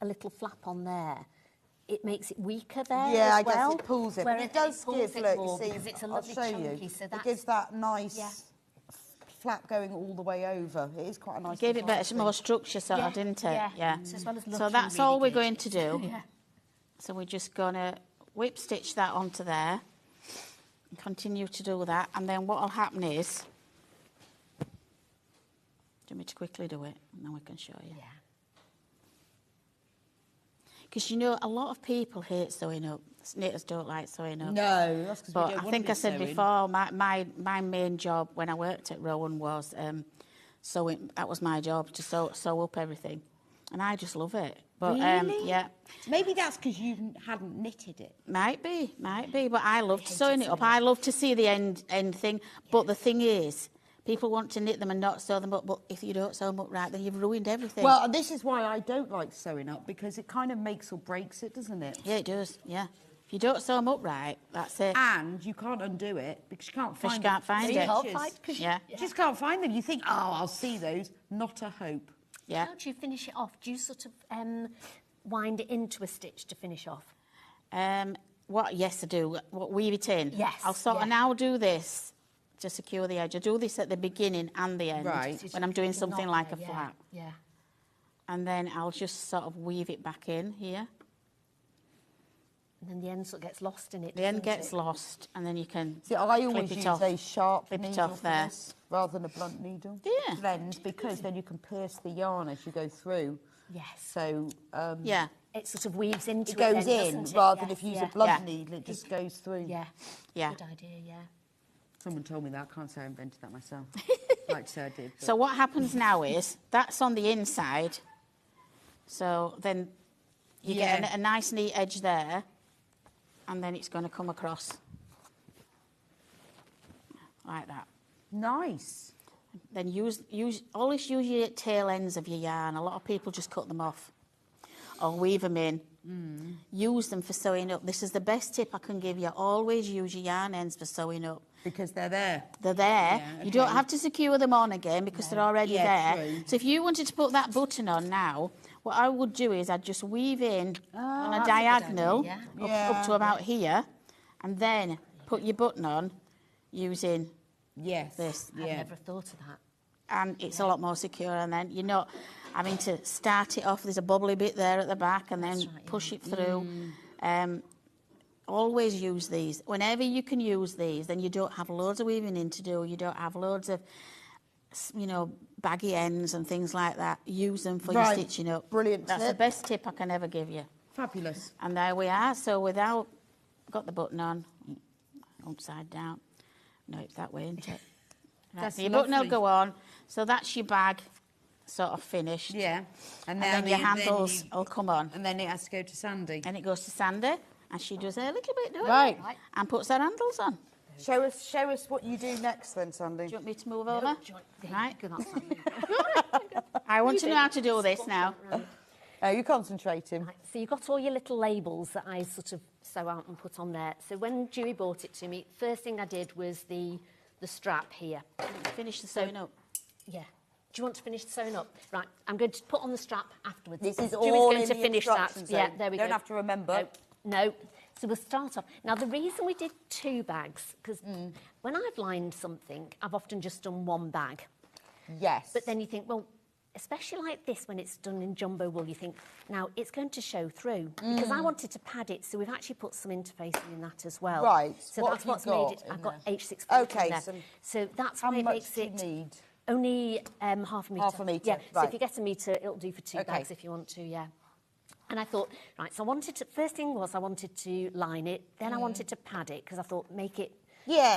a little flap on there, it makes it weaker there. Yeah, as I guess well, it pulls it. But it does give, look, you see, it's a I'll lovely show chunky, you. so It that's, gives that nice flap going all the way over. It is quite a nice. Gave it better, more structure, sort of, didn't it? Yeah. So, as well as So that's all we're going to do. Yeah. So we're just going to whip stitch that onto there and continue to do that. And then what will happen is, do you want me to quickly do it? And then we can show you. Yeah. Because, you know, a lot of people hate sewing up. Knitters don't like sewing up. No, that's because we don't But I want think to I be said sewing. before, my main job when I worked at Rowan was sewing. That was my job, to sew up everything. And I just love it. But, Really? yeah. Maybe that's because you hadn't knitted it. Might be. But I loved sewing it up. I love to see the end thing. But the thing is, people want to knit them and not sew them up. But if you don't sew them up right, then you've ruined everything. Well, and this is why I don't like sewing up, because it kind of makes or breaks it, doesn't it? Yeah, it does. Yeah. If you don't sew them up right, that's it. And you can't undo it because you can't find You can't find it. Yeah. You just can't find them. You think, oh, I'll see those. Not a hope. Yeah. How do you finish it off? Do you sort of wind it into a stitch to finish off? Yes, I do. Weave it in. Yes. I'll sort of now do this to secure the edge. I do this at the beginning and the end. Right. When I'm doing something like a flap. Yeah. And then I'll just sort of weave it back in here. And then the end sort of gets lost in it. The end gets lost, and then you can See, I always use a sharp clip it needle off for there. this, rather than a blunt needle. Yeah. Blend, because then you can pierce the yarn as you go through. Yes. So yeah, it sort of weaves into it goes then, in doesn't it? rather than Yes, if you use yeah. a blunt needle, it just goes through. Yeah. Yeah. Good idea. Yeah. Someone told me that. I can't say I invented that myself. Like to say I did. But. So what happens now is that's on the inside. So then you get a nice neat edge there, and then it's going to come across like that. Nice. Then always use your tail ends of your yarn. A lot of people just cut them off or weave them in. Use them for sewing up. This is the best tip I can give you. Always use your yarn ends for sewing up. Because they're there. They're there. Yeah, okay. You don't have to secure them on again because they're already there. True. So if you wanted to put that button on now, what I would do is I'd just weave in on a diagonal up to about here, and then put your button on using this. I've never thought of that. And it's a lot more secure, and then you're not having to start it off. There's a bubbly bit there at the back, and then push it through. Always use these. Whenever you can use these, then you don't have loads of weaving in to do. You don't have loads of, baggy ends and things like that. Use them for your stitching up. Brilliant. That's the best tip I can ever give you. Fabulous. And there we are. So got the button on, upside down. No, it's that way, isn't it? Right, That's so your button will lovely. go on. So that's your bag sort of finished. Yeah. And then your handles will come on. And then it has to go to Sandy. And it goes to Sandy, and she does her little bit, Right. and puts her handles on. Show us what you do next then, Sandy. Do you want me to move over? Right. Good answer. I want to know how to do this now. Oh, you're concentrating. Right, so you've got all your little labels that I sort of sew out and put on there. So when Dewey bought it to me, first thing I did was the strap here. Finish the sewing up. Yeah. Do you want to finish the sewing up? Right, I'm going to put on the strap afterwards. This is Dewey's all going in to the finish that. instructions, Yeah, though. there we go. Don't have to remember. No. So we'll start off. Now, the reason we did 2 bags, because when I've lined something, I've often just done 1 bag. Yes. But then you think, well, especially like this, when it's done in jumbo wool, you think, now it's going to show through. Because I wanted to pad it, so we've actually put some interfacing in that as well. Right. So What that's have you what's made it. got I've in got there? H640 Okay, in there. So that's how why it much makes do you it need? only half a metre. Half a metre, Yeah, so right. if you get a metre, it'll do for 2 bags if you want to, yeah. And I thought, right, so I wanted to, first thing was I wanted to line it, then I wanted to pad it, because I thought make it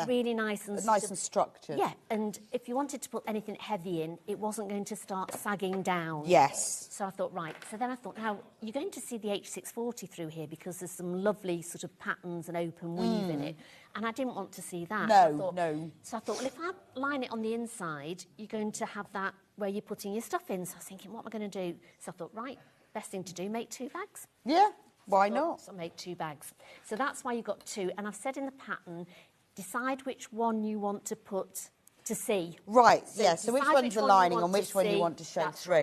really nice and structured. Yeah, and if you wanted to put anything heavy in, it wasn't going to start sagging down. Yes. So I thought, right, so then I thought, now, you're going to see the H640 through here because there's some lovely sort of patterns and open weave in it, and I didn't want to see that. No. So I thought, well, if I line it on the inside, you're going to have that where you're putting your stuff in. So I was thinking, what am I going to do? So I thought, right, best thing to do, make 2 bags. Yeah, why not? So make 2 bags. So that's why you got 2. And I've said in the pattern, decide which one you want to put to see. Right, So yeah, so which decide one's the one you lining want and which to one you see. want to show That's through.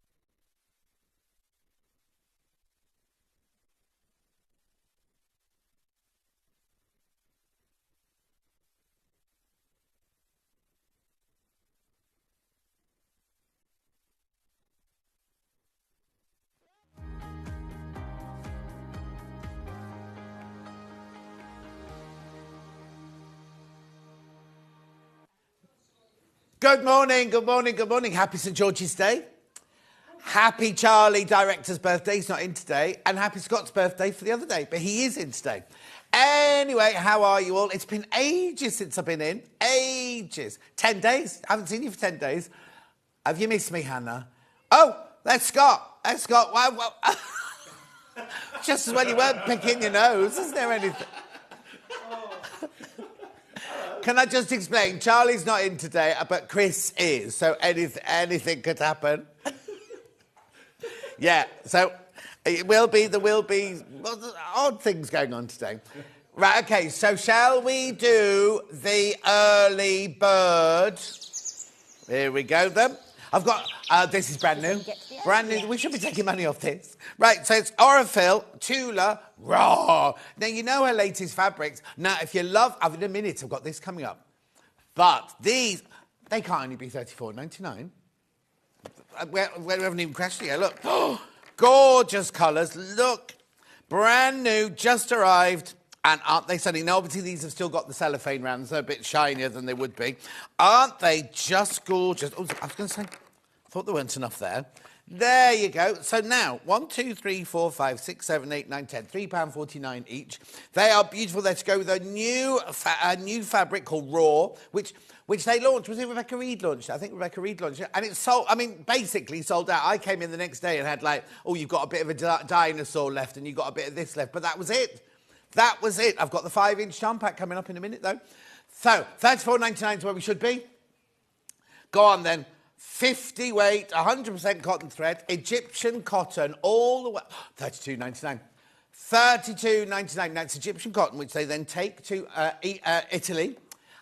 Good morning, good morning, good morning. Happy St George's Day. Happy Charlie, director's birthday. He's not in today. And happy Scott's birthday for the other day, but he is in today. Anyway, how are you all? It's been ages since I've been in. Ages. 10 days. I haven't seen you for 10 days. Have you missed me, Hannah? Oh, that's Scott. That's Scott. Well, just as well you weren't picking your nose. Isn't there anything? Can I just explain? Charlie's not in today, but Chris is. So anything could happen. Yeah, so there will be odd things going on today. Right, okay, so shall we do the early bird? Here we go then. I've got, this is brand new. Brand new, we should be taking money off this. Right, so it's Orifil, Tula, Raw. Now, you know her latest fabrics. Now, if you love, in a minute, I've got this coming up. But these, they can't only be $34.99. We haven't even crashed yet, look. Oh, gorgeous colours, look. Brand new, just arrived. And aren't they stunning? Now, obviously, these have still got the cellophane rounds. They're a bit shinier than they would be. Aren't they just gorgeous? Oh, I was going to say, I thought there weren't enough there. There you go. So now, 1, 2, 3, 4, 5, 6, 7, 8, 9, 10. £3.49 each. They are beautiful. They're to go with a new fabric called Raw, which they launched. Was it Rebecca Reed launched? I think Rebecca Reed launched it. And it's sold, basically sold out. I came in the next day and had you've got a bit of a dinosaur left and you've got a bit of this left. But that was it. That was it. I've got the 5-inch charm pack coming up in a minute, though. So, $34.99 is where we should be. Go on, then. 50 weight, 100% cotton thread, Egyptian cotton, all the way... $32.99. $32.99. Now, it's Egyptian cotton, which they then take to Italy,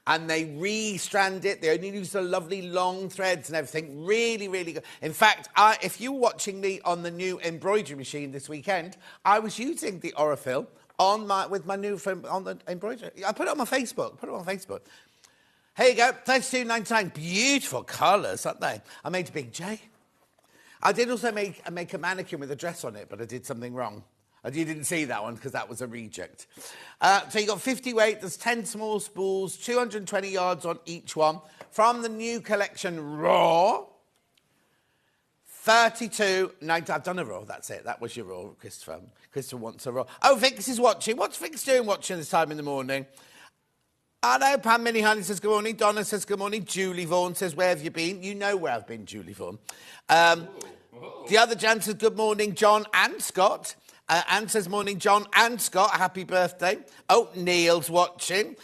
and they re-strand it. They only use the lovely long threads and everything. Really, really good. In fact, if you were watching me on the new embroidery machine this weekend, I was using the Orifil with my new film on the embroidery. I put it on my Facebook. Here you go, $32.99. Beautiful colours, aren't they? I made a big J. I did also make a mannequin with a dress on it, but I did something wrong. You didn't see that one because that was a reject. So you got 50 weight. There's 10 small spools, 220 yards on each one. From the new collection, Raw. $32.99. I've done a Raw, that's it. That was your Raw, Christopher. Christopher wants a Raw. Oh, Vix is watching. What's Vix doing watching this time in the morning? I know, Pam Minnie Honey says good morning. Donna says good morning. Julie Vaughan says, where have you been? You know where I've been, Julie Vaughan. The other Jan says good morning, John and Scott. Anne says morning, John and Scott. Happy birthday. Oh, Neil's watching.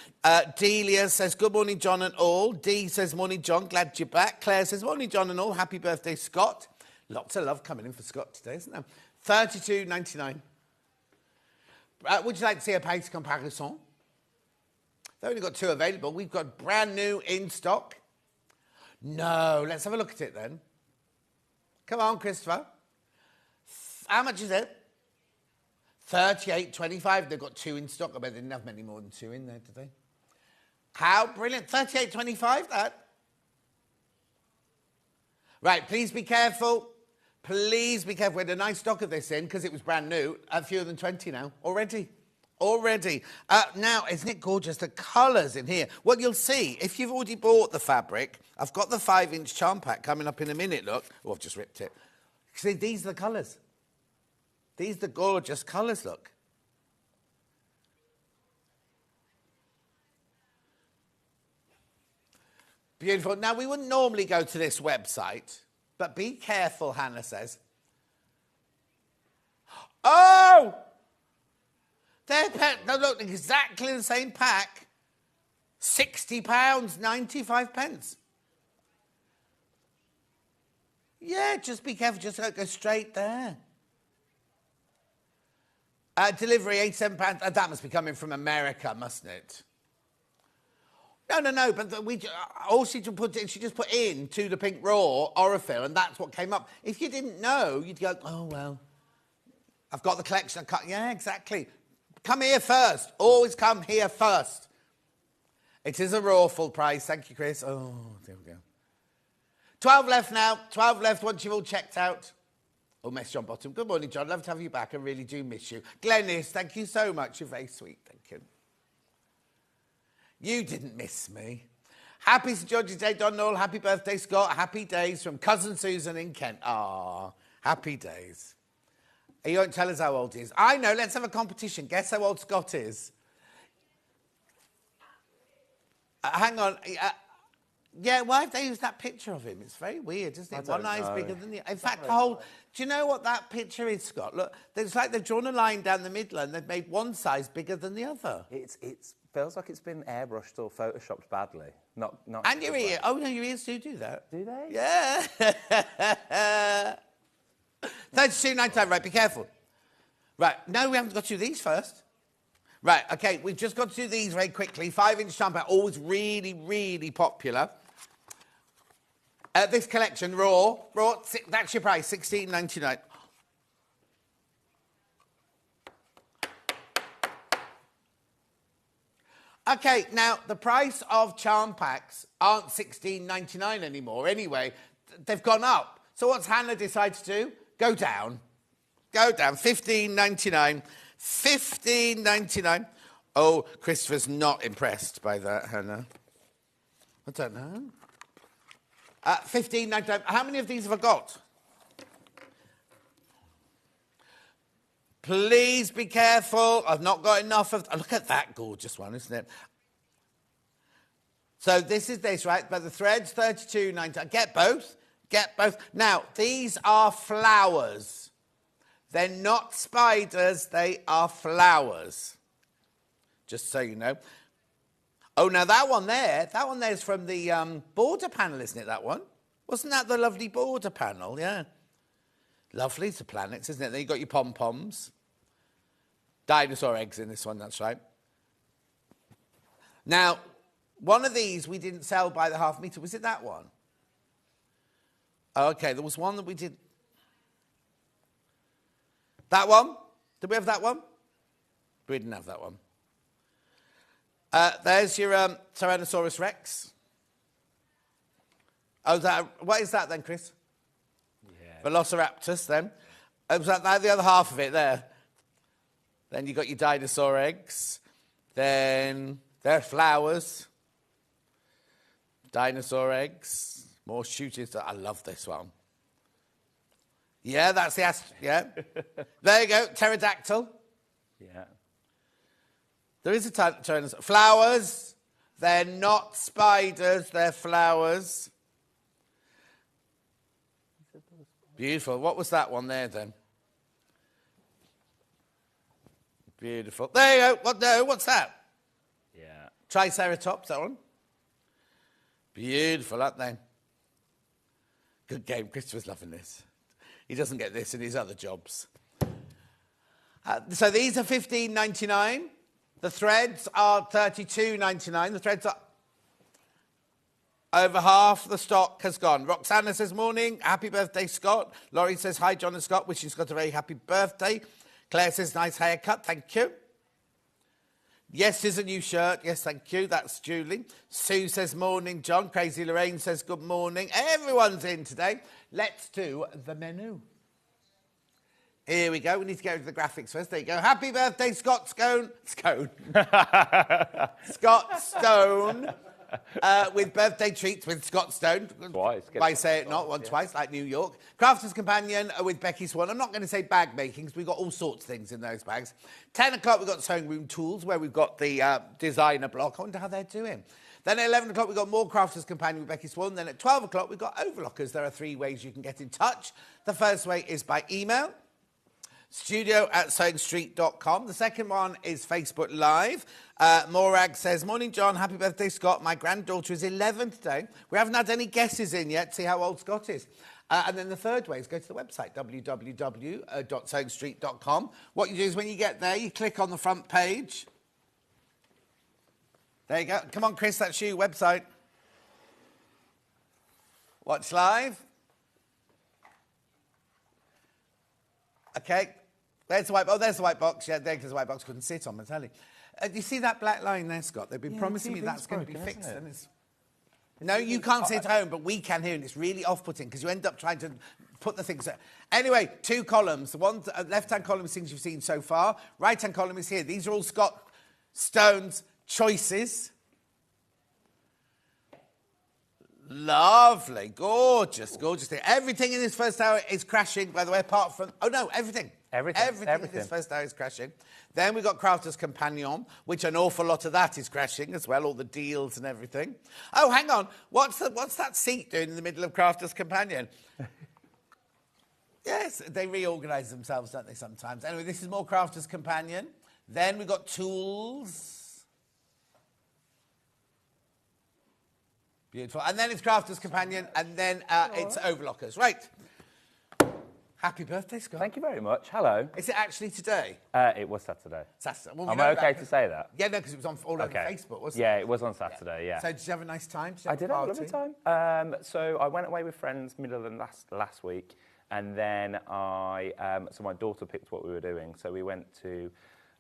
Delia says good morning, John and all. Dee says morning, John. Glad you're back. Claire says morning, John and all. Happy birthday, Scott. Lots of love coming in for Scott today, isn't there? $32.99. Would you like to see a price comparison? They've only got 2 available. We've got brand new in stock. No, let's have a look at it then. Come on, Christopher. How much is it? $38.25. They've got 2 in stock. I bet they didn't have many more than 2 in there, did they? How brilliant. $38.25, that. Right, please be careful. Please be careful. We had a nice stock of this in because it was brand new. Fewer than 20 now. Already. Now, isn't it gorgeous? The colours in here. Well, you'll see. If you've already bought the fabric, I've got the 5-inch charm pack coming up in a minute, look. Oh, I've just ripped it. See, these are the colours. These are the gorgeous colours, look. Beautiful. Now, we wouldn't normally go to this website, but be careful, Hannah says. Oh! They look exactly the same pack. £60, 95 pence. Yeah, just be careful. Just go straight there. Delivery, £87. That must be coming from America, mustn't it? No. But all she just put in to the pink raw Orifil, and that's what came up. If you didn't know, you'd go, oh well, I've got the collection. Yeah, exactly. Come here first. Always come here first. It is a raw full price. Thank you, Chris. Oh, there we go. 12 left now. 12 left once you've all checked out. Oh, message on bottom. Good morning, John. Love to have you back. I really do miss you. Glennis, thank you so much. You're very sweet. Thank you. You didn't miss me. Happy St George's Day, Donald. Happy birthday, Scott. Happy days from cousin Susan in Kent. Ah, happy days. You won't tell us how old he is. I know, let's have a competition. Guess how old Scott is. Hang on. Yeah, why have they used that picture of him? It's very weird, isn't it? One eye's bigger than the other. In fact, the whole... Do you know what that picture is, Scott? Look, it's like they've drawn a line down the middle and they've made one size bigger than the other. It feels like it's been airbrushed or photoshopped badly. Not. And your ear. Oh, no, your ears do that. Do they? Yeah. 32.99, right, be careful. Right, no, we haven't got to do these first. Right, OK, we've just got to do these very quickly. 5-inch champa, always really, really popular. This collection, raw, that's your price, $16.99. OK, now, the price of charm packs aren't $16.99 anymore anyway. They've gone up. So what's Hannah decided to do? Go down. Go down. $15.99. $15.99. Oh, Christopher's not impressed by that, Hannah. I don't know. $15.99. How many of these have I got? Please be careful. I've not got enough of... Oh, look at that gorgeous one, isn't it? So this is this, right? But the thread's $32.99. Get both. Get both. Now, these are flowers. They're not spiders. They are flowers. Just so you know. Oh, now that one there's from the border panel, isn't it, that one? Wasn't that the lovely border panel? Yeah. Lovely, it's the planets, isn't it? Then you've got your pom-poms. Dinosaur eggs in this one, that's right. Now, one of these we didn't sell by the half metre. Was it that one? Oh, OK, there was one that we did. That one? Did we have that one? We didn't have that one. There's your Tyrannosaurus Rex. Oh, what is that then, Chris? Yeah. Velociraptor, then. Was that the other half of it there? Then you got your dinosaur eggs. Then there are flowers. Dinosaur eggs. More shooters. I love this one. Yeah, that's the... Yeah. There you go. Pterodactyl. Yeah. There is a Tyrannosaurus. Flowers. They're not spiders. They're flowers. Beautiful. What was that one there, then? Beautiful. There you go. What? No, what's that? Yeah. Triceratops, that one. Beautiful, aren't they? Good game. Christopher's loving this. He doesn't get this in his other jobs. So these are $15.99. The threads are $32.99. The threads are... Over half the stock has gone. Roxana says, morning, happy birthday, Scott. Laurie says, hi, John and Scott, wishing Scott a very happy birthday. Claire says, nice haircut, thank you. Yes, there's a new shirt. Yes, thank you. That's Julie. Sue says, morning, John. Crazy Lorraine says, good morning. Everyone's in today. Let's do the menu. Here we go. We need to go to the graphics first. There you go. Happy birthday, Scott Scone. Scott Stone. With birthday treats with Scott Stone. Twice. By say it not, twice, like New York. Crafter's Companion with Becky Swan. I'm not going to say bag making because we've got all sorts of things in those bags. 10 o'clock, we've got Sewing Room Tools where we've got the designer block. I wonder how they're doing. Then at 11 o'clock, we've got more Crafter's Companion with Becky Swan. Then at 12 o'clock, we've got Overlockers. There are 3 ways you can get in touch. The first way is by email. studio@sewingstreet.com. The second one is Facebook Live. Morag says, morning, John. Happy birthday, Scott. My granddaughter is 11 today. We haven't had any guesses in yet to see how old Scott is. And then the third way is go to the website, www.sewingstreet.com. What you do is when you get there, you click on the front page. There you go. Come on, Chris, that's you, website. Watch live. OK. There's the white box. Oh, there's the white box. Yeah, there's the white box. Couldn't sit on, I tell you. You see that black line there, Scott? They've been promising me that's going to be fixed. And it's... No, you can't see it at home, but we can here, and it's really off-putting because you end up trying to put the things... Anyway, 2 columns. The one left-hand column is things you've seen so far. Right-hand column is here. These are all Scott Stone's choices. Lovely, gorgeous, gorgeous thing. Everything in this first hour is crashing, by the way, apart from... Oh, no, everything. Everything in this first hour is crashing. Then we've got Crafter's Companion, which an awful lot of that is crashing as well, all the deals and everything. Oh, hang on. What's that seat doing in the middle of Crafter's Companion? Yes, they reorganise themselves, don't they, sometimes? Anyway, this is more Crafter's Companion. Then we've got Tools. Beautiful. And then it's Crafter's Companion, and then it's Overlockers. Right. Happy birthday, Scott. Thank you very much. Hello. Is it actually today? It was Saturday. Saturday. Well, Am I okay to say that? Yeah, no, because it was on all over Facebook, wasn't it? Yeah, it was on Saturday, yeah. So did you have a nice time? I did have a lovely time. So I went away with friends middle of last week, and then so my daughter picked what we were doing. So we went to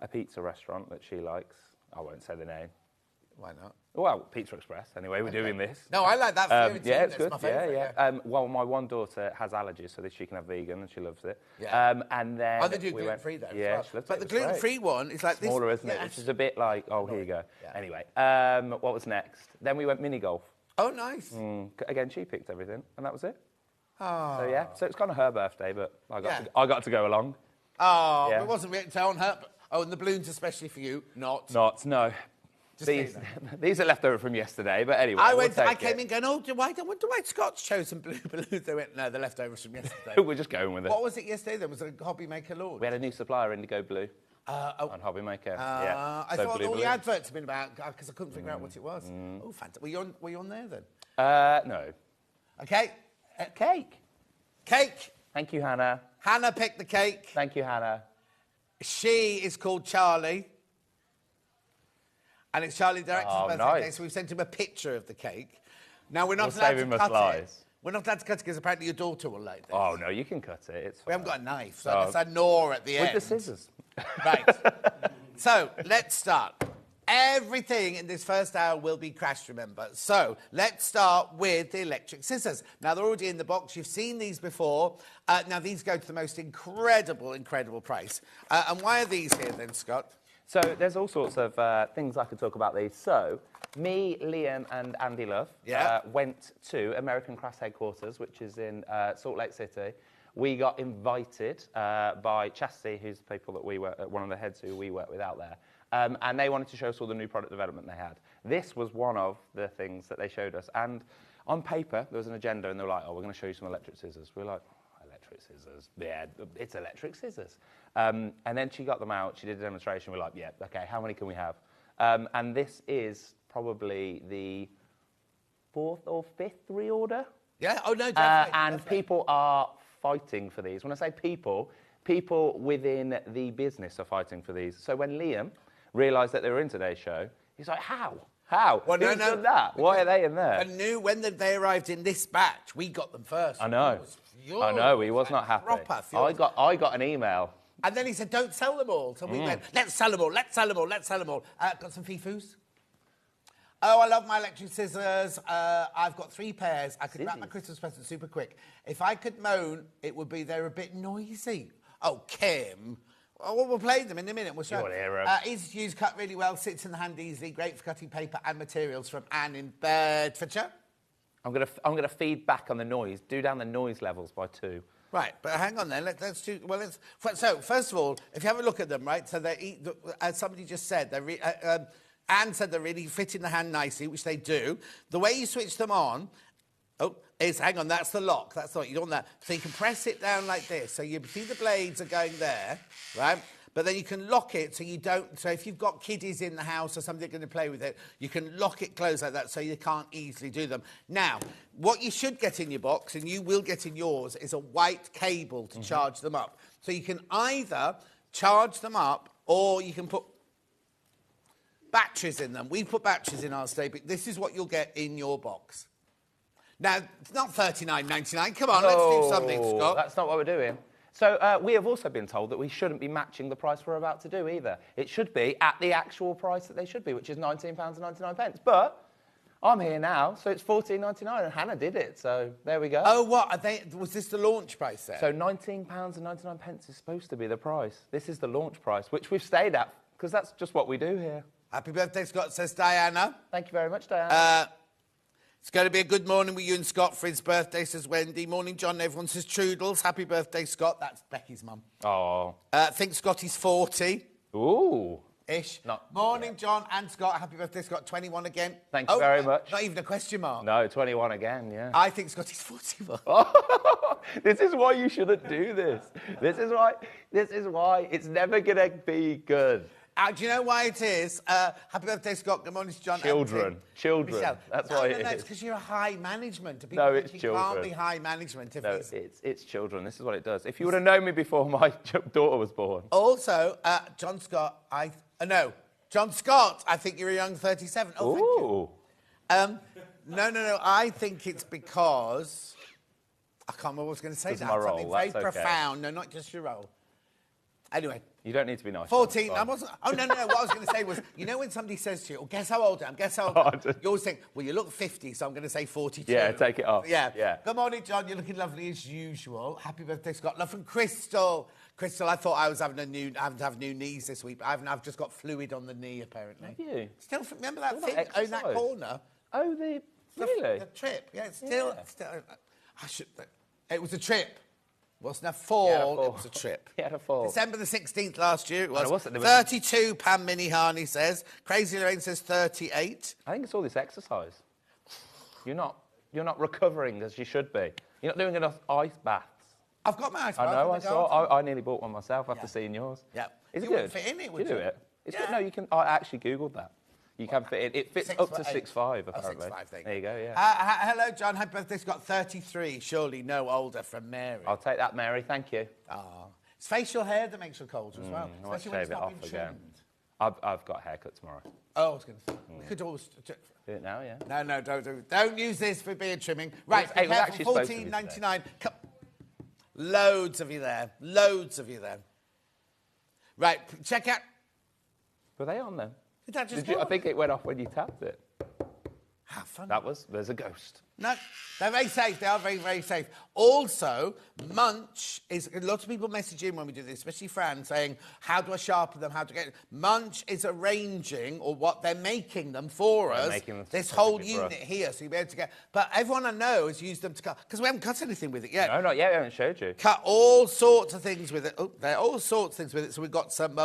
a pizza restaurant that she likes. I won't say the name. Why not? Well, Pizza Express, anyway, we're doing this. No, I like that. Yeah, it's good. My favourite, Well, my one daughter has allergies, so that she can have vegan, and she loves it. Yeah. And then... Oh, they do gluten-free, though. Yeah, she loves it. But the gluten-free one is like smaller, this... isn't it? Which is a bit like, oh, here you go. Yeah. Anyway, what was next? Then we went mini-golf. Oh, nice. Again, she picked everything, and that was it. Oh. So, yeah. So it's kind of her birthday, but I got to go along. Oh, Yeah. It wasn't written on her. Oh, and the balloons especially for you, not. No. These are left over from yesterday, but anyway. I came in going, why Scott's chosen blue balloons? They went, no, they're leftovers from yesterday. We're just going with it. What was it yesterday? There was a hobby maker launch. We had a new supplier, Indigo Blue, on Hobby Maker. Yeah. I thought all the adverts have been about, because I couldn't figure out what it was. Oh, fantastic. Were you on there then? No. Okay. Cake. Cake. Thank you, Hannah. Hannah picked the cake. Thank you, Hannah. She is called Charlie. And it's Charlie Director's birthday today, so we've sent him a picture of the cake. Now, we're not allowed to cut it. We're not allowed to cut it because apparently your daughter will like this. Oh, no, you can cut it. It's fine. We haven't got a knife, so it's a gnaw at the end. With the scissors. Right. So, let's start. Everything in this first hour will be crashed, remember. So, let's start with the electric scissors. Now, they're already in the box. You've seen these before. Now, these go to the most incredible price. And why are these here then, Scott? So there's all sorts of things I could talk about these. So me, Liam and Andy Love went to American Crafts headquarters, which is in Salt Lake City. We got invited by Chastity, who's the people that we work, one of the heads who we work with out there. And they wanted to show us all the new product development they had. This was one of the things that they showed us. And on paper, there was an agenda, and they were like, oh, we're going to show you some electric scissors. We're like, electric scissors? Yeah, it's electric scissors. And then she got them out, she did a demonstration, we're like, yeah, okay, how many can we have? And this is probably the 4th or 5th reorder. Yeah, oh no, definitely. And people are fighting for these. When I say people within the business are fighting for these. So when Liam realised that they were in today's show, he's like, how? Well, Who's done that? Why are they in there? I knew when they arrived in this batch, we got them first. I know. He was not happy. I got an email. And then he said, don't sell them all. So we went, let's sell them all. Got some fifus. Oh, I love my electric scissors. I've got 3 pairs. I could wrap my Christmas present super quick. If I could moan, it would be they're a bit noisy. Oh, Kim. Oh, we'll play them in a minute. We'll show you. Easy to use, cut really well, sits in the hand easily, great for cutting paper and materials from Anne in Bedfordshire. I'm gonna feed back on the noise. Do down the noise levels by 2. Right, but hang on then. Let's do. Well, so first of all, if you have a look at them, right? So they, as somebody just said, Anne said they really fit in the hand nicely, which they do. The way you switch them on, hang on, that's the lock. That's not, you don't want that. So you can press it down like this. So you see the blades are going there, right? But then you can lock it so you don't... So if you've got kiddies in the house or something going to play with it, you can lock it closed like that so you can't easily do them. Now, what you should get in your box, and you will get in yours, is a white cable to charge them up. So you can either charge them up or you can put batteries in them. We put batteries in ours today, but this is what you'll get in your box. Now, it's not $39.99. Come on, let's do something, Scott. That's not what we're doing. So we have also been told that we shouldn't be matching the price we're about to do either. It should be at the actual price that they should be, which is £19.99. But I'm here now, so it's $14.99, and Hannah did it, so there we go. Oh, what? Was this the launch price then? So £19.99 is supposed to be the price. This is the launch price, which we've stayed at, because that's just what we do here. Happy birthday, Scott, says Diana. Thank you very much, Diana. It's going to be a good morning with you and Scott for his birthday, says Wendy. Morning, John. Everyone says Trudels. Happy birthday, Scott. That's Becky's mum. Oh. Think Scotty's 40. Ooh. Ish. Not Morning, yet. John and Scott. Happy birthday, Scott. 21 again. Thank you very much. Not even a question mark. No, 21 again, yeah. I think Scotty's 41. This is why you shouldn't do this. This is why it's never going to be good. Do you know why it is? Happy birthday, Scott. Good morning, John. Children. Michelle. That's why it is. No, it's because you're a high management. No, it's children. You can't be children. high management if No, it's... it's children. This is what it does. If you would have known me before my daughter was born. Also, John Scott, John Scott, I think you're a young 37. Oh, thank you. No. I think it's because... I can't remember what I was going to say. My role. Something very That's okay. profound. No, not just your role. Anyway. You don't need to be nice. 14. I wasn't. Oh, no. What I was going to say was, you know when somebody says to you, guess how old I am, guess how old I am? You always think, well, you look 50, so I'm going to say 42. Yeah, take it off. Yeah. Good morning, John. You're looking lovely as usual. Happy birthday, Scott. Love from Crystal. Crystal, I thought I was having having to have new knees this week, but I've just got fluid on the knee, apparently. Have you? Still, remember that thing that in that corner? Oh, really? The trip. Yeah, it's still... It was a trip. Wasn't a fall, it was a trip. He had a fall. December the 16th last year, it was. No, it wasn't. 32, Pam Mini Harney says. Crazy Lorraine says 38. I think it's all this exercise. You're not recovering as you should be. You're not doing enough ice baths. I've got my ice bath. I know, I saw. I nearly bought one myself after seeing yours. Yeah. Is it You good? wouldn't fit in it, would you? you? Do it. It's Yeah. good. No, you can. I actually Googled that. You can fit in. It fits up to 6'5", apparently. 6'5", there you go, yeah. Hello, John. Happy birthday. Scott 33. Surely no older from Mary. I'll take that, Mary. Thank you. It's facial hair that makes you colder as well. I might Especially when it's shave it not off been again. trimmed. I've got a haircut tomorrow. Oh, I was going to say. We could always... Do it now, yeah. No, don't use this for beard trimming. Right, It was actually supposed to be $14.99. Loads of you there. Right, check out... Were they on then? Did that just I go? think it went off when you tapped it. How funny. There's a ghost. No, they're very safe. They are very, very safe. Also, Munch is... Lots of people message in when we do this, especially Fran, saying, how do I sharpen them? How to get... Munch is arranging, or what they're making them for us, making them this whole specifically for unit us. here, so you'll be able to get... But everyone I know has used them to cut... Because we haven't cut anything with it yet. No, not yet. I haven't showed you. Cut all sorts of things with it. Oh, there are all sorts of things with it. So we've got some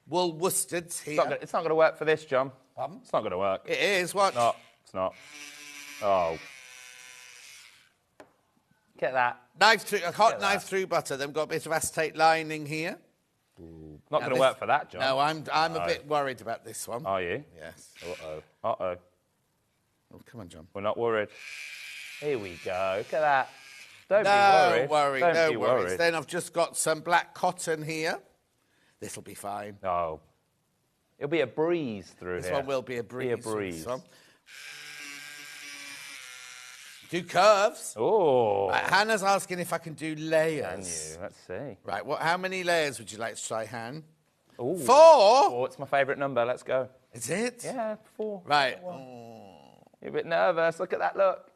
wool worsteds here. It's not going to work for this, John. Pardon? It's not going to work. It is, what? No, it's not. Oh. Get that. A hot knife through butter. Then we've got a bit of acetate lining here. Not going to work for that, John. No, I'm a bit worried about this one. Are you? Yes. Uh-oh. Oh, come on, John. We're not worried. Here we go. Look at that. Don't No be worried. Don't be worries. worried. Then I've just got some black cotton here. This'll be fine. Oh. It'll be a breeze through This here. one will be a breeze. Be a breeze. This one. Do curves. Oh. Right, Hannah's asking if I can do layers. Can you? Let's see. Right, how many layers would you like to try, Han? Ooh. 4? 4. It's my favourite number. Let's go. Is it? Yeah, 4. Right. You're a bit nervous. Look at that look.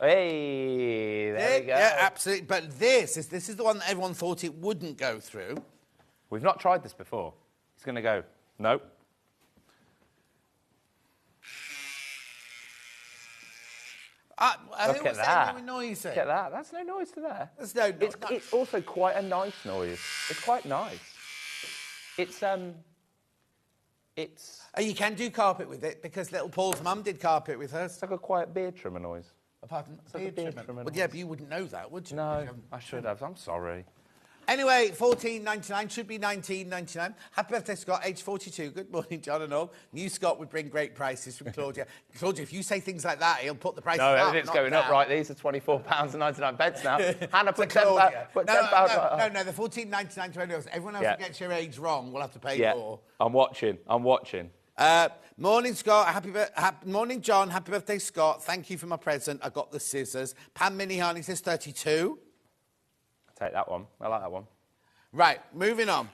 Hey, there we go. Yeah, absolutely. But this is the one that everyone thought it wouldn't go through. We've not tried this before. He's going to go, nope. Look at that. Noisy. Look at that. That's no noise to there. There's no... It's also quite a nice noise. It's quite nice. It's You can do carpet with it, because little Paul's mum did carpet with hers. like a quiet beard trimmer noise. Pardon? like a beard Trimmer. trimmer Well, yeah, but you wouldn't know that, would you? No, I should have. I'm sorry. Anyway, $14.99 should be $19.99. Happy birthday, Scott, age 42. Good morning, John and all. New Scott would bring great prices from Claudia. Claudia, if you say things like that, he'll put the prices No, up. everything's not going up, down. right? These are £24.99 now. Hannah, put £10. Claudia. Put No, £10. no, the $14.99 to anyone else. Everyone else Yeah. who gets your age wrong will have to pay Yeah, more. I'm watching. Morning, Scott. Morning, John. Happy birthday, Scott. Thank you for my present. I got the scissors. Pam Mini Harney says 32. Take that one. I like that one. Right, moving on.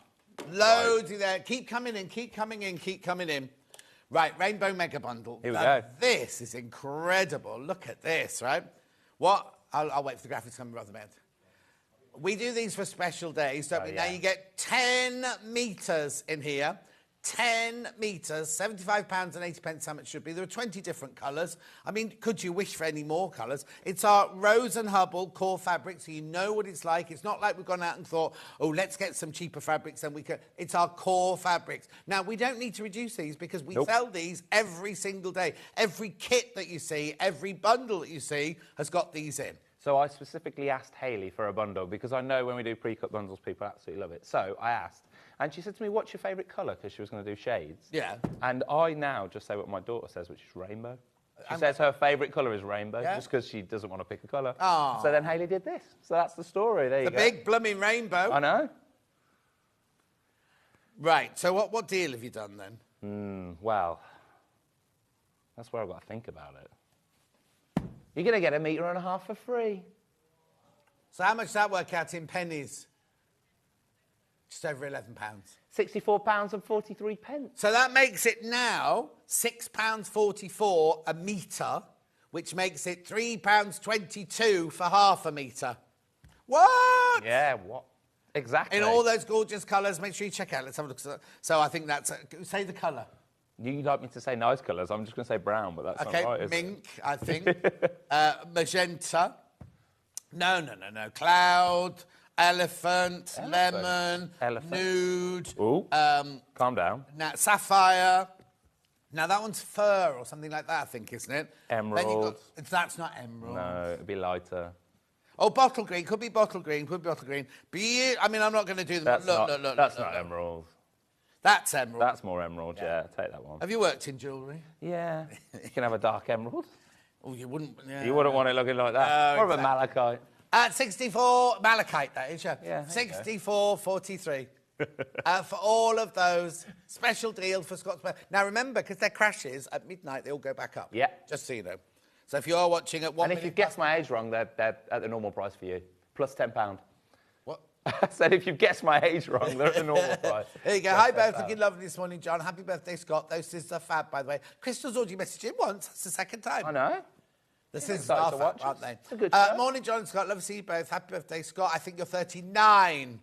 Loads in there. Keep coming in, keep coming in, keep coming in. Right, Rainbow Mega Bundle. Here we go. This is incredible. Look at this, right? What? I'll wait for the graphics to come rather bad. We do these for special days, don't we? yeah. Now you get 10 metres in here. 10 metres, £75.80, how much it should be. There are 20 different colours. I mean, could you wish for any more colours? It's our Rose and Hubble core fabric, so you know what it's like. It's not like we've gone out and thought, oh, let's get some cheaper fabrics and we can. It's our core fabrics. Now, we don't need to reduce these because we sell these every single day. Every kit that you see, every bundle that you see has got these in. So I specifically asked Hayley for a bundle because I know when we do pre-cut bundles, people absolutely love it. So I asked, and she said to me, what's your favourite colour? Because she was going to do shades. Yeah. And I now just say what my daughter says, which is rainbow. She says her favourite colour is rainbow, just because she doesn't want to pick a colour. Oh. So then Hayley did this. So that's the story. There you go. The big blooming rainbow. I know. Right, so what deal have you done then? Well, that's where I've got to think about it. You're going to get 1.5 meters for free. So how much does that work out in pennies? Just over £11. £64.43. So that makes it now £6.44 a metre, which makes it £3.22 for half a metre. What? Yeah, what? Exactly. In all those gorgeous colours. Make sure you check out. Let's have a look. So I think that's... say the colour. You'd like me to say nice colours. I'm just going to say brown, but that's not right, is mink, I think. Magenta. No. Cloud, elephant, lemon, nude. Ooh, calm down. Sapphire. Now, that one's fur or something like that, I think, isn't it? Emerald. That's not emerald. No, it'd be lighter. Oh, bottle green. Could be bottle green. I mean, I'm not going to do them. That's Look. That's not emerald. That's emerald. That's more emerald, yeah. Take that one. Have you worked in jewellery? Yeah. You can have a dark emerald. Oh, you wouldn't... Yeah. You wouldn't want it looking like that. More of a malachite. 64... Malachite, that is, yeah. Yeah. 64.43. For all of those, special deal for Scott's... Now, remember, because they're crashes, at midnight, they all go back up. Yeah. Just so you know. So if you are watching at 1 And minute... if you guessed my age wrong, they're at the normal price for you. Plus £10. What? I said if you've guessed my age wrong, they're at the normal price. There you go. Hi, both. Looking lovely this morning, John. Happy birthday, Scott. Those scissors are fab, by the way. Crystal's already messaged in once. That's the second time. I know. The scissors are fab, aren't they? It's a good show. Morning, John and Scott. Love to see you both. Happy birthday, Scott. I think you're 39.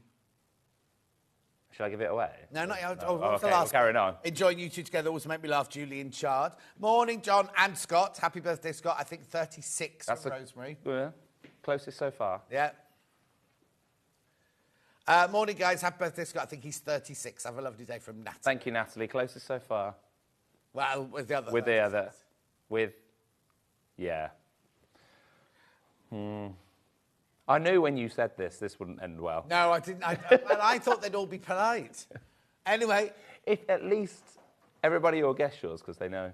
Should I give it away? No, not yet. No. What's the Okay, last we'll carry on. Enjoying you two together also make me laugh. Julian Chard. Morning, John and Scott. Happy birthday, Scott. I think 36 from Rosemary. Yeah. Closest so far. Yeah. Morning, guys. Happy birthday, Scott. I think he's 36. Have a lovely day from Natalie. Thank you, Natalie. Closest so far. Well, with the other. With the other. Yeah. I knew when you said this wouldn't end well. No, I didn't. I thought they'd all be polite. Anyway. If at least everybody will guess yours because they know.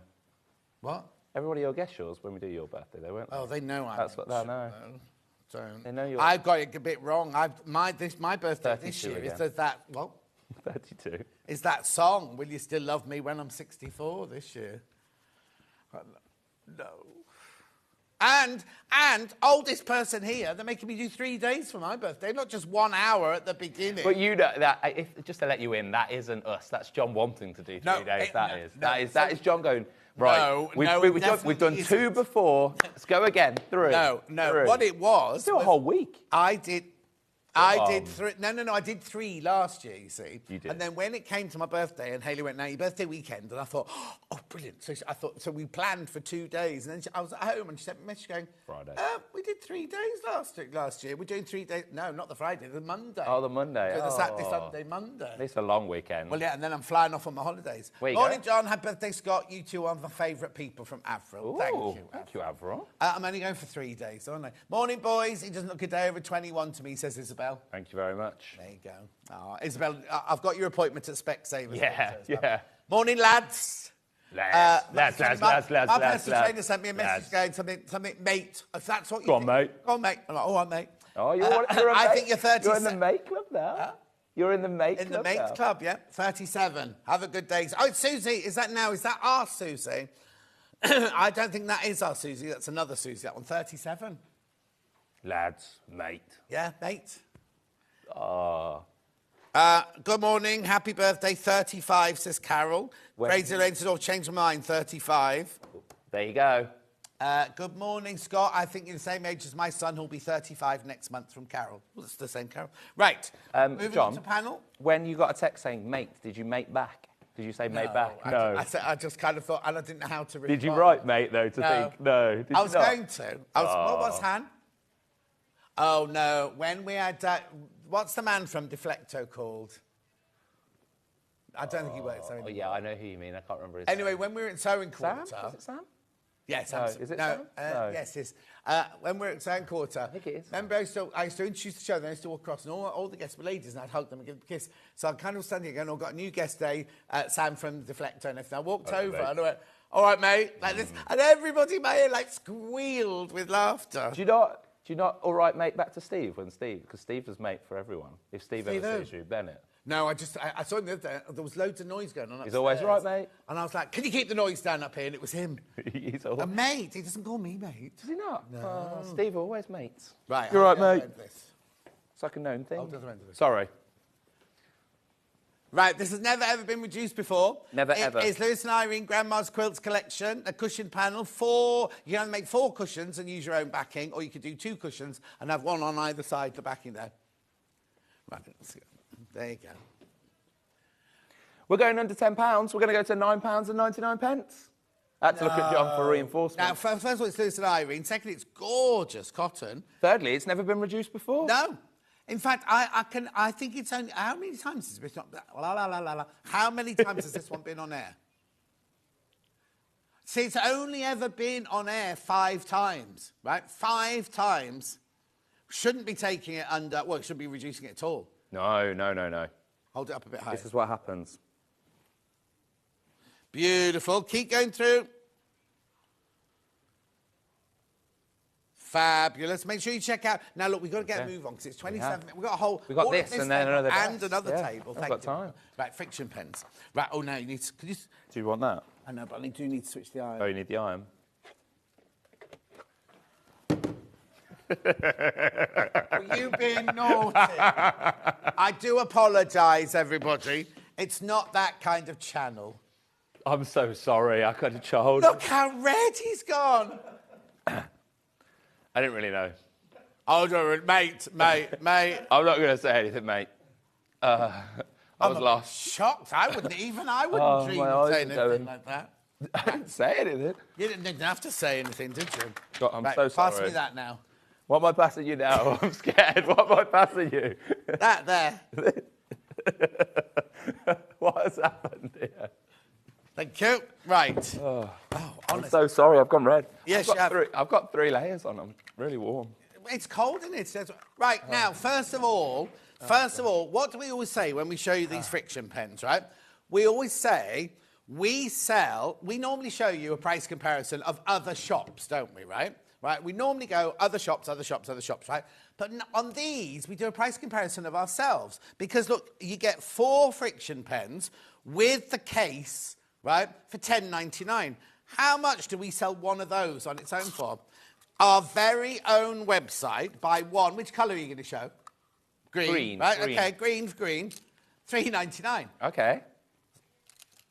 What? Everybody will guess yours when we do your birthday, they won't. Oh, they know. That's what they know. Don't. They know you're. I've got it a bit wrong. My birthday this year again. is that. Well, 32. Is that song? Will you still love me when I'm 64 this year? No. And oldest person here, they're making me do 3 days for my birthday, not just 1 hour at the beginning. But you know that just to let you in, that isn't us. That's John wanting to do 3 days. That is John going. Right. We've done 2 before. Let's go again. 3. No. 3. What it was. Do a whole week. I did 3. No. I did 3 last year, you see. You did. And then when it came to my birthday, and Hayley went, now your birthday weekend, and I thought, oh, brilliant. So we planned for 2 days, and then I was at home, and she sent me a message going, Friday. We did 3 days last year. We're doing 3 days. No, not the Friday, the Monday. Oh, the Monday. So the Saturday, Sunday, Monday. It's a long weekend. Well, yeah, and then I'm flying off on my holidays. Morning, John. Happy birthday, Scott. You two are my favourite people from Avril. Thank you, Avril. I'm only going for 3 days, aren't I? Morning, boys. He doesn't look a day over 21 to me, says Isabel. Thank you very much. There you go. Oh, Isabel, I've got your appointment at Specsavers. Yeah. Morning, lads. Lads. My personal trainer sent me a message going something, mate. If that's what you Go on, mate. Go on, mate. I'm like, all right, mate. Oh, you're a I mate. think you're 37. You're in the mate club now. Huh? You're in the mate club. In the mates club, yeah. 37. Have a good day. Oh, it's Susie. Is that our Susie? I don't think that is our Susie. That's another Susie. That one. 37. Lads, mate. Yeah, mate. Oh. Good morning. Happy birthday. 35, says Carol. Crazy Lane says, changed my mind. 35. There you go. Good morning, Scott. I think you're the same age as my son, who'll be 35 next month, from Carol. Well, it's the same Carol. Right. Moving John, on to panel. When you got a text saying mate, did you mate back? Did you say mate back? No. I just kind of thought, and I didn't know how to respond. Did you write mate, though, to think? No. Did I was you not? going to. What was Han? Oh, no. When we had... what's the man from Deflecto called? I don't think he works there anymore. Yeah, I know who you mean. I can't remember his name. Anyway, when we were at Sewing Quarter... Sam? Is it Sam? Yes, no, is it Sam? No. Yes, it is. When we were at Sewing Quarter... I think it is. Remember, I used to introduce the show, then I used to walk across, and all the guests were ladies, and I'd hug them and give them a kiss. So I'm kind of standing again, I've got a new guest day, Sam from Deflecto and everything. I walked over, and I went, all right, mate, like this. And everybody, mate, like, squealed with laughter. Do you not all right, mate, back to Steve because Steve was mate for everyone. If Steve ever sees you, Bennett. No, I saw him the other day. There was loads of noise going on upstairs. He's always right, mate. And I was like, can you keep the noise down up here? And it was him. He's always... A mate. He doesn't call me mate. Does he not? No. Steve always mates. Right. You're right, mate. It's like a known thing. Sorry. Right, this has never ever been reduced before. Never ever. It's Lewis and Irene Grandma's Quilts collection, a cushion panel, 4. You can either make 4 cushions and use your own backing, or you could do 2 cushions and have one on either side, the backing there. Right, let's go. There you go. We're going under £10. We're going to go to £9.99. I had to look at John for reinforcement. Now, first of all, it's Lewis and Irene. Secondly, it's gorgeous cotton. Thirdly, it's never been reduced before. No. In fact, I think it's only... How many times has this not... How many times has this one been on air? See, it's only ever been on air 5 times, right? 5 times. Shouldn't be taking it under... Well, it shouldn't be reducing it at all. No. Hold it up a bit higher. This is what happens. Beautiful. Keep going through. Fabulous. Make sure you check out... Now, look, we've got to get a move on because it's 27... We've got a whole... We've got this and then another and desk. another table. I've got time. Right, friction pens. Right, oh, no, you need to... Could you... Do you want that? I know, but I do need to switch the iron. Oh, you need the iron. Were you being naughty? I do apologise, everybody. It's not that kind of channel. I'm so sorry. I could have told. Look how red he's gone. I didn't really know. Hold on, mate. I'm not going to say anything, mate. I was lost. Shocked. I wouldn't dream of saying anything like that. I didn't say anything. You didn't have to say anything, did you? God, I'm so sorry. Pass me that now. What am I passing you now? I'm scared. What am I passing you? That there. What has happened here? Thank you. Right. I'm so sorry. I've gone red. Yes, I've got 3 layers on. I'm really warm. It's cold in it. Right, now, first of all, what do we always say when we show you these friction pens, right? We always say we normally show you a price comparison of other shops, don't we, right? Right, we normally go other shops, right? But on these, we do a price comparison of ourselves. Because, look, you get 4 friction pens with the case, right, for $10.99. How much do we sell one of those on its own for? Our very own website, buy one. Which colour are you going to show? Green. Right, green. OK, green. $3.99. OK.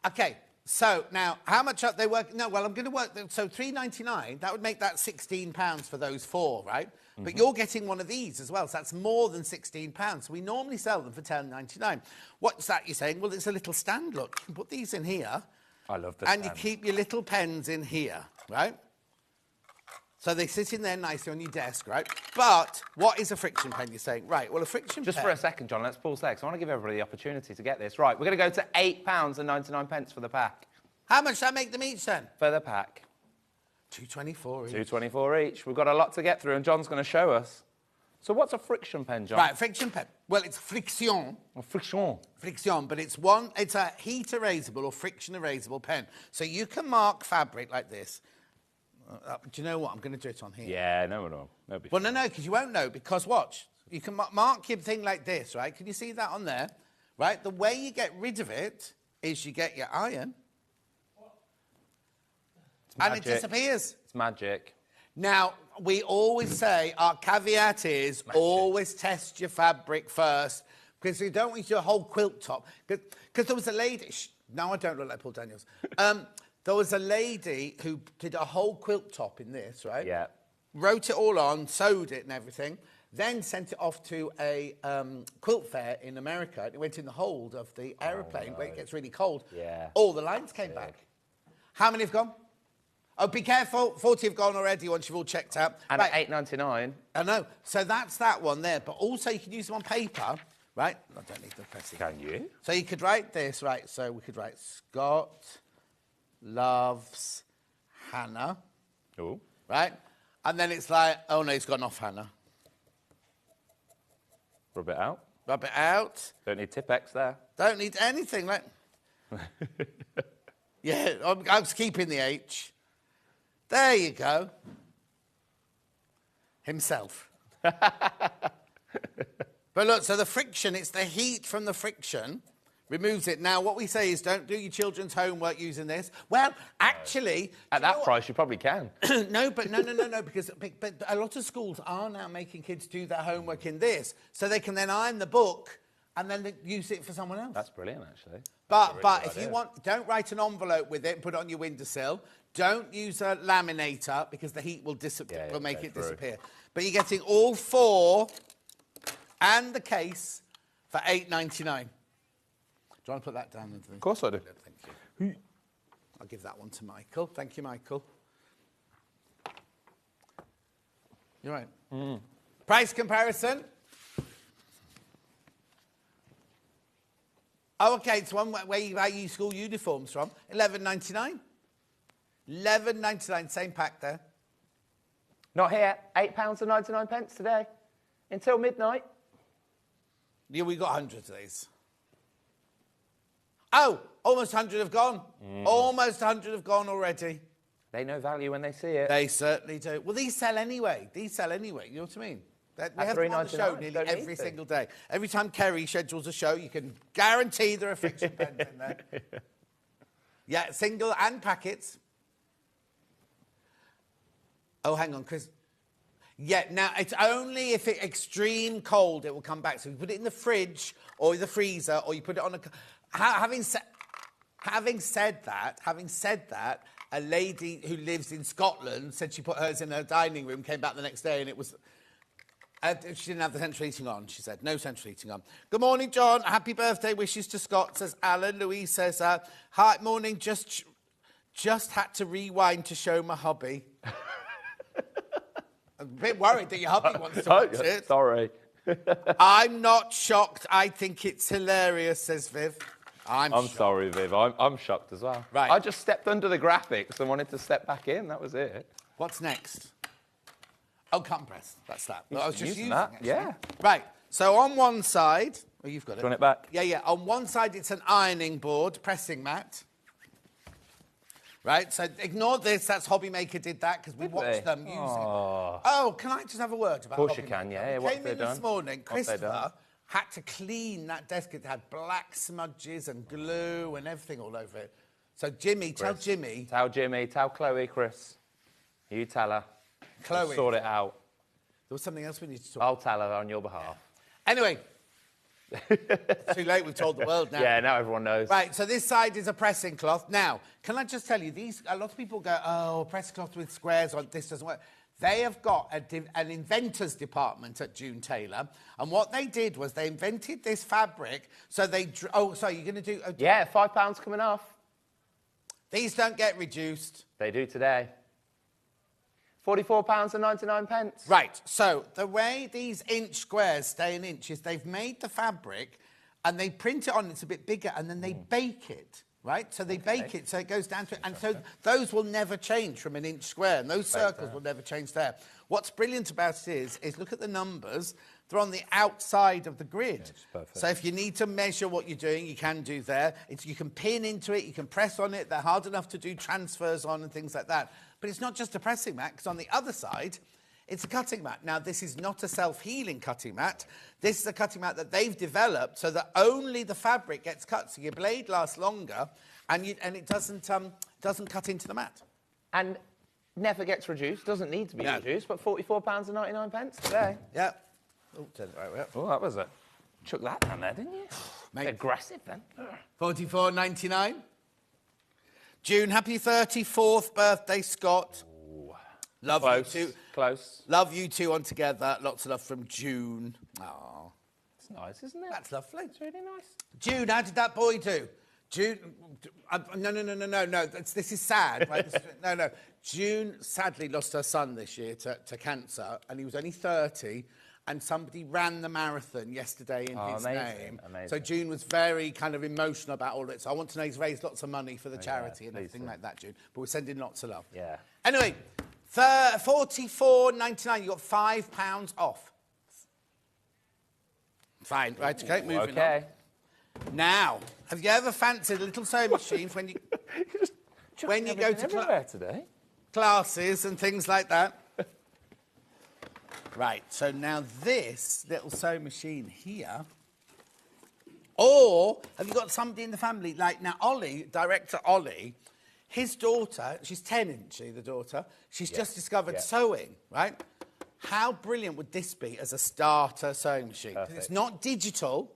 OK. So, now, how much are they working? No, well, I'm going to work... So, $3.99, that would make that £16 for those 4, right? Mm-hmm. But you're getting one of these as well, so that's more than £16. So we normally sell them for $10.99. What's that you're saying? Well, it's a little stand, look. You can put these in here. I love the And you keep your little pens in here, right? So they sit in there nicely on your desk, right? But what is a friction pen, you're saying? Right, well, a friction pen... Just for a second, John, let's pause there, because I want to give everybody the opportunity to get this. Right, we're going to go to £8.99 for the pack. How much does that make them each, then? For the pack. $2.24 each. $2.24 each. We've got a lot to get through, and John's going to show us. So what's a friction pen, John? Right, friction pen. Well, it's friction. Friction. Friction, but it's a heat erasable or friction erasable pen. So you can mark fabric like this. Do you know what? I'm going to do it on here. Yeah, no. Well, no, because you won't know, because watch. You can mark your thing like this, right? Can you see that on there? Right? The way you get rid of it is you get your iron. And it disappears. It's magic. Now, we always say, our caveat is always test your fabric first, because you don't want your whole quilt top. Because there was a lady... Now I don't look like Paul Daniels. There was a lady who did a whole quilt top in this, right? Yeah. Wrote it all on, sewed it and everything. then sent it off to a quilt fair in America. It went in the hold of the aeroplane where it gets really cold. Yeah. All the lines came back. How many have gone? Oh, be careful. 40 have gone already once you've all checked out. And at $8.99. I know. So that's that one there. But also you can use them on paper, right? I don't need the pressing. Can you? So you could write this, right? So we could write Scott loves Hannah. Oh. Right? And then it's like, oh no, it's gone off Hannah. Rub it out. Rub it out. Don't need Tipp-Ex there. Don't need anything. Like... yeah, I'm keeping the H. There you go. Himself. But look, so the friction, it's the heat from the friction removes it. Now, what we say is don't do your children's homework using this. Well, actually... At that price, you probably can. No, because but a lot of schools are now making kids do their homework in this, so they can then iron the book and then use it for someone else. That's brilliant, actually. But if you want, don't write an envelope with it and put it on your windowsill. Don't use a laminator because the heat will make it disappear. But you're getting all 4 and the case for $8.99. Do you want to put that down? Of course I do. Thank you. I'll give that one to Michael. Thank you, Michael. You're right. Price comparison. Oh, okay, it's one where you buy your school uniforms from. $11.99. $11.99, same pack there. Not here. £8.99 today. Until midnight. Yeah, we got hundreds of these. Oh, almost 100 have gone. Almost 100 have gone already. They know value when they see it. They certainly do. Well, these sell anyway. You know what I mean? We have them on the show nearly every single day. Every time Kerry schedules a show, you can guarantee there are friction pens in there. Yeah, single and packets. Oh, hang on, Chris. Yeah, now it's only if it's extreme cold it will come back. So you put it in the fridge or the freezer, or you put it on a... Having said that, a lady who lives in Scotland said she put hers in her dining room, came back the next day, and it was... she didn't have the central heating on, she said. No central heating on. Good morning, John. Happy birthday wishes to Scott, says Alan. Louise says, hi, morning. Just had to rewind to show my hubby. I'm a bit worried that your hubby wants to watch it. Sorry. I'm not shocked. I think it's hilarious, says Viv. I'm sorry, Viv. I'm shocked as well. Right. I just stepped under the graphics and wanted to step back in. That was it. What's next? Oh, cut and press. That's that. I was just using that. Actually. Yeah. Right. So on one side... Oh, you've got it. Run it back. Yeah. On one side, it's an ironing board, pressing mat. Right? So ignore this. That's Hobbymaker did that because we watched them use it. Oh, can I just have a word about Hobbymaker? Of course you can, yeah. We came in this morning. Christopher had to clean that desk. It had black smudges and glue and everything all over it. So Jimmy, tell Jimmy. Tell Jimmy. Tell Chloe, Chris. You tell her. Chloe. We'll sort it out. There was something else we need to talk I'll tell her on your behalf. Anyway. It's too late, we've told the world now. Yeah, now everyone knows. Right, so this side is a pressing cloth. Now, can I just tell you, a lot of people go, oh, a press cloth with squares, or this doesn't work. They have got an inventors department at June Taylor, and what they did was they invented this fabric, so they... Oh, sorry, you're going to do... Yeah, £5 coming off. These don't get reduced. They do today. £44.99. Right, so the way these inch squares stay an inch is they've made the fabric and they print it on, it's a bit bigger, and then they bake it, right? So they bake it so it goes down to it, and so those will never change from an inch square, and those circles will never change there. What's brilliant about it is look at the numbers. They're on the outside of the grid. Yes, so if you need to measure what you're doing, you can do there. You can pin into it, you can press on it. They're hard enough to do transfers on and things like that. But it's not just a pressing mat, because on the other side, it's a cutting mat. Now, this is not a self-healing cutting mat. This is a cutting mat that they've developed so that only the fabric gets cut, so your blade lasts longer, and it doesn't cut into the mat. And never gets reduced, doesn't need to be reduced, but £44.99 today. Yeah. Oh, turn it right way up. Oh, that was it. Chuck that down there, didn't you? Mate. Aggressive, then. $44.99. June, happy 34th birthday, Scott. Ooh. Love Close. you two. Close. Love you two on together. Lots of love from June. Oh, It's nice, isn't it? that's lovely. It's really nice. June, how did that boy do? June, no. This is sad. Right? No. June sadly lost her son this year to cancer, and he was only 30. And somebody ran the marathon yesterday in his name. Amazing. So June was very kind of emotional about all of it. So I want to know he's raised lots of money for the charity and everything like that, June. But we're sending lots of love. Yeah. Anyway, $44.99. You got £5 off. Fine. Right. Okay. Moving on. Now, have you ever fancied a little sewing machine when you go to today? classes and things like that? Right, so now this little sewing machine here, or have you got somebody in the family, like now Ollie, director Ollie, his daughter, she's 10, isn't she, the daughter? She's just discovered sewing, right? How brilliant would this be as a starter sewing machine? Perfect. It's not digital,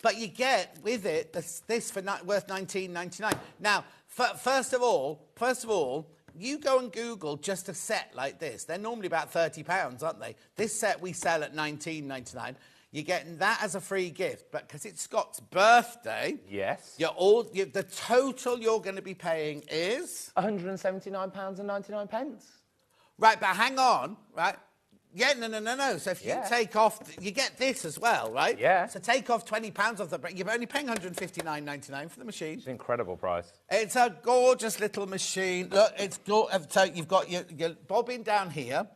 but you get with it this for worth $19.99. Now, first of all, you go and Google just a set like this. They're normally about £30, aren't they? This set we sell at $19.99. You're getting that as a free gift, but because it's Scott's birthday, yes, the total you're going to be paying is £179.99. Right, but hang on, right? Yeah, no. So if you take off, you get this as well, right? Yeah. So take off £20 off the break. You're only paying $159.99 for the machine. It's an incredible price. It's a gorgeous little machine. Look, so you've got your bobbin down here.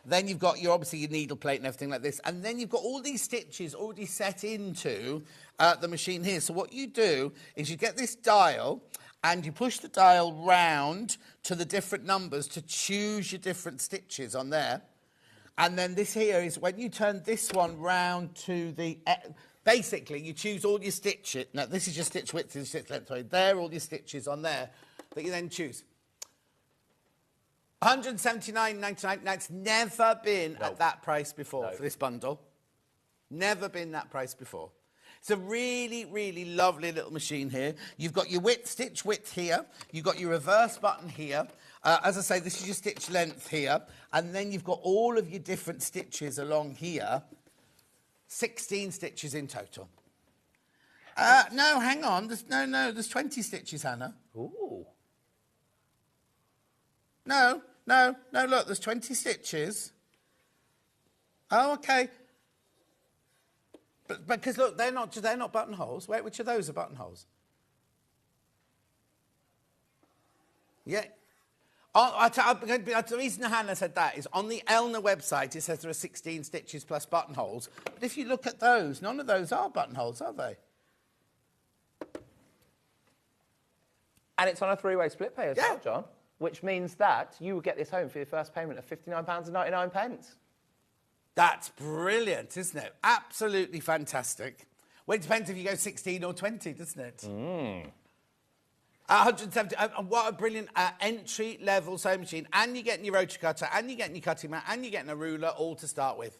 Then you've got obviously your needle plate and everything like this. And then you've got all these stitches already set into the machine here. So what you do is you get this dial and you push the dial round to the different numbers to choose your different stitches on there. And then this here is when you turn this one round to the... Basically, you choose all your stitches. Now, this is your stitch width and stitch length. Sorry, there are all your stitches on there that you then choose. $179.99. Now, it's never been at that price before for this bundle. Never been that price before. It's a really, really lovely little machine here. You've got your stitch width here. You've got your reverse button here. As I say, this is your stitch length here. And then you've got all of your different stitches along here. 16 stitches in total. No, hang on. There's 20 stitches, Hannah. Ooh. No, look, there's 20 stitches. Oh, okay. But because, look, they're not buttonholes. Wait, which of those are buttonholes? Yeah. The reason Hannah said that is on the Elna website, it says there are 16 stitches plus buttonholes. But if you look at those, none of those are buttonholes, are they? And it's on a three-way split pay as well, John, which means that you will get this home for your first payment of £59.99. That's brilliant, isn't it? Absolutely fantastic. Well, it depends if you go 16 or 20, doesn't it? 170. What a brilliant entry-level sewing machine. And you're getting your rotary cutter, and you're getting your cutting mat, and you're getting a ruler all to start with.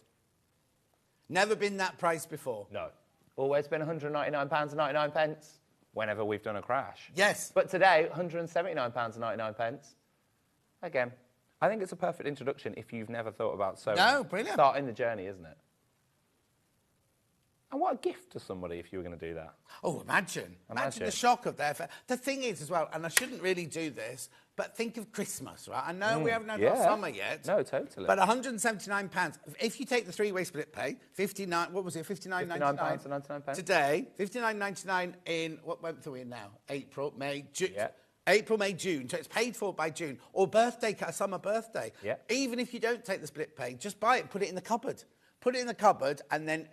Never been that price before. No. Always been £199.99 whenever we've done a crash. Yes. But today, £179.99. Again, I think it's a perfect introduction if you've never thought about sewing. No, brilliant. Starting the journey, isn't it? And what a gift to somebody if you were going to do that. Oh, imagine the shock of that. The thing is as well, and I shouldn't really do this, but think of Christmas, right? I know we haven't had our summer yet. No, totally. But £179, if you take the three-way split pay, £59.99 today, £59.99 in, what month are we in now? April, May, June. Yeah. April, May, June. So it's paid for by June. Or summer birthday. Yeah. Even if you don't take the split pay, just buy it, put it in the cupboard. Put it in the cupboard, and then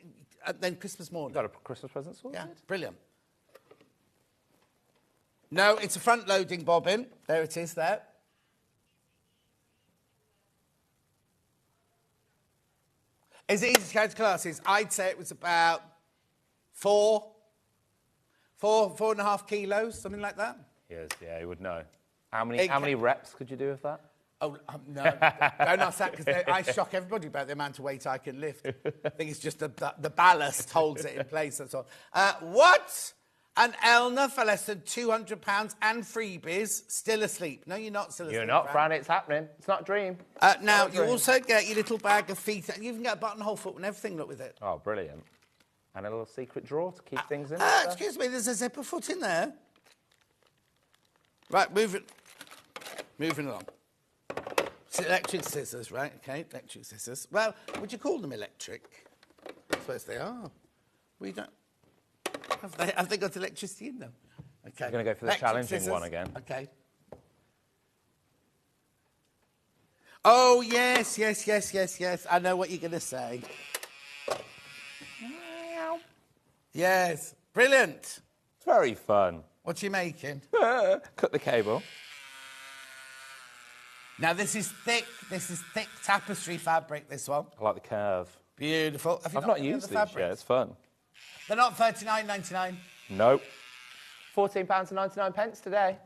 Christmas morning. Got a Christmas present sorted? Yeah, brilliant. No, it's a front-loading bobbin. There it is there. Is it easy to go to classes? I'd say it was about 4.5 kilos, something like that. Yes, yeah, you would know. How many reps could you do with that? Oh, no. Don't ask that because I shock everybody about the amount of weight I can lift. I think it's just the ballast holds it in place, that's all. What? And Elna for less than £200 and freebies, still asleep. No, you're not still asleep. You're not, Fran. It's happening. It's not a dream. Now, you also get your little bag of feet. You even get a buttonhole foot and everything, look, with it. Oh, brilliant. And a little secret drawer to keep things in. Excuse me, there's a zipper foot in there. Right, moving along. It's electric scissors, right? Okay, electric scissors. Well, would you call them electric? I suppose they are. We don't... Have they got electricity in them? Okay. We're going to go for the Electric challenging scissors. one again. Okay. Oh, yes. I know what you're going to say. Yes. Brilliant. It's very fun. What are you making? Cut the cable. Now, this is thick tapestry fabric, this one. I like the curve. Beautiful. Have you I've not got any used other these yet. fabrics? It's fun. They're not £39.99. Nope. £14.99 today.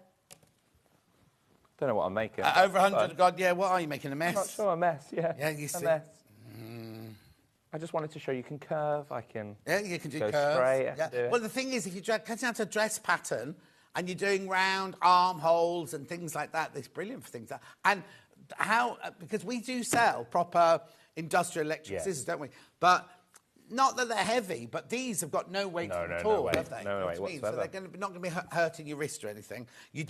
Don't know what I'm making. Over 100. God, yeah. What are you making? A mess? I'm not sure. A mess. Yeah. Yeah, you a see. mess. I just wanted to show you can curve. I can. Yeah, you can do go curves. straight. I Yeah. can do it. Well, the thing is, if you're cutting out a dress pattern and you're doing round armholes and things like that, it's brilliant for things like that. And how, because we do sell proper industrial electric scissors, don't we? But not that they're heavy, but these have got no weight at all, weight. have they? No weight So whatsoever. they're not going to be hurting your wrist or anything. You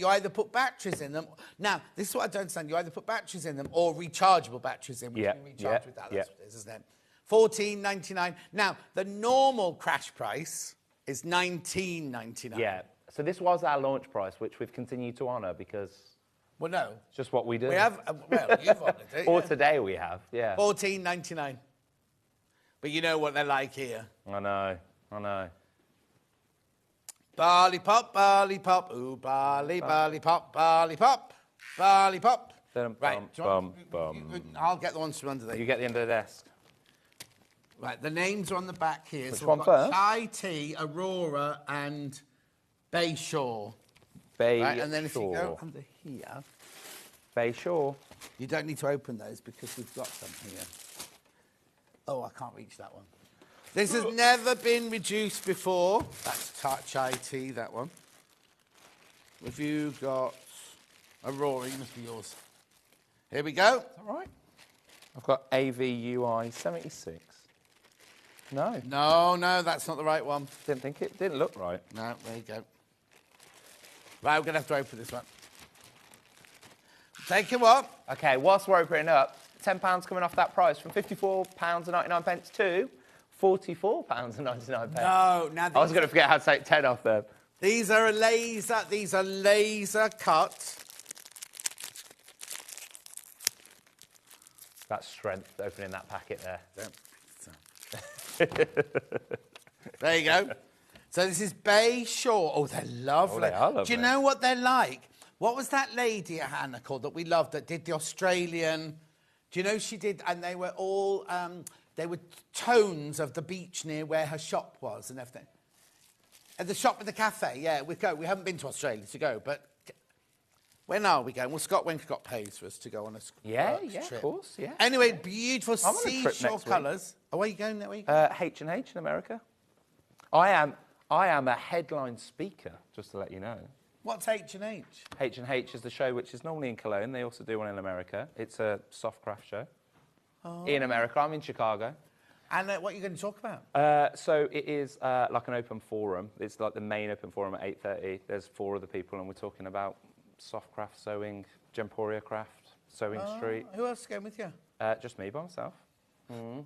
either put batteries in them. Now, this is what I don't understand. You either put batteries in them or rechargeable batteries in, which you can recharge with that. That's what it is, isn't it? $14.99. Now, the normal crash price is $19.99. Yeah. So this was our launch price, which we've continued to honour because... Well, no. It's just what we do. We have... well, you've honoured it. Or today we have, yeah. $14.99. But you know what they're like here. I know. Barley pop, ooh, barley pop, barley pop. Right, I'll get the ones from under there. You get the end of the desk. Right, the names are on the back here. Which so one we've got first? Chai Tea, Aurora, and Bayshore. Right, and then if you go under here... Bayshore. You don't need to open those because we've got them here. Oh, I can't reach that one. This has never been reduced before. That's Chai Tea, that one. Have you got Aurora? You must be yours. Here we go. All right. I've got AVUI 76. No. No, that's not the right one. Didn't look right. No, there you go. Right, we're going to have to open this one. Take him up. OK, whilst we're opening up, £10 coming off that price from £54.99 to £44.99. No, now I was going to forget how to take 10 off there. These are laser cut. That's strength opening that packet there. There you go. So this is Bayshore. Oh, they're lovely. Oh, they are lovely. Do you know what they're like? What was that lady, Hannah, called that we loved that did the Australian... Do you know she did... And they were all... they were tones of the beach near where her shop was and everything. At the shop with the cafe, yeah, we go. We haven't been to Australia to go, but... When are we going? Well, Scott Wincott pays for us to go on a trip. Of course, yeah. Anyway, beautiful I'm on a trip seashore next week. colours. Oh, where are you going that week? H&H in America. I am a headline speaker, just to let you know. What's H&H? H&H is the show which is normally in Cologne. They also do one in America. It's a soft craft show. Oh. In America. I'm in Chicago. And what are you going to talk about? So it is like an open forum. It's like the main open forum at 8:30. There's 4 other people, and we're talking about soft craft sewing, Gemporia craft, Sewing Street. Who else is going with you? Just me by myself.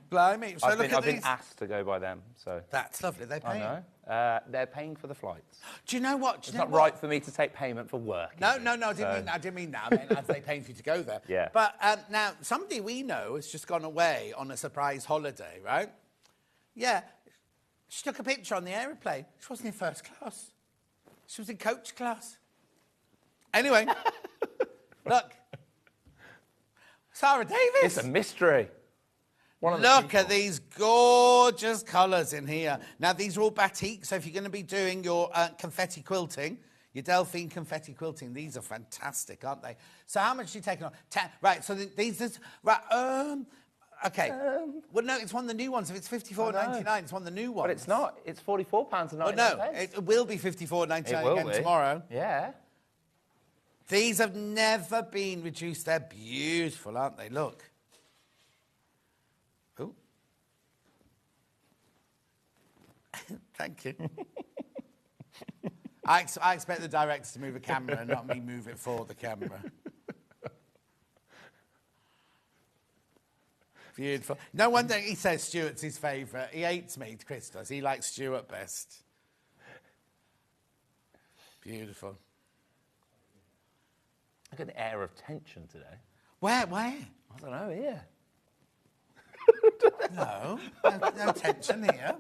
Blimey. So I've look been asked to go by them, so... That's lovely. They're paying. I know. They're paying for the flights. Do you know what? It's not right for me to take payment for work. No, I didn't mean that. I mean, as they paying for you to go there. Yeah. But now, somebody we know has just gone away on a surprise holiday, right? Yeah. She took a picture on the aeroplane. She wasn't in first class. She was in coach class. Anyway, look. Sarah Davis. It's a mystery. Look at these gorgeous colours in here. Now, these are all batik, so if you're going to be doing your confetti quilting, your Delphine confetti quilting, these are fantastic, aren't they? So how much are you taking on? Right, so these... Right, Okay. Well, no, it's one of the new ones. If it's £54.99, it's one of the new ones. But it's not. It's £44.99. Well, no, it will be £54.99 again tomorrow. Yeah. These have never been reduced. They're beautiful, aren't they? Look. Oh. Thank you. I expect the director to move a camera and not me move it for the camera. Beautiful. No wonder he says Stuart's his favourite. He hates me, Chris does. He likes Stuart best. Beautiful. Look at the air of tension today. Where? I don't know, here. No tension here.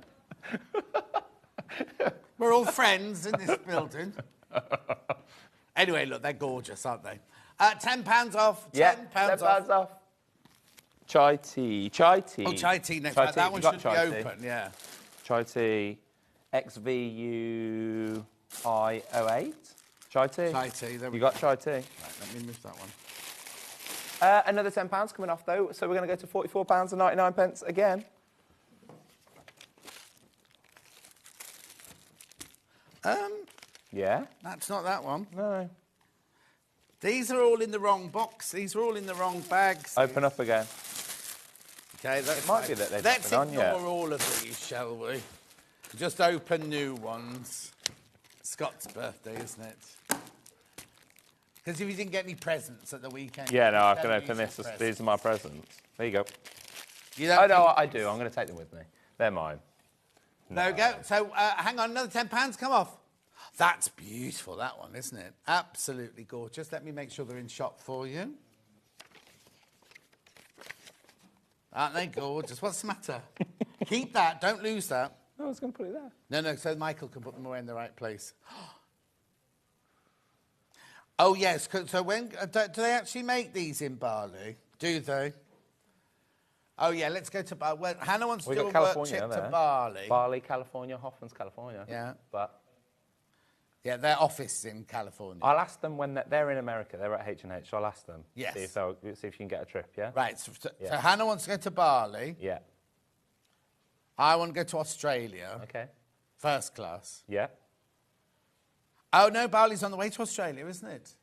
We're all friends in this building. Anyway, look, they're gorgeous, aren't they? £10 off. £10 off. Chai tea. Oh, chai tea next time. That one should be open, yeah. Chai tea. XVUI08. Chai tea. Chai tea. There we you got chai tea. Right, let me move that one. Another £10 coming off, though, so we're going to go to £44.99 again. Yeah? That's not that one. No. These are all in the wrong box. These are all in the wrong bags. Open up again. Okay, that's It might be that they've Let's been on yet. ignore all of these, shall we? Just open new ones. Scott's birthday, isn't it? Because if you didn't get any presents at the weekend... Yeah, no, I can don't open use this. your These are my presents. There you go. You don't Oh, no, think- I do. I'm going to take them with me. They're mine. There we go. So, hang on, another £10 come off. That's beautiful, that one, isn't it? Absolutely gorgeous. Let me make sure they're in shop for you. Aren't they gorgeous? What's the matter? Keep that. Don't lose that. I was going to put it there. No, so Michael can put them away in the right place. Oh, yes. So when do they actually make these in Bali? Do they? Oh, yeah, let's go to Bali. Well, Hannah wants to do a work trip to Bali. Bali, California, Hoffman's, California. Yeah. But... Yeah, their office is in California. I'll ask them when they're in America. They're at H&H, so I'll ask them. Yes. See if you can get a trip, yeah? Right, so Hannah wants to go to Bali. Yeah. I want to go to Australia. Okay. First class. Yeah. Oh, no, Bali's on the way to Australia, isn't it?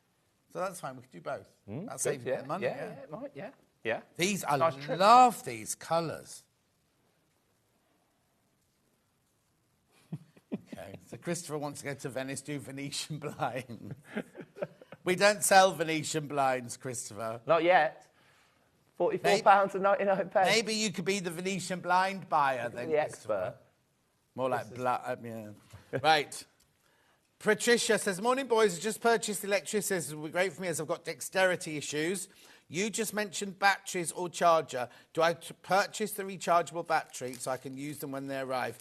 So that's fine, we could do both. That'll save you a bit of money. Yeah, it might, yeah. Yeah. These, I Nice trip. love these colours. Okay, so Christopher wants to go to Venice, do Venetian blinds. We don't sell Venetian blinds, Christopher. Not yet. £44.99. Maybe you could be the Venetian blind buyer then, The Christopher. expert. More like yeah. Right. Patricia says, morning, boys. I just purchased electricity. This will be great for me as I've got dexterity issues. You just mentioned batteries or charger. Do I purchase the rechargeable battery so I can use them when they arrive?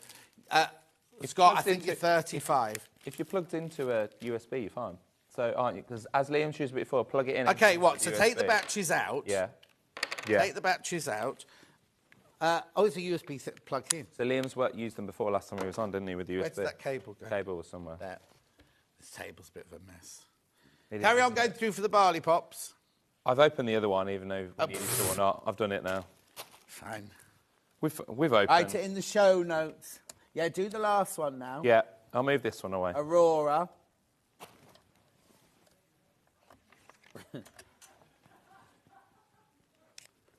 Scott, I think you're 35. If you're plugged into a USB, you're fine. So, aren't you? Because as Liam's used before, plug it in. Okay, what? So USB. take the batteries out. Yeah. Take the batteries out. It's a USB plugged in. So Liam's used them before last time he was on, didn't he, with the USB? Where did that cable go? Cable was somewhere. There. This table's a bit of a mess. Carry on going through for the barley pops. I've opened the other one, even though we used to or not. I've done it now. Fine. We've opened. Write it in the show notes. Yeah, do the last one now. Yeah, I'll move this one away. Aurora.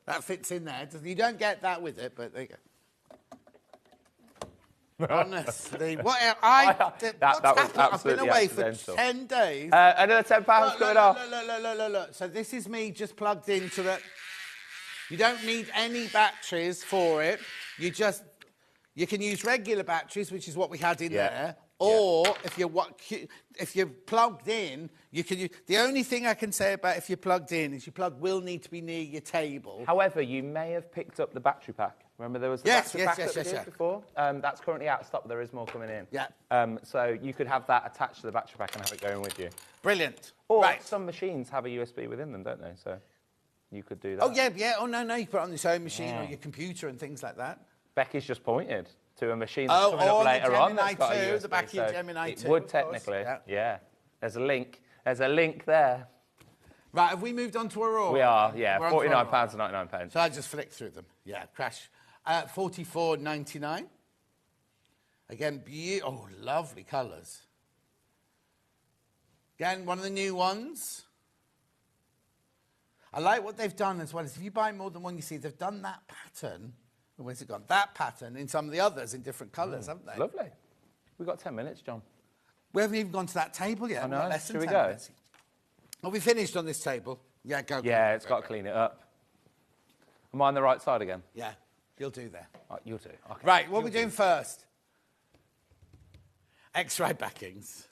That fits in there. You don't get that with it, but there you go. Honestly, what that was absolutely I've been away accidental. for 10 days. Another £10 coming off. Look. So this is me just plugged into the... You don't need any batteries for it. You can use regular batteries, which is what we had in there. Or if you're plugged in, you can use... The only thing I can say about if you're plugged in is your plug will need to be near your table. However, you may have picked up the battery pack. Remember there was the battery pack that we did before? That's currently out of stock. There is more coming in. Yeah. So you could have that attached to the battery pack and have it going with you. Brilliant. Or some machines have a USB within them, don't they? So you could do that. Oh, yeah. Oh, no. You put it on your own machine or your computer and things like that. Becky's just pointed to a machine that's coming up later on. That's got a USB, the back of your Gemini 2. It would technically, yeah. There's a link. There's a link there. Right, have we moved on to Aurora? We are, yeah. We're on to £49 Aurora. and 99 pence. So I just flick through them. Yeah, crash. 44.99. Again, oh, lovely colours. Again, one of the new ones. I like what they've done as well. Is if you buy more than one, you see they've done that pattern. Where's it gone? That pattern in some of the others in different colours, haven't they? Lovely. We've got 10 minutes, John. We haven't even gone to that table yet. I know. Less than Should we 10 go? minutes. Are we finished on this table? Yeah, go. Yeah, it's got to clean it up. Am I on the right side again? Yeah, you'll do there. Oh, you'll do. Okay. Right, what are we doing first? X-ray backings.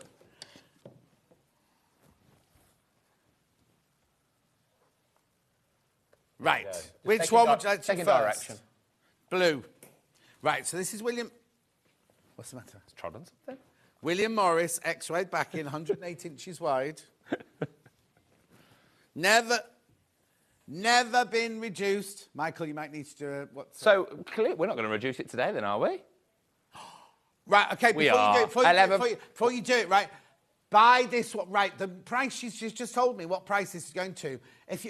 Right. Which one would you like to do Second first? direction. Blue. Right, so this is William... What's the matter? It's trodden something. William Morris, X-ray backing, 108 inches wide. Never been reduced. Michael, you might need to do a... So, clearly, we're not going to reduce it today then, are we? Right, okay, We are. before you do it, right, buy this one, right, the price she's just told me what price this is going to. If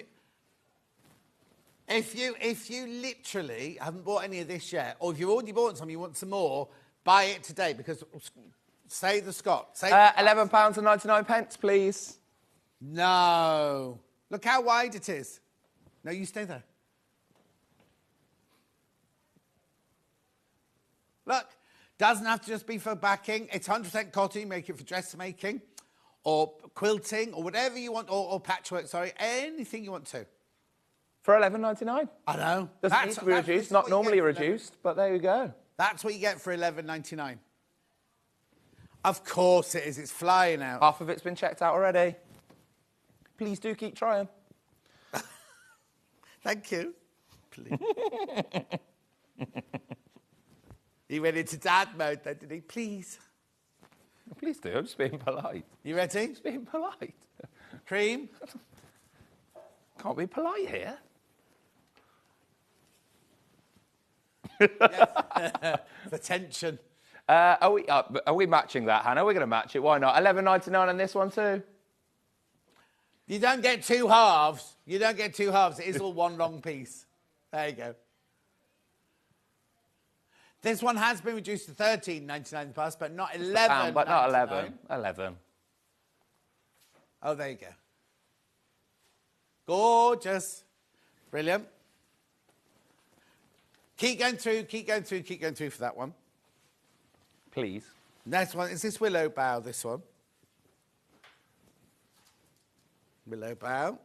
you literally haven't bought any of this yet, or if you've already bought some, you want some more, buy it today, because say the Scott. £11 and 99 pence, please. No. Look how wide it is. No, you stay there. Look. Doesn't have to just be for backing. It's 100% cotton. Make it for dressmaking or quilting or whatever you want, or patchwork, sorry. Anything you want to. For £11.99. I know. Doesn't need to be reduced. Not normally reduced, but there you go. That's what you get for £11.99. Of course it is. It's flying out. Half of it's been checked out already. Please do keep trying. Thank you. Please. He went into dad mode then, did he? Please. Please do. I'm just being polite. You ready? Just being polite. Cream. Can't be polite here. The tension. Are we matching that, Hannah? We're going to match it. Why not? £11.99 on this one too. You don't get two halves. You don't get two halves. It is all one long piece. There you go. This one has been reduced to £13.99 in the past, but not £11.99. But not 11. 11. Oh, there you go. Gorgeous. Brilliant. Keep going through, keep going through, keep going through for that one. Please. Next one, is this willow bough, this one? Willow bough.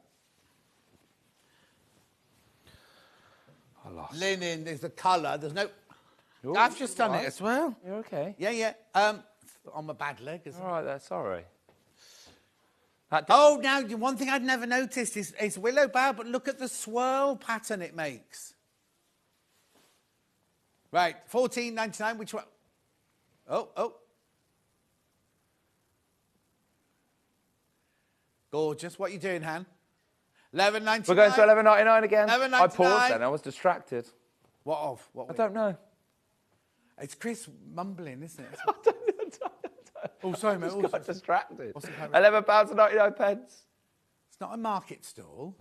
I lost. Linen, there's the colour, there's no... Ooh, I've just done right. it as well. You're okay. Yeah, yeah. On my bad leg, isn't it? All right, there, sorry. Oh, now, one thing I'd never noticed is willow bough, but look at the swirl pattern it makes. Right, £14.99, which one? Oh. Gorgeous. What are you doing, Han? £11.99. We're going to £11.99 again. £11.99. I paused then. I was distracted. What of? What? I don't know. It's Chris mumbling, isn't it? I don't. Oh, sorry, mate. I just got distracted. What's it called? £11.99. It's not a market stall.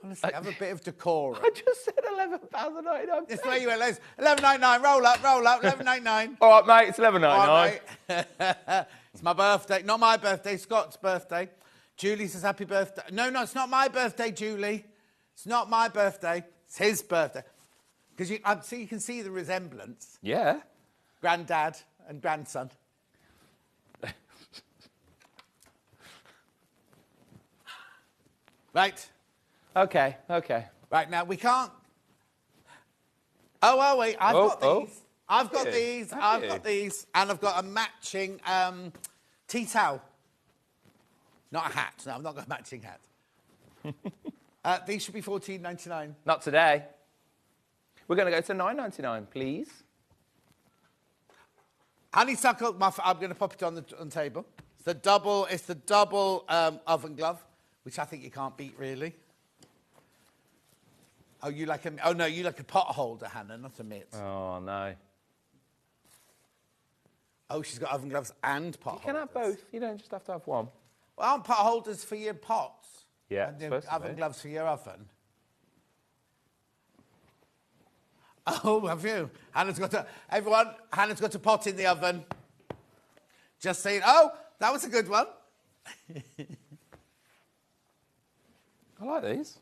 Honestly, have a bit of decorum. I just said £11.99. This way you went, Les. £11.99. Roll up. £11.99. All right, mate. It's £11.99. All right, mate. It's my birthday. Not my birthday. Scott's birthday. Julie says happy birthday. No, it's not my birthday, Julie. It's not my birthday. It's his birthday. Because you can see the resemblance. Yeah. Granddad and grandson. Right. Okay. Right, now we can't... Oh, wait, I've got these. I've got these. And I've got a matching tea towel. Not a hat. No, I've not got a matching hat. These should be £14.99. Not today. We're going to go to £9.99, please. Honeysuckle muff. I'm going to pop it on the table. It's the double oven glove, which I think you can't beat, really. Oh, you like a pot holder, Hannah, not a mitt. Oh, no. Oh, she's got oven gloves and pot holders. You can have both. You don't just have to have one. Well, aren't pot holders for your pots? Yeah, And supposed the to oven be. gloves for your oven. Oh, have you? Hannah's got a pot in the oven. Just saying. Oh, that was a good one. I like these.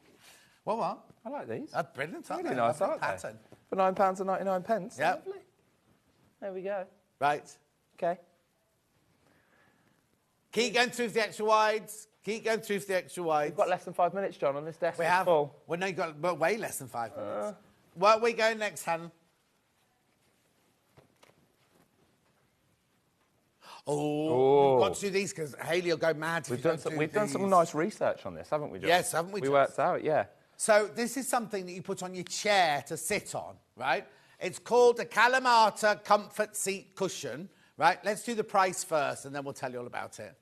What? I like these. That's brilliant. Aren't Really they? nice, Lovely aren't they? pattern. For £9.99. Yep. Lovely. There we go. Right. Okay. Keep going through for the extra wides. Keep going through for the extra wides. We've got less than 5 minutes, John, on this desk. We It's have. full. Well, no, you've got way less than 5 minutes. Where are we going next, Hannah? Oh, we've got to do these because Hayley will go mad if We've you done don't some, do we've done some these. nice research on this, haven't we, John? Yes, haven't we, We John? worked out, yeah. So this is something that you put on your chair to sit on, right? It's called a Kalamata comfort seat cushion, right? Let's do the price first and then we'll tell you all about it.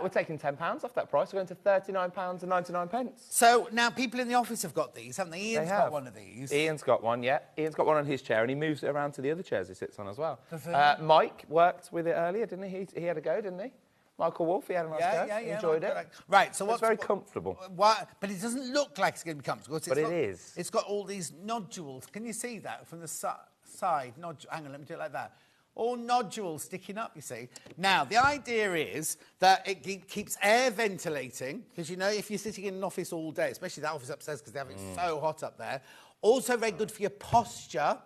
We're taking £10 off that price. We're going to £39.99. So now people in the office have got these, haven't they? Ian's have. got one of these. Ian's got one, yeah. Ian's got one on his chair, and he moves it around to the other chairs he sits on as well. Does he? Mike worked with it earlier, didn't he? He had a go, didn't he? Michael Wolfe, he had a nice go. Yeah. Enjoyed it. Correct. Right, so It's very comfortable. But it doesn't look like it's going to be comfortable. But it is. It's got all these nodules. Can you see that from the side? Hang on, let me do it like that. All nodules sticking up, you see. Now, the idea is that it keeps air ventilating, because, you know, if you're sitting in an office all day, especially that office upstairs, because they have it so hot up there, also very good for your posture.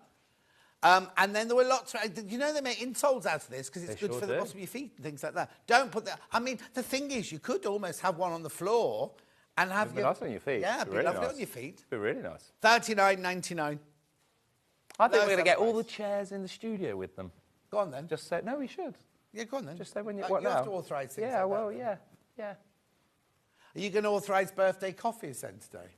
And then there were lots of, you know, they make insoles out of this because it's good for the bottom of your feet and things like that. Don't put that. I mean, the thing is, you could almost have one on the floor and have It'd be nice on your feet. Yeah, It'd it'd be be really lovely nice. on your feet. It'd be really nice. $39.99. I think No, we're going to that's get all nice. the chairs in the studio with them. Go on then. Just say, no, we should. Yeah, go on then. Just say when you, Like, what you now? have to authorise things. Yeah, like well, that. yeah. Are you going to authorise birthday coffees then today?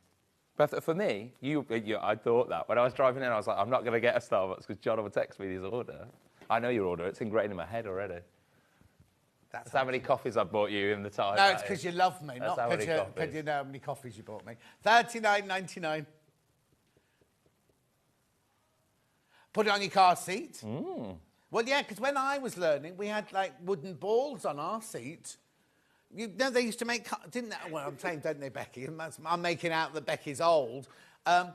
But for me, I thought that. When I was driving in, I was like, I'm not going to get a Starbucks because John will text me his order. I know your order. It's ingrained in my head already. That's how many coffees I've bought you in the time. No, it's because you love me, That's not how many because coffees. you know how many coffees you bought me. $39.99. Put it on your car seat. Well, yeah, because when I was learning, we had, like, wooden balls on our seat. You know, they used to make, didn't they? Well, I'm saying, don't they, Becky? I'm making out that Becky's old. No,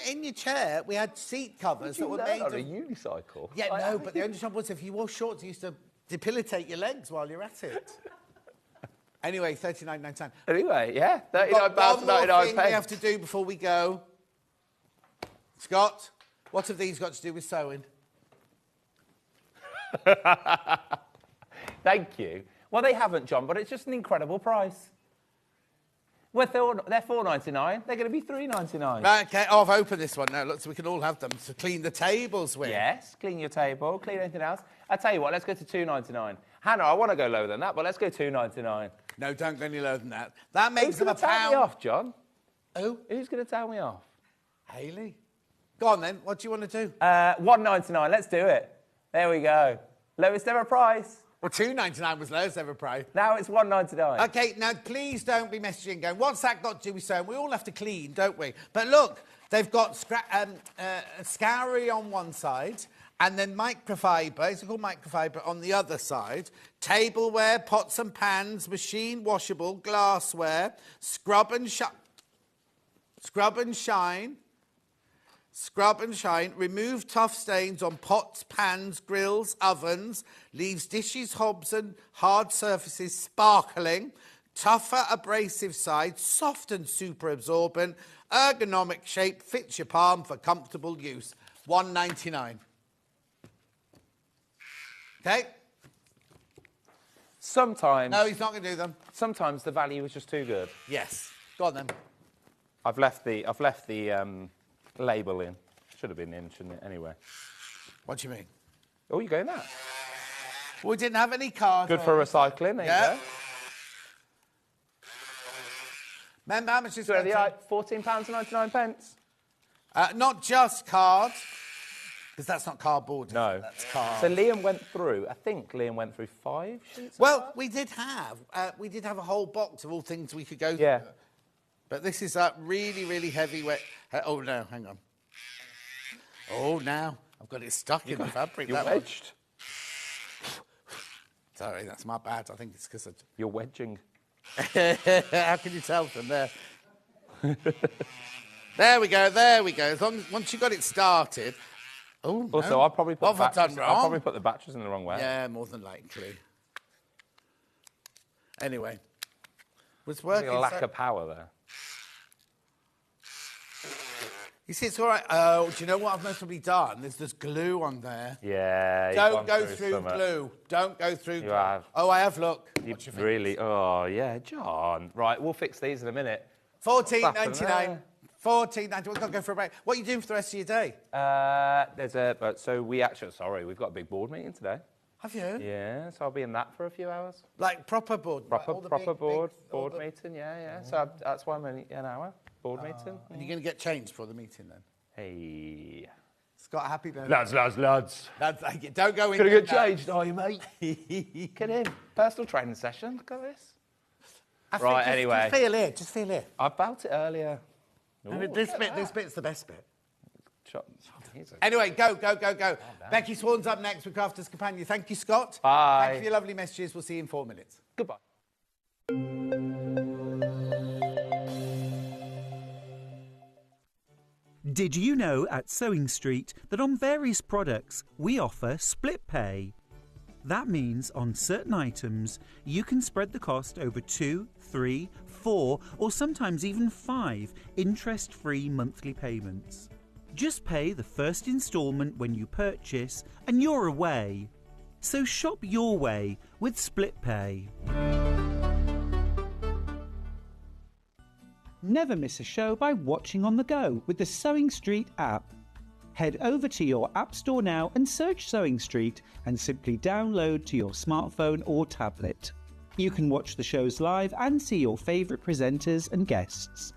in your chair, we had seat covers that were made on of... a unicycle. Yeah, no, but the only trouble was if you wore shorts, you used to debilitate your legs while you're at it. Anyway, $39.99. Anyway, yeah, Got one more £39.99. thing we have to do before we go. Scott, what have these got to do with sewing? Thank you. Well, they haven't, John, but it's just an incredible price. Well, they're $4.99. They're going to be $3.99. Right, okay. Oh, I've opened this one now. Look, so we can all have them to clean the tables with. Yes, clean your table, clean anything else. I'll tell you what, let's go to $2.99. Hannah, I want to go lower than that, but let's go $2.99. No, don't go any lower than that. That makes Who's them going a to tell pound. me off, John? Who? Who's going to tell me off? Hayley. Go on then. What do you want to do? $1.99. Let's do it. There we go. Lowest ever price. Well, $2.99 was lowest ever price. Now it's $1.99. Okay, now please don't be messaging going, what's that got to do with sewing? We all have to clean, don't we? But look, they've got scoury on one side and then microfiber, it's called microfiber, on the other side. Tableware, pots and pans, machine washable, glassware, scrub and shine. Scrub and shine, remove tough stains on pots, pans, grills, ovens, leaves dishes, hobs and hard surfaces sparkling, tougher abrasive side, soft and super absorbent, ergonomic shape, fits your palm for comfortable use. $1.99. Okay? Sometimes... No, he's not going to do them. Sometimes the value is just too good. Yes. Go on then. I've left the label in. Should have been in, shouldn't it? Anyway. What do you mean? Oh, you going that? We didn't have any cards. Good for recycling. There you go. Remember how much is So £14.99. Not just card, because that's not cardboard. No. That's card. So Liam went through, I think Liam went through 5 sheets. Well, we did have a whole box of all things we could go through. Yeah. But this is a really, really heavy wet. Oh no, hang on. Oh, now I've got it stuck in the fabric. You're wedged. Sorry, that's my bad. I think it's because You're wedging. How can you tell from there? There we go, there we go. As long as, once you got it started... Oh, Also, no. I'll probably put What have I done wrong? I'll probably put the batches in the wrong way. Yeah, more than likely. Anyway. Was working... A lack of power there. You see, it's all right. Oh, do you know what I've most probably done? There's glue on there. Yeah. Don't go through glue. Don't go through glue. Have. Oh, I have, look. You really... Oh, yeah, John. Right, we'll fix these in a minute. $14.99. $14.99. We've got to go for a break. What are you doing for the rest of your day? So we actually... Sorry, we've got a big board meeting today. Have you? Yeah, so I'll be in that for a few hours. Like proper board? Proper big, board meeting, yeah. So that's why I'm only an hour. Board meeting. And you're going to get changed for the meeting then? Hey. Scott, happy birthday. Lads. Lads, don't go in. Gonna get changed, are you, mate? Get in. Personal training session. Look at this. Right, anyway. Just feel here. I felt it earlier. This bit's the best bit. Shot. Anyway, go. Becky Swan's up next with Crafter's Companion. Thank you, Scott. Bye. Thank you for your lovely messages. We'll see you in 4 minutes. Goodbye. Did you know at Sewing Street that on various products we offer split pay? That means on certain items you can spread the cost over 2, 3, 4 or sometimes even 5 interest-free monthly payments. Just pay the first instalment when you purchase and you're away. So shop your way with split pay. Never miss a show by watching on the go with the Sewing Street app. Head over to your app store now and search Sewing Street and simply download to your smartphone or tablet. You can watch the shows live and see your favourite presenters and guests.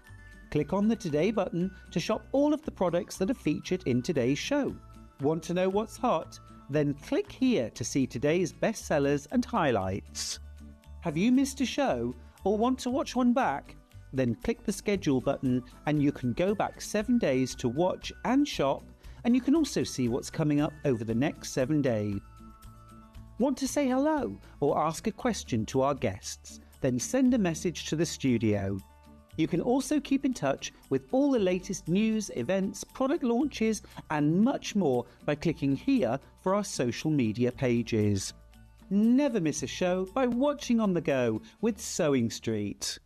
Click on the Today button to shop all of the products that are featured in today's show. Want to know what's hot? Then click here to see today's bestsellers and highlights. Have you missed a show or want to watch one back? Then click the schedule button and you can go back 7 days to watch and shop, and you can also see what's coming up over the next 7 days. Want to say hello or ask a question to our guests? Then send a message to the studio. You can also keep in touch with all the latest news, events, product launches and much more by clicking here for our social media pages. Never miss a show by watching on the go with Sewing Street.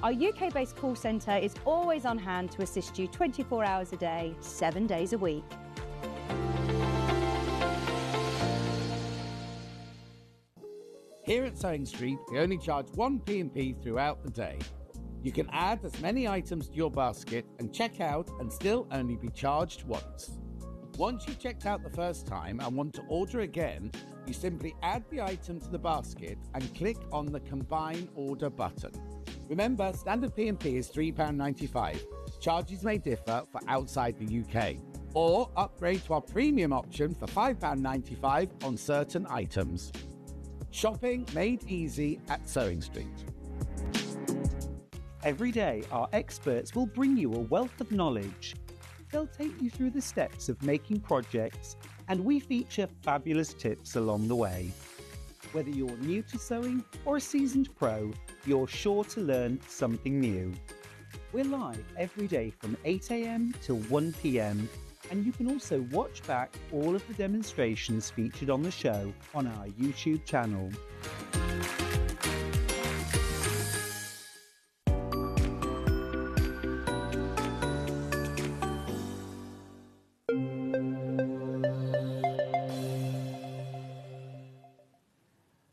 Our UK-based call centre is always on hand to assist you 24 hours a day, 7 days a week. Here at Sewing Street, we only charge 1 P&P throughout the day. You can add as many items to your basket and check out and still only be charged once. Once you've checked out the first time and want to order again, you simply add the item to the basket and click on the Combine Order button. Remember, standard P&P is £3.95. Charges may differ for outside the UK. Or upgrade to our premium option for £5.95 on certain items. Shopping made easy at Sewing Street. Every day, our experts will bring you a wealth of knowledge. They'll take you through the steps of making projects, and we feature fabulous tips along the way. Whether you're new to sewing or a seasoned pro, you're sure to learn something new. We're live every day from 8 a.m. till 1 p.m, and you can also watch back all of the demonstrations featured on the show on our YouTube channel.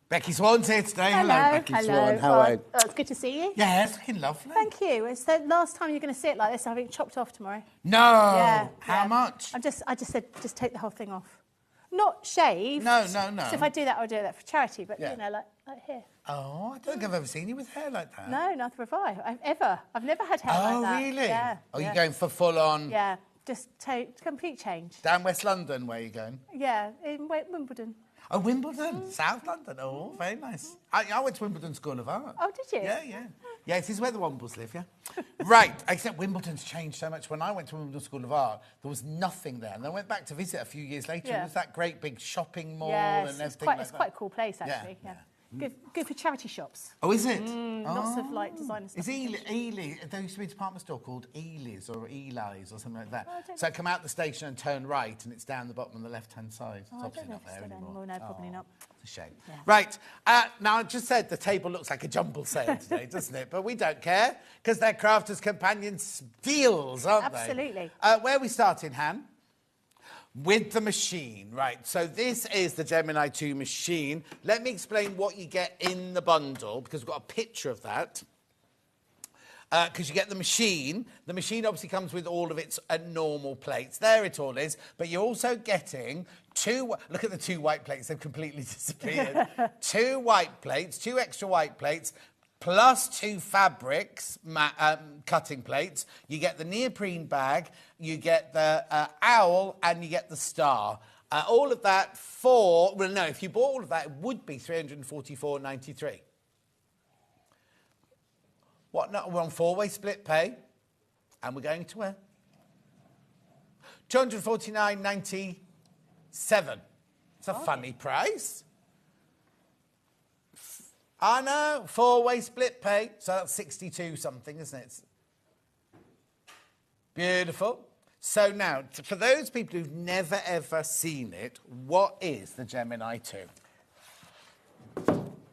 Becky Swan's here today. Hello, Becky Swan. How are you? Oh, it's good to see you. Yeah, it's looking lovely. Thank you. It's the last time you're going to see it like this. I'm having it chopped off tomorrow. No. Yeah. How much? I just said, just take the whole thing off. Not shave. No. So if I do that, I'll do that for charity. But, Yeah. you know, like here. Oh, I don't think I've ever seen you with hair like that. No, neither have I. I've never had hair like that. Oh, really? Yeah. Oh, yeah. you're going for full on? Yeah. Just complete change. Down West London, where are you going? Yeah, in Wimbledon. Oh, Wimbledon, South London. Oh, very nice. I went to Wimbledon School of Art. Oh, did you? Yeah, yeah. Yeah, this is where the Wombles live, yeah? Right, except Wimbledon's changed so much. When I went to Wimbledon School of Art, there was nothing there. And I went back to visit a few years later, and it was that great big shopping mall and everything like that. It's quite a cool place, actually. Yeah. Good for charity shops. Oh, is it? Lots of like designer stuff. Is Ely, there used to be a department store called Ely's or Eli's or something like that. So I come out the station and turn right, and it's down the bottom on the left-hand side. Oh, I don't know if it's still there anymore. No, probably not. It's a shame. Yeah. Right, now I just said the table looks like a jumble sale today, doesn't it? But we don't care, because they're Crafters Companion deals, aren't they? Absolutely. Where are we starting, Han? With the machine, right. So this is the Gemini 2 machine. Let me explain what you get in the bundle, because we've got a picture of that. Because you get the machine. The machine obviously comes with all of its normal plates. There it all is. But you're also getting look at the 2 white plates. They've completely disappeared. 2 white plates, 2 extra white plates, plus 2 fabrics, cutting plates. You get the neoprene bag, you get the owl, and you get the star. All of that for, well, no, if you bought all of that, it would be £344.93. What? No, we're on 4-way split pay, and we're going to where? £249.97. It's a funny price. I know, 4-way split pay, so that's 62 something, isn't it? Beautiful. So now, for those people who've never ever seen it, what is the Gemini 2?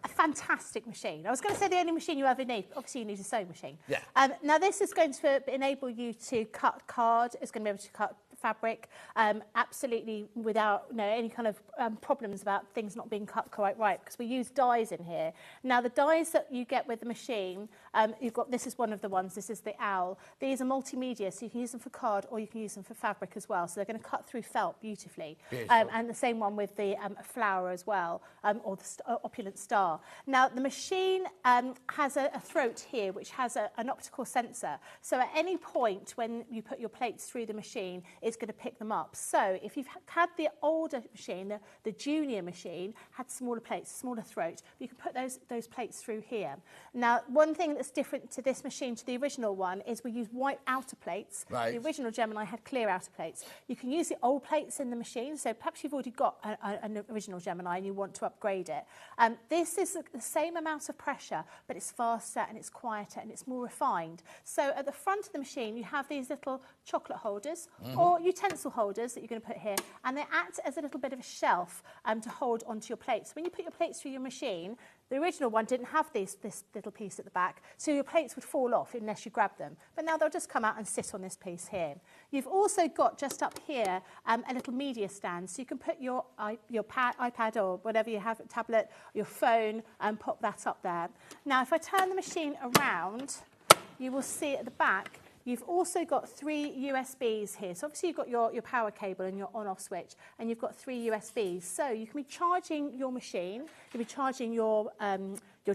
A fantastic machine. I was going to say the only machine you ever need. Obviously, you need a sewing machine. Yeah. Now, this is going to enable you to cut card. It's going to be able to cut fabric, absolutely without any kind of problems about things not being cut quite right, because we use dies in here. Now, the dies that you get with the machine, this is one of the ones, this is the owl. These are multimedia, so you can use them for card or you can use them for fabric as well. So they're going to cut through felt beautifully. And the same one with the flower as well, or the opulent star. Now, the machine has a throat here, which has an optical sensor. So at any point when you put your plates through the machine, it's going to pick them up. So if you've had the older machine, the junior machine, had smaller plates, smaller throat, you can put those plates through here. Now, one thing that's different to this machine to the original one is we use white outer plates. Right. The original Gemini had clear outer plates. You can use the old plates in the machine, so perhaps you've already got an original Gemini and you want to upgrade it. This is the same amount of pressure, but it's faster and it's quieter and it's more refined. So at the front of the machine, you have these little chocolate holders or utensil holders that you're going to put here, and they act as a little bit of a shelf to hold onto your plates. When you put your plates through your machine, the original one didn't have this little piece at the back, so your plates would fall off unless you grab them. But now they'll just come out and sit on this piece here. You've also got just up here a little media stand, so you can put your iPad or whatever you have, tablet, your phone, and pop that up there. Now, if I turn the machine around, you will see at the back, you've also got 3 USBs here. So obviously you've got your power cable and your on-off switch, and you've got 3 USBs. So you can be charging your machine, you can be charging your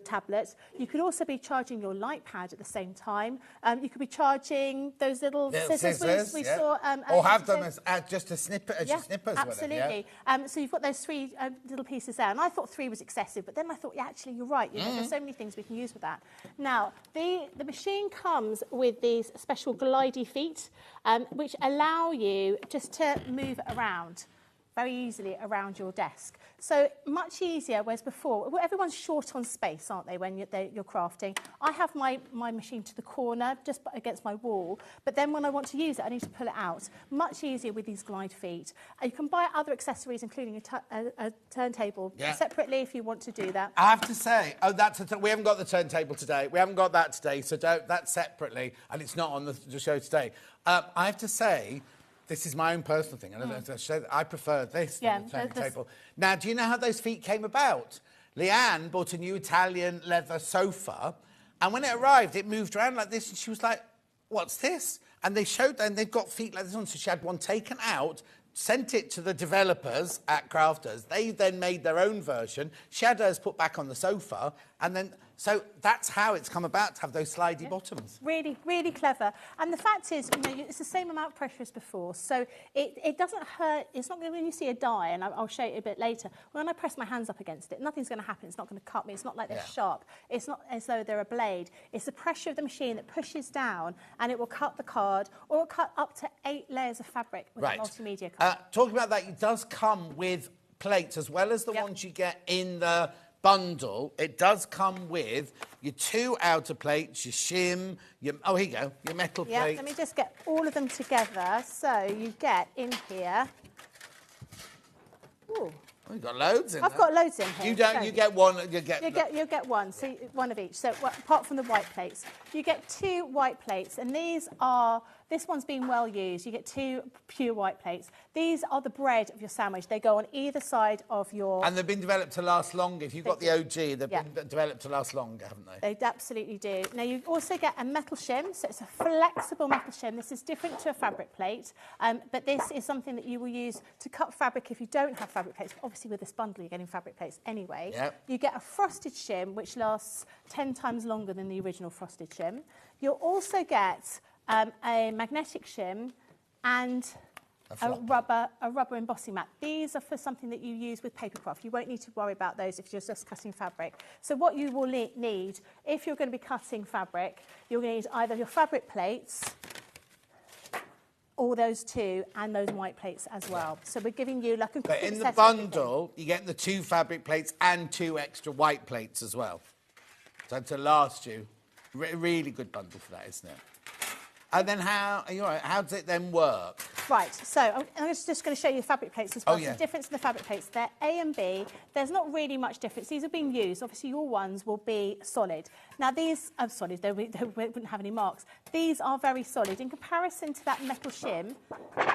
tablets. You could also be charging your light pad at the same time. You could be charging those little scissors we saw. Or have them as just a snipper, as your snippers. Absolutely. So you've got those 3 little pieces there. And I thought 3 was excessive, but then I thought, yeah, actually, you're right. There's so many things we can use with that. Now, the machine comes with these special glidey feet, which allow you just to move around very easily around your desk. So much easier, whereas before, everyone's short on space, aren't they, when you're crafting? I have my machine to the corner, just against my wall, but then when I want to use it, I need to pull it out. Much easier with these glide feet. You can buy other accessories, including a turntable, separately if you want to do that. I have to say, we haven't got the turntable today. We haven't got that today, so that's separately, and it's not on the show today. I have to say, this is my own personal thing, and I prefer this than the turntable. Now, do you know how those feet came about? Leanne bought a new Italian leather sofa, and when it arrived, it moved around like this, and she was like, what's this? And they showed, and they've got feet like this one, so she had one taken out, sent it to the developers at Crafters. They then made their own version. She had hers put back on the sofa, And then, so that's how it's come about to have those slidey bottoms. Really, really clever. And the fact is, you know, it's the same amount of pressure as before, so it doesn't hurt. It's not going to, when you see a die, and I'll show you a bit later, when I press my hands up against it, nothing's going to happen. It's not going to cut me. It's not like they're sharp. It's not as though they're a blade. It's the pressure of the machine that pushes down, and it will cut the card, or it'll cut up to 8 layers of fabric with a multimedia card. Talking about that, it does come with plates, as well as the ones you get in the bundle. It does come with your 2 outer plates, your shim, your, oh, here you go, your metal plate. Yeah, let me just get all of them together. So you get in here. Ooh. Oh, you've got loads in there. I've got loads in here. You don't. You get one. You'll get one. So one of each. So apart from the white plates, you get 2 white plates, and these are. This one's been well used. You get 2 pure white plates. These are the bread of your sandwich. They go on either side of your... And they've been developed to last longer. If you've got the OG, they've been developed to last longer, haven't they? They absolutely do. Now, you also get a metal shim, so it's a flexible metal shim. This is different to a fabric plate, but this is something that you will use to cut fabric if you don't have fabric plates. Obviously, with this bundle, you're getting fabric plates anyway. Yep. You get a frosted shim, which lasts 10 times longer than the original frosted shim. You'll also get a magnetic shim and a rubber embossing mat. These are for something that you use with paper craft. You won't need to worry about those if you're just cutting fabric. So what you will need, if you're going to be cutting fabric, you're going to need either your fabric plates, or those 2, and those white plates as well. So we're giving you like a But in the bundle, you get the 2 fabric plates and 2 extra white plates as well. So to last you, really good bundle for that, isn't it? And then how does it then work? Right, so I'm just going to show you the fabric plates as well. Oh, yeah. The difference in the fabric plates, they're A and B. There's not really much difference. These are being used. Obviously, your ones will be solid. Now, these are solid. They wouldn't have any marks. These are very solid. In comparison to that metal shim,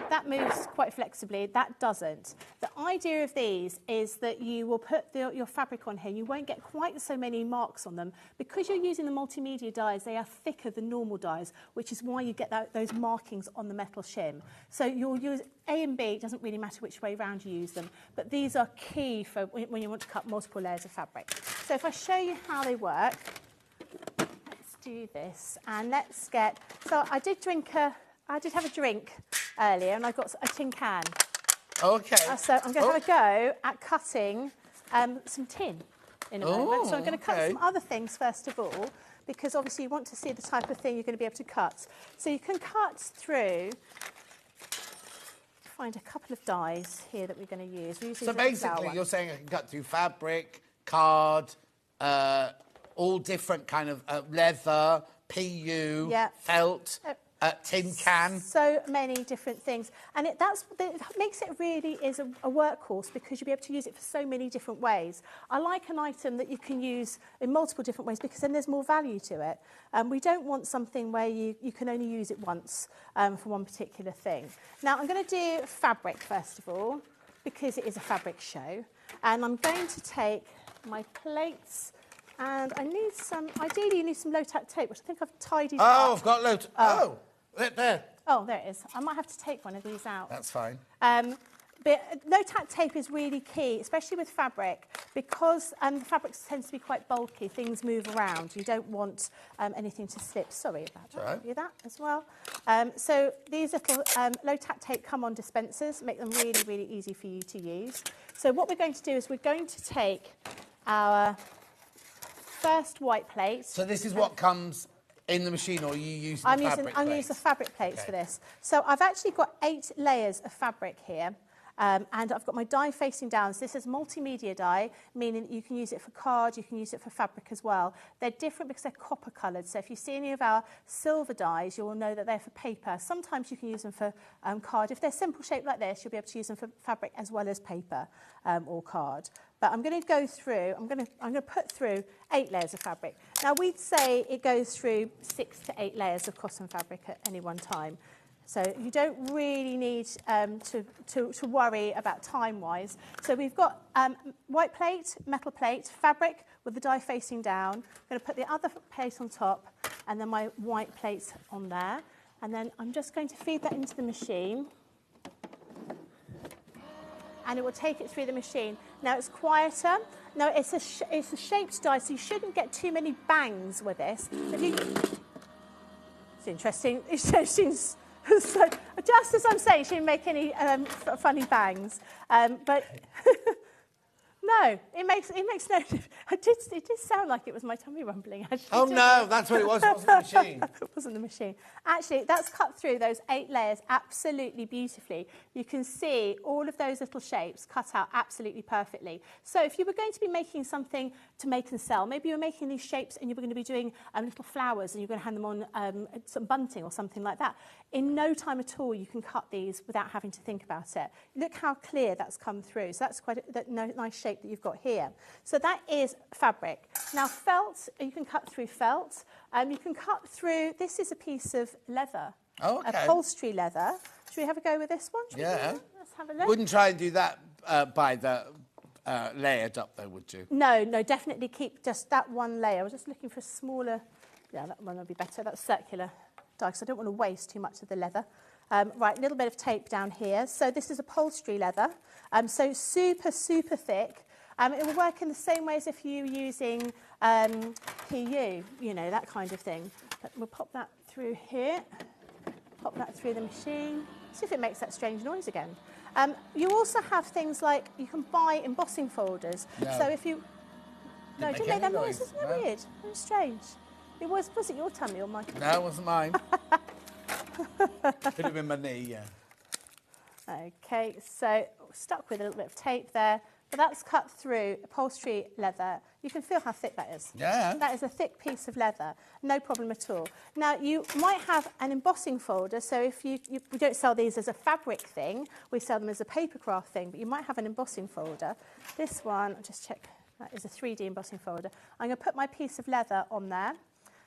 that moves quite flexibly. That doesn't. The idea of these is that you will put your fabric on here. You won't get quite so many marks on them. Because you're using the multimedia dies, they are thicker than normal dies, which is why you get those markings on the metal shim. So you'll use A and B, it doesn't really matter which way round you use them, but these are key for when you want to cut multiple layers of fabric. So if I show you how they work, let's do this, and let's get, so I did have a drink earlier, and I got a tin can. Okay. So I'm going to have a go at cutting some tin in a moment. So I'm going to cut some other things first of all, because obviously you want to see the type of thing you're going to be able to cut. So you can cut through, find a couple of dies here that we're going to use. So basically you're saying I can cut through fabric, card, all different kind of leather, PU, felt, tin can. So many different things. And it makes it really is a workhorse, because you'll be able to use it for so many different ways. I like an item that you can use in multiple different ways, because then there's more value to it. We don't want something where you can only use it once for one particular thing. Now, I'm going to do fabric first of all, because it is a fabric show. And I'm going to take my plates, and I need ideally you need some low-tack tape, which I think I've tidied up. Oh, I've got loads. There. Oh, there it is. I might have to take one of these out. That's fine. But low-tack tape is really key, especially with fabric, because the fabric tends to be quite bulky. Things move around. You don't want anything to slip. Sorry about that. I'll do that as well. So these little low-tack tape come on dispensers, make them really, really easy for you to use. So what we're going to do is we're going to take our first white plate. So this is what comes in the machine, or you use the fabric plates? I'm using the fabric plates for this. So I've actually got 8 layers of fabric here. And I've got my die facing down. So this is multimedia die, meaning you can use it for card, you can use it for fabric as well. They're different because they're copper coloured. So if you see any of our silver dies, you will know that they're for paper. Sometimes you can use them for card. If they're simple shaped like this, you'll be able to use them for fabric as well as paper or card. But I'm going to go through, I'm going to put through 8 layers of fabric. Now, we'd say it goes through 6 to 8 layers of cotton fabric at any one time. So you don't really need to worry about time-wise. So we've got white plate, metal plate, fabric with the die facing down. I'm going to put the other plate on top, and then my white plate on there. And then I'm just going to feed that into the machine. And it will take it through the machine. Now, it's quieter. Now, it's a shaped die, so you shouldn't get too many bangs with this. It's interesting. It seems so, just as I'm saying, she didn't make any funny bangs. But no, it makes no. It did sound like it was my tummy rumbling. Actually, oh no, that's what it was. It wasn't the machine. It wasn't the machine. Actually, that's cut through those 8 layers absolutely beautifully. You can see all of those little shapes cut out absolutely perfectly. So if you were going to be making something to make and sell, maybe you were making these shapes and you were going to be doing little flowers and you're going to hang them on some bunting or something like that. In no time at all, you can cut these without having to think about it. Look how clear that's come through. So that's quite a nice shape that you've got here. So that is fabric. Now felt, you can cut through felt. You can cut through, this is a piece of leather, upholstery leather. Should we have a go with this one? Yeah. Let's have a look. Wouldn't try and do that by the layered up though, would you? No, definitely keep just that one layer. I was just looking for a smaller, yeah, that one would be better. That's circular die, because I don't want to waste too much of the leather. Right, a little bit of tape down here. So this is upholstery leather, so super, super thick. It will work in the same way as if you were using PU, you know, that kind of thing. But we'll pop that through here, pop that through the machine, see if it makes that strange noise again. You also have things like, you can buy embossing folders. No. So if you... No, it didn't make that noise. Isn't that No. weird? It was strange. Was it your tummy or my tummy? No, it wasn't mine. Could have been my knee, yeah. Okay, so stuck with a little bit of tape there. But that's cut through upholstery leather. You can feel how thick that is. Yeah. That is a thick piece of leather, no problem at all. Now, you might have an embossing folder, so if we don't sell these as a fabric thing, we sell them as a paper craft thing, but you might have an embossing folder. This one, I'll just check, that is a 3D embossing folder. I'm going to put my piece of leather on there,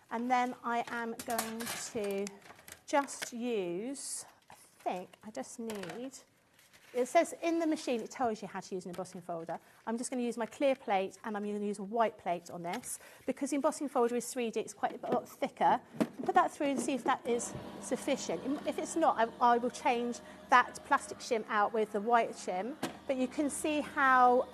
and then I am going to just use, I think I just need... It says in the machine, it tells you how to use an embossing folder. I'm just going to use my clear plate and I'm going to use a white plate on this. Because the embossing folder is 3D, it's quite a lot thicker. Put that through and see if that is sufficient. If it's not, I will change that plastic shim out with the white shim. But you can see how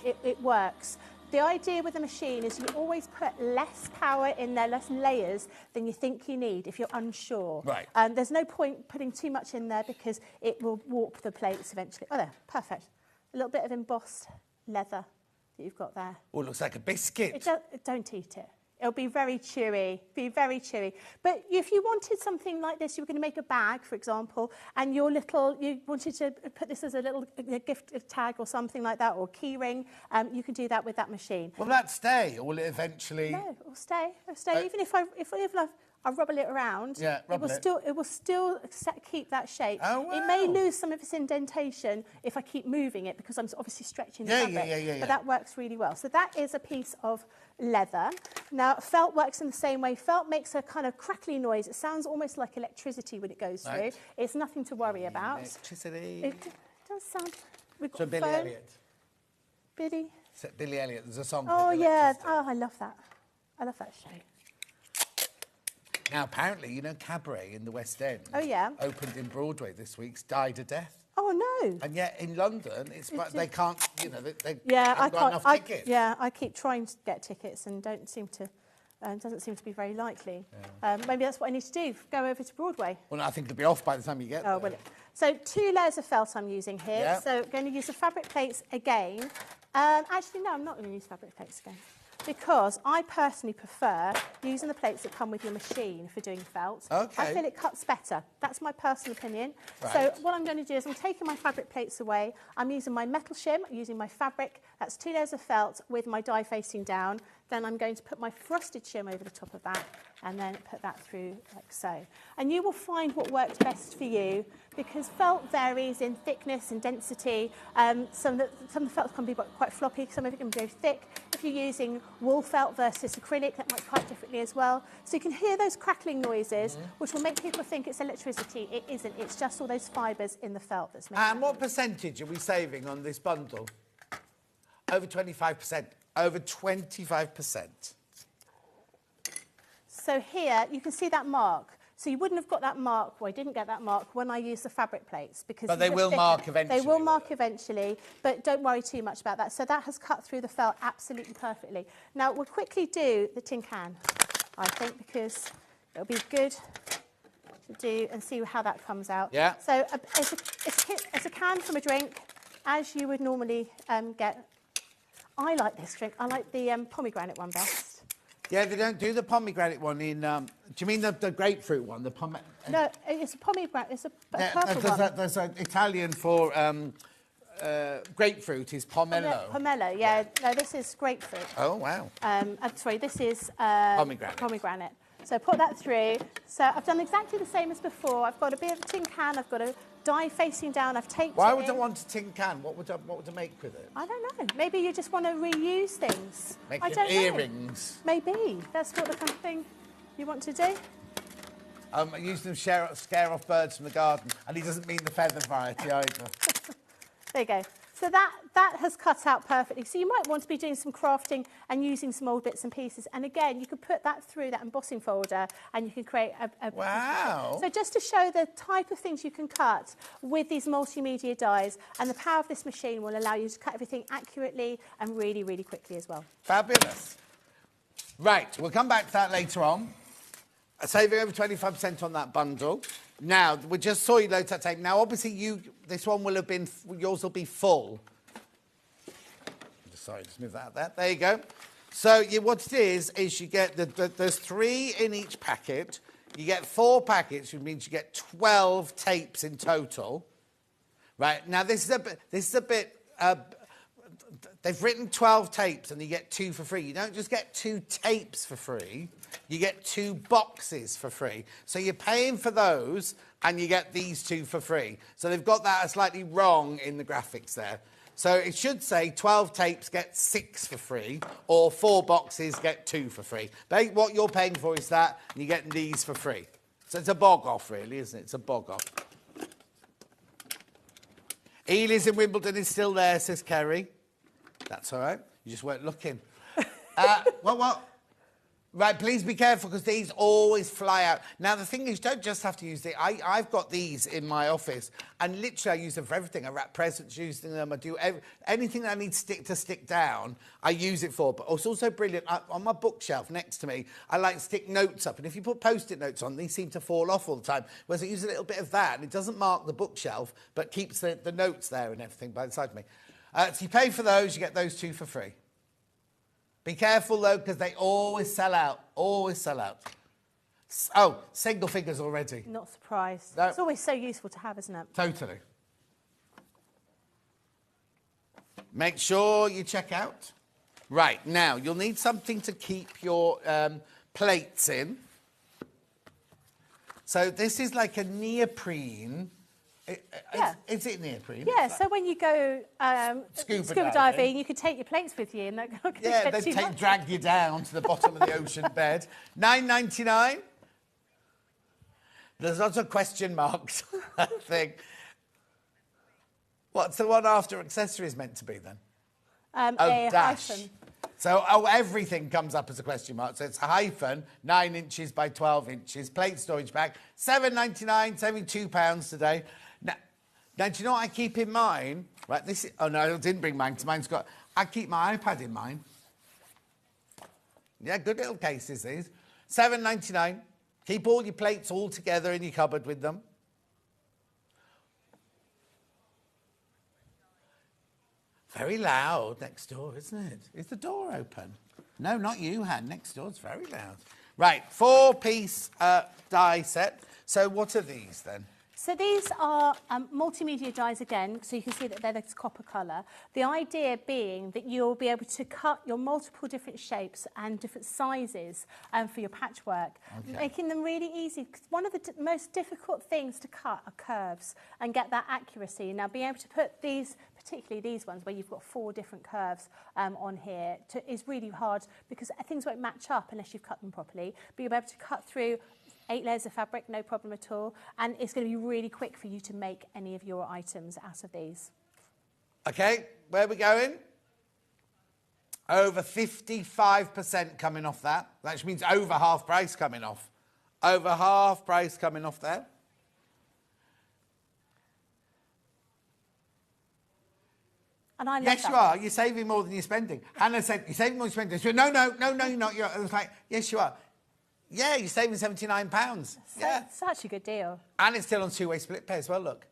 it works. The idea with the machine is you always put less power in there, less layers than you think you need if you're unsure. Right. There's no point putting too much in there because it will warp the plates eventually. Oh, there, perfect. A little bit of embossed leather that you've got there. Oh, it looks like a biscuit. Don't eat it. It'll be very chewy, But if you wanted something like this, you were going to make a bag, for example, and you wanted to put this as a little gift tag or something like that, or key ring, you can do that with that machine. Will that stay, or will it eventually... No, it will stay. Even if I rubble it around, Yeah, it will still keep that shape. Oh, wow. It may lose some of its indentation if I keep moving it because I'm obviously stretching the fabric. Yeah. But that works really well. So that is a piece of leather. Now, felt works in the same way. Felt makes a kind of crackly noise. It sounds almost like electricity when it goes through. It's nothing to worry about. Electricity. It does sound... We've got So Billy phone. Elliot. Billy? Elliot, there's a song Oh, called yeah. Electricity. Oh, I love that. I love that show. Now, apparently, you know, Cabaret in the West End. Oh, yeah. Opened in Broadway this week's died a death. Oh, no. And yet in London, they can't, you know, they Yeah, haven't got enough tickets. I keep trying to get tickets and doesn't seem to be very likely. Maybe that's what I need to do, go over to Broadway. Well, I think it'll be off by the time you get there. Well, so 2 layers of felt I'm using here. Yeah. So I'm going to use the fabric plates again. Actually, no, I'm not going to use fabric plates again. Because I personally prefer using the plates that come with your machine for doing felt. Okay. I feel it cuts better. That's my personal opinion. Right. So what I'm going to do is I'm taking my fabric plates away. I'm using my metal shim, using my fabric. That's 2 layers of felt with my die facing down. Then I'm going to put my frosted shim over the top of that and then put that through like so. And you will find what works best for you because felt varies in thickness and density. Some of the felt can be quite floppy, some of it can be very thick. If you're using wool felt versus acrylic, that might cut differently as well. So you can hear those crackling noises, which will make people think it's electricity. It isn't. It's just all those fibres in the felt that's making And what percentage are we saving on this bundle? Over 25%. Over 25%. So here, you can see that mark. So you wouldn't have got that mark, well, I didn't get that mark when I used the fabric plates. But they will mark eventually. They will mark eventually, but don't worry too much about that. So that has cut through the felt absolutely perfectly. Now, we'll quickly do the tin can, I think, because it'll be good to do and see how that comes out. Yeah. So it's a can from a drink, as you would normally get. I like this drink. I like the pomegranate one best. Yeah, they don't do the pomegranate one in... do you mean the grapefruit one? No, it's a pomegranate. It's a purple one. There's an Italian for grapefruit is pomelo. Pomelo, yeah. No, this is grapefruit. Oh, wow. Sorry, this is Pomegranate. So put that through. So I've done exactly the same as before. I've got a bit of a tin can. I've got a die facing down. I've taped Why it would in. I want a tin can? What would I make with it? I don't know. Maybe you just want to reuse things. Make I it don't know. earrings. Maybe. That's what the kind of thing you want to do. I used them to scare off birds from the garden. And he doesn't mean the feather variety either. There you go. So that has cut out perfectly. So you might want to be doing some crafting and using some old bits and pieces. And again, you could put that through that embossing folder and you can create a Wow. So just to show the type of things you can cut with these multimedia dies, and the power of this machine will allow you to cut everything accurately and really, really quickly as well. Fabulous. Right, we'll come back to that later on. Saving over 25% on that bundle. Now, we just saw you load that tape. Now, obviously, this one will have been, yours will be full. Sorry, just move that out there. There you go. So what it is you get, there's 3 in each packet. You get 4 packets, which means you get 12 tapes in total. Right, now this is a bit, they've written 12 tapes and you get 2 for free. You don't just get 2 tapes for free. You get 2 boxes for free. So you're paying for those and you get these 2 for free. So they've got that slightly wrong in the graphics there. So it should say 12 tapes get 6 for free or 4 boxes get 2 for free. But what you're paying for is that and you're getting these for free. So it's a bog off really, isn't it? It's a bog off. Ely's in Wimbledon is still there, says Kerry. That's all right. You just weren't looking. What? Right, please be careful because these always fly out. Now, the thing is, you don't just have to use the... I've got these in my office, and literally I use them for everything. I wrap presents using them. I do anything that I need to stick down, I use it for. But it's also brilliant. On my bookshelf next to me, I like to stick notes up. And if you put Post-it notes on, these seem to fall off all the time. Whereas I use a little bit of that, and it doesn't mark the bookshelf, but keeps the notes there and everything by the side of me. So you pay for those, you get those 2 for free. Be careful, though, because they always sell out. Always sell out. Oh, single figures already. Not surprised. No. It's always so useful to have, isn't it? Totally. Make sure you check out. Right, now, you'll need something to keep your plates in. So this is like a neoprene... Yeah. Is it neoprene? Yeah, so when you go scuba diving, you could take your plates with you and that yeah, they drag you down to the bottom of the ocean bed. $9.99. There's lots of question marks, I think. What's the one after accessories meant to be then? A dash. hyphen. So, everything comes up as a question mark. So it's a hyphen, 9 inches by 12 inches, plate storage bag, $7.99, saving £2 today. Now, do you know what I keep in mind? Right, this is... Oh, no, I didn't bring mine, because mine's got... I keep my iPad in mine. Yeah, good little cases, these. $7.99. Keep all your plates all together in your cupboard with them. Very loud next door, isn't it? Is the door open? No, not you, Han. Next door's very loud. Right, 4-piece die set. So what are these, then? So these are multimedia dies again, so you can see that they're this copper colour. The idea being that you'll be able to cut your multiple different shapes and different sizes for your patchwork, making them really easy. Because one of the most difficult things to cut are curves and get that accuracy. Now, being able to put these, particularly these ones where you've got 4 different curves on here, is really hard because things won't match up unless you've cut them properly. But you'll be able to cut through 8 layers of fabric, no problem at all. And it's going to be really quick for you to make any of your items out of these. OK, where are we going? Over 55% coming off that. That means over half price coming off. Over half price coming off there. And I love Yes, that you are. You're saving more than you're spending. Hannah said, you're saving more than you're spending. She said, no, you're not. I was like, yes, you are. Yeah, you're saving £79. Yeah. Such a good deal. And it's still on two-way split pay as well, look.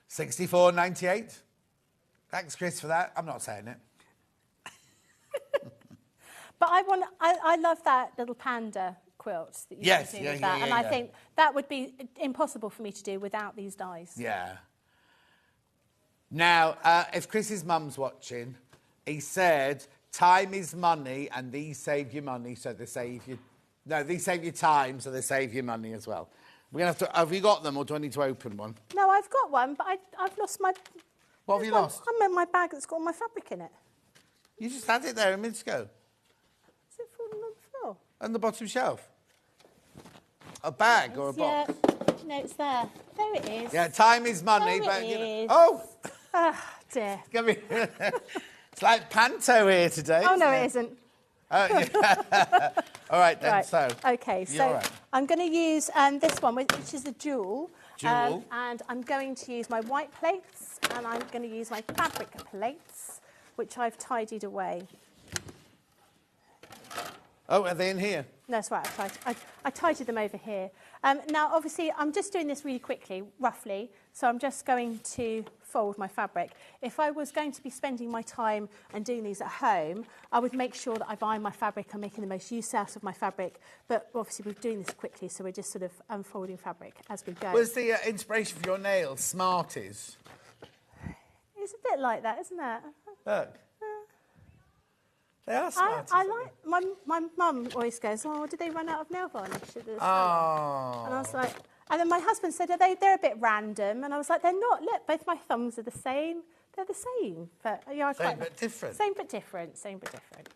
$64.98. Thanks, Chris, for that. I'm not saying it. But I love that little panda quilt that you Yes, can do yeah, with yeah, that. yeah, And I yeah. think that would be impossible for me to do without these dies. Yeah. Now, if Chris's mum's watching, he said, time is money, and these save you money, so they save you... No, these save you time, so they save you money as well. We're going to have to... Have you got them, or do I need to open one? No, I've got one, but I've lost my... What have you lost? I'm in my bag that's got all my fabric in it. You just had it there a minute ago. Is it falling on the floor? On the bottom shelf. A bag or a box? No, it's there. There it is. Yeah, time is money, There but... it You know, is. oh! Ah, dear. Come here. It's like panto here today. Oh, no, isn't it isn't. Yeah. All right, then, Right. so... Okay, you're so all right. I'm going to use this one, which is the jewel. Jewel. And I'm going to use my white plates, and I'm going to use my fabric plates, which I've tidied away. Oh, are they in here? No, that's right, I tidied them over here. Now, obviously, I'm just doing this really quickly, roughly, so I'm just going to fold my fabric. If I was going to be spending my time and doing these at home, I would make sure that I buy my fabric, I'm making the most use out of my fabric, but obviously we're doing this quickly, so we're just sort of unfolding fabric as we go. Was the inspiration for your nails Smarties? It's a bit like that, isn't it? Look. They are Smarties. I like, my mum always goes, oh, did they run out of nail varnish at the Oh. And I was like, and then my husband said, they're a bit random. And I was like, they're not. Look, both my thumbs are the same. They're the same. But, yeah, Same but different. Same but different. Same but different.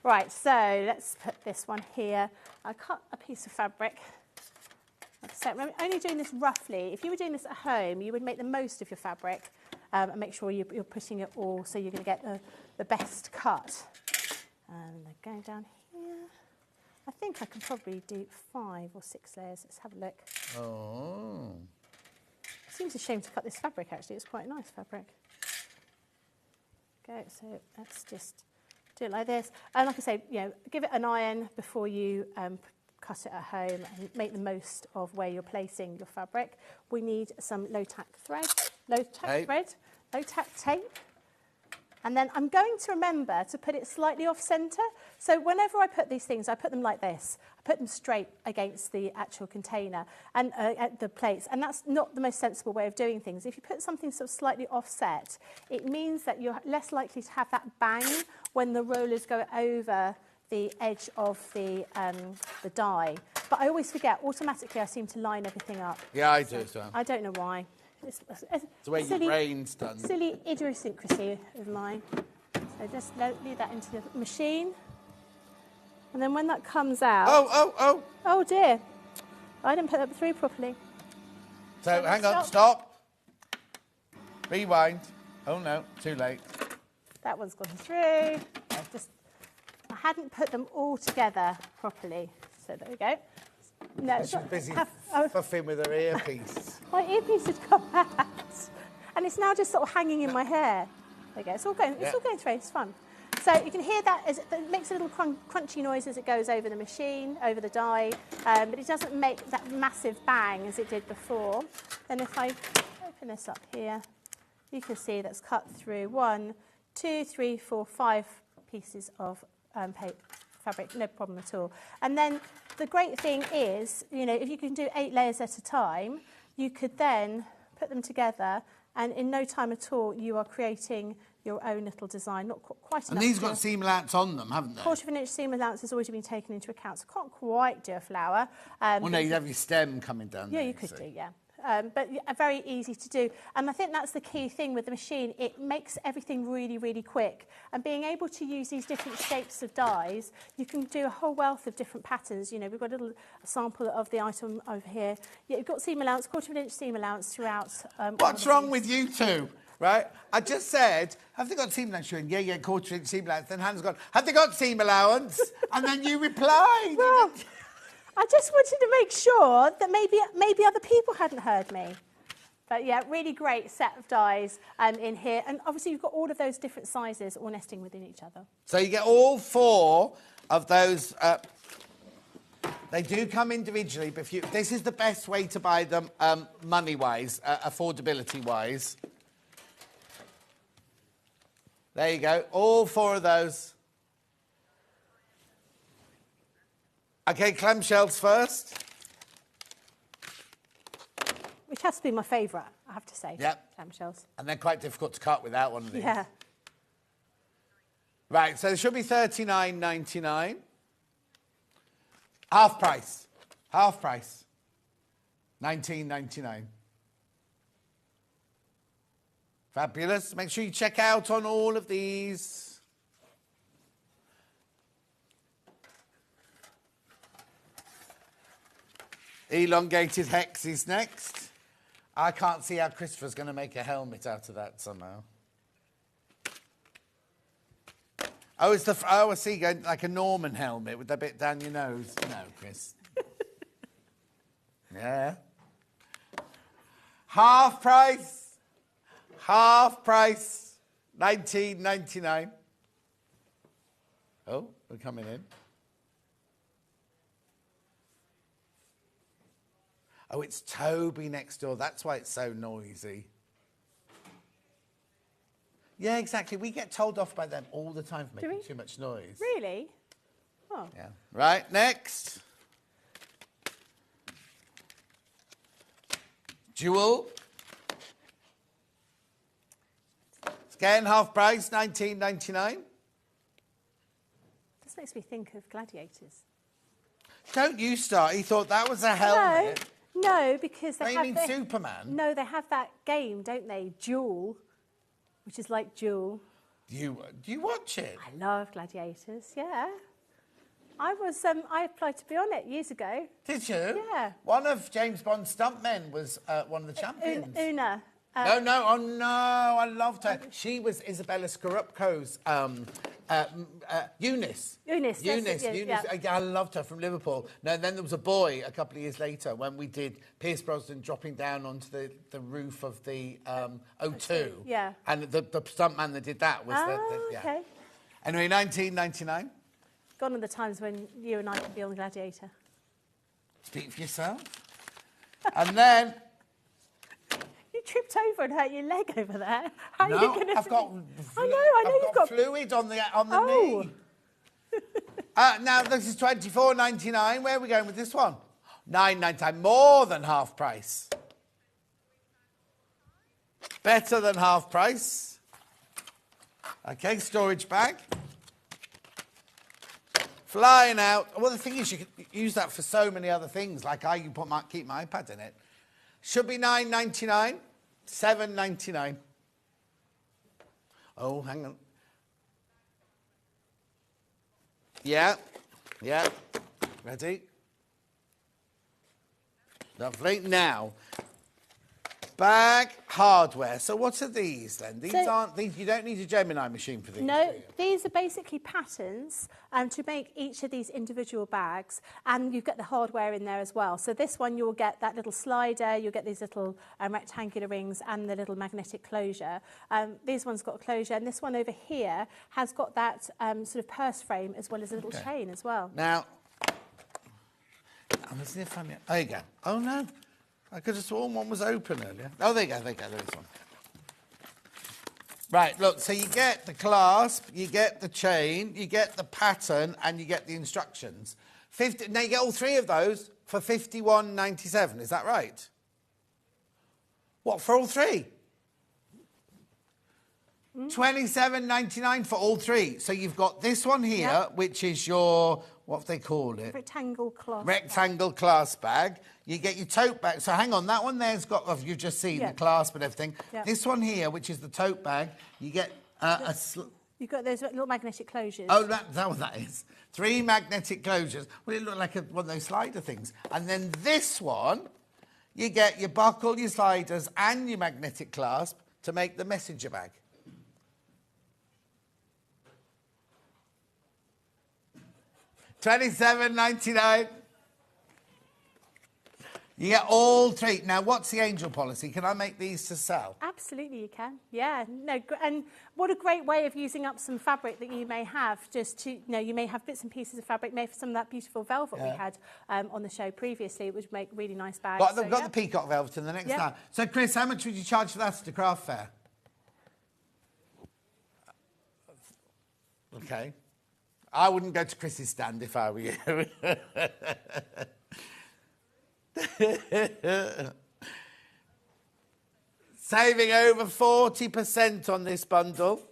Right, so let's put this one here. I cut a piece of fabric. So I'm only doing this roughly. If you were doing this at home, you would make the most of your fabric and make sure you're putting it all so you're going to get the best cut. And they're going down here. I think I can probably do 5 or 6 layers. Let's have a look. Oh. It seems a shame to cut this fabric, actually. It's quite a nice fabric. Okay, so let's just do it like this. And like I say, you know, give it an iron before you cut it at home and make the most of where you're placing your fabric. We need some low-tack thread, low-tack tape. And then I'm going to remember to put it slightly off-centre. So whenever I put these things, I put them like this. I put them straight against the actual container and at the plates. And that's not the most sensible way of doing things. If you put something sort of slightly offset, it means that you're less likely to have that bang when the rollers go over the edge of the die. But I always forget. Automatically, I seem to line everything up. Yeah, I do as well. I don't know why. It's the way your brain's done. Silly idiosyncrasy of mine. So just leave that into the machine. And then when that comes out... Oh. Oh, dear. I didn't put that through properly. So, hang on, stop. Rewind. Oh, no, too late. That one's gone through. I hadn't put them all together properly. So there we go. No, She's busy puffing with her earpiece. My earpiece had come out. And it's now just sort of hanging in my hair. There you go. It's all going through. It's fun. So you can hear that. It makes a little crunchy noise as it goes over the machine, over the die. But it doesn't make that massive bang as it did before. Then if I open this up here, you can see that's cut through 1, 2, 3, 4, 5 pieces of fabric, no problem at all. And then the great thing is, you know, if you can do 8 layers at a time, you could then put them together and in no time at all you are creating your own little design. Not quite enough. And these got seam allowance on them, haven't they? 1/4 inch seam allowance has already been taken into account, so can't quite do a flower. Well, no, you'd have your stem coming down there. Yeah, you could do, yeah. But very easy to do. And I think that's the key thing with the machine. It makes everything really, really quick. And being able to use these different shapes of dies, you can do a whole wealth of different patterns. You know, we've got a little sample of the item over here. Yeah, you've got seam allowance, 1/4 inch seam allowance throughout. What's wrong with you two? Right? I just said, have they got seam allowance? Yeah, quarter-inch seam allowance. Then Hannah's gone, have they got seam allowance? And then you replied. Well, I just wanted to make sure that maybe other people hadn't heard me. But yeah, really great set of dies in here. And obviously you've got all of those different sizes all nesting within each other. So you get all 4 of those. They do come individually, but this is the best way to buy them money-wise, affordability-wise. There you go, all 4 of those. Okay, clamshells first. Which has to be my favourite, I have to say. Yep. Clamshells. And they're quite difficult to cut without one of these. Yeah. Right, so there should be $39.99. Half price. Half price. $19.99. Fabulous. Make sure you check out on all of these. Elongated hex is next. I can't see how Christopher's going to make a helmet out of that somehow. Oh, I see, going like a Norman helmet with a bit down your nose. No, Chris. Yeah. Half price. Half price. $19.99. Oh, we're coming in. Oh, it's Toby next door. That's why it's so noisy. Yeah, exactly. We get told off by them all the time for making too much noise. Really? Oh. Yeah. Right, next. Jewel. Again, half price, $19.99. This makes me think of gladiators. Don't you start. He thought that was a helmet. No, because they Don't have... you mean Superman? No, they have that game, don't they? Duel, which is like Duel. Do you watch it? I love gladiators, yeah. I applied to be on it years ago. Did you? Yeah. One of James Bond's stuntmen was one of the champions. Una. No, I loved her. She was Isabella Scorupco's Eunice. Eunice. Yeah, I loved her from Liverpool. No, then there was a boy a couple of years later when we did Pierce Brosnan dropping down onto the roof of the O2. Yeah. And the stuntman that did that was yeah. Okay. Anyway, $19.99. Gone are the times when you and I could be on Gladiator. Speak for yourself. And then... You tripped over and hurt your leg over there. How are you going to... I've got you've got fluid on the knee. Now, this is $24.99. Where are we going with this one? $9.99. More than half price. Better than half price. Okay, storage bag. Flying out. Well, the thing is, you can use that for so many other things. Like I can keep my iPad in it. Should be $9.99. $7.99. Oh, hang on. Yeah. Ready? Lovely. Now, bag hardware. So what are these then? These aren't these. You don't need a Gemini machine for these. No, these are basically patterns to make each of these individual bags, and you get the hardware in there as well. So this one, you'll get that little slider, you'll get these little rectangular rings and the little magnetic closure. These ones got a closure, and this one over here has got that sort of purse frame as well as a little chain as well. Now, isn't it funny? There you go. Oh no. I could have sworn one was open earlier. Oh, there you go, there is one. Right, look, so you get the clasp, you get the chain, you get the pattern, and you get the instructions. Now you get all 3 of those for $51.97, is that right? What, for all 3? $27.99 for all 3. So you've got this one here, which is your, what do they call it? Rectangle clasp. Rectangle clasp bag. You get your tote bag. So hang on, that one there's got, you've just seen the clasp and everything. Yeah. This one here, which is the tote bag, you get You've got those little magnetic closures. Oh, that's what that is. 3 magnetic closures. Well, it looked like one of those slider things. And then this one, you get your buckle, your sliders, and your magnetic clasp. to make the messenger bag. $27.99. You get all 3. Now, what's the angel policy? Can I make these to sell? Absolutely, you can. Yeah, no, and what a great way of using up some fabric that you may have. Just to, you may have bits and pieces of fabric made for some of that beautiful velvet we had on the show previously. It would make really nice bags. But they've got the peacock velvet in the next time. So, Chris, how much would you charge for that at the craft fair? Okay. I wouldn't go to Chris's stand if I were you. Saving over 40% on this bundle.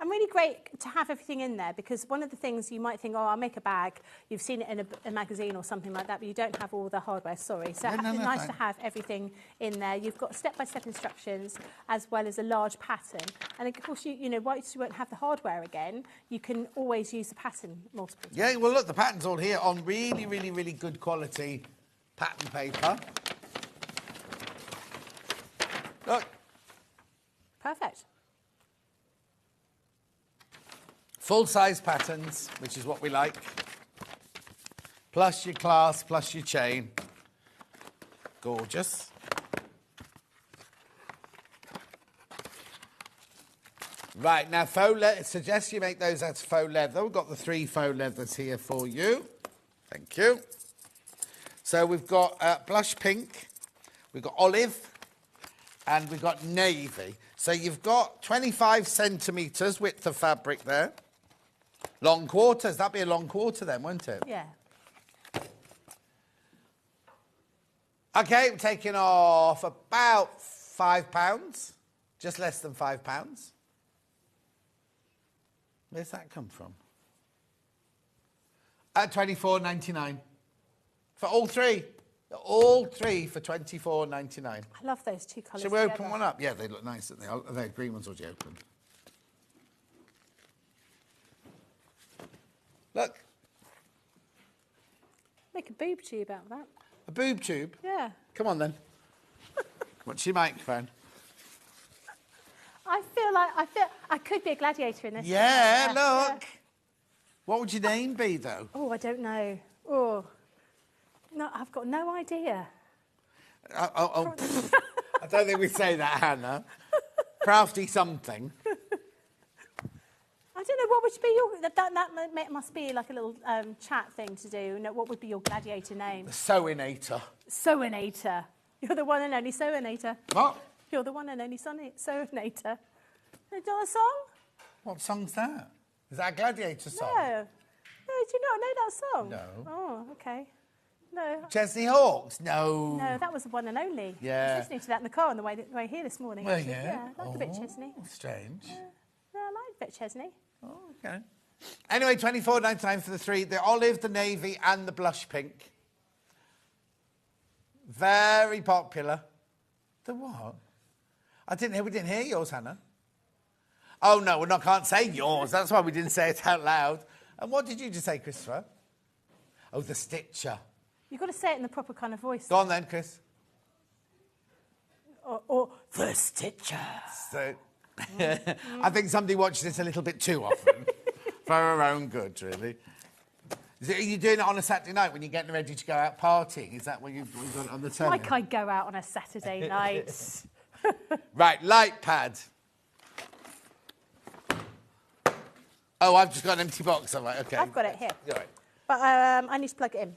And really great to have everything in there, because one of the things you might think, oh, I'll make a bag. You've seen it in a magazine or something like that, but you don't have all the hardware, sorry. So it's nice to have everything in there. You've got step-by-step instructions as well as a large pattern. And of course, whilst you won't have the hardware again, you can always use the pattern multiple times. Yeah, well, look, the pattern's all here on really, really, really good quality pattern paper. Look. Perfect. Full-size patterns, which is what we like. Plus your clasp, plus your chain. Gorgeous. Right, now faux leather, suggest you make those out of faux leather. We've got the 3 faux leathers here for you. Thank you. So we've got blush pink, we've got olive, and we've got navy. So you've got 25 centimetres width of fabric there. Long quarters, that'd be a long quarter then, wouldn't it? Yeah. Okay, we're taking off about £5, just less than £5. Where's that come from? At $24.99 for all 3. All 3 for $24.99. I love those 2 colours. Should we open one up? Yeah, they look nice, don't they? Are they green ones or do you open? Look. Make a boob tube out of that. A boob tube? Yeah. Come on then. What's your microphone? I feel I could be a gladiator in this. Yeah, look. Yeah. What would your name be, though? Oh, I don't know. Oh, no, I've got no idea. I don't think we say that, Hannah. Crafty something. I don't know, what would be your... That must be like a little chat thing to do. What would be your gladiator name? The Sewinator. Sewinator. You're the one and only Sewinator. What? You're the one and only Sewinator. Do you know a song? What song's that? Is that a gladiator song? No. No, do you not know that song? No. Oh, okay. No. Chesney Hawks? No. No, that was the one and only. Yeah. I was listening to that in the car on the way here this morning. Well, actually. yeah. Yeah, I liked a bit Chesney. Strange. No, I liked a bit Chesney. Oh, okay. Anyway, $24.99 for the 3. The olive, the navy, and the blush pink. Very popular. The what? We didn't hear yours, Hannah. Oh, no, we can't say yours. That's why we didn't say it out loud. And what did you just say, Christopher? Oh, the stitcher. You've got to say it in the proper kind of voice. Go on then, Chris. Or the stitcher. So, I think somebody watches this a little bit too often for her own good, really. Are you doing it on a Saturday night when you're getting ready to go out partying? Is that what you've got on the telly? Like I go out on a Saturday night. Right, light pad. Oh, I've just got an empty box. I'm like, okay. I've got it here. All right. But I need to plug it in.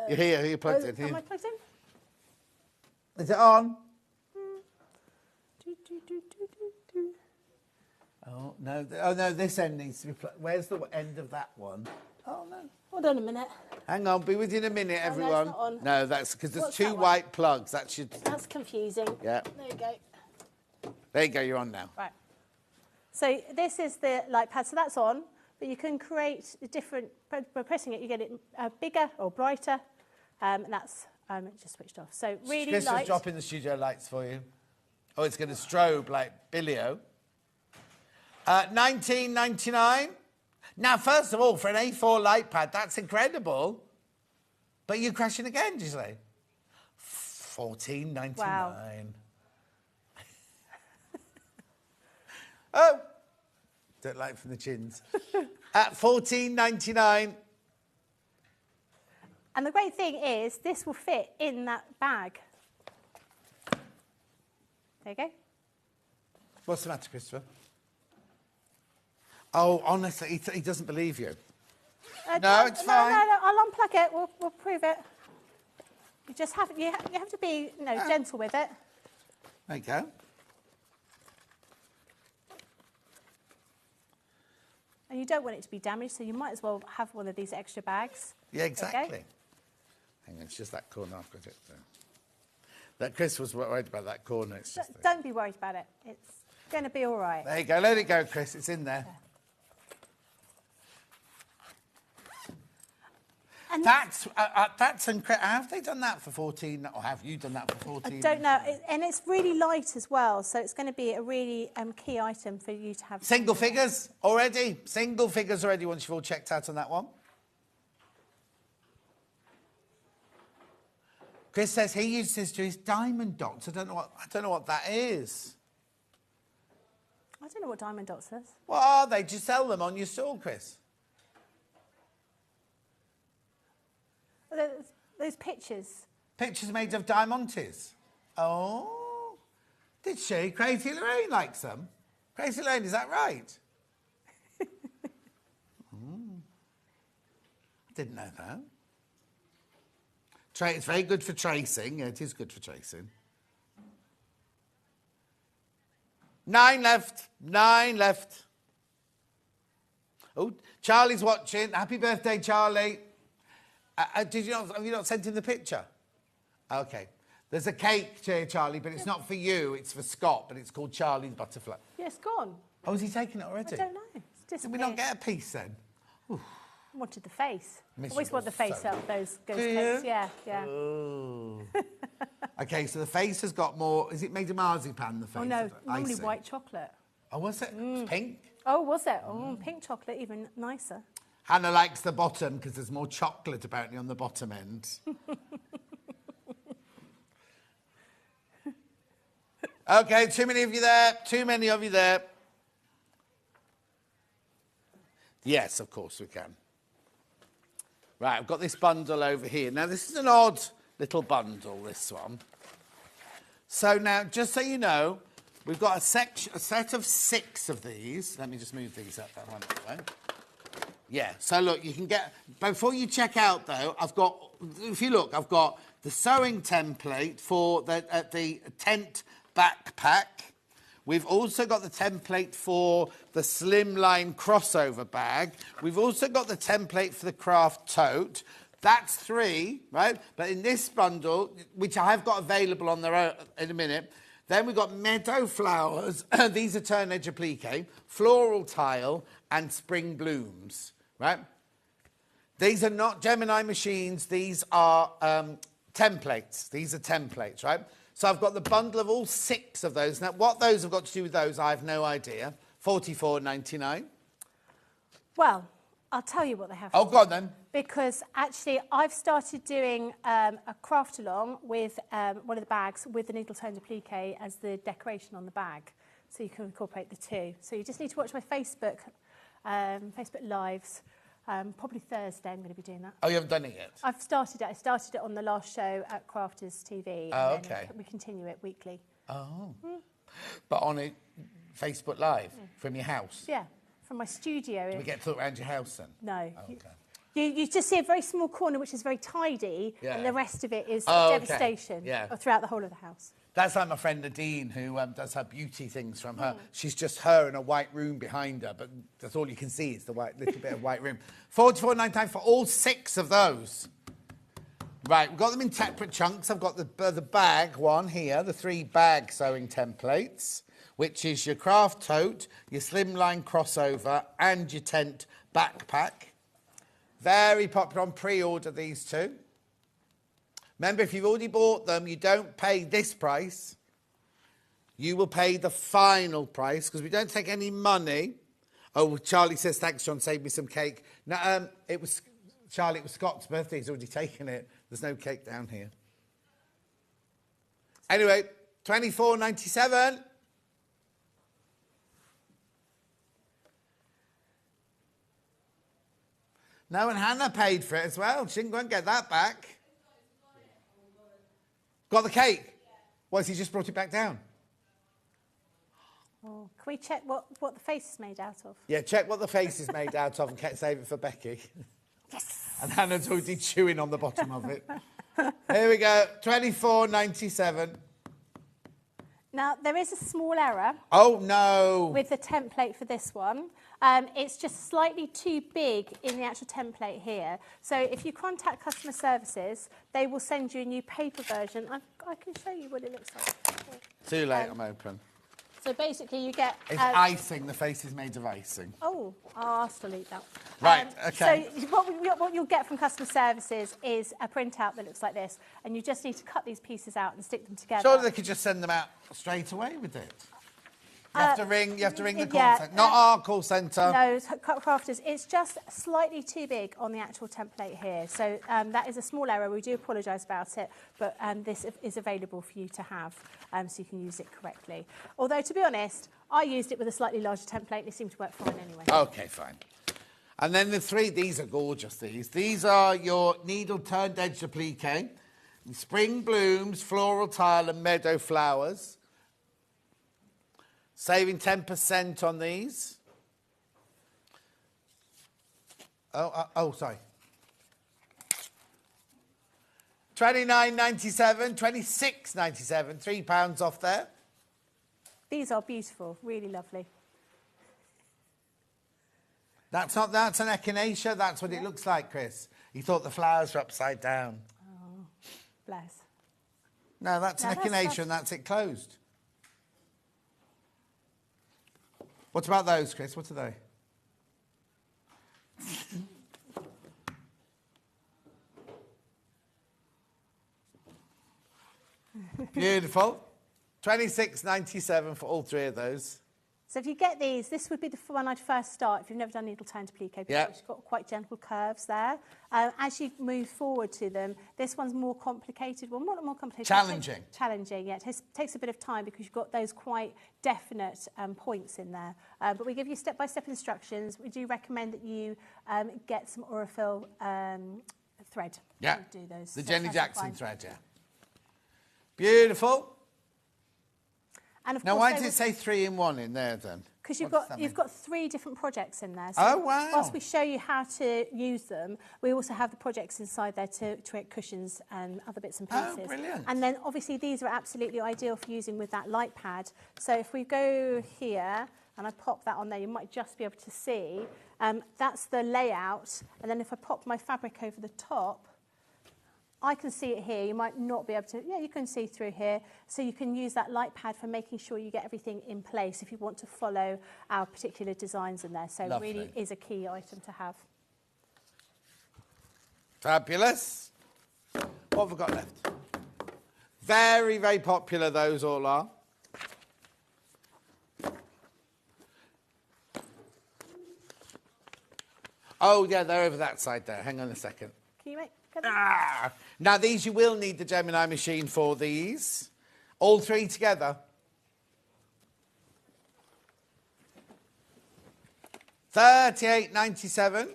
You're here, you're plugged in. Here. Am I plugged in? Is it on? Oh, no. Oh, no, this end needs to be plugged. Where's the end of that one? Oh, no. Hold on a minute. Hang on, be with you in a minute, everyone. No, it's not on. No, that's because there's What's 2 that one? white plugs. That should... That's confusing. Yeah. There you go. There you go, you're on now. Right. So this is the light pad. So that's on, but you can create different... By pressing it, you get it bigger or brighter. And that's just switched off. So really Chris light. was dropping the studio lights for you. Oh, it's going to strobe like Billy-O. $19.99. Now, first of all, for an A4 light pad, that's incredible. But you're crashing again, did you say? $14.99. Wow. Oh, don't like from the chins. At $14.99. And the great thing is, this will fit in that bag. There you go. What's the matter, Christopher? Oh, honestly, he doesn't believe you. No, it's fine. No, I'll unplug it. We'll prove it. You just have you have to be gentle with it. There you go. And you don't want it to be damaged, so you might as well have one of these extra bags. Yeah, exactly. Hang on, it's just that corner I've got it. That Chris was worried about that corner. It's just Don't be worried about it. It's going to be all right. there you go. Let it go, Chris. It's in there. And That's incredible. Have they done that for 14? Or have you done that for 14? I don't know. And it's really light as well, so it's going to be a really key item for you to have. Single figures already. Single figures already. Once you've all checked out on that one. Chris says he uses this to his diamond dots. I don't know what that is. I don't know what diamond dots is. What are they? Do you sell them on your stall, Chris? Those pictures. Pictures made of diamantes. Oh, did she? Crazy Lorraine likes them. Crazy Lorraine, is that right? I didn't know that. It's very good for tracing. Yeah, it is good for tracing. 9 left. 9 left. Oh, Charlie's watching. Happy birthday, Charlie. Have you not sent him the picture? Okay. There's a cake here, Charlie, but it's not for you. It's for Scott, but it's called Charlie's Butterfly. Yeah, it's gone. Oh, has he taken it already? I don't know. It's Did disappeared. we not get a piece then? I wanted the face. Miserable Always want the face so. out of those Do cakes. you? Yeah. Oh. Okay, so the face has got more... Is it made of marzipan, the face? Oh, no. Normally Icing? white chocolate. Oh, was it? It's pink? Oh, was it? Oh, pink chocolate, even nicer. Hannah likes the bottom because there's more chocolate apparently on the bottom end. Okay, too many of you there. Too many of you there. Yes, of course we can. Right, I've got this bundle over here. Now, this is an odd little bundle, this one. So now, just so you know, we've got a set of 6 of these. Let me just move these up that one way. Yeah, so look, you can get... Before you check out, though, I've got... If you look, I've got the sewing template for the tent backpack. We've also got the template for the slimline crossover bag. We've also got the template for the craft tote. That's 3, right? But in this bundle, which I have got available on their own in a minute, then we've got meadow flowers. These are turn edge applique, floral tile, and spring blooms, right? These are not Gemini machines. These are templates. These are templates, right? So I've got the bundle of all 6 of those. Now, what those have got to do with those, I have no idea. $44.99. Well, I'll tell you what they have. Oh, go on then. Because actually, I've started doing a craft along with one of the bags with the needle toned applique as the decoration on the bag. So you can incorporate the 2. So you just need to watch my Facebook Lives. Probably Thursday I'm going to be doing that. Oh, you haven't done it yet? I've started it. I started it on the last show at Crafters TV. Oh, and then okay. we continue it weekly. Oh. But on a Facebook Live from your house? Yeah, from my studio. Do we get to look around your house then? No. Oh, okay. You just see a very small corner which is very tidy, Yeah. and the rest of it is Oh, okay. devastation throughout the whole of the house. That's like my friend Nadine, who does her beauty things from her. She's just her in a white room behind her, but that's all you can see is the little bit of white room. $44.99 for all 6 of those. Right, we've got them in separate chunks. I've got the bag one here, the 3 bag sewing templates, which is your craft tote, your slimline crossover, and your tent backpack. Very popular on pre-order, these 2. Remember, if you've already bought them, you don't pay this price. You will pay the final price, because we don't take any money. Oh, Charlie says, thanks, John, save me some cake. No, Charlie, it was Scott's birthday. He's already taken it. There's no cake down here. Anyway, £24.97. No, and Hannah paid for it as well. She didn't go and get that back. Got the cake? What, has he just brought it back down? Oh, can we check what the face is made out of? Yeah, check what the face is made out of and save it for Becky. Yes! And Hannah's already chewing on the bottom of it. Here we go, £24.97. Now, there is a small error. Oh, no. With the template for this one. It's just slightly too big in the actual template here. So if you contact customer services, they will send you a new paper version. I can show you what it looks like. Too late, I'm open. So basically you get... It's icing. The face is made of icing. Oh, I'll delete that. Right, OK. So what you'll get from customer services is a printout that looks like this, and you just need to cut these pieces out and stick them together. Surely they could just send them out straight away with it. You have to ring the call centre. Not our call centre. No, Crafters. It's just slightly too big on the actual template here. So that is a small error. We do apologise about it, but this is available for you to have so you can use it correctly. Although, to be honest, I used it with a slightly larger template. They seem to work fine anyway. OK, fine. And then the three, these are gorgeous, these. These are your needle turned edge applique, spring blooms, floral tile and meadow flowers. Saving 10% on these. Sorry. £29.97, £26.97, £3 off there. These are beautiful, really lovely. That's an echinacea, that's what it looks like, Chris. He thought the flowers were upside down. Oh, bless. No, that's an echinacea and that's it closed. What about those, Chris? What are they? Beautiful. £26.97 for all three of those. So if you get these, this would be the one I'd first start if you've never done needle turned applique before. Yeah. It's got quite gentle curves there. As you move forward to them, this one's more complicated. Well, not more complicated. Challenging. Challenging, yeah. It takes a bit of time because you've got those quite definite points in there. But we give you step-by-step instructions. We do recommend that you get some Aurifil thread. Yeah, to do those. the So Jenny that's Jackson fine. thread, yeah. Beautiful. And of Now, course why does it say 3-in-1 in there, then? Because you've got 3 different projects in there. So oh, wow. Whilst we show you how to use them, we also have the projects inside there to create cushions and other bits and pieces. Oh, brilliant. And then, obviously, these are absolutely ideal for using with that light pad. So if we go here, and I pop that on there, you might just be able to see. That's the layout. And then if I pop my fabric over the top, I can see it here. You might not be able to. Yeah, you can see through here. So you can use that light pad for making sure you get everything in place if you want to follow our particular designs in there. So Lovely. really is a key item to have. Fabulous. What have we got left? Very, very popular, those all are. Oh, yeah, they're over that side there. Hang on a second. Can you make... Now, these, you will need the Gemini machine for these. All 3 together. £38.97.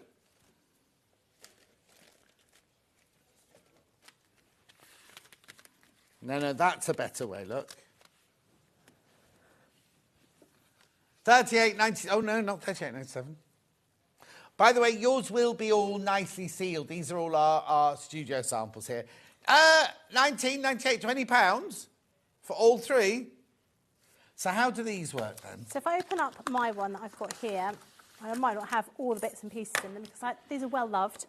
No, that's a better way, look. £38.97. Oh, no, not £38.97. By the way, yours will be all nicely sealed. These are all our studio samples here. £19.98, £20 for all 3. So how do these work then? So if I open up my one that I've got here, I might not have all the bits and pieces in them because these are well loved.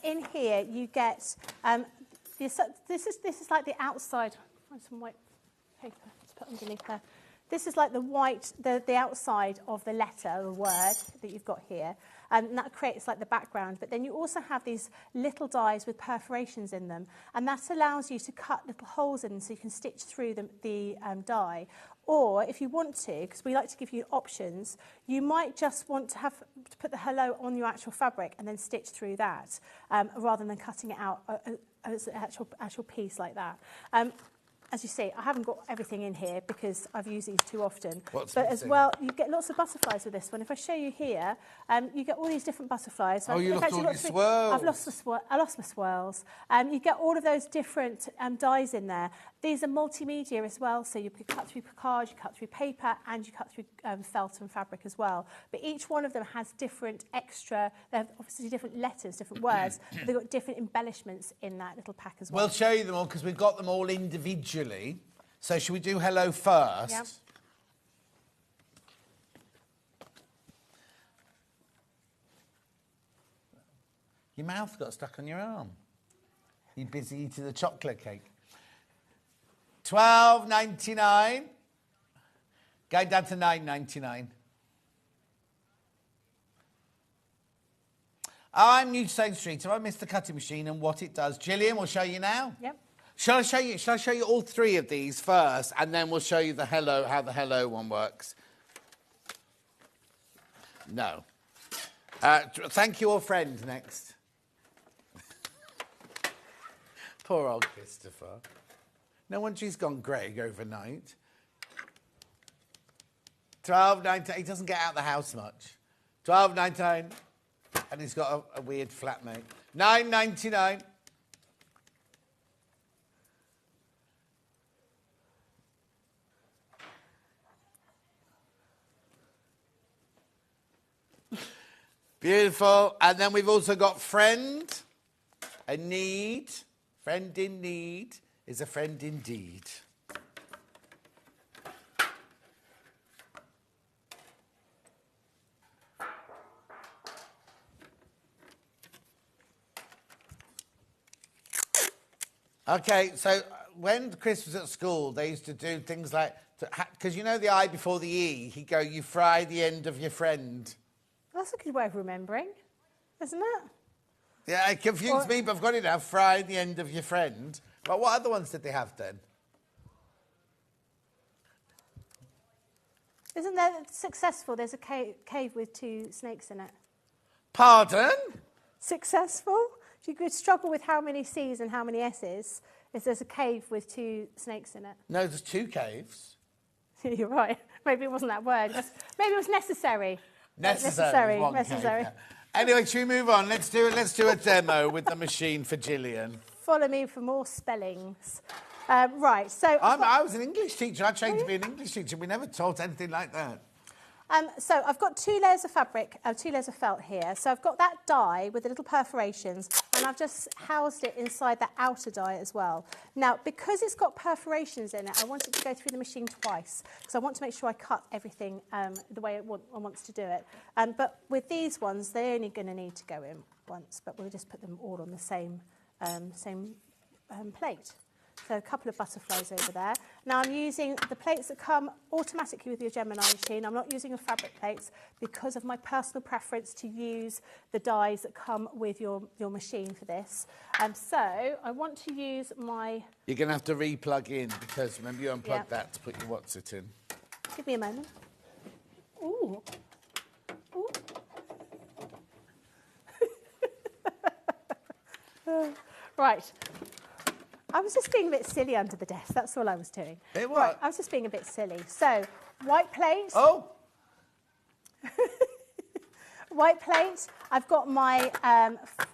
In here you get this is like the outside. Find some white paper to put underneath there. This is like the outside of the letter, the word that you've got here. And that creates like the background. But then you also have these little dies with perforations in them. And that allows you to cut little holes in so you can stitch through the die. Or if you want to, because we like to give you options, you might just want to put the hello on your actual fabric and then stitch through that, rather than cutting it out as an actual piece like that. as you see, I haven't got everything in here because I've used these too often. What's but as missing? well, you get lots of butterflies with this one. If I show you here, you get all these different butterflies. Oh, you In lost fact, all you've your got swirls. I lost my swirls. You get all of those different dyes in there. These are multimedia as well, so you could cut through placard, you cut through paper, and you cut through felt and fabric as well. But each one of them has different extra, they have obviously different letters, different words, but they've got different embellishments in that little pack as well. We'll show you them all because we've got them all individually. So should we do hello first? Yeah. Your mouth got stuck on your arm. You're busy eating the chocolate cake. $12.99. Going down to $9.99. I'm new to Sewing Street, so I missed the cutting machine and what it does. Gillian, we'll show you now. Yep. Shall I show you all three of these first, and then we'll show you the hello, how the hello one works? No. Thank you, all friend, next. Poor old Christopher. No wonder he's gone Greg overnight. $12.99. He doesn't get out of the house much. $12.99. And he's got a weird flatmate. $9.99. Beautiful. And then we've also got friend, a need. Friend in need is a friend indeed. Okay, so when Chris was at school, they used to do things like, because you know the I before the E, he'd go, you fry the end of your friend. That's a good way of remembering, isn't it? Yeah, it confused me, but I've got it now. Fry the end of your friend. But what other ones did they have then? Isn't there successful? There's a cave with 2 snakes in it. Pardon? Successful? If you could struggle with how many C's and how many S's, is there's a cave with 2 snakes in it. No, there's 2 caves. You're right. Maybe it wasn't that word. Maybe it was necessary. Necessary. Necessary. Anyway, should we move on? Let's do a demo with the machine for Gillian. Follow me for more spellings. Right, so... I was an English teacher. I trained to be an English teacher. We never taught anything like that. So I've got 2 layers of fabric, 2 layers of felt here. So I've got that die with the little perforations, and I've just housed it inside the outer die as well. Now, because it's got perforations in it, I want it to go through the machine twice, because I want to make sure I cut everything the way I want to do it. But with these ones, they're only going to need to go in once, but we'll just put them all on the same plate. So a couple of butterflies over there. Now I'm using the plates that come automatically with your Gemini machine. I'm not using your fabric plates because of my personal preference to use the dies that come with your machine for this. So I want to use my... You're going to have to re-plug in because remember you unplugged that to put your what's-it in. Give me a moment. Ooh. Ooh. Right. I was just being a bit silly under the desk. That's all I was doing. It was? Right, I was just being a bit silly. So, white plate. Oh! White plate. I've got my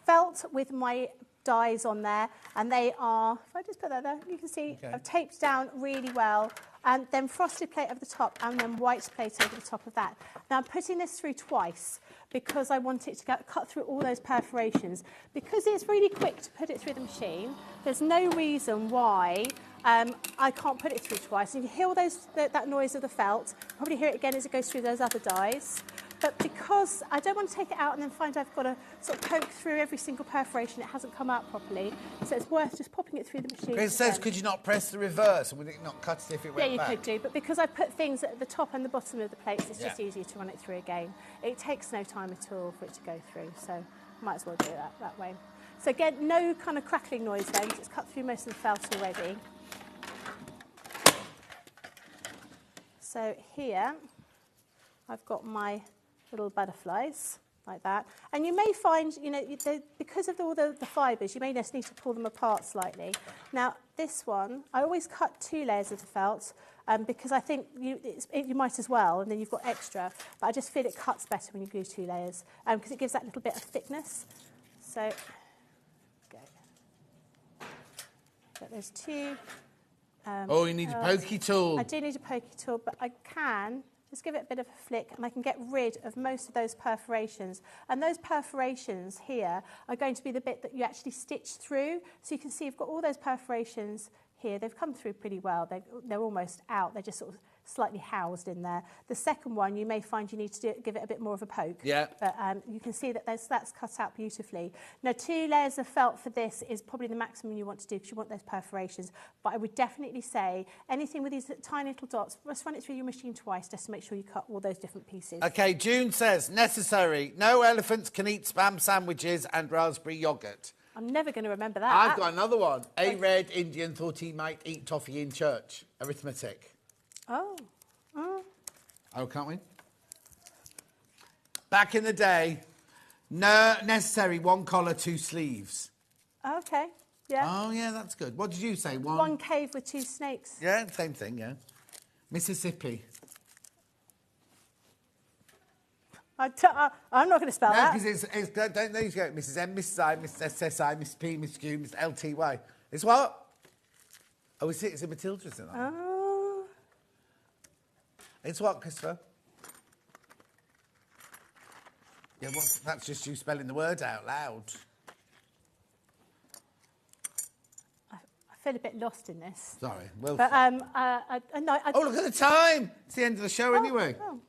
felt with my dies on there. And they are, if I just put that there, you can see I've taped down really well. And then frosted plate over the top and then white plate over the top of that. Now, I'm putting this through twice because I want it to cut through all those perforations. Because it's really quick to put it through the machine, there's no reason why I can't put it through twice. And you hear all that noise of the felt. Probably hear it again as it goes through those other dies. But because I don't want to take it out and then find I've got to sort of poke through every single perforation, it hasn't come out properly. So it's worth just popping it through the machine. Chris says, could you not press the reverse? Would it not cut it if it went back? Yeah, you could do. But because I put things at the top and the bottom of the plates, it's just easier to run it through again. It takes no time at all for it to go through. So might as well do that way. So again, no kind of crackling noise then, because it's cut through most of the felt already. So here, I've got my little butterflies like that. And you may find, you know, because of all the fibres, you may just need to pull them apart slightly. Now, this one, I always cut 2 layers of the felt because I think you might as well, and then you've got extra. But I just feel it cuts better when you do 2 layers because it gives that little bit of thickness. So, go. But there's 2. Oh, you need a pokey tool. I do need a pokey tool, but I can just give it a bit of a flick and I can get rid of most of those perforations. And those perforations here are going to be the bit that you actually stitch through. So you can see you've got all those perforations here. They've come through pretty well. They're almost out. They're just sort of slightly housed in there. The second one, you may find you need to give it a bit more of a poke. Yeah. But you can see that that's cut out beautifully. Now, 2 layers of felt for this is probably the maximum you want to do because you want those perforations. But I would definitely say anything with these tiny little dots, just run it through your machine twice just to make sure you cut all those different pieces. OK, June says, necessary. No elephants can eat spam sandwiches and raspberry yoghurt. I'm never going to remember that. I've got another one. A red Indian thought he might eat toffee in church. Arithmetic. Oh. Oh, can't we? Back in the day, no necessary 1 collar, 2 sleeves. Okay, yeah. Oh, yeah, that's good. What did you say? 1 cave with 2 snakes. Yeah, same thing, yeah. Mississippi. I'm not going to spell that. No, because it's don't these go Mrs. M, Mrs. I, Mrs. SSI, Mrs. P, Mrs. Q, Mrs. LTY. It's what? Oh, it's a Matilda's in that. Oh. It's what, Christopher? Yeah, that's just you spelling the word out loud. I feel a bit lost in this. Sorry. Well, but no, oh, look at the time! It's the end of the show anyway. Oh.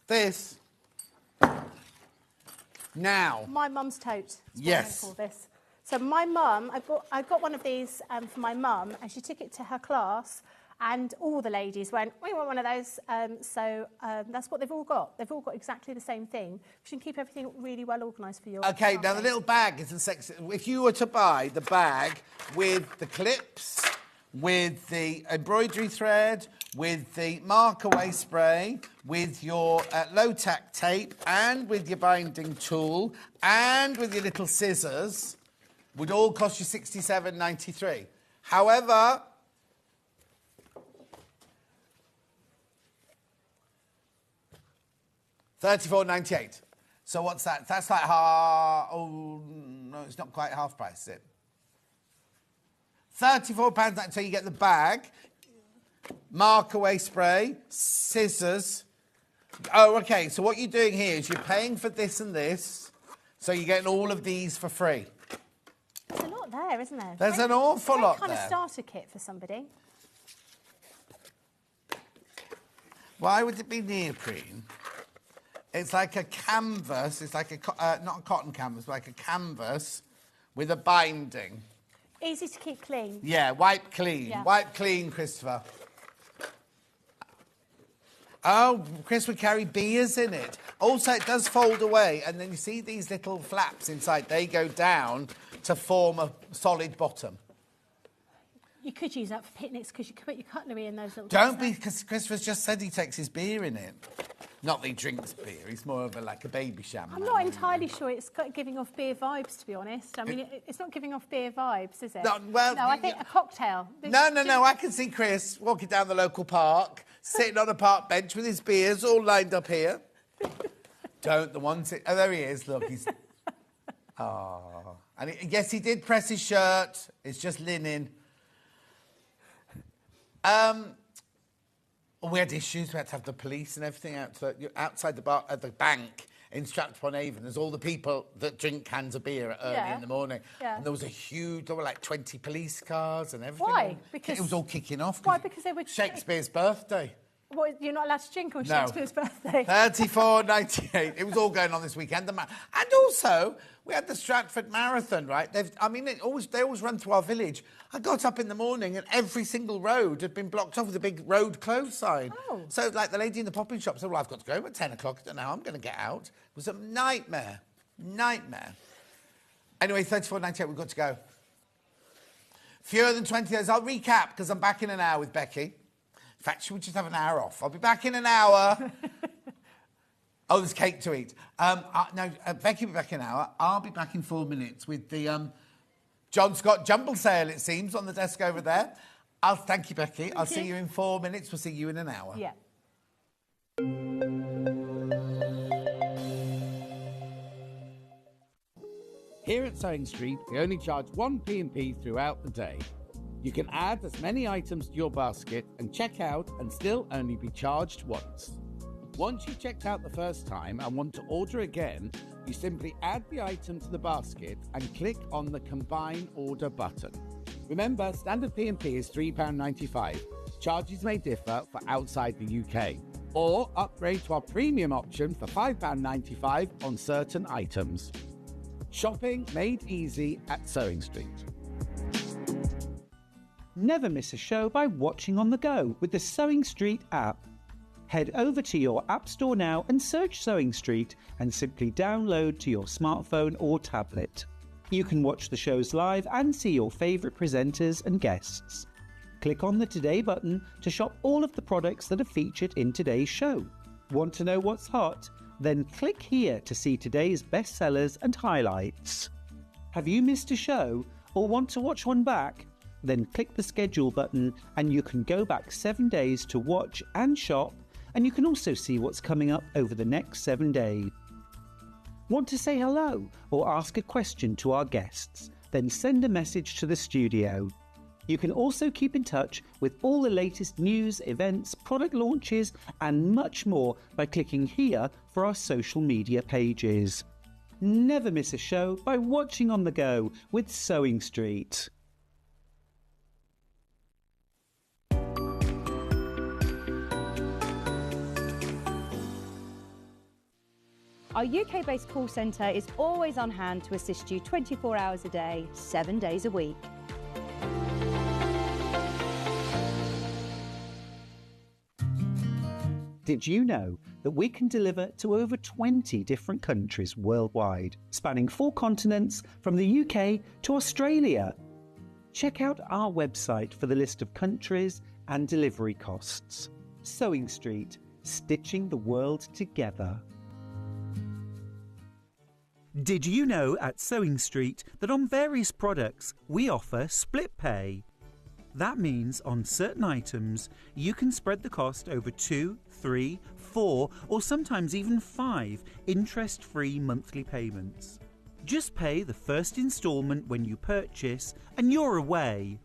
This. Now. My mum's tote. Yes. Call this. So my mum, I got one of these for my mum, and she took it to her class, and all the ladies went, we want one of those. So that's what they've all got. They've all got exactly the same thing. You can keep everything really well organised for your Okay, now the little bag isn't sexy. If you were to buy the bag with the clips, with the embroidery thread, with the mark-away spray, with your low-tack tape, and with your binding tool, and with your little scissors, would all cost you $67.93. However, $34.98. So what's that? That's like half. Oh no, it's not quite half price, is it? £34. So you get the bag, mark-away spray, scissors. Oh, okay. So what you're doing here is you're paying for this and this, so you're getting all of these for free. There's a lot there, isn't there? There's an awful lot kind there. of starter kit for somebody. Why would it be neoprene? It's like a canvas. It's like not a cotton canvas, but like a canvas with a binding. Easy to keep clean. Yeah, wipe clean. Yeah. Wipe clean, Christopher. Oh, Chris would carry beers in it. Also, it does fold away, and then you see these little flaps inside. They go down to form a solid bottom. You could use that for picnics because you could put your cutlery in those little... Don't be, because Christopher's just said he takes his beer in it. Not that he drinks beer. He's more of like a baby sham. I'm not entirely sure it's giving off beer vibes, to be honest. I mean, it's not giving off beer vibes, is it? No, well, no, I think a cocktail. No. I can see Chris walking down the local park, sitting on a park bench with his beers all lined up here. Don't the ones... Oh, there he is. Look, he's... Oh. And yes, he did press his shirt. It's just linen. We had issues. We had to have the police and everything outside the bar at the bank in Stratford-upon-Avon. There's all the people that drink cans of beer early in the morning. Yeah. And there were like 20 police cars and everything. Why? Because it was all kicking off. Why? Because they were... Shakespeare's birthday. What, you're not allowed to drink on Shakespeare's birthday? $34.98. It was all going on this weekend. And also, we had the Stratford Marathon, right? They always run through our village. I got up in the morning and every single road had been blocked off with a big road closed sign. Oh. So, like, the lady in the popping shop said, well, I've got to go home at 10 o'clock. I don't know how I'm going to get out. It was a nightmare. Nightmare. Anyway, $34.98, we've got to go. Fewer than 20 days. I'll recap, because I'm back in an hour with Becky. fact, should we just have an hour off? I'll be back in an hour. Oh, there's cake to eat. Becky will be back in an hour. I'll be back in 4 minutes with the John Scott jumble sale, it seems, on the desk over there. Thank you, Becky. I'll see you in 4 minutes. We'll see you in an hour. Yeah. Here at Sewing Street, we only charge one P&P throughout the day. You can add as many items to your basket and check out and still only be charged once. Once you've checked out the first time and want to order again, you simply add the item to the basket and click on the Combine Order button. Remember, standard P&P is £3.95. Charges may differ for outside the UK. Or upgrade to our premium option for £5.95 on certain items. Shopping made easy at Sewing Street. Never miss a show by watching on the go with the Sewing Street app. Head over to your App Store now and search Sewing Street and simply download to your smartphone or tablet. You can watch the shows live and see your favourite presenters and guests. Click on the Today button to shop all of the products that are featured in today's show. Want to know what's hot? Then click here to see today's bestsellers and highlights. Have you missed a show or want to watch one back? Then click the schedule button and you can go back 7 days to watch and shop, and you can also see what's coming up over the next 7 days. Want to say hello or ask a question to our guests? Then send a message to the studio. You can also keep in touch with all the latest news, events, product launches and much more by clicking here for our social media pages. Never miss a show by watching on the go with Sewing Street. Our UK-based call centre is always on hand to assist you 24 hours a day, 7 days a week. Did you know that we can deliver to over 20 different countries worldwide, spanning 4 continents from the UK to Australia? Check out our website for the list of countries and delivery costs. Sewing Street, stitching the world together. Did you know at Sewing Street that on various products we offer split pay? That means on certain items you can spread the cost over 2, 3, 4 or sometimes even 5 interest-free monthly payments. Just pay the first instalment when you purchase and you're away.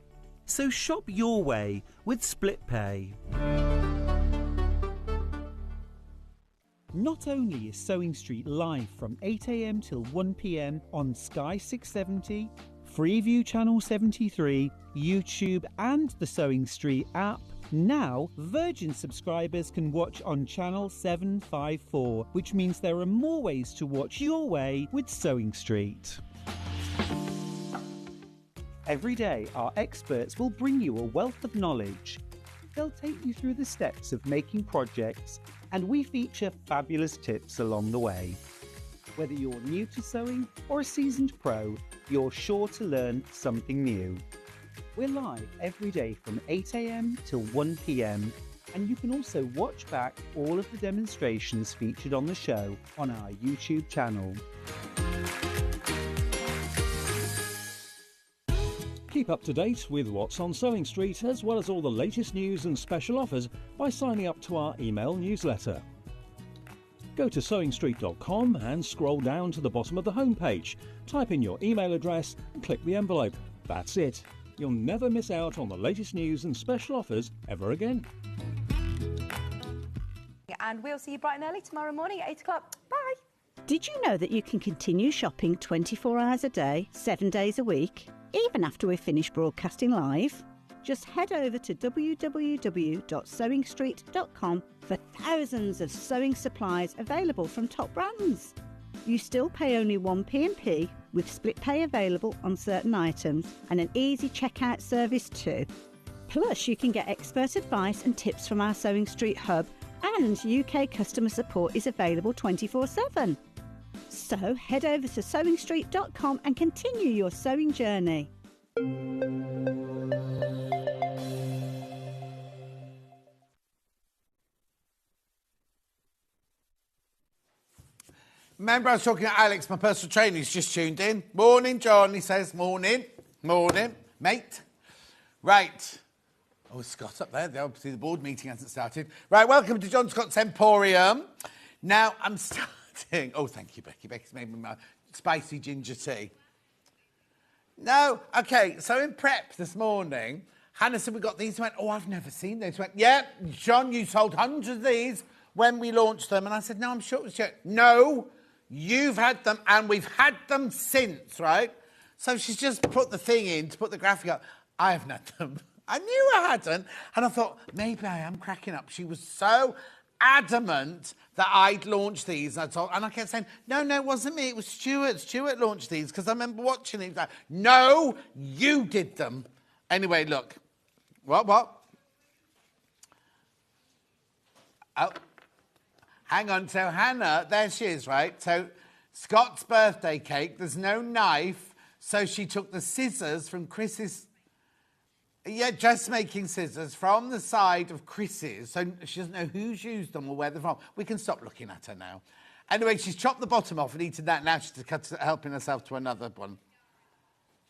So shop your way with split pay. Not only is Sewing Street live from 8 AM till 1 PM on Sky 670, Freeview Channel 73, YouTube and the Sewing Street app, now Virgin subscribers can watch on Channel 754, which means there are more ways to watch your way with Sewing Street. Every day our experts will bring you a wealth of knowledge. They'll take you through the steps of making projects, and we feature fabulous tips along the way. Whether you're new to sewing or a seasoned pro, you're sure to learn something new. We're live every day from 8 AM till 1 PM, and you can also watch back all of the demonstrations featured on the show on our YouTube channel. Keep up to date with what's on Sewing Street, as well as all the latest news and special offers by signing up to our email newsletter. Go to sewingstreet.com and scroll down to the bottom of the homepage. Type in your email address and click the envelope. That's it. You'll never miss out on the latest news and special offers ever again. And we'll see you bright and early tomorrow morning at 8 o'clock. Bye. Did you know that you can continue shopping 24 hours a day, 7 days a week, even after we've finished broadcasting live? Just head over to www.sewingstreet.com for thousands of sewing supplies available from top brands. You still pay only 1 P&P with split pay available on certain items and an easy checkout service too. Plus you can get expert advice and tips from our Sewing Street hub, and UK customer support is available 24/7. So head over to sewingstreet.com and continue your sewing journey. remember I was talking to Alex, my personal trainer, who's just tuned in. Morning, John, he says. Morning. Morning, mate. Right. Oh, Scott up there. Obviously, the board meeting hasn't started. Right, welcome to John Scott's Emporium. Now, I'm starting... Oh, thank you, Becky. Becky's made me my spicy ginger tea. No, OK, so in prep this morning, Hannah said we got these. Went, oh, I've never seen these. Went, yeah, John, you sold hundreds of these when we launched them. And I said, no, I'm sure it was you. No, you've had them, and we've had them since, right? So she's just put the thing in to put the graphic up. I haven't had them. I knew I hadn't. And I thought, maybe I am cracking up. She was so adamant that I'd launched these. And I kept saying, no, it wasn't me. It was Stuart. Stuart launched these because I remember watching it. He was like, no, you did them. Anyway, look. What? Oh, hang on. So Hannah, there she is, right? So Scott's birthday cake, there's no knife. So she took the scissors from Chris's... Yeah, dressmaking scissors from the side of Chris's, so she doesn't know who's used them or where they're from. We can stop looking at her now. Anyway, she's chopped the bottom off and eaten that. Now she's helping herself to another one.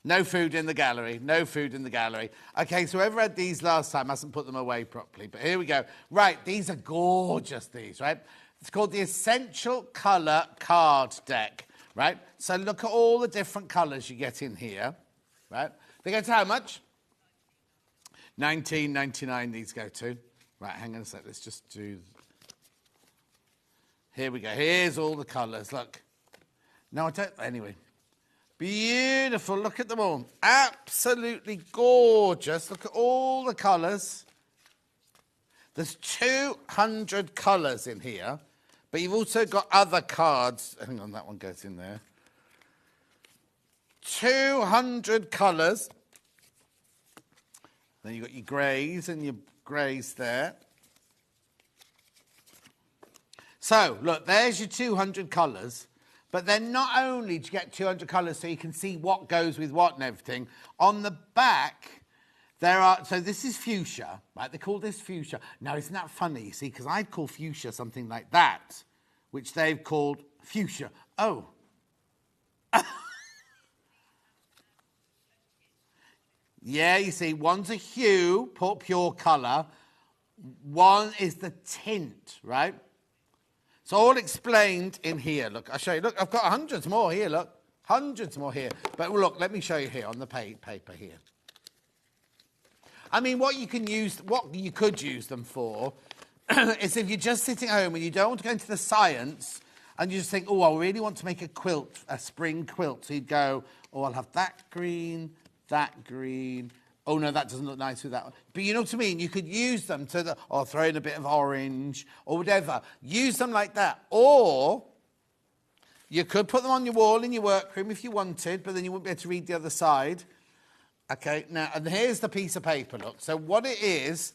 No food in the gallery. No food in the gallery. OK, so whoever had these last time hasn't put them away properly. But here we go. Right, these are gorgeous, these, right? It's called the Essential Colour Card Deck, right? So look at all the different colours you get in here, right? They go to how much? $19.99 these go to. Right, hang on a sec. Let's just do... Here we go. Here's all the colours. Look. No, I don't... Anyway. Beautiful. Look at them all. Absolutely gorgeous. Look at all the colours. There's 200 colours in here. But you've also got other cards. Hang on, that one goes in there. 200 colours. Then you've got your greys and your greys there. So, look, there's your 200 colours. But then not only do you get 200 colours so you can see what goes with what and everything, on the back, there are... So this is fuchsia, right? They call this fuchsia. Now, isn't that funny, you see? Because I'd call fuchsia something like that, which they've called fuchsia. Oh. Yeah, you see, one's a hue, pure colour. One is the tint, right? It's all explained in here. Look, I'll show you. Look, I've got hundreds more here, look. Hundreds more here. But look, let me show you here on the paper here. I mean, what you could use them for is if you're just sitting at home and you don't want to go into the science and you just think, oh, I really want to make a quilt, a spring quilt. So you'd go, oh, I'll have that green... that green. Oh, no, that doesn't look nice with that one. But you know what I mean? You could use them or throw in a bit of orange or whatever. Use them like that. Or you could put them on your wall in your workroom if you wanted, but then you wouldn't be able to read the other side. OK, now, and here's the piece of paper, look. So what it is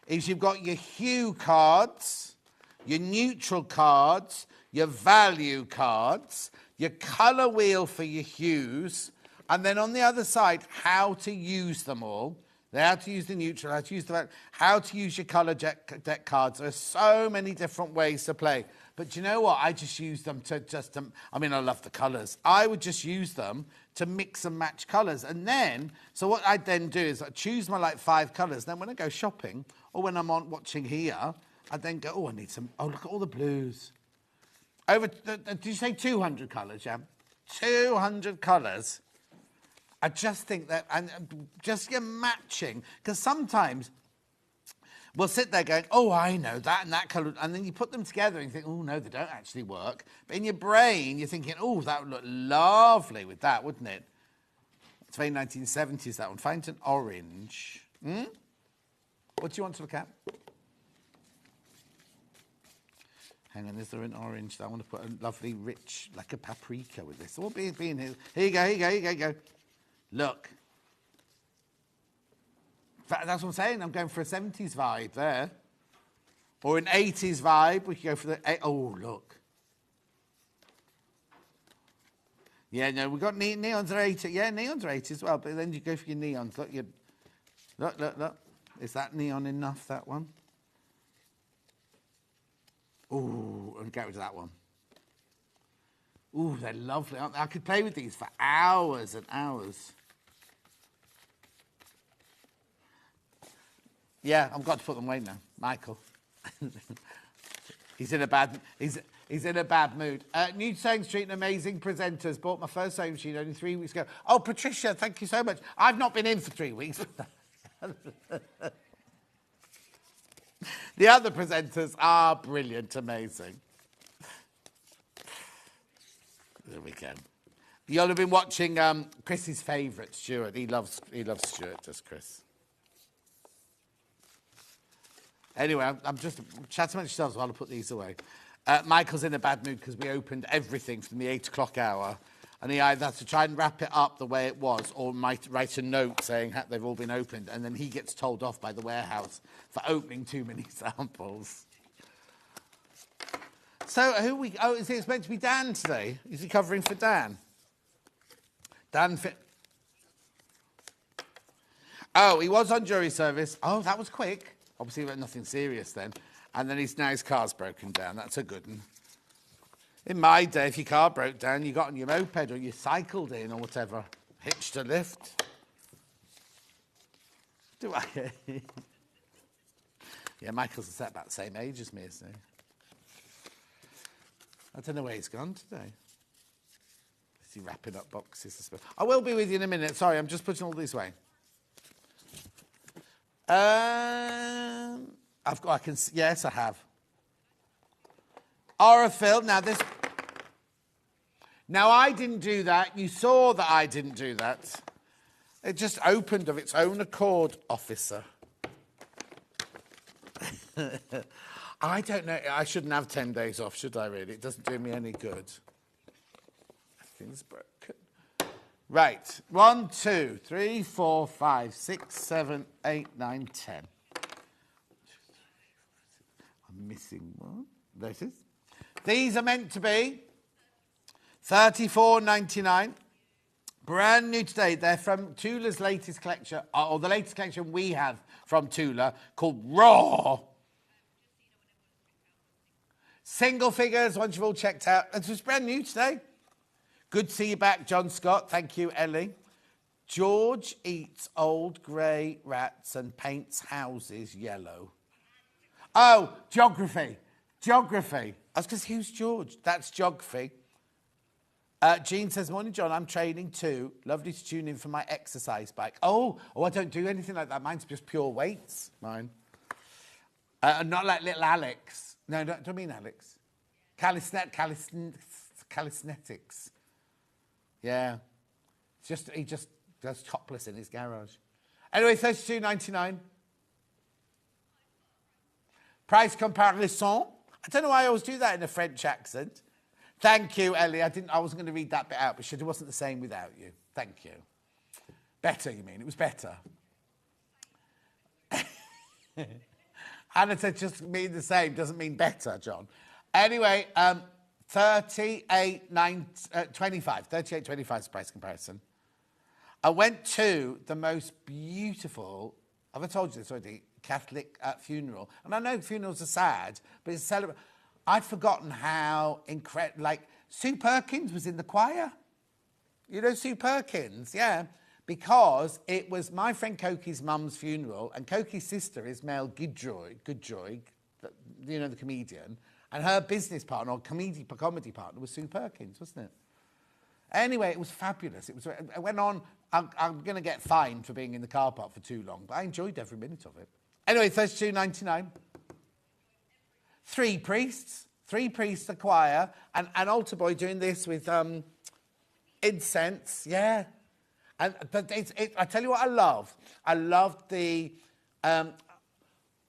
you've got your hue cards, your neutral cards, your value cards, your colour wheel for your hues, and then on the other side, how to use them all. How to use the neutral, how to use the... How to use your colour deck cards. There are so many different ways to play. But you know what? I just use them to just... I mean, I love the colours. I would just use them to mix and match colours. And then... So what I'd then do is I'd choose my, 5 colours. Then when I go shopping, or when I'm watching here, I'd then go, oh, I need some... Oh, look at all the blues. Did you say 200 colours, yeah? 200 colours. I just think that, and just your matching, because sometimes we'll sit there going, oh, I know that and that colour, and then you put them together and you think, oh, no, they don't actually work. But in your brain, you're thinking, oh, that would look lovely with that, wouldn't it? It's very 1970s, that one. Find an orange. What do you want to look at? Hang on, is there an orange? I want to put a lovely, rich, like a paprika with this. All being here. Here you go. Look. That's what I'm saying. I'm going for a 70s vibe there. Or an 80s vibe. We could go for the... Oh, look. Yeah, no, we've got neons are 80. Yeah, neons are 80 as well. But then you go for your neons. Look, look. Is that neon enough, that one? Oh, and get rid of that one. Ooh, they're lovely, aren't they? I could play with these for hours and hours. Yeah, I've got to put them away now. Michael. He's in a bad mood. New Sewing Street and amazing presenters. Bought my first sewing machine only 3 weeks ago. Oh, Patricia, thank you so much. I've not been in for 3 weeks. The other presenters are brilliant, amazing. There we go. You'll have been watching Chris's favourite, Stuart. He loves Stuart, does Chris. Anyway, I'm just chatting about yourselves while I put these away. Michael's in a bad mood because we opened everything from the 8 o'clock hour, and he either has to try and wrap it up the way it was or might write a note saying they've all been opened, and then he gets told off by the warehouse for opening too many samples. So it's meant to be Dan today. Is he covering for Dan? Oh, he was on jury service. Oh, that was quick. Obviously, nothing serious then. And then his car's broken down. That's a good one. In my day, if your car broke down, you got on your moped or you cycled in or whatever. Hitched a lift. Do I? Yeah, Michael's about the same age as me, isn't he? I don't know where he's gone today. Is he wrapping up boxes? I will be with you in a minute. Sorry, I'm just putting all these away. Yes, I have. Aurifil. Now, I didn't do that. You saw that I didn't do that. It just opened of its own accord, officer. I don't know. I shouldn't have 10 days off, should I, really? It doesn't do me any good. Everything's broken. Right. 1, 2, 3, 4, 5, 6, 7, 8, 9, 10. I'm missing one. There it is. These are meant to be $34.99. Brand new today. They're from Tula's latest collection, or the latest collection we have from Tula, called Raw. Single figures, once you've all checked out. This was brand new today. Good to see you back, John Scott. Thank you, Ellie. George eats old grey rats and paints houses yellow. Oh, geography. Geography. I was going to say, who's George? That's geography. Jean says, morning, John. I'm training too. Lovely to tune in for my exercise bike. Oh, I don't do anything like that. Mine's just pure weights, mine. Not like little Alex. No, don't mean Alex. Calisthenics. Yeah. He just goes topless in his garage. Anyway, $32.99. Price comparison. I don't know why I always do that in a French accent. Thank you, Ellie. I wasn't going to read that bit out, but it wasn't the same without you. Thank you. Better, you mean? It was better. Hannah said just mean the same, doesn't mean better, John. Anyway, $38.25 is the price comparison. I went to the most beautiful, have I told you this already, Catholic funeral. And I know funerals are sad, but it's a celebration. I'd forgotten how incredible, like, Sue Perkins was in the choir. You know Sue Perkins? Yeah. Because it was my friend Coki's mum's funeral, and Coki's sister is Mel Goodjoy, you know, the comedian, and her business partner, or comedy partner, was Sue Perkins, wasn't it? Anyway, it was fabulous. It went on. I'm going to get fined for being in the car park for too long, but I enjoyed every minute of it. Anyway, $32.99. 3 priests, a choir, and altar boy doing this with incense, yeah. But I tell you what I love. I love the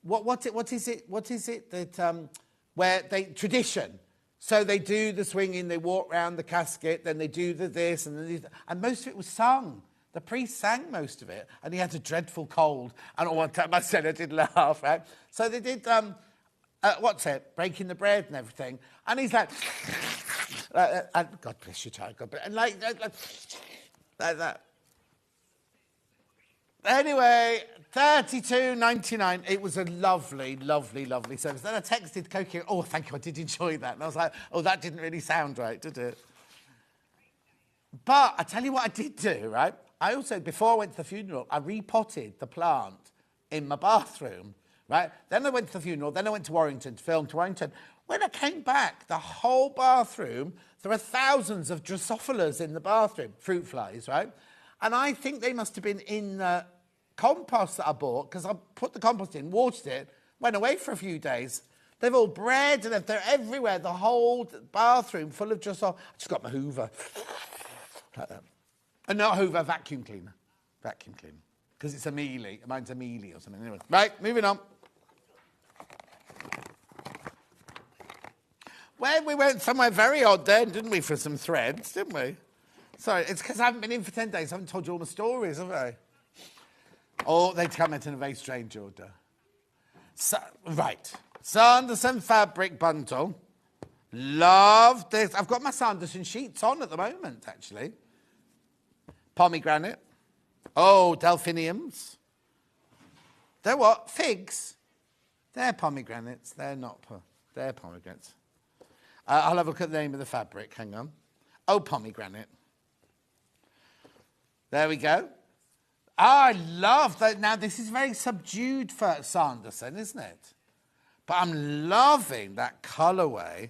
what is it that where they tradition. So they do the swinging, they walk round the casket, then they do this, and most of it was sung. The priest sang most of it, and he had a dreadful cold. And one time I said I did laugh, right? So they did breaking the bread and everything, and he's like, God bless you, child, God bless, and like that. Anyway, $32.99. It was a lovely, lovely, lovely service. Then I texted Cokie, oh, thank you, I did enjoy that. And I was like, oh, that didn't really sound right, did it? But I tell you what I did do, right? I also, before I went to the funeral, I repotted the plant in my bathroom, right? Then I went to the funeral, then I went to Warrington to film to Warrington. When I came back, the whole bathroom, there were thousands of Drosophilas in the bathroom, fruit flies, right? And I think they must have been in the compost that I bought, because I put the compost in, watered it, went away for a few days. They've all bred and they're everywhere, the whole bathroom full of Drosophila. I just got my Hoover. Like that. And not Hoover, vacuum cleaner. Vacuum cleaner. Because it's a mealy. Mine's a mealy or something. Anyway. Right, moving on. Well, we went somewhere very odd then, didn't we, for some threads, didn't we? Sorry, it's because I haven't been in for 10 days. I haven't told you all my stories, have I? Oh, they come in a very strange order. So, right. Sanderson fabric bundle. Love this. I've got my Sanderson sheets on at the moment, actually. Pomegranate. Oh, delphiniums. They're what? Figs. They're pomegranates. They're not. They're pomegranates. I'll have a look at the name of the fabric. Hang on. Oh, pomegranate. There we go. I love that. Now, this is very subdued for Sanderson, isn't it? But I'm loving that colourway.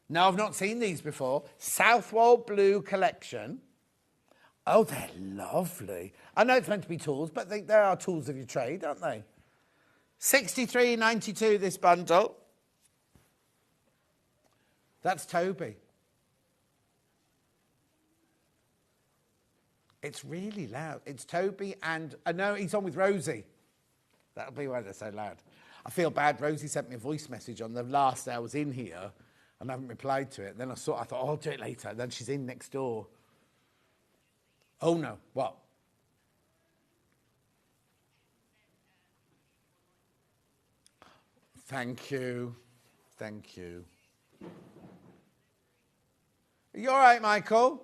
No, I've not seen these before. Southwold Blue Collection. Oh, they're lovely. I know it's meant to be tools, but they are tools of your trade, aren't they? $63.92 this bundle. That's Toby. It's really loud. It's Toby and... no, he's on with Rosie. That'll be why they're so loud. I feel bad. Rosie sent me a voice message on the last day I was in here and I haven't replied to it. And then I thought, oh, I'll do it later. And then she's in next door. Oh, no. What? Thank you. Thank you. Are you all right, Michael?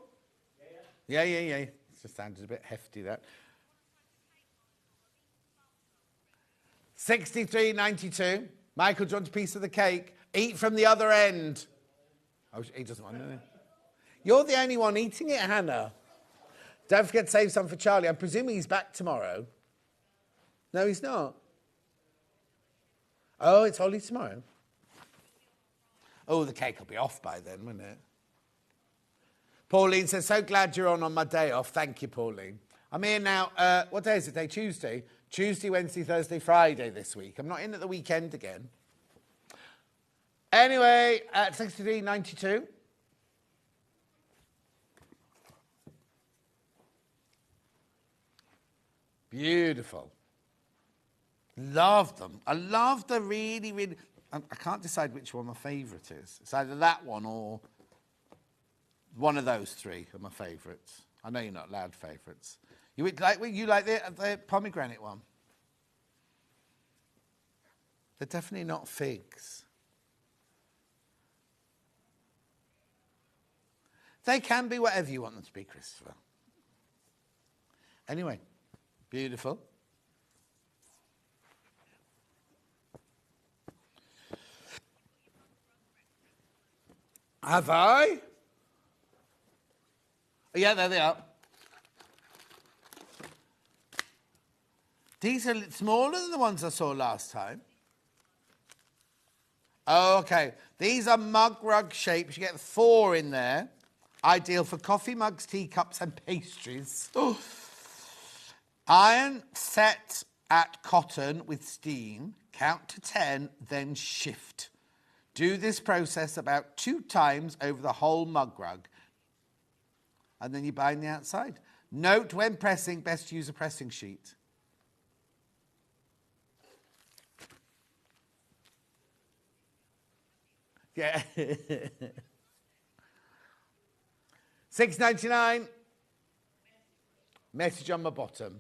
Yeah. It just sounded a bit hefty, that. $63.92. Michael, do you want a piece of the cake? Eat from the other end. Oh, he doesn't want it. You're the only one eating it, Hannah. Don't forget to save some for Charlie. I'm presuming he's back tomorrow. No, he's not. Oh, it's Ollie tomorrow. Oh, the cake will be off by then, won't it? Pauline says, so glad you're on my day off. Thank you, Pauline. I'm here now. What day is it? Tuesday? Tuesday, Wednesday, Thursday, Friday this week. I'm not in at the weekend again. Anyway, at $63.92. Beautiful. Love them. I love the really... I can't decide which one my favourite is. It's either that one or one of those three are my favourites. I know you're not loud favourites. You like the pomegranate one? They're definitely not figs. They can be whatever you want them to be, Christopher. Anyway, beautiful. Have I? Yeah, there they are. These are smaller than the ones I saw last time. Oh, okay. These are mug rug shapes. You get 4 in there. Ideal for coffee mugs, teacups and pastries. Oh. Iron set at cotton with steam. Count to 10, then shift. Do this process about 2 times over the whole mug rug. And then you bind the outside. Note when pressing, best use a pressing sheet. Yeah. $6.99. Message on my bottom.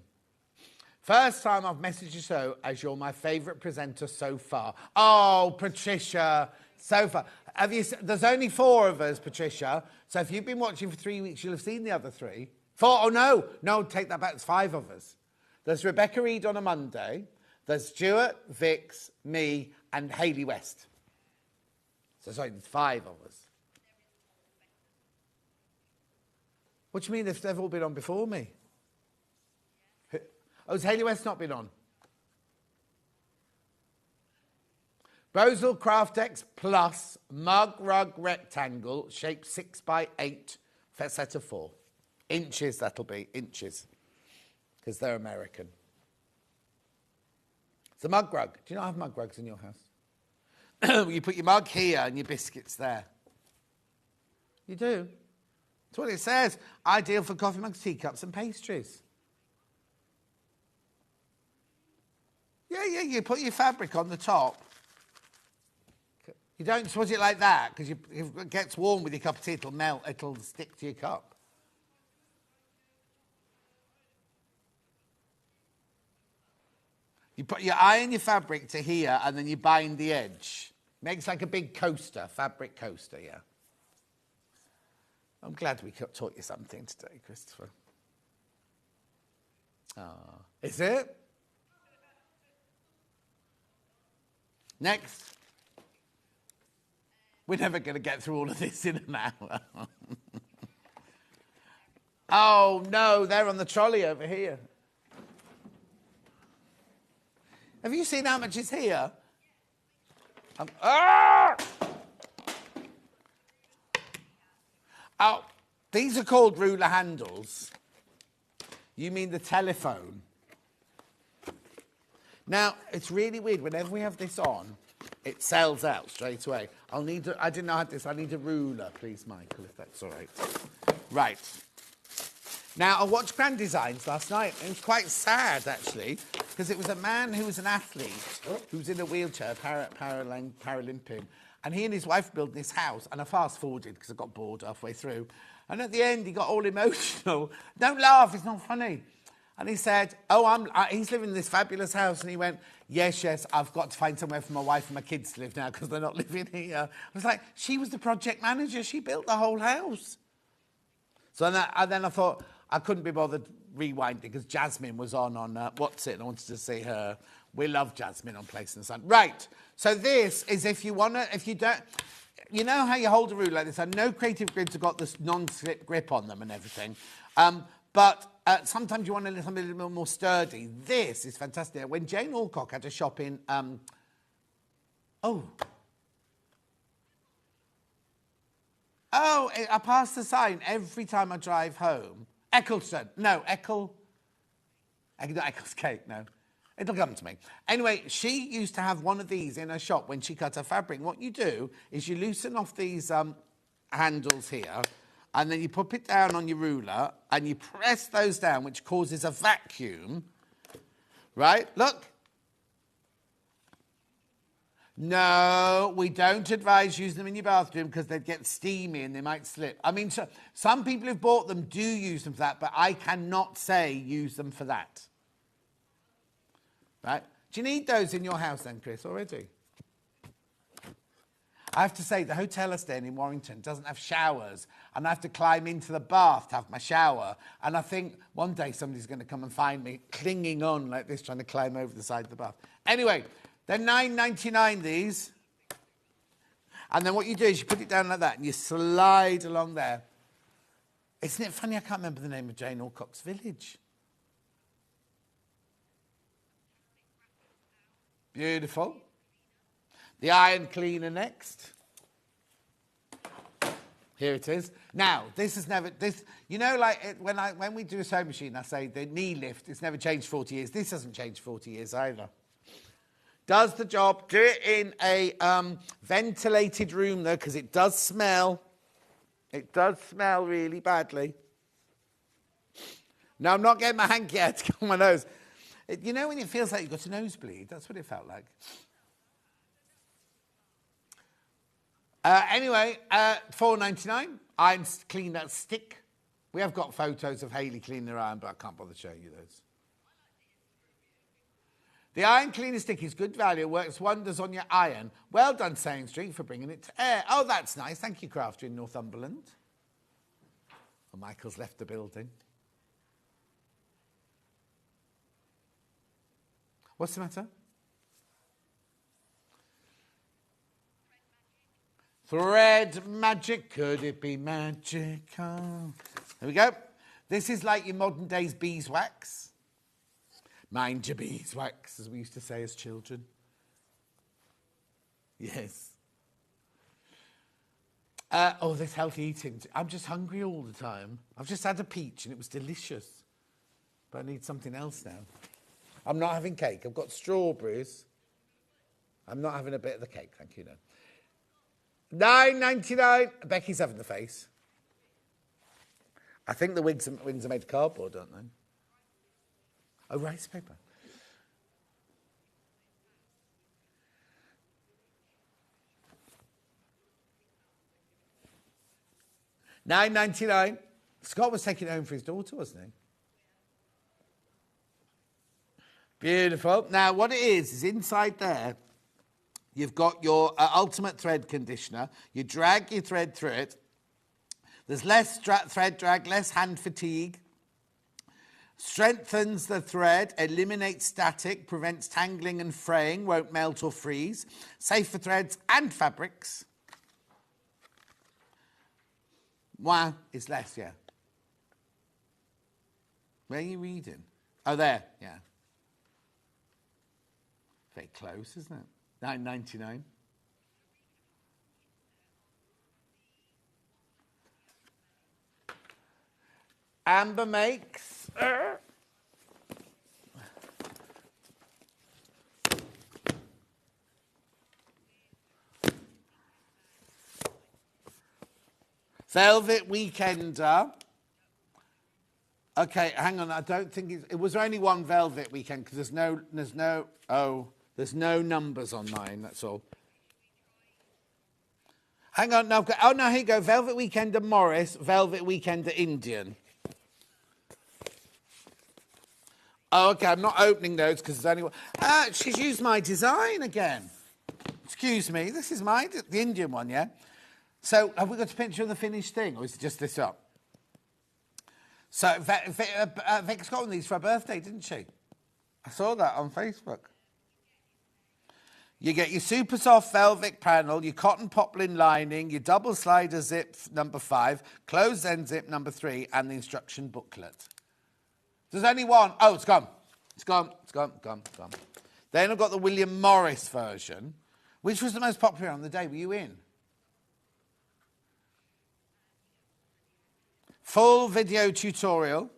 First time I've messaged you so as you're my favourite presenter so far. Oh, Patricia, so far. There's only 4 of us, Patricia. So if you've been watching for 3 weeks, you'll have seen the other 3. 4? Oh, no. No, take that back. There's 5 of us. There's Rebecca Reed on a Monday. There's Stuart, Vix, me, and Hayley West. So sorry, there's 5 of us. What do you mean they've all been on before me? Oh, has Hayley West not been on? Bosal Craftex Plus mug rug rectangle, shape 6 by 8, set of 4. Inches, that'll be, inches. Because they're American. It's a mug rug. Do you not have mug rugs in your house? You put your mug here and your biscuits there. You do. That's what it says. Ideal for coffee mugs, teacups and pastries. Yeah, you put your fabric on the top. You don't switch it like that, because if it gets warm with your cup of tea, it'll melt, it'll stick to your cup. You iron your fabric to here, and then you bind the edge. Makes like a big coaster, fabric coaster, yeah. I'm glad we taught you something today, Christopher. Is it? Next. We're never going to get through all of this in an hour. Oh, no, they're on the trolley over here. Have you seen how much is here? Oh, these are called ruler handles. You mean the telephone? Now, it's really weird. Whenever we have this on, it sells out straight away. I didn't know I had this. I need a ruler, please, Michael, if that's all right. Right. Now, I watched Grand Designs last night. It was quite sad, actually, because it was a man who was an athlete, who was in a wheelchair, Paralympian, and he and his wife built this house, and I fast-forwarded because I got bored halfway through. And at the end, he got all emotional. Don't laugh, it's not funny. And he said, he's living in this fabulous house. And he went, yes, I've got to find somewhere for my wife and my kids to live now because they're not living here. I was like, she was the project manager. She built the whole house. So then I thought, I couldn't be bothered rewinding because Jasmine was on What's It? And I wanted to see her. We love Jasmine on Place in the Sun. Right. So this is if you don't... You know how you hold a ruler like this? And no creative grids have got this non-slip grip on them and everything. But sometimes you want something a little more sturdy. This is fantastic. When Jane Alcock had a shop in... I pass the sign every time I drive home. Eccleston. No, not Ecclesgate, no. It'll come to me. Anyway, she used to have one of these in her shop when she cut her fabric. What you do is you loosen off these handles here, and then you put it down on your ruler, and you press those down, which causes a vacuum. Right? Look. No, we don't advise using them in your bathroom because they'd get steamy and they might slip. I mean, some people who've bought them do use them for that, but I cannot say use them for that. Right? Do you need those in your house then, Chris, already? I have to say, the hotel I stay in Warrington doesn't have showers, and I have to climb into the bath to have my shower. And I think one day somebody's going to come and find me clinging on like this, trying to climb over the side of the bath. Anyway, they're $9.99, these. And then what you do is you put it down like that, and you slide along there. Isn't it funny? I can't remember the name of Jane Alcock's village. Beautiful. The iron cleaner next. Here it is. Now, this is never... You know, like, when we do a sewing machine, I say the knee lift, it's never changed 40 years. This hasn't changed 40 years either. Does the job. Do it in a ventilated room, though, because it does smell. It does smell really badly. No, I'm not getting my hanky out to go on my nose. You know when it feels like you've got a nosebleed? That's what it felt like. Anyway, $4.99. Iron cleaner stick. We have got photos of Hayley cleaning her iron, but I can't bother showing you those. The iron cleaner stick is good value, works wonders on your iron. Well done, Sewing Street, for bringing it to air. Oh, that's nice. Thank you, Crafter in Northumberland. Oh, Michael's left the building. What's the matter? Thread magic, could it be magical? Here we go. This is like your modern days beeswax. Mind your beeswax, as we used to say as children. Yes. Oh, this healthy eating. I'm just hungry all the time. I've just had a peach and it was delicious. But I need something else now. I'm not having cake. I've got strawberries. I'm not having a bit of the cake, thank you, no. £9.99. Becky's having the face. I think the wings are made of cardboard, aren't they? Oh, rice paper. £9.99. Scott was taking it home for his daughter, wasn't he? Beautiful. Now, what it is inside there, you've got your ultimate thread conditioner. You drag your thread through it. There's less thread drag, less hand fatigue. Strengthens the thread, eliminates static, prevents tangling and fraying, won't melt or freeze. Safe for threads and fabrics. Moins is less, yeah. Where are you reading? Oh, there, yeah. Very close, isn't it? £9.99. Amber makes... Velvet Weekender. Okay, hang on. I don't think it was only one Velvet Weekend because there's no numbers on mine. That's all. Hang on. No, oh no, here you go. Velvet Weekender Morris, Velvet Weekender Indian. Oh, okay. I'm not opening those because there's only one. She's used my design again. Excuse me. This is the Indian one, yeah. So, have we got a picture of the finished thing, or is it just this up? So, Vic's got one of these for her birthday, didn't she? I saw that on Facebook. You get your super soft velvet panel, your cotton poplin lining, your double slider zip number 5, closed end zip number 3, and the instruction booklet. There's only one. Oh, it's gone. It's gone. Then I've got the William Morris version. Which was the most popular on the day? Were you in? Full video tutorial.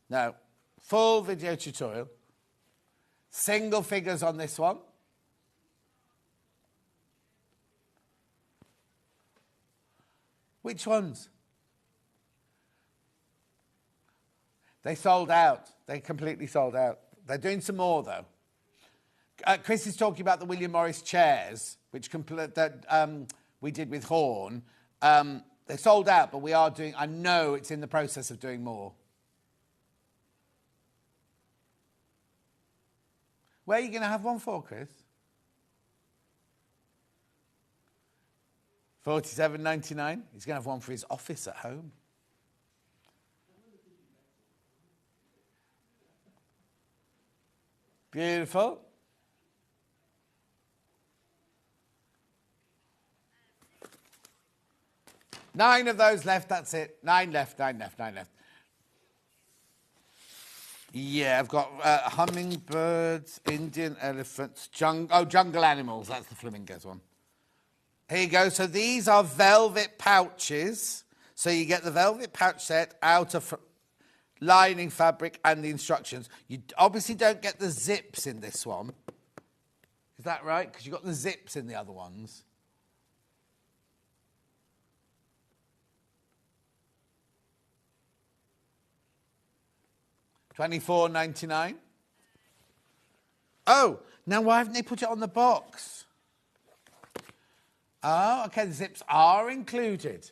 No. Full video tutorial. Single figures on this one. Which ones? They sold out. They completely sold out. They're doing some more, though. Chris is talking about the William Morris chairs, which we did with Horn. They sold out, but we are doing... I know it's in the process of doing more. Where are you going to have one for, Chris? $47.99. He's going to have one for his office at home. Beautiful. Nine of those left, that's it. Nine left. Yeah, I've got hummingbirds, Indian elephants, jungle animals. That's the flamingos one. Here you go. So these are velvet pouches. So you get the velvet pouch set out of lining fabric and the instructions. You obviously don't get the zips in this one. Is that right? Because you've got the zips in the other ones. $24.99. Oh, now why haven't they put it on the box? Oh, okay, the zips are included.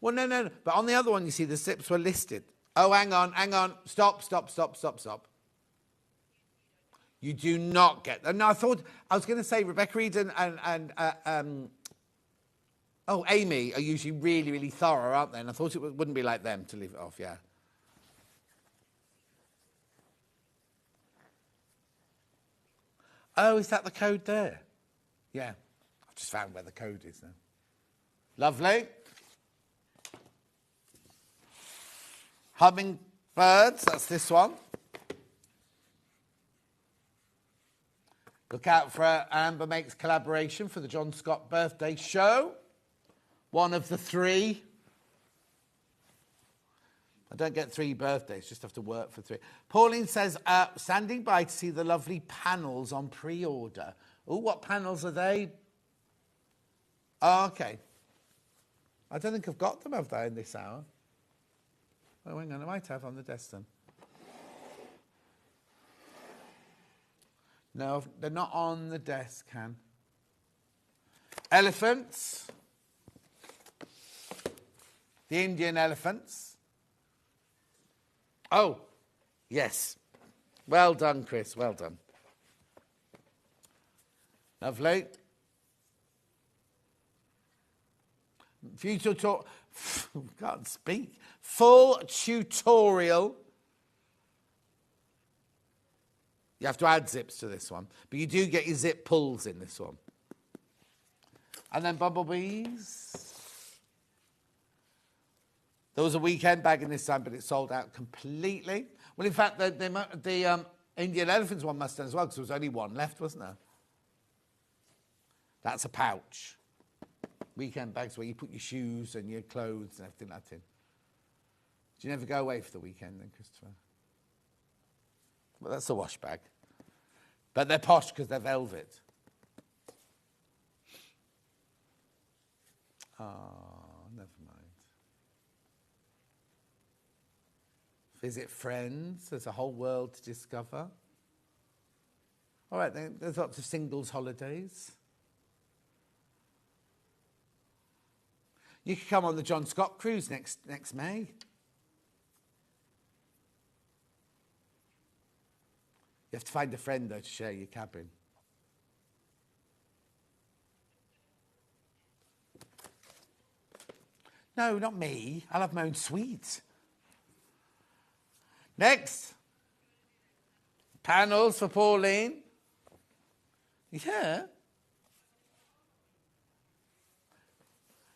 Well, no. But on the other one, you see, the zips were listed. Oh, hang on. Stop. You do not get them. No, I was going to say Rebecca Reed and Amy are usually really, really thorough, aren't they? And I thought it wouldn't be like them to leave it off, yeah. Oh, is that the code there? Yeah. I've just found where the code is now. Lovely. Hummingbirds, that's this one. Look out for Amber Makes collaboration for the John Scott birthday show. One of the 3. I don't get 3 birthdays, just have to work for 3. Pauline says, standing by to see the lovely panels on pre-order. Oh, what panels are they? Oh, okay. I don't think I've got them, have they, in this hour? Oh, hang on, I might have on the desk then. No, they're not on the desk, Han. Elephants. The Indian elephants. Oh, yes. Well done, Chris. Well done. Lovely. Can't speak. Full tutorial. You have to add zips to this one. But you do get your zip pulls in this one. And then bumblebees. There was a weekend bag in this time, but it sold out completely. Well, in fact, the Indian elephants one must have as well, because there was only one left, wasn't there? That's a pouch. Weekend bags where you put your shoes and your clothes and everything like that in. Do you never go away for the weekend then, Christopher? Well, that's a wash bag. But they're posh because they're velvet. Oh, never mind. Visit friends. There's a whole world to discover. All right, then, there's lots of singles holidays. You could come on the John Scott cruise next May. You have to find a friend, though, to share your cabin. No, not me. I'll have my own suite. Next. Panels for Pauline. Yeah.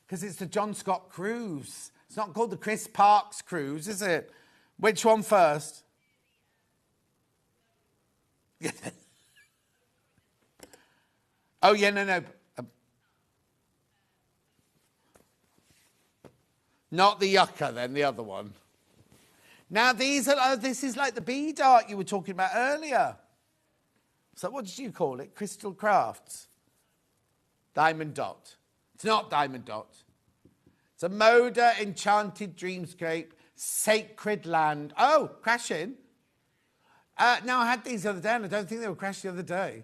Because it's the John Scott cruise. It's not called the Chris Parks cruise, is it? Which one first? Oh, yeah, no. Not the yucca, then, the other one. Now, this is like the bead art you were talking about earlier. So what did you call it? Crystal Crafts? Diamond Dot. It's not Diamond Dot. It's a Moda Enchanted Dreamscape Sacred Land. Oh, crashing. No, I had these the other day, and I don't think they were crashed the other day.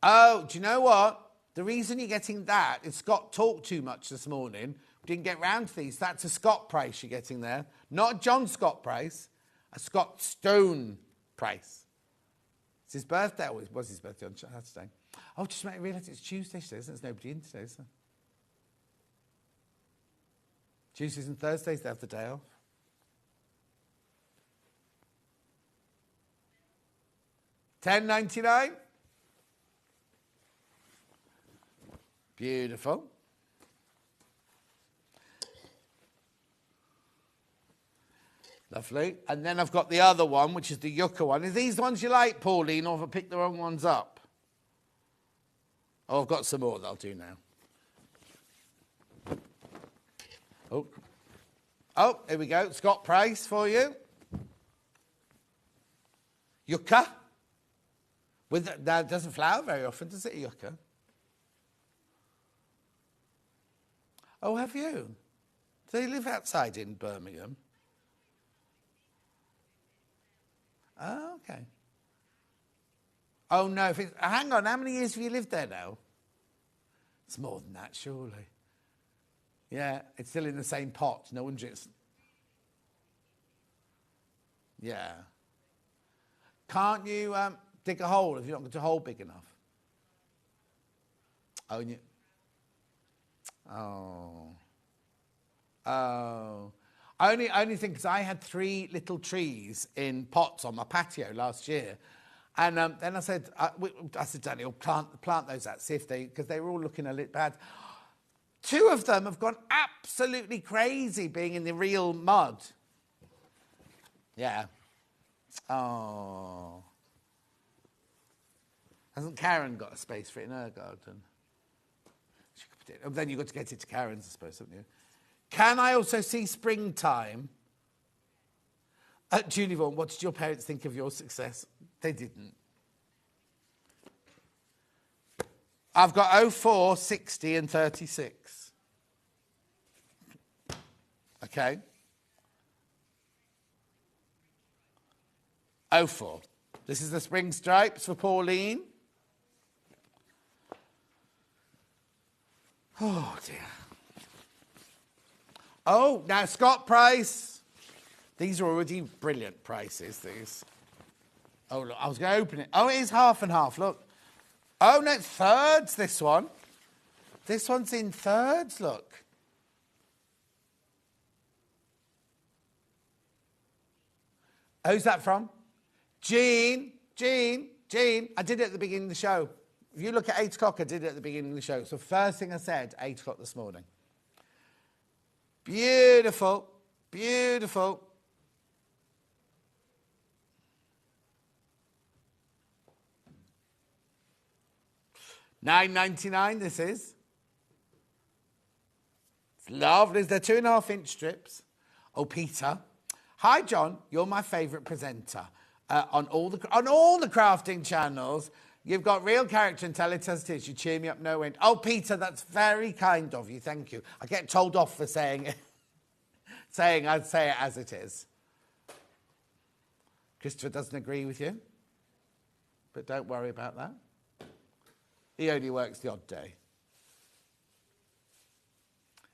Oh, do you know what? The reason you're getting that is Scott talked too much this morning. We didn't get round to these. That's a Scott price you're getting there. Not a John Scott price, a Scott Stone price. It's his birthday. Oh, it was his birthday on Saturday. Oh, just made me realise it's Tuesday today, isn't it? There's nobody in today, is there? Tuesdays and Thursdays, they have the day off. $10.99. Beautiful. Lovely. And then I've got the other one, which is the yucca one. Are these the ones you like, Pauline, or have I picked the wrong ones up? Oh, I've got some more that I'll do now. Oh, here we go. Scott Price for you. Yucca. That doesn't flower very often, does it, yucca? Oh, have you? Do they live outside in Birmingham? Oh, okay. Oh, no. Hang on, how many years have you lived there now? It's more than that, surely. Yeah, it's still in the same pot. No wonder it's... Yeah. Can't you dig a hole if you're not got a hole big enough? Oh, and you... Oh. Only thing, because I had 3 little trees in pots on my patio last year. And then I said, Daniel, plant those out, see if they, because they were all looking a little bad. 2 of them have gone absolutely crazy being in the real mud. Yeah. Oh. Hasn't Karen got a space for it in her garden? She could put it. Oh, then you've got to get it to Karen's, I suppose, haven't you? Can I also see springtime? Julie Vaughan, what did your parents think of your success? They didn't. I've got 04, 60 and 36. Okay. 04. This is the spring stripes for Pauline. Oh, dear. Oh, now Scott Price. These are already brilliant prices, these. Oh, look, I was going to open it. Oh, it is half and half, look. Oh, no, it's thirds, this one. This one's in thirds, look. Who's that from? Jean. I did it at the beginning of the show. If you look at 8 o'clock, I did it at the beginning of the show. So first thing I said, 8 o'clock this morning. Beautiful, beautiful. $9.99 this is. It's lovely. They're 2.5-inch strips. Oh, Peter. Hi, John. You're my favourite presenter. On all the crafting channels, you've got real character and tell it as it is. You cheer me up no end. Oh, Peter, that's very kind of you. Thank you. I get told off for saying it. I'd say it as it is. Christopher doesn't agree with you. But don't worry about that. He only works the odd day.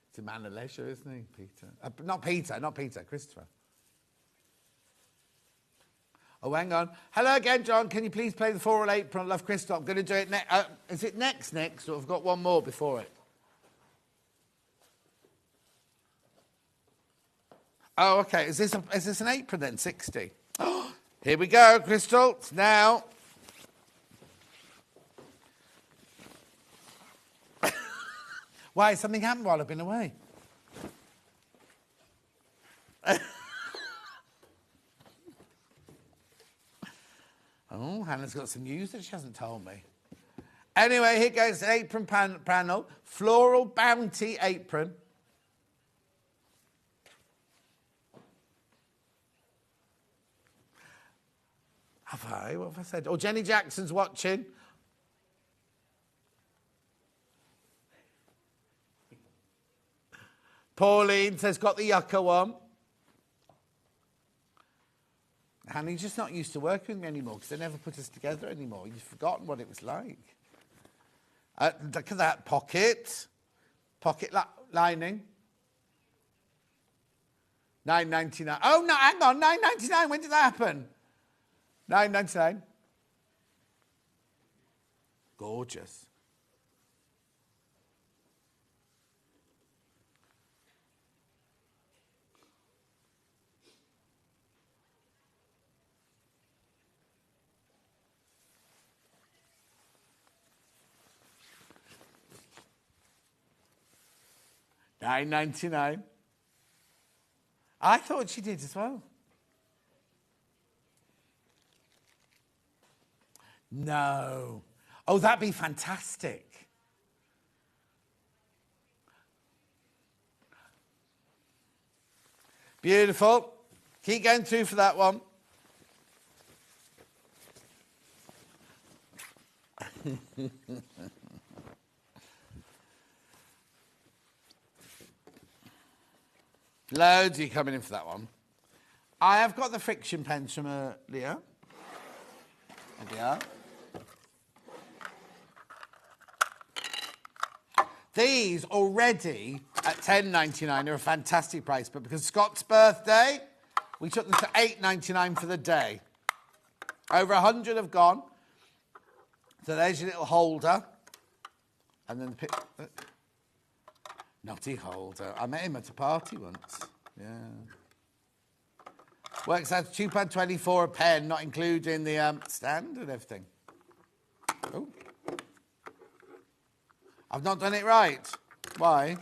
He's a man of leisure, isn't he, Peter? Not Peter, Christopher. Oh, hang on. Hello again, John. Can you please play the 4 or 8 from Love Crystal? I'm going to do it next. Is it next? Or I've got one more before it. Oh, okay. Is this an apron then? 60. Oh, here we go, Crystal. It's now. Why? Something happened while I've been away. Oh, Hannah's got some news that she hasn't told me. Anyway, here goes the apron panel. Floral Bounty apron. Have I? What have I said? Oh, Jenny Jackson's watching. Pauline says, got the yucca one. Hannah's just not used to working with me anymore because they never put us together anymore. You've forgotten what it was like. Look at that pocket. Pocket lining. $9.99. Oh, no, hang on. $9.99. When did that happen? $9.99. Gorgeous. $9.99. I thought she did as well. No. Oh, that'd be fantastic. Beautiful. Keep going through for that one. Loads of you coming in for that one. I have got the friction pens from earlier. There we are. These already at $10.99 are a fantastic price, but because Scott's birthday, we took them to $8.99 for the day. Over 100 have gone. So there's your little holder. And then the naughty holder. I met him at a party once. Yeah. Works out £2.24 a pen, not including the stand and everything. Oh. I've not done it right. Why?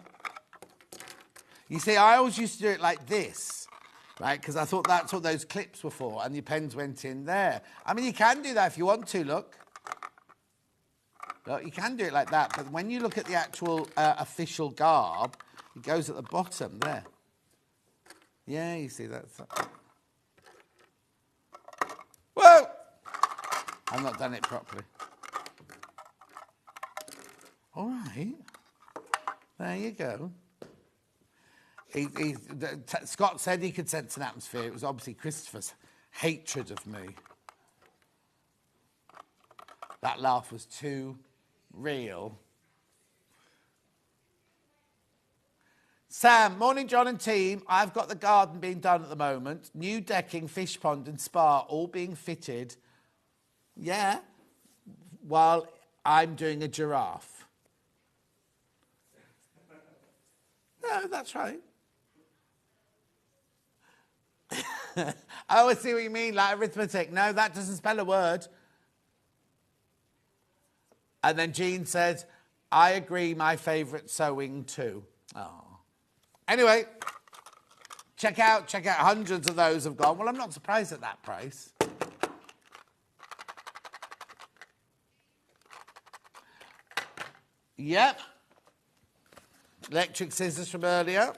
You see, I always used to do it like this, right? Because I thought that's what those clips were for, and your pens went in there. I mean, you can do that if you want to, look. Look, you can do it like that, but when you look at the actual official garb, it goes at the bottom there. Yeah, you see, that's... Whoa! I've not done it properly. All right. There you go. Scott said he could sense an atmosphere. It was obviously Christopher's hatred of me. That laugh was too real. Sam, morning John and team. I've got the garden being done at the moment. New decking, fish pond and spa all being fitted. Yeah, while I'm doing a giraffe. No, that's right. I always see what you mean, like arithmetic. No, that doesn't spell a word. And then Jean says, I agree, my favourite sewing too. Oh. Anyway, check out, hundreds of those have gone. Well, I'm not surprised at that price. Yep. Electric scissors from earlier.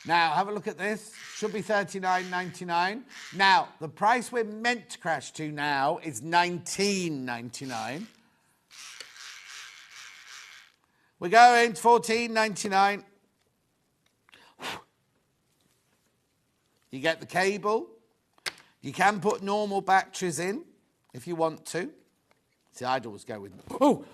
Now, have a look at this. Should be $39.99. Now, the price we're meant to crash to now is $19.99. We're going to $14.99. You get the cable. You can put normal batteries in if you want to. See, I'd always go with... Oh!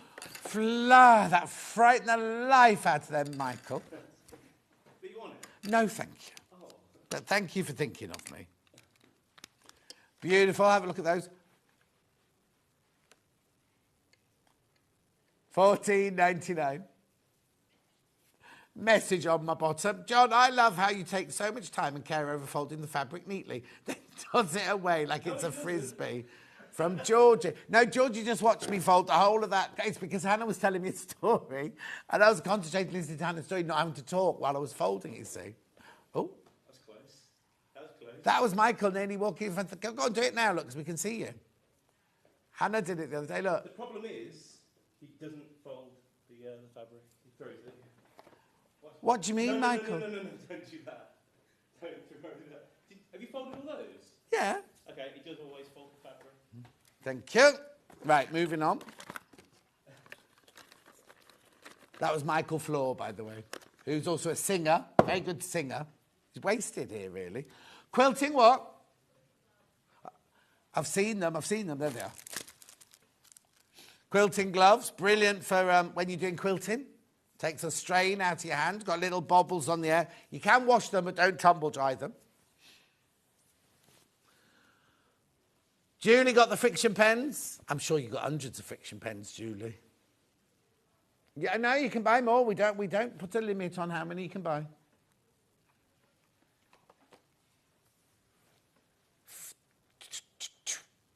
That frightened the life out of them, Michael. But you want it? No, thank you. Oh. But thank you for thinking of me. Beautiful. Have a look at those. $14.99. Message on my bottom. John, I love how you take so much time and care over folding the fabric neatly. Then toss it away like it's a frisbee. From Georgie. No, Georgie just watched me fold the whole of that. It's because Hannah was telling me a story, and I was concentrating listening to Hannah's story, not having to talk while I was folding, you see. Oh. That's close. That was close. That was Michael nearly walking in front of... Go on, do it now, look, because we can see you. Hannah did it the other day, look. The problem is, he doesn't fold the fabric. He throws it. What do you mean, Michael? No, don't do that. Don't throw that. Have you folded all those? Yeah. Okay, he does always fold the fabric. Thank you. Right, moving on. That was Michael Floor, by the way, who's also a singer, very good singer. He's wasted here, really. Quilting what? I've seen them, there they are. Quilting gloves, brilliant for when you're doing quilting. Takes a strain out of your hand, got little bobbles on the air. You can wash them, but don't tumble dry them. Julie got the friction pens. I'm sure you got hundreds of friction pens, Julie. Yeah, no, you can buy more. We don't put a limit on how many you can buy.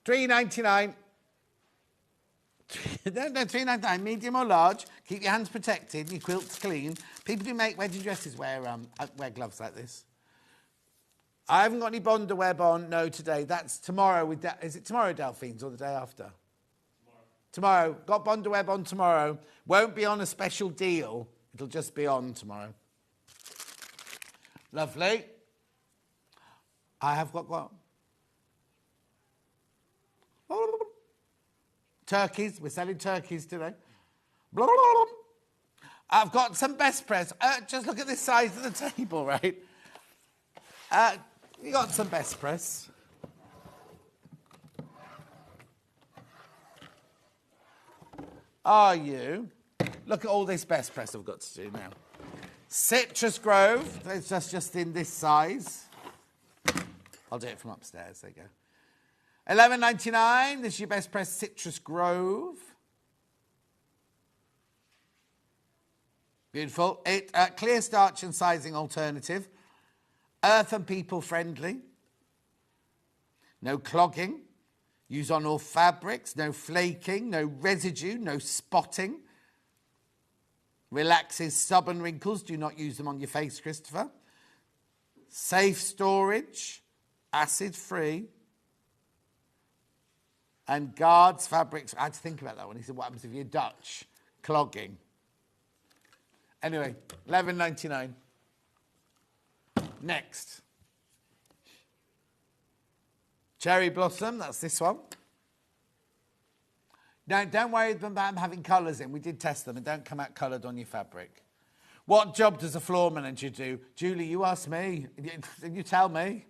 $3.99. No, $3.99. Medium or large. Keep your hands protected. Your quilt's clean. People who make wedding dresses wear gloves like this. I haven't got any Bonder web on, no, today. That's tomorrow. Is it tomorrow, Delphines, or the day after? Tomorrow. Got Bonder web on tomorrow. Won't be on a special deal. It'll just be on tomorrow. Lovely. I have got what? Turkeys. We're selling turkeys today. I've got some best press. Just look at this size of the table, right? You got some best press. Are you? Look at all this best press I've got to do now. Citrus Grove. It's just in this size. I'll do it from upstairs. There you go. $11.99. This is your best press Citrus Grove. Beautiful. Clear starch and sizing alternative. Earth and people friendly. No clogging. Use on all fabrics, no flaking, no residue, no spotting. Relaxes stubborn wrinkles. Do not use them on your face, Christopher. Safe storage, acid-free. And guards fabrics. I had to think about that one. He said, what happens if you're Dutch? Clogging. Anyway, $11.99. Next. Cherry Blossom, that's this one. Now, don't worry about having colours in. We did test them and don't come out coloured on your fabric. What job does a floor manager do? Julie, you ask me. You tell me.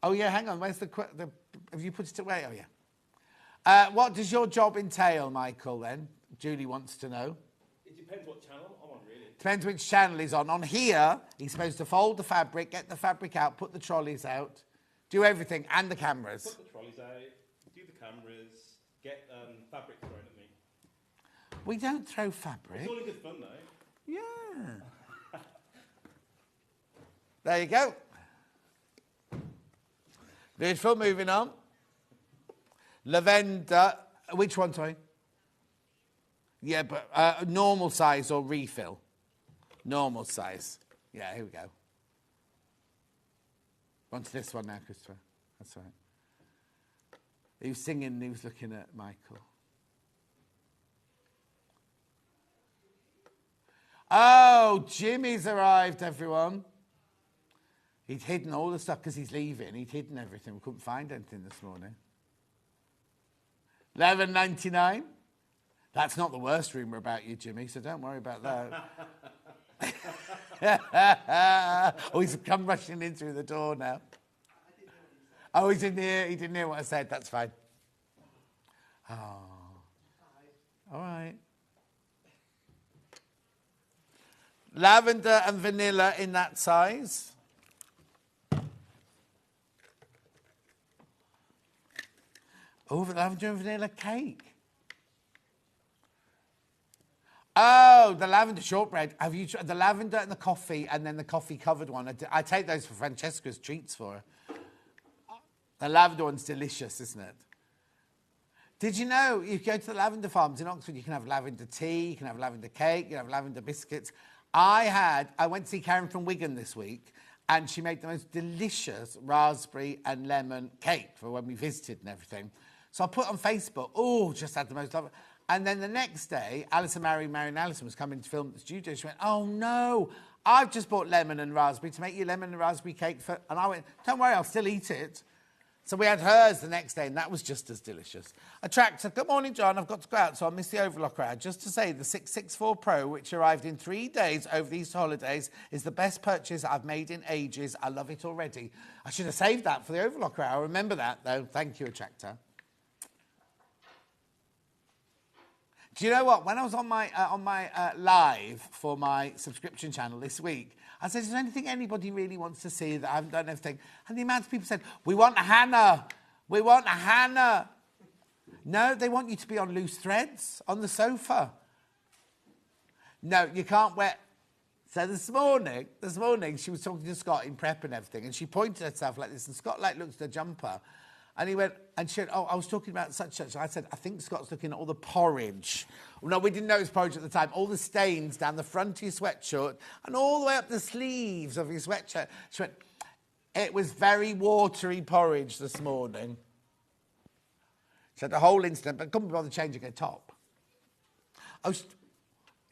Oh, yeah, hang on. Where's the have you put it away? Oh, yeah. What does your job entail, Michael, then? Julie wants to know. It depends what channel I'm on, really. Depends which channel he's on. On here, he's supposed to fold the fabric, get the fabric out, put the trolleys out, do everything, and the cameras. Put the trolleys out, do the cameras, get fabric thrown at me. We don't throw fabric. It's all in good fun, though. Yeah. There you go. Beautiful, moving on. Lavender, which one, sorry? Yeah, but normal size or refill? Normal size. Yeah, here we go. On to this one now, Christopher. That's all right. He was singing and he was looking at Michael. Oh, Jimmy's arrived, everyone. He'd hidden all the stuff because he's leaving. He'd hidden everything. We couldn't find anything this morning. $11.99. That's not the worst rumour about you, Jimmy, so don't worry about that. Oh, he's come rushing in through the door now. Oh, he didn't hear what I said. That's fine. Oh. All right. Lavender and vanilla in that size. Oh, the lavender and vanilla cake. Oh, the lavender shortbread. Have you tried the lavender and the coffee and then the coffee covered one? I take those for Francesca's treats for her. The lavender one's delicious, isn't it? Did you know you go to the lavender farms in Oxford, you can have lavender tea, you can have lavender cake, you can have lavender biscuits. I went to see Karen from Wigan this week and she made the most delicious raspberry and lemon cake for when we visited and everything. So I put on Facebook, just had the most lovely. And then the next day, Mary and Alison was coming to film at the studio. She went, oh no, I've just bought lemon and raspberry to make you lemon and raspberry cake. And I went, don't worry, I'll still eat it. So we had hers the next day, and that was just as delicious. A tractor, good morning, John. I've got to go out, so I missed the overlocker ad. Just to say, the 664 Pro, which arrived in 3 days over the Easter holidays, is the best purchase I've made in ages. I love it already. I should have saved that for the overlocker ad. I remember that, though. Thank you, a tractor. Do you know what? When I was on my live for my subscription channel this week, I said, is there anything anybody really wants to see that I haven't done everything? And the amount of people said, we want a Hannah. We want a Hannah. No, they want you to be on loose threads on the sofa. No, you can't wear... So this morning, she was talking to Scott in prep and everything, and she pointed at herself like this, and Scott looked at the jumper. And he went, and she went, I was talking about such. I said, I think Scott's looking at all the porridge. No, we didn't know it was porridge at the time. All the stains down the front of your sweatshirt and all the way up the sleeves of your sweatshirt. She went, it was very watery porridge this morning. She had the whole incident, but couldn't bother changing her top. She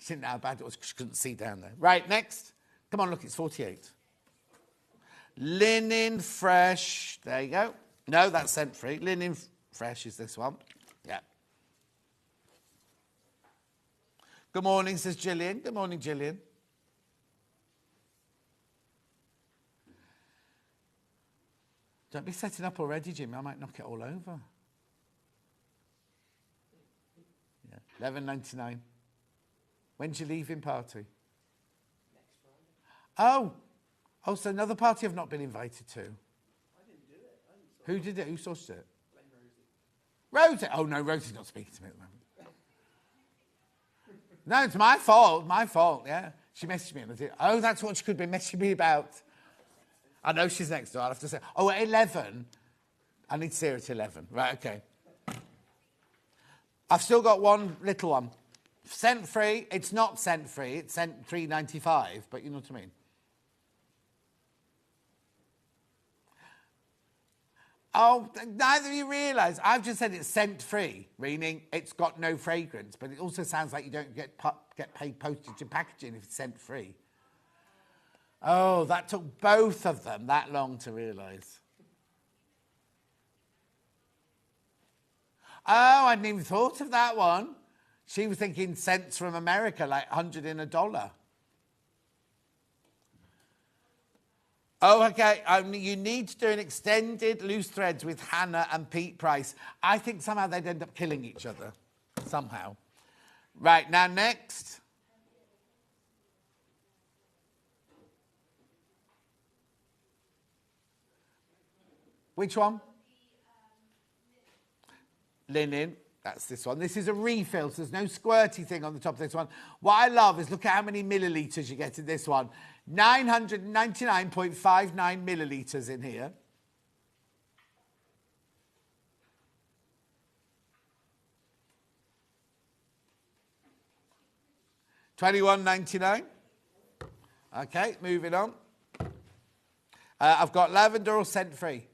didn't know how bad it was because she couldn't see down there. Right, next. Come on, look, it's 48. Linen fresh. There you go. No, that's scent free. Linen fresh is this one. Yeah. Good morning, says Gillian. Good morning, Gillian. Don't be setting up already, Jim. I might knock it all over. Yeah. $11.99. When's your leaving party? Next Friday. Oh, so another party I've not been invited to. Who did it? Who sourced it? Rosie. Oh, no, Rosie's not speaking to me at the moment. No, it's my fault, yeah. She messaged me and I said, that's what she could be messaging me about. I know she's next door. I'll have to say, oh, at 11. I need to see her at 11. Right, okay. I've still got one little one. Cent free. It's not cent free. It's cent $3.95, but you know what I mean. Oh, neither of you realise. I've just said it's cent free, meaning it's got no fragrance, but it also sounds like you don't get paid postage and packaging if it's cent free. Oh, that took both of them that long to realise. Oh, I hadn't even thought of that one. She was thinking cents from America, like 100 in a dollar. Oh, okay. You need to do an extended loose threads with Hannah and Pete Price. I think somehow they'd end up killing each other. Somehow. Right, now next. Which one? Linen. That's this one. This is a refill, so there's no squirty thing on the top of this one. What I love is look at how many millilitres you get in this one. 999.59 millilitres in here. $21.99. Okay, moving on. I've got lavender or scent free.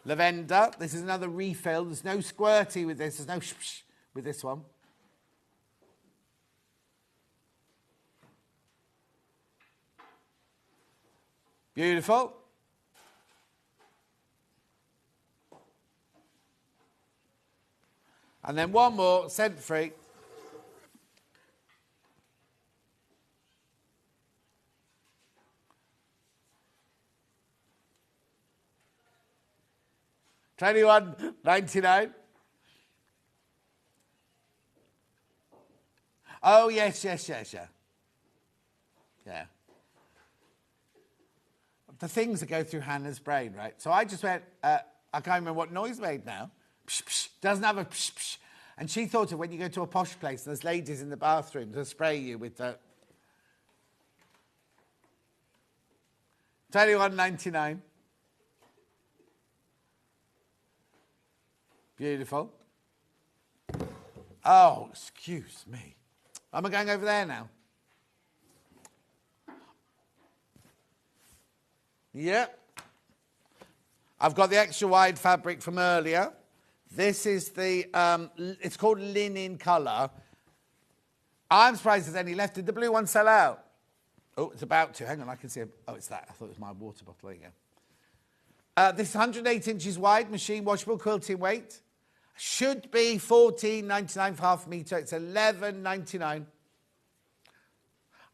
Lavender. This is another refill. There's no squirty with this. There's no shh with this one. Beautiful. And then one more, scent free. $21.99. Oh, yes. Yeah. The things that go through Hannah's brain, right? So I just went, I can't remember what noise made now. Psh, psh, doesn't have a psh, psh. And she thought of when you go to a posh place and there's ladies in the bathroom to spray you with the... $21.99. Beautiful. Oh, excuse me. Am I going over there now? Yep. I've got the extra wide fabric from earlier. This is the, it's called linen colour. I'm surprised there's any left. Did the blue one sell out? Oh, it's about to. Hang on, I can see. Oh, it's that. I thought it was my water bottle. There you go. This is 108 inches wide, machine washable, quilting weight. Should be $14.99 for half a metre. It's $11.99.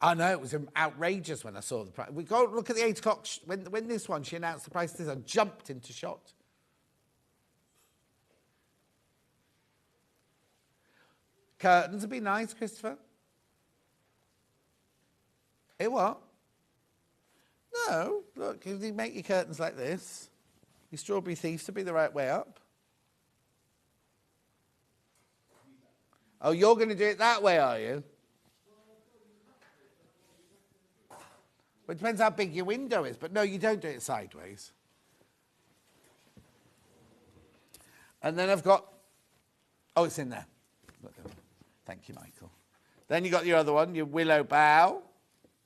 I know, it was outrageous when I saw the price. We go look at the 8 o'clock, when this one, she announced the price of this, I jumped into shot. Curtains would be nice, Christopher. It what? No, look, if you make your curtains like this, your strawberry thieves would be the right way up. Oh, you're going to do it that way, are you? Well, it depends how big your window is, but no, you don't do it sideways. And then I've got... Oh, it's in there. Thank you, Michael. Then you got your other one, your willow bough,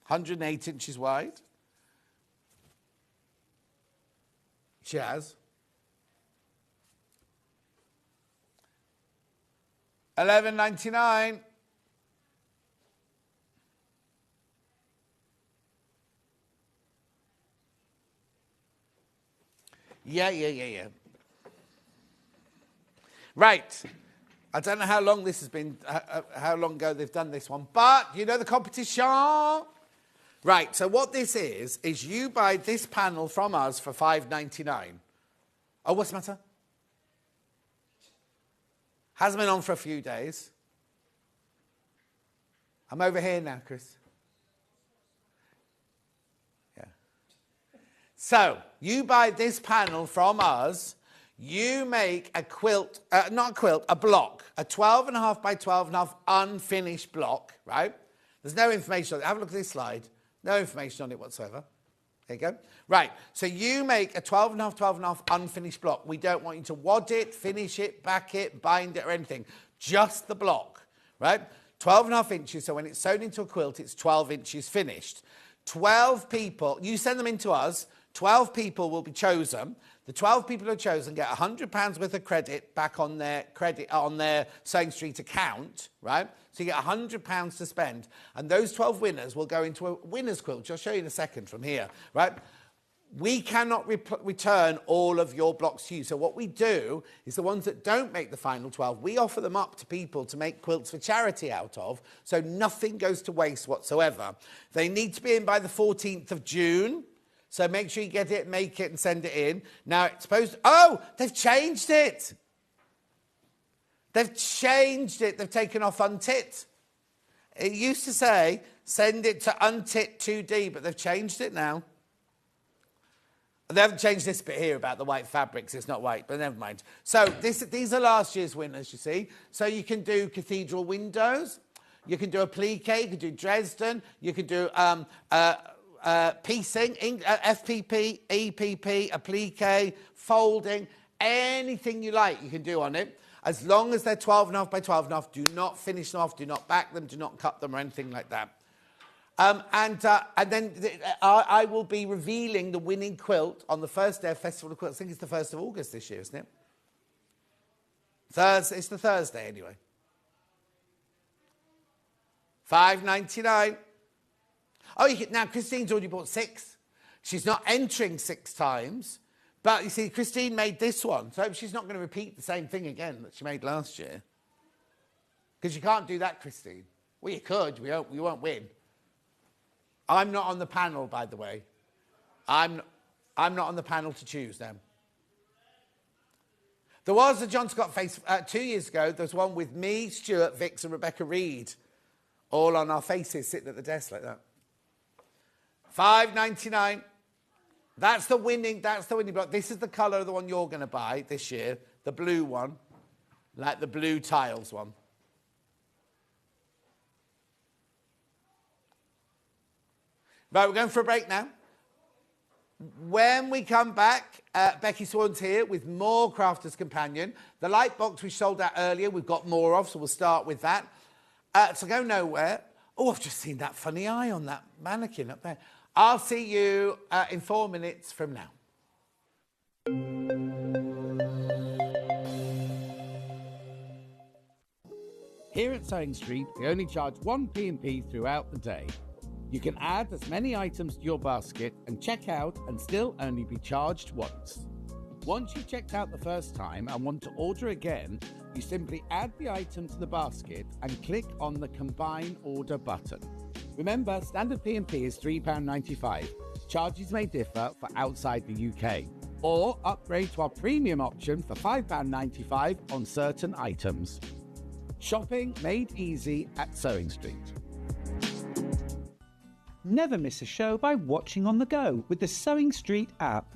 108 inches wide. She has. $11.99. Yeah. Right. I don't know how long this has been, how long ago they've done this one, but you know the competition. Right, so what this is you buy this panel from us for $5.99. Oh, what's the matter? Hasn't been on for a few days. I'm over here now, Chris. Yeah. So, you buy this panel from us, you make a quilt, not a quilt, a block, a 12.5 by 12.5 unfinished block, right? There's no information on it. Have a look at this slide. No information on it whatsoever. There you go. Right, so you make a 12.5, 12.5 unfinished block. We don't want you to wad it, finish it, back it, bind it or anything. Just the block, right? 12.5 inches, so when it's sewn into a quilt, it's 12 inches finished. 12 people, you send them in to us, 12 people will be chosen. The 12 people who are chosen get £100 worth of credit back on their Sewing Street account, right? So you get £100 to spend. And those 12 winners will go into a winner's quilt, which I'll show you in a second from here, right? We cannot return all of your blocks to you. So what we do is the ones that don't make the final 12, we offer them up to people to make quilts for charity out of, so nothing goes to waste whatsoever. They need to be in by the 14th of June. So make sure you get it, make it and send it in. Now it's supposed to... Oh, they've changed it. They've changed it. They've taken off untit. It used to say, send it to untit 2D, but they've changed it now. They haven't changed this bit here about the white fabrics. It's not white, but never mind. So these are last year's winners, you see. So you can do cathedral windows. You can do applique. You can do Dresden. You can do... piecing, FPP, EPP, applique, folding, anything you like you can do on it. As long as they're 12.5 by 12.5, do not finish them off, do not back them, do not cut them or anything like that. And then I will be revealing the winning quilt on the first day of Festival of Quilts. I think it's the 1st of August this year, isn't it? Thursday, it's the Thursday anyway. $5.99. Oh, now Christine's already bought 6. She's not entering 6 times. But you see, Christine made this one. So she's not going to repeat the same thing again that she made last year. Because you can't do that, Christine. Well, you could. You won't win. I'm not on the panel, by the way. I'm not on the panel to choose them. There was a John Scott face 2 years ago. There was one with me, Stuart, Vix and Rebecca Reed. All on our faces, sitting at the desk like that. $5.99. That's the winning block. This is the colour of the one you're going to buy this year, the blue one, like the blue tiles one. Right, we're going for a break now. When we come back, Becky Swan's here with more Crafter's Companion. The light box we sold out earlier, we've got more of, so we'll start with that. So go nowhere. Oh, I've just seen that funny eye on that mannequin up there. I'll see you in 4 minutes from now. Here at Sewing Street, we only charge 1 P&P throughout the day. You can add as many items to your basket and check out and still only be charged once. Once you've checked out the first time and want to order again, you simply add the item to the basket and click on the Combine Order button. Remember, standard P&P is £3.95. Charges may differ for outside the UK. Or upgrade to our premium option for £5.95 on certain items. Shopping made easy at Sewing Street. Never miss a show by watching on the go with the Sewing Street app.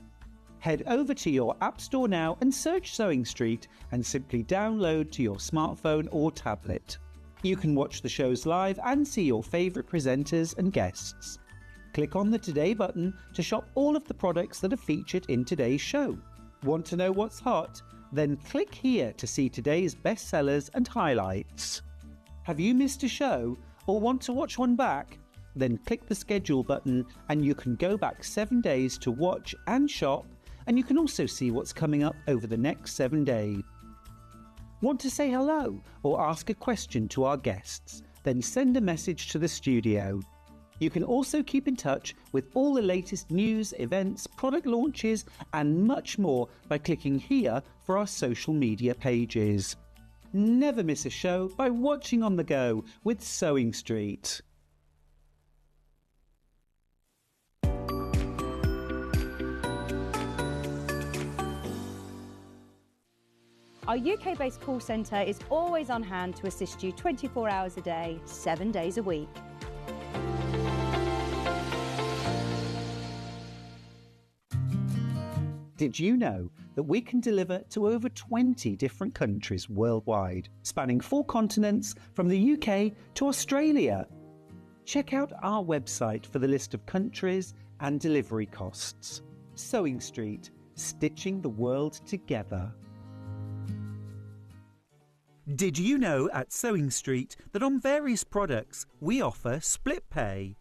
Head over to your App Store now and search Sewing Street and simply download to your smartphone or tablet. You can watch the shows live and see your favourite presenters and guests. Click on the Today button to shop all of the products that are featured in today's show. Want to know what's hot? Then click here to see today's bestsellers and highlights. Have you missed a show or want to watch one back? Then click the schedule button and you can go back 7 days to watch and shop, and you can also see what's coming up over the next 7 days. Want to say hello or ask a question to our guests? Then send a message to the studio. You can also keep in touch with all the latest news, events, product launches and much more by clicking here for our social media pages. Never miss a show by watching on the go with Sewing Street. Our UK-based call centre is always on hand to assist you 24 hours a day, 7 days a week. Did you know that we can deliver to over 20 different countries worldwide, spanning 4 continents from the UK to Australia? Check out our website for the list of countries, and delivery costs. Sewing Street, stitching the world together. Did you know at Sewing Street that on various products we offer split pay?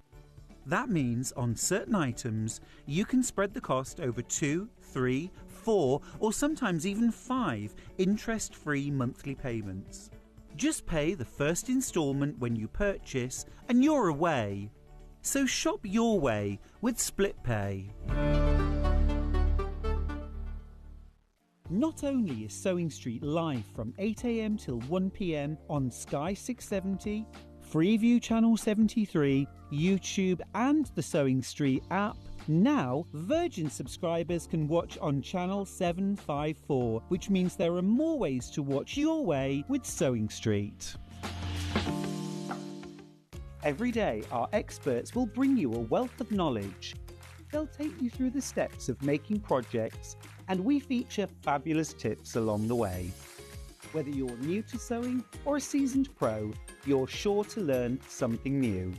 That means on certain items you can spread the cost over 2, 3, 4 or sometimes even 5 interest-free monthly payments. Just pay the first instalment when you purchase and you're away. So shop your way with split pay. Not only is Sewing Street live from 8 a.m. till 1 p.m. on Sky 670, Freeview Channel 73, YouTube and the Sewing Street app, now Virgin subscribers can watch on Channel 754, which means there are more ways to watch your way with Sewing Street. Every day, our experts will bring you a wealth of knowledge. They'll take you through the steps of making projects, and we feature fabulous tips along the way. Whether you're new to sewing or a seasoned pro, you're sure to learn something new.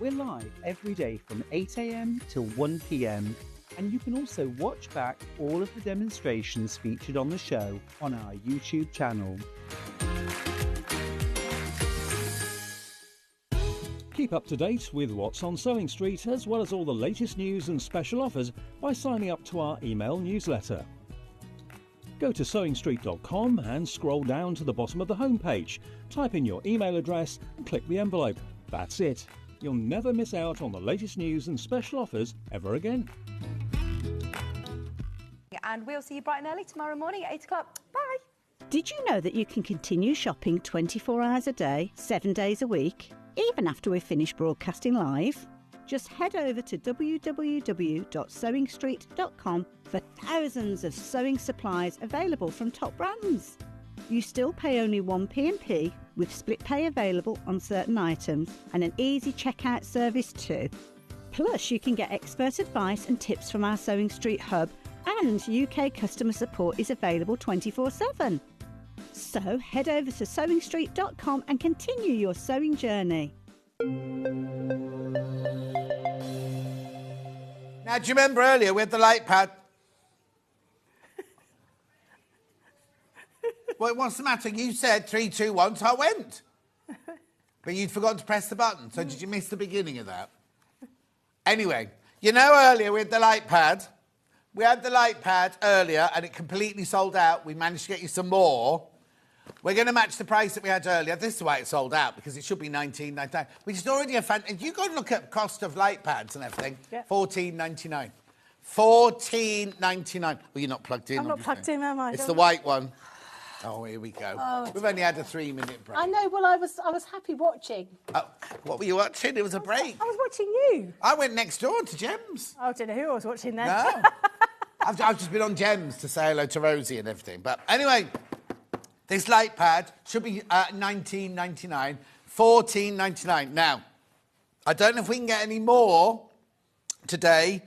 We're live every day from 8 a.m. till 1 p.m, and you can also watch back all of the demonstrations featured on the show on our YouTube channel. Keep up to date with what's on Sewing Street, as well as all the latest news and special offers by signing up to our email newsletter. Go to sewingstreet.com and scroll down to the bottom of the homepage. Type in your email address and click the envelope. That's it. You'll never miss out on the latest news and special offers ever again. And we'll see you bright and early tomorrow morning at 8 o'clock. Bye. Did you know that you can continue shopping 24 hours a day, 7 days a week, even after we've finished broadcasting live? Just head over to www.sewingstreet.com for thousands of sewing supplies available from top brands. You still pay only 1p&p with split pay available on certain items and an easy checkout service too. Plus, you can get expert advice and tips from our Sewing Street hub, and UK customer support is available 24/7. So head over to sewingstreet.com and continue your sewing journey. Now, do you remember earlier we had the light pad? Well, what's the matter? You said 3, 2, 1, so I went. But you'd forgotten to press the button, so did you miss the beginning of that? Anyway, you know earlier we had the light pad. We had the light pad earlier and it completely sold out. We managed to get you some more. We're going to match the price that we had earlier. This is why it sold out, because it should be $19.99, which is already a fantastic. You go and look at cost of light pads and everything. Yeah. $14.99. $14.99. Well, you're not plugged in. I'm not plugged in, am I? It's the white one. Oh, here we go. Oh, we've only had a 3-minute break. I know. Well, I was happy watching. Oh, what were you watching? It was a break. I was watching you. I went next door to Gems. I don't know who I was watching then. No. I've just been on Gems to say hello to Rosie and everything. But anyway, this light pad should be $19.99, $14.99. Now, I don't know if we can get any more today,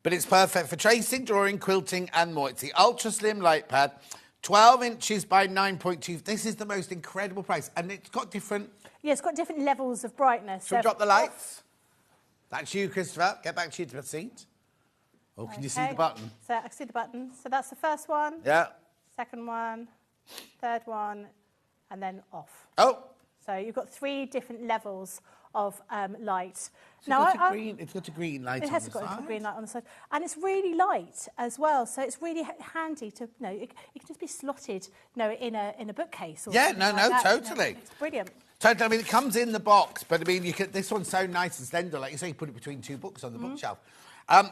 but it's perfect for tracing, drawing, quilting and more. It's the ultra slim light pad, 12 inches by 9.2. This is the most incredible price, and it's got different... Yeah, it's got different levels of brightness. Shall we drop the lights? That's you, Christopher. Get back to your seat. Oh, can you see the button? So I can see the button. So that's the first one. Yeah. Second one, third one, and then off. Oh. So you've got 3 different levels of light. So it's got a green light on the side. It has got a green light on the side. And it's really light as well, so it's really handy to, it can just be slotted, in a bookcase. Or totally. It's brilliant. Totally. I mean, it comes in the box, but I mean, this one's so nice and slender. Like you say, you put it between 2 books on the bookshelf.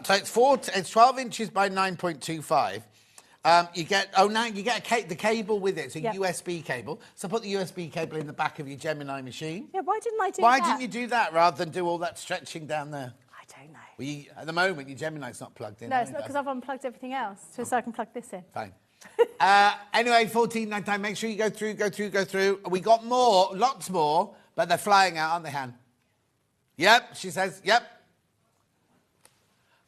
So it's 12 inches by 9.25. You get the cable with it. It's a USB cable. So put the USB cable in the back of your Gemini machine. Yeah, why didn't I do that? Why didn't you do that rather than do all that stretching down there? I don't know. Well, at the moment, your Gemini's not plugged in. No, it's not, because I've unplugged everything else, so I can plug this in. Fine. Anyway, $14.99. Make sure you go through. We got more, lots more, but they're flying out, aren't they, Han? Yep, she says, yep.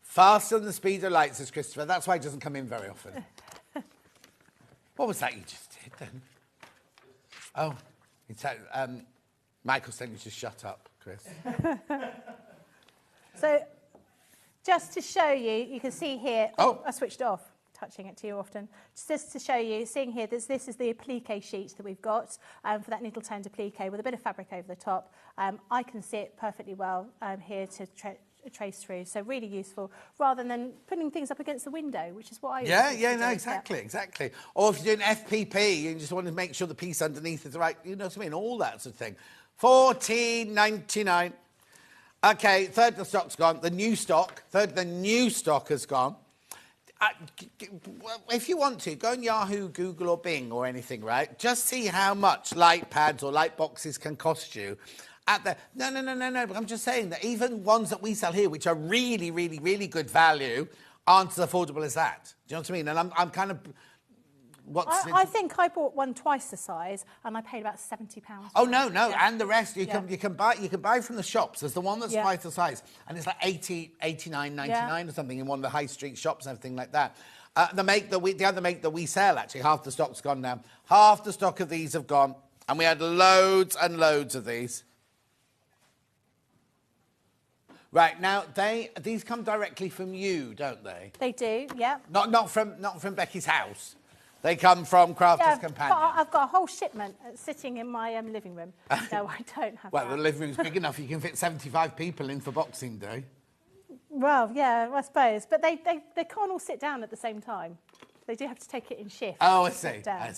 Faster than the speed of light, says Christopher. That's why it doesn't come in very often. What was that you just did then? Oh, Michael said you just shut up, Chris. So just to show you, you can see here, I switched it off, touching it too often. Just to show you, seeing here, this is the applique sheet that we've got for that needle tone applique with a bit of fabric over the top. I can see it perfectly well here to trace through, so really useful, rather than putting things up against the window, which is what I exactly. Or if you're doing FPP, you just want to make sure the piece underneath is the right, you know what I mean, all that sort of thing. $14.99. Okay, third of the stock's gone. The new stock has gone. If you want to, go on Yahoo, Google or Bing or anything, right? Just see how much light pads or light boxes can cost you. No, but I'm just saying that even ones that we sell here, which are really, really, really good value, aren't as affordable as that. Do you know what I mean? And I'm kind of... I think I bought one twice the size, and I paid about £70. Oh no, and the rest you can buy from the shops. There's the one that's twice the size, and it's like 89.99 or something in one of the high street shops and everything like that. The other make that we sell, actually, half the stock's gone now. Half the stock of these have gone, and we had loads and loads of these. Right, now these come directly from you, don't they? They do, yeah. Not from Becky's house. They come from Crafters Companion. But I've got a whole shipment sitting in my living room. No, I don't have Well, the living room's big enough. You can fit 75 people in for Boxing Day. Well, yeah, I suppose. But they can't all sit down at the same time. They do have to take it in shifts. Oh, I see. Right,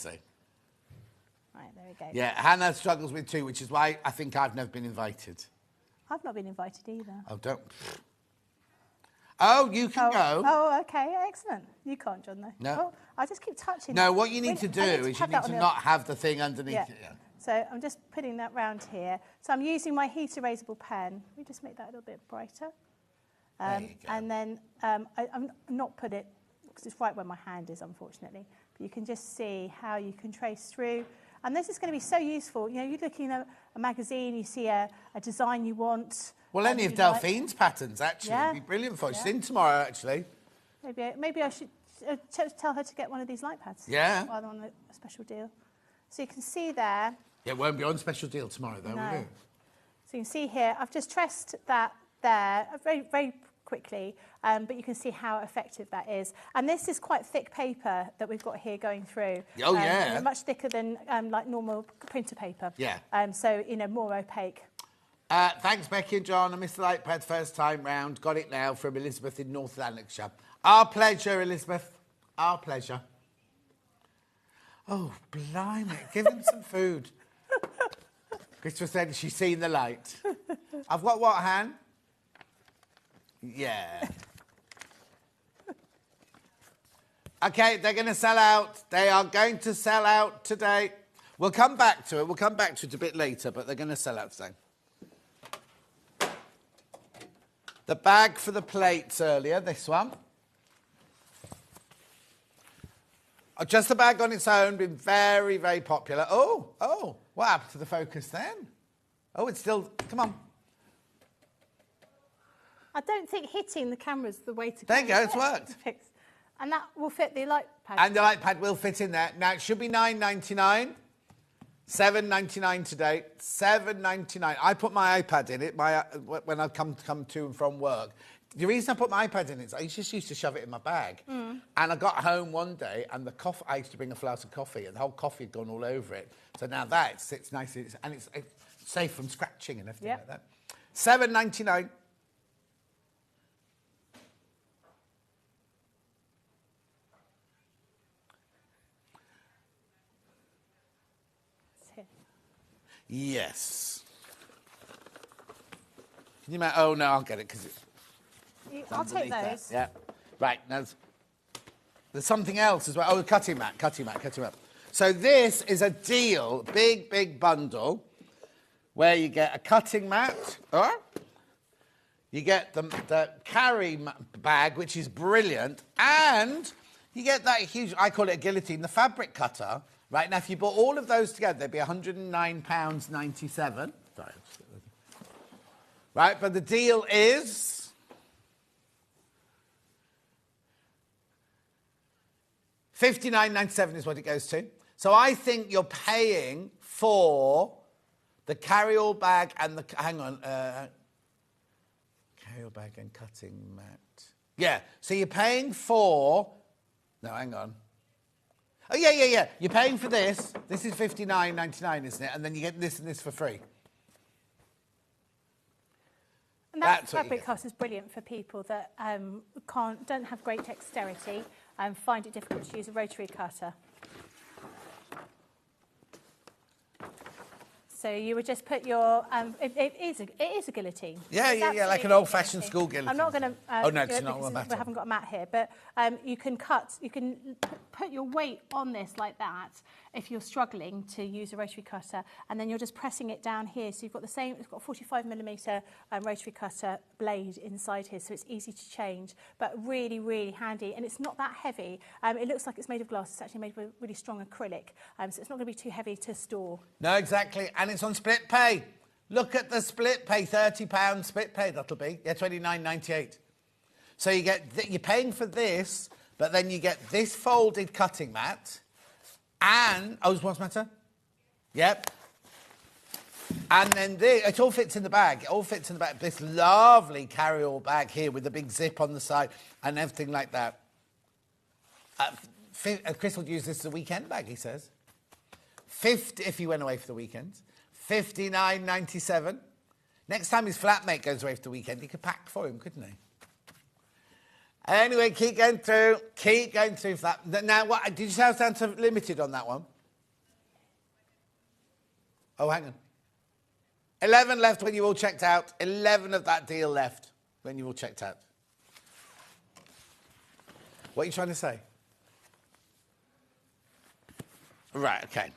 there we go. Yeah, Hannah struggles with two, which is why I think I've never been invited. I've not been invited either. Oh, don't... Oh, you can go. Oh, OK, excellent. You can't, John, though. No. Oh, I just keep touching No, that. what you need to do is you need to not have the thing underneath it. Yeah. So I'm just putting that round here. So I'm using my heat erasable pen. Let me just make that a little bit brighter. There you go. And then I'm not put it, because it's right where my hand is, unfortunately. But you can just see how you can trace through. And this is going to be so useful. You know, you're looking at a magazine, you see a design you want. Well, any of Delphine's patterns, actually, would be brilliant for you. She's in tomorrow, actually. Maybe I should tell her to get one of these light pads. Yeah. While they're on a special deal. So you can see there. It won't be on special deal tomorrow, though, will it? So you can see here, I've just traced that there very, very quickly, but you can see how effective that is. And this is quite thick paper that we've got here going through. Oh, yeah. Much thicker than like normal printer paper. Yeah. So, you know, more opaque. Thanks, Becky and John. I missed the light pad first time round. Got it now from Elizabeth in North Lanarkshire. Our pleasure, Elizabeth. Our pleasure. Oh, blimey. Give him some food. Christopher said she's seen the light. I've got what, Han? Yeah. OK, they're going to sell out. They are going to sell out today. We'll come back to it. We'll come back to it a bit later, but they're going to sell out today. The bag for the plates earlier, this one. Just the bag on its own, been very, very popular. Oh, what happened to the focus then? Oh, it's still, come on. I don't think hitting the camera's the way to go. There you go, it's worked. And that will fit the light pad. And the light pad will fit in there. Now, it should be $9.99. $7.99 today. $7.99. I put my iPad in it when I come to and from work. The reason I put my iPad in it is I just used to shove it in my bag. And I got home one day and I used to bring a flask of coffee and the whole coffee had gone all over it. So now that sits nicely and it's safe from scratching and everything like that. $7.99. Yes. Can you imagine? Oh, no, I'll get it because it's... I'll take those. Yeah. Right, there's something else as well. Oh, cutting mat. So this is a deal, big bundle, where you get a cutting mat, you get the carry bag, which is brilliant, and you get that huge, I call it a guillotine, the fabric cutter. Right, now if you bought all of those together, they'd be £109.97. Sorry. Right, but the deal is $59.97 is what it goes to. So I think you're paying for the carry-all bag and the... Hang on. carry-all bag and cutting mat. Yeah, so you're paying for... No, hang on. Oh, yeah. You're paying for this. This is $59.99, isn't it? And then you get this and this for free. And that fabric cost is brilliant for people that don't have great dexterity and find it difficult to use a rotary cutter. So you would just put your... it is a guillotine. Yeah, like an old-fashioned school guillotine. I'm not going to... oh, no, it's not on the we haven't got a mat here, but you can put your weight on this like that if you're struggling to use a rotary cutter, and then you're just pressing it down here. So you've got the same... It's got a 45mm rotary cutter blade inside here, so it's easy to change, but really, really handy. And it's not that heavy. It looks like it's made of glass. It's actually made with really strong acrylic, so it's not going to be too heavy to store. No, exactly. And it's on split pay. Look at the split pay, £30 split pay, that'll be. Yeah, $29.98. So you get, you're paying for this, but then you get this folded cutting mat and, oh, what's the matter? Yep. And then this, it all fits in the bag. It all fits in the bag. This lovely carry-all bag here with a big zip on the side and everything like that. Chris will use this as a weekend bag, he says. 50 if he went away for the weekend. $59.97. Next time his flatmate goes away for the weekend, he could pack for him, couldn't he? Anyway, keep going through. Keep going through for that. Now, what, did you say I was down to limited on that one? Oh, hang on. 11 left when you all checked out. 11 of that deal left when you all checked out. What are you trying to say? Right, OK.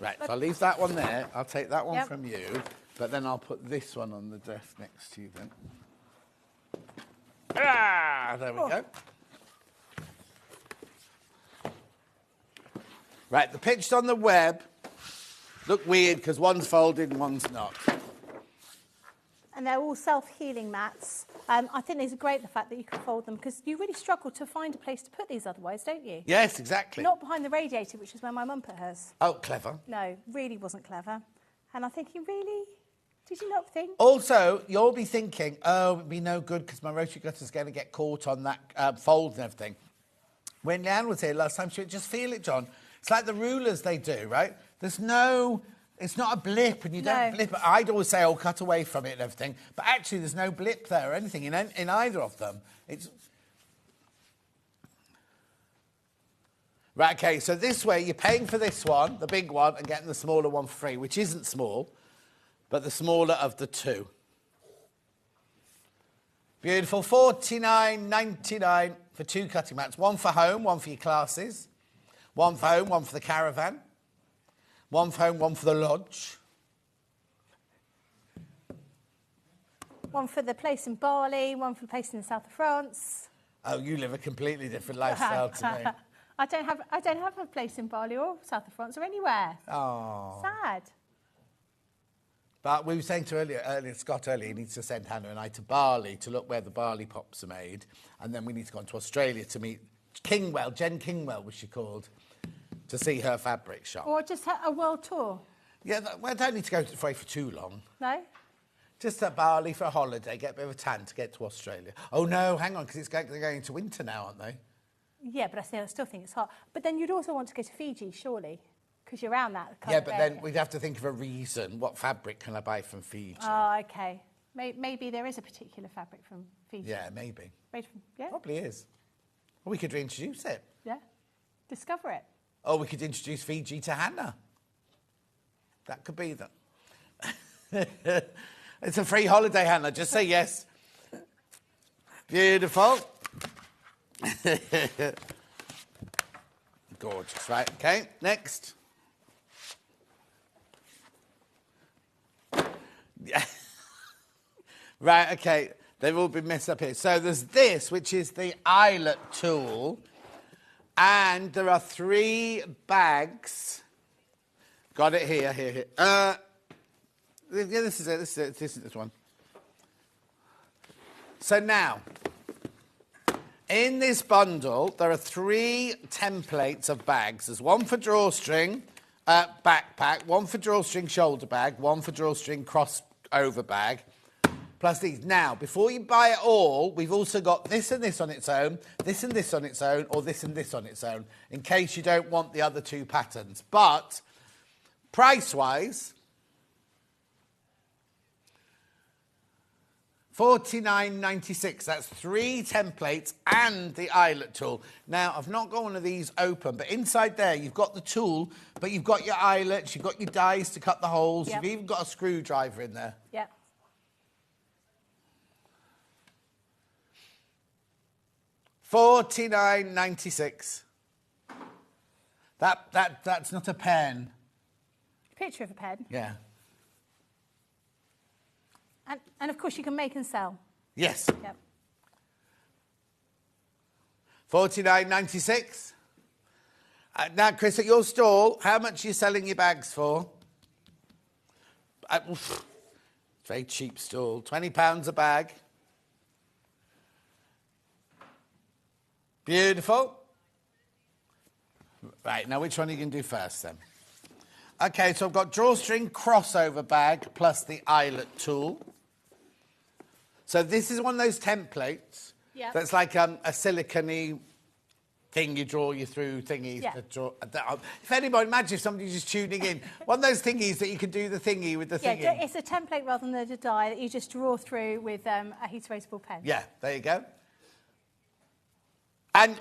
Right, so I'll leave that one there. I'll take that one from you, but then I'll put this one on the desk next to you then. Ah, there we go. Right, the pictures on the web look weird because one's folded and one's not. And they're all self-healing mats. I think it's great, the fact that you can fold them, because you really struggle to find a place to put these otherwise, don't you? Yes, exactly. Not behind the radiator, which is where my mum put hers. Oh, clever. No, really wasn't clever. And I'm thinking, really? Did you not think? Also, you'll be thinking, oh, it'd be no good because my rotary cutter's going to get caught on that fold and everything. When Leanne was here last time, she would just feel it, John. It's like the rulers they do, right? There's no... It's not a blip, and you don't blip. I'd always say, oh, cut away from it and everything. But actually, there's no blip there or anything in either of them. It's... Right, OK, so this way, you're paying for this one, the big one, and getting the smaller one for free, which isn't small, but the smaller of the two. Beautiful. $49.99 for 2 cutting mats. One for home, one for your classes. One for home, one for the caravan. One for home, one for the lodge. One for the place in Bali, one for the place in the south of France. Oh, you live a completely different lifestyle to me. I don't have a place in Bali or south of France or anywhere. Oh. Sad. But we were saying to Scott earlier, he needs to send Hannah and I to Bali to look where the barley pops are made. And then we need to go on to Australia to meet Kingwell, Jen Kingwell was she called, to see her fabric shop. Or just a world tour. Yeah, well, I don't need to go away for too long. No? Just at Bali for a holiday, get a bit of a tan to get to Australia. Oh, no, hang on, because they're going into winter now, aren't they? Yeah, but I still think it's hot. But then you'd also want to go to Fiji, surely, because you're around that kind Yeah, of but area. then we'd have to think of a reason. What fabric can I buy from Fiji? Oh, OK. Maybe there is a particular fabric from Fiji. Yeah, maybe. Yeah? Probably is. Or we could reintroduce it. Yeah. Discover it. Or we could introduce Fiji to Hannah. That could be them. It's a free holiday, Hannah. Just say yes. Beautiful. Gorgeous. Right, OK. Next. Right, OK. They've all been messed up here. So there's this, which is the eyelet tool. And there are 3 bags. Got it here. Yeah, this is it. This is this one. So now, in this bundle, there are 3 templates of bags. There's one for drawstring backpack, one for drawstring shoulder bag, one for drawstring crossover bag. plus these. Now, before you buy it all, we've also got this and this on its own, this and this on its own, or this and this on its own, in case you don't want the other two patterns. But price-wise, $49.96. That's 3 templates and the eyelet tool. Now, I've not got one of these open, but inside there you've got the tool, but you've got your eyelets, you've got your dies to cut the holes, Yep. you've even got a screwdriver in there. Yep. $49.96. That's not a pen. Picture of a pen. Yeah. And of course you can make and sell. Yes. Yep. $49.96. Now, Chris, at your stall, how much are you selling your bags for? Very cheap stall. £20 a bag. Beautiful. Right, now which one are you going to do first then? Okay, so I've got drawstring crossover bag plus the eyelet tool. So this is one of those templates that's like a silicone-y thing you draw you through thingies. Yeah. To draw. If anybody, imagine if somebody's just tuning in, one of those thingies that you can do the thingy with the thingy. Yeah, it's a template rather than a die that you just draw through with a heat erasable pen. Yeah, there you go. And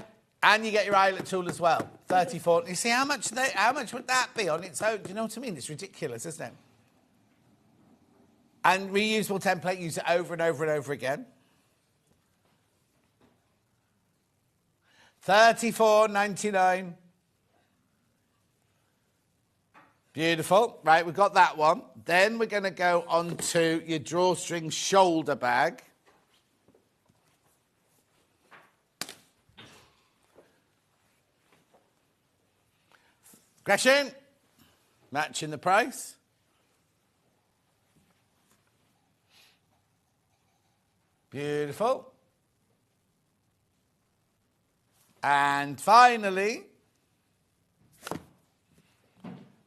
you get your eyelet tool as well. 34. You see how much would that be on its own? Do you know what I mean? It's ridiculous, isn't it? And reusable template, use it over and over and over again. $34.99. Beautiful. Right, we've got that one. Then we're going to go on to your drawstring shoulder bag. Question? Matching the price. Beautiful. And finally,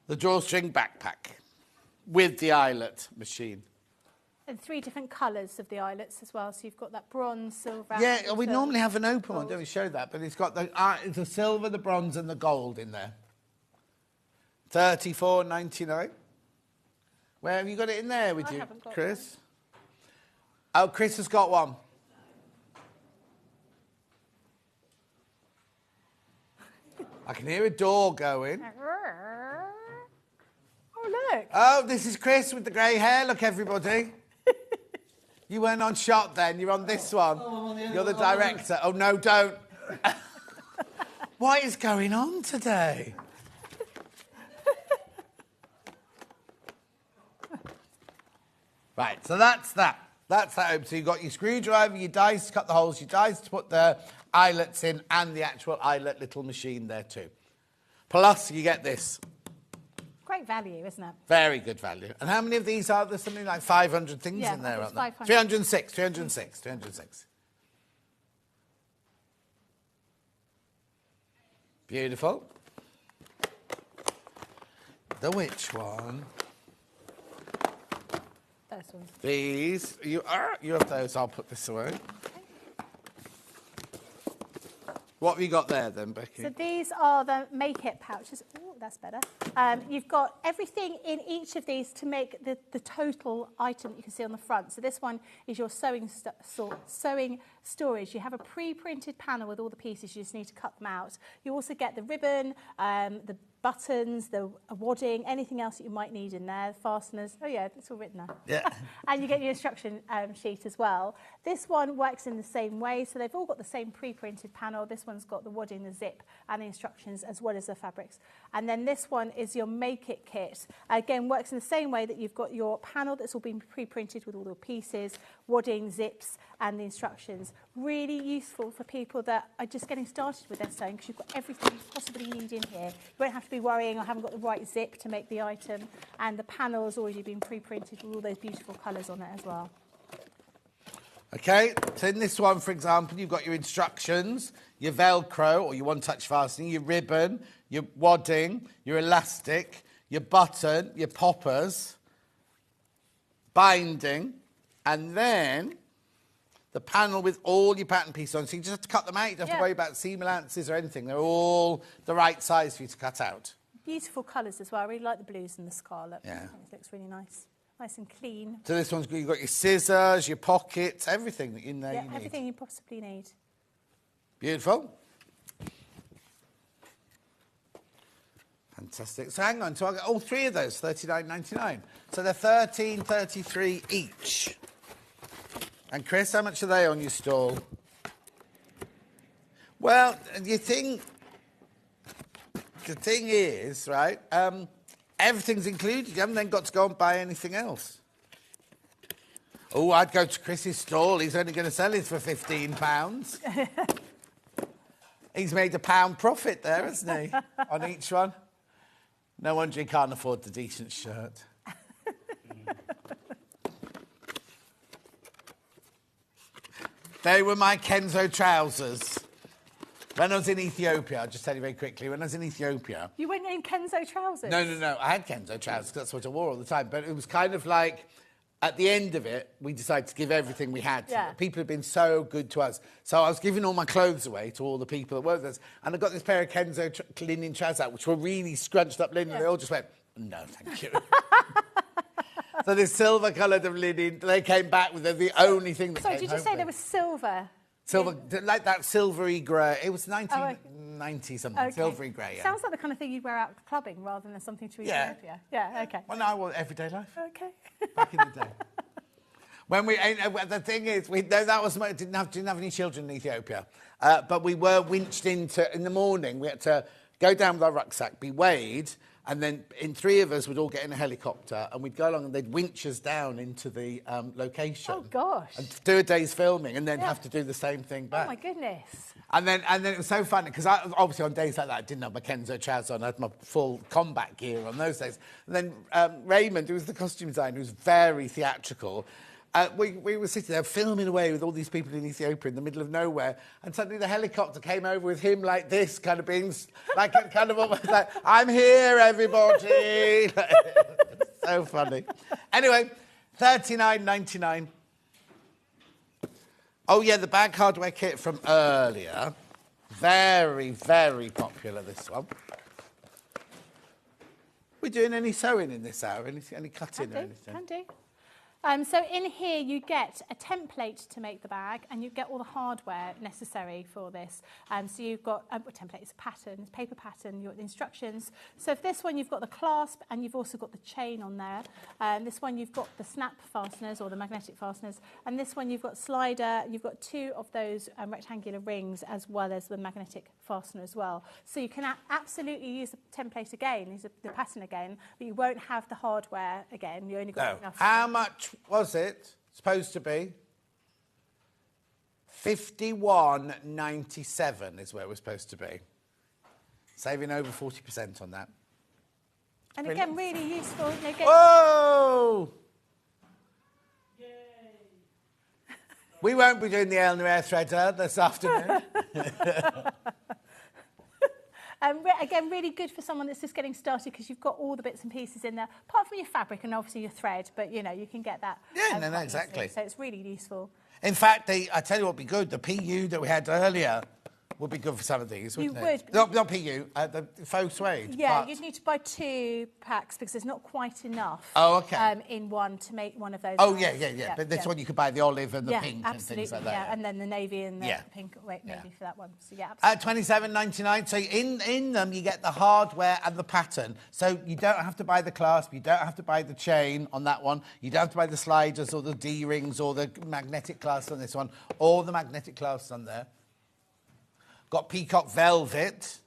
the drawstring backpack with the eyelet machine. And 3 different colours of the eyelets as well. So you've got that bronze, silver. Yeah, we normally have an open one, don't we? Show that, but it's got the silver, the bronze, and the gold in there. $34.99. Where have you got it in there with you, Chris? Oh, Chris has got one. I can hear a door going. Oh, look. Oh, this is Chris with the grey hair. Look, everybody. You weren't on shot then. You're on this one. You're the director. Oh, no, don't. What is going on today? Right, so that's that. That's that open. So you've got your screwdriver, your dies to cut the holes, your dies to put the eyelets in, and the actual eyelet little machine there too. Plus, you get this. Great value, isn't it? Very good value. And how many of these are there? Something like 500 things in there, aren't there? 306. Beautiful. The which one? Those ones. These. You have those. I'll put this away. What have you got there then, Becky? So these are the make it pouches. Oh, that's better. You've got everything in each of these to make the total item that you can see on the front. So this one is your sewing storage. You have a pre-printed panel with all the pieces. You just need to cut them out. You also get the ribbon, the buttons, the wadding, anything else that you might need in there, fasteners. Oh yeah, it's all written there. Yeah. And you get your instruction sheet as well. This one works in the same way, so they've all got the same pre-printed panel. This one's got the wadding, the zip, and the instructions, as well as the fabrics. And then this one is your make it kit. Again, works in the same way that you've got your panel that's all been pre-printed with all the pieces, wadding, zips, and the instructions. Really useful for people that are just getting started with their sewing, because you've got everything you possibly need in here. You won't have to be worrying, I haven't got the right zip to make the item, and the panel has already been pre-printed with all those beautiful colours on it as well. Okay, so in this one, for example, you've got your instructions, your Velcro, or your one-touch fastening, your ribbon, your wadding, your elastic, your button, your poppers, binding, And then the panel with all your pattern pieces on. So you just have to cut them out. You don't have to worry about seam allowances or anything. They're all the right size for you to cut out. Beautiful colours as well. I really like the blues and the scarlet. Yeah. I think it looks really nice. Nice and clean. So this one's you've got your scissors, your pockets, everything that in there you need. Everything you possibly need. Beautiful. Fantastic. So hang on, so I got all three of those, $39.99. So they're $13.33 each. And Chris, how much are they on your stall? Well, the thing is, right, everything's included. You haven't then got to go and buy anything else. Oh, I'd go to Chris's stall. He's only going to sell it for £15. He's made £1 profit there, hasn't he, on each one? No wonder he can't afford the decent shirt. They were my Kenzo trousers. When I was in Ethiopia, I'll just tell you very quickly, when I was in Ethiopia... You went in Kenzo trousers? No. I had Kenzo trousers, that's what I wore all the time. But it was kind of like, at the end of it, we decided to give everything we had. Yeah. People had been so good to us. So I was giving all my clothes away to all the people that worked with us. And I got this pair of Kenzo linen trousers out, which were really scrunched up linen. Yeah. They all just went, no, thank you. So this silver-coloured of linen, they came back with the only thing that Sorry, came did you say home there was silver? Silver, like that silvery grey. It was 1990-something, Okay. Silvery grey, yeah. Sounds like the kind of thing you'd wear out clubbing rather than something to Ethiopia. Yeah, okay. Well, no, I wore everyday life. Okay. Back in the day. When we, the thing is, didn't have any children in Ethiopia, but we were winched into, in the morning, we had to go down with our rucksack, be weighed, and then three of us would all get in a helicopter and we'd go along and they'd winch us down into the location. Oh, gosh. And do a day's filming and then have to do the same thing back. Oh, my goodness. And then it was so funny because obviously on days like that I didn't have my Kenzo trousers on. I had my full combat gear on those days. And then Raymond, who was the costume designer, who was very theatrical, we were sitting there filming away with all these people in Ethiopia in the middle of nowhere, and suddenly the helicopter came over with him like this, kind of being like kind of almost like, I'm here, everybody. So funny. Anyway, $39.99. Oh, yeah, the bag hardware kit from earlier. Very, very popular, this one. We doing any sewing in this hour? Any cutting or anything? Can do. So in here you get a template to make the bag and you get all the hardware necessary for this. So you've got a template, it's a pattern, it's a paper pattern, you've got the instructions. So for this one you've got the clasp and you've also got the chain on there. This one you've got the snap fasteners or the magnetic fasteners. And this one you've got slider, you've got two of those rectangular rings as well as the magnetic fastener as well. So you can absolutely use the template again, use the pattern again, but you won't have the hardware again. You only got enough. How much was it supposed to be? $51.97 is where it was supposed to be. Saving over 40% on that. And again, really useful. Whoa! Yay. We won't be doing the Eleanor Air threader this afternoon. Again, really good for someone that's just getting started because you've got all the bits and pieces in there, apart from your fabric and obviously your thread, but, you know, you can get that. Yeah, no, exactly. So it's really useful. In fact, I tell you what would be good, the PU that we had earlier would be good for some of these, wouldn't it? You would. Not PU, the faux suede. Yeah, you'd need to buy 2 packs because there's not quite enough in one to make one of those. Oh, yeah. But this one you could buy the olive and the pink and things like that. Yeah, and then the navy and the pink navy for that one. So, yeah, absolutely. $27.99. So in them, you get the hardware and the pattern. So you don't have to buy the clasp, you don't have to buy the chain on that one, you don't have to buy the sliders or the D-rings or the magnetic clasps on this one, or the magnetic clasps on there. Got peacock velvet,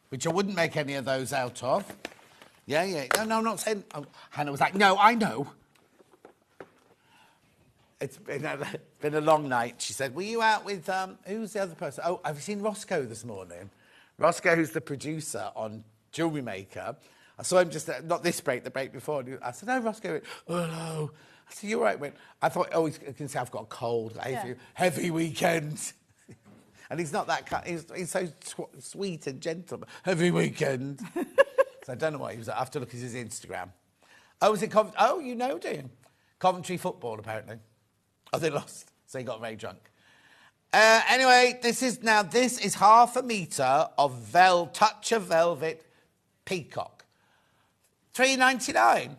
which I wouldn't make any of those out of. Yeah. No, I'm not saying... Oh, Hannah was like, no, I know. It's been a long night. She said, were you out with... who's the other person? Oh, have you seen Roscoe this morning? Roscoe, who's the producer on Jewellery Maker. I saw him just... not this break, the break before. I said, oh, Roscoe. Went, oh, no. I said, you're right. I thought, oh, he's going to say I've got a cold. Heavy weekend. And he's not that kind. He's so sweet and gentle. Every weekend. So I don't know what he was at. I have to look at his Instagram. Oh, was it Coventry? Oh, you know, do you? Coventry football, apparently. Oh, they lost. So he got very drunk. Anyway, this is half a metre of touch of velvet peacock. $3.99.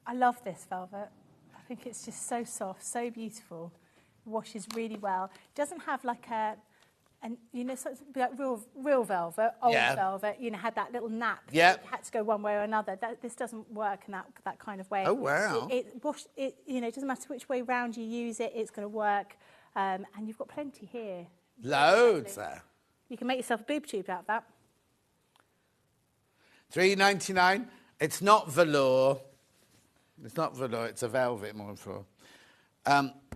I love this velvet. I think it's just so soft, so beautiful. It washes really well. It doesn't have like sort of like real velvet, old velvet, had that little nap. Yeah. It had to go one way or another. This doesn't work in that kind of way. Oh, wow. It doesn't matter which way round you use it, it's going to work. And you've got plenty here. Loads there. You can make yourself a boob tube out of that. $3.99. It's not velour. It's not velour, it's a velvet more for.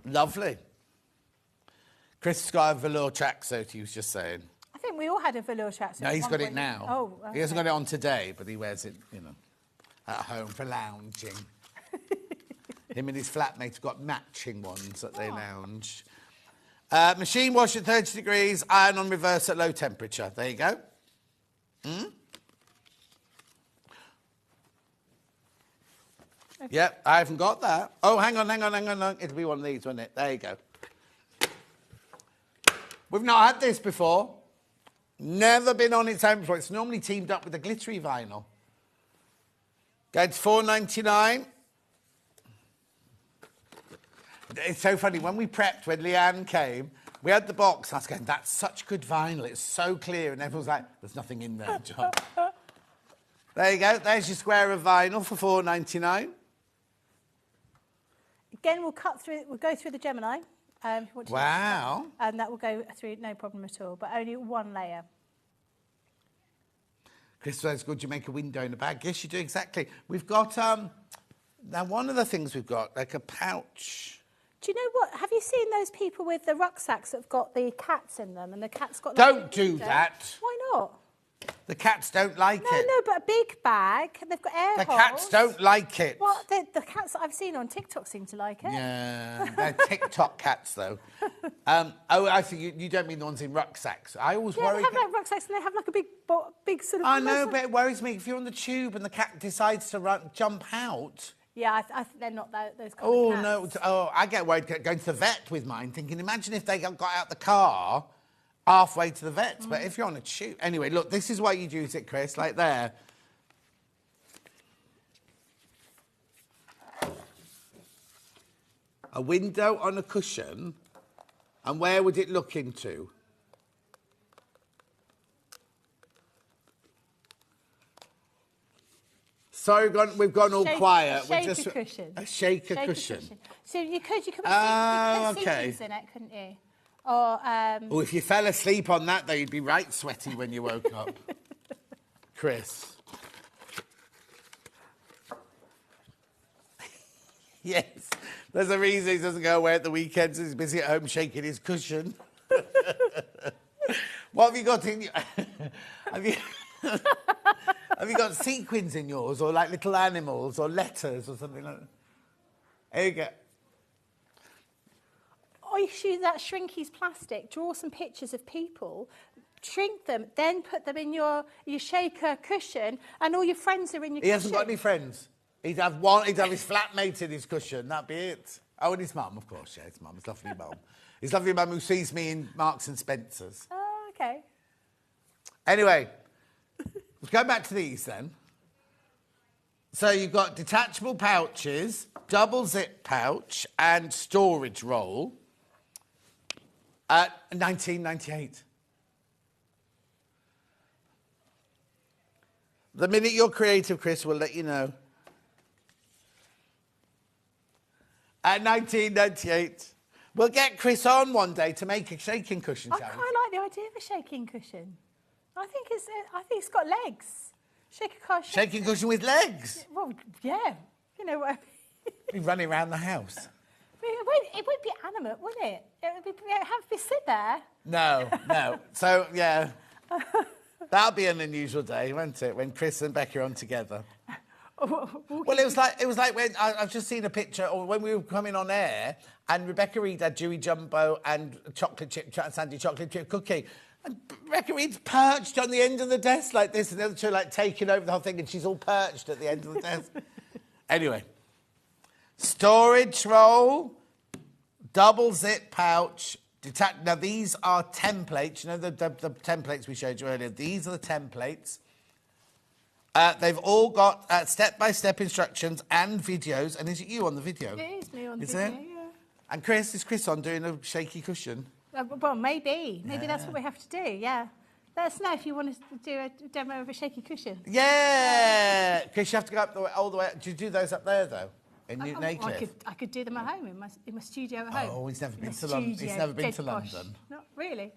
Lovely. Chris has got a velour tracksuit, he was just saying. I think we all had a velour tracksuit. No, he's got it now. Oh, okay. He hasn't got it on today, but he wears it, at home for lounging. Him and his flatmate have got matching ones that they lounge. Machine wash at 30 degrees, iron on reverse at low temperature. There you go. Yep, I haven't got that. Oh, hang on. It'll be one of these, won't it? There you go. We've not had this before. Never been on its own before. It's normally teamed up with a glittery vinyl. It's $4.99. It's so funny. When Leanne came, we had the box. I was going, that's such good vinyl. It's so clear. And everyone's like, there's nothing in there, John. There you go. There's your square of vinyl for $4.99. Again, we'll go through the Gemini. If you want to Wow. And that will go through, no problem at all, but only one layer. Chris says, good, you make a window in a bag. Yes, you do, exactly. We've got, now one of the things we've got, like a pouch. Do you know what? Have you seen those people with the rucksacks that have got the cats in them and the cat's got... Don't do that. Why not? The cats don't like it. No, but a big bag, and they've got air The holes. cats don't like it. What? The cats that I've seen on TikTok seem to like it. Yeah, they're TikTok cats, though. I think you don't mean the ones in rucksacks. I always worry... they have like rucksacks and they have like a big sort of... I know, but it worries me. If you're on the tube and the cat decides to jump out... Yeah, I think they're not those kind Oh, of cats. no. Oh, I get worried going to the vet with mine, thinking, imagine if they got out the car halfway to the vet. But if you're on a tube... Anyway, look, this is why you'd use it, Chris, like there. A window on a cushion, and where would it look into? Sorry, we've gone all quiet. A shaker cushion. A shaker cushion. So you could put okay. seatings in it, couldn't you? Or Oh, if you fell asleep on that, though, you'd be right sweaty when you woke up. Chris. Yes, there's a reason he doesn't go away at the weekends. He's busy at home shaking his cushion. What have you got in your... Have you got sequins in yours, or like little animals, or letters, or something like that? There you go. Or you should use that Shrinky's plastic, draw some pictures of people, shrink them, then put them in your shaker cushion, and all your friends are in your cushion. He hasn't got any friends. He'd have his flatmate in his cushion, that'd be it. Oh, and his mum, of course, yeah, his mum, his lovely mum. His lovely mum who sees me in Marks and Spencer's. Oh, okay. Anyway, let's go back to these then. So you've got detachable pouches, double zip pouch, and storage roll at $19.98. The minute you're creative, Chris, we'll let you know. At $19.98. We'll get Chris on one day to make a shaking cushion I challenge. quite like the idea of a shaking cushion. I think it's got legs. Shaking cushion with legs? Well, yeah. You know what I mean? Be running around the house. It would be animate, wouldn't it? It would have to sit there. No. So, yeah. That'll be an unusual day, won't it, when Chris and Becky are on together. Well, it was like when I've just seen a picture, or when we were coming on air, and Rebecca Reed had Dewey Jumbo and Sandy chocolate chip cookie. And Rebecca Reed's perched on the end of the desk like this, and the other two like taking over the whole thing, and she's all perched at the end of the desk. Anyway, storage roll double zip pouch. Now, these are templates. You know the templates we showed you earlier? These are the templates. They've all got step-by-step instructions and videos. And is it you on the video? It is me on the is video, it? yeah. And is Chris on doing a shaky cushion? Well, maybe. Maybe that's what we have to do, yeah. Let us know if you want us to do a demo of a shaky cushion. Yeah! Chris, you have to go up all the way. Do you do those up there, though? In Newcliff? I could do them at home, in my studio at home. Oh, he's never been to London. He's never been to London. Not really.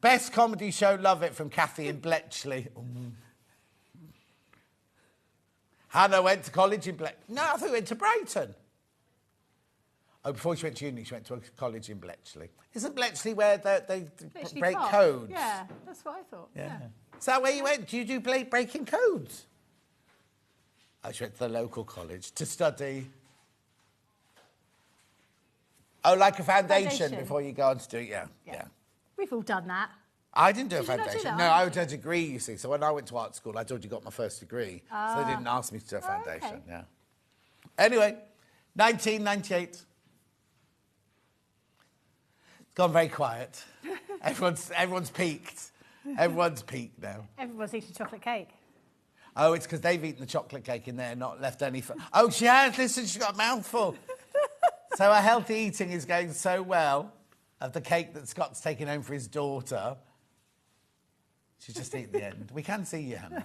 Best comedy show, love it, from Kathy in Bletchley. Hannah went to college in Bletchley. No, I thought we went to Brighton. Oh, before she went to uni, she went to a college in Bletchley. Isn't Bletchley where they break codes? Yeah, that's what I thought. Yeah. Is that where you went? Do you do breaking codes? I went to the local college to study. Oh, like a foundation before you go on to do it, yeah. We've all done that. I didn't do a Did you not do foundation. that? No, I did a degree, you see. So when I went to art school, I'd already got my first degree. So they didn't ask me to do a foundation, yeah. Anyway, 1998. It's gone very quiet. everyone's peaked. Everyone's peaked now. Everyone's eating chocolate cake. Oh, it's because they've eaten the chocolate cake in there, not left any... Oh, she has. Listen, she's got a mouthful. So her healthy eating is going so well of the cake that Scott's taking home for his daughter. She's just eaten the end. We can see you, Hannah.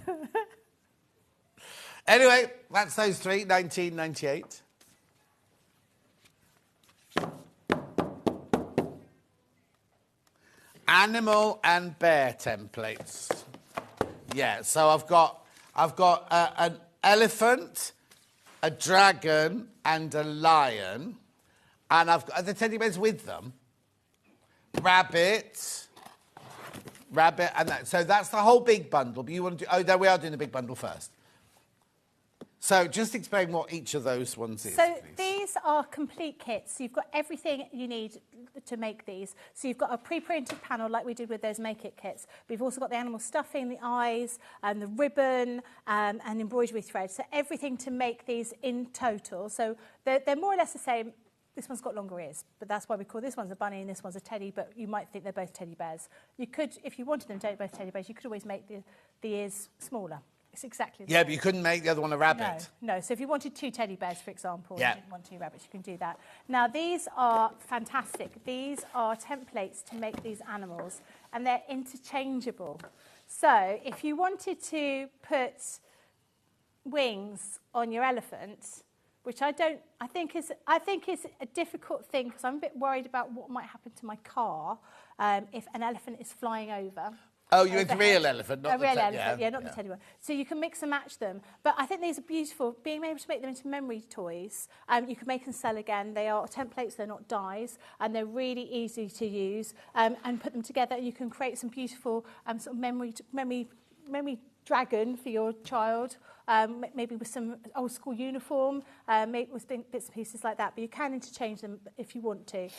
Anyway, that's those three, 1998. Animal and bear templates. Yeah, so I've got an elephant, a dragon, and a lion, and I've got the teddy bears with them. Rabbit, and that. So that's the whole big bundle. But you want to do? Oh, no, we are doing the big bundle first. So just explain what each of those ones is. So please. these are complete kits. So you've got everything you need to make these. So you've got a pre-printed panel like we did with those Make It kits. But you've also got the animal stuffing, the eyes, and the ribbon, and embroidery thread. So everything to make these in total. So they're more or less the same. This one's got longer ears, but that's why we call this one's a bunny and this one's a teddy, but you might think they're both teddy bears. You could, if you wanted them to be both teddy bears, you could always make the ears smaller. It's exactly the same. But you couldn't make the other one a rabbit. No. So if you wanted 2 teddy bears, for example, yeah. and you didn't want 2 rabbits, you can do that. Now, these are fantastic. These are templates to make these animals, and they're interchangeable. So if you wanted to put wings on your elephant, which I think is a difficult thing because I'm a bit worried about what might happen to my car if an elephant is flying over. Oh, you mean the real elephant, not the real elephant, yeah, not the teddy one. So you can mix and match them. But I think these are beautiful. Being able to make them into memory toys, you can make and sell again. They are templates, they're not dies, and they're really easy to use. And put them together, you can create some beautiful sort of memory dragon for your child, maybe with some old school uniform, maybe with bits and pieces like that, but you can interchange them if you want to.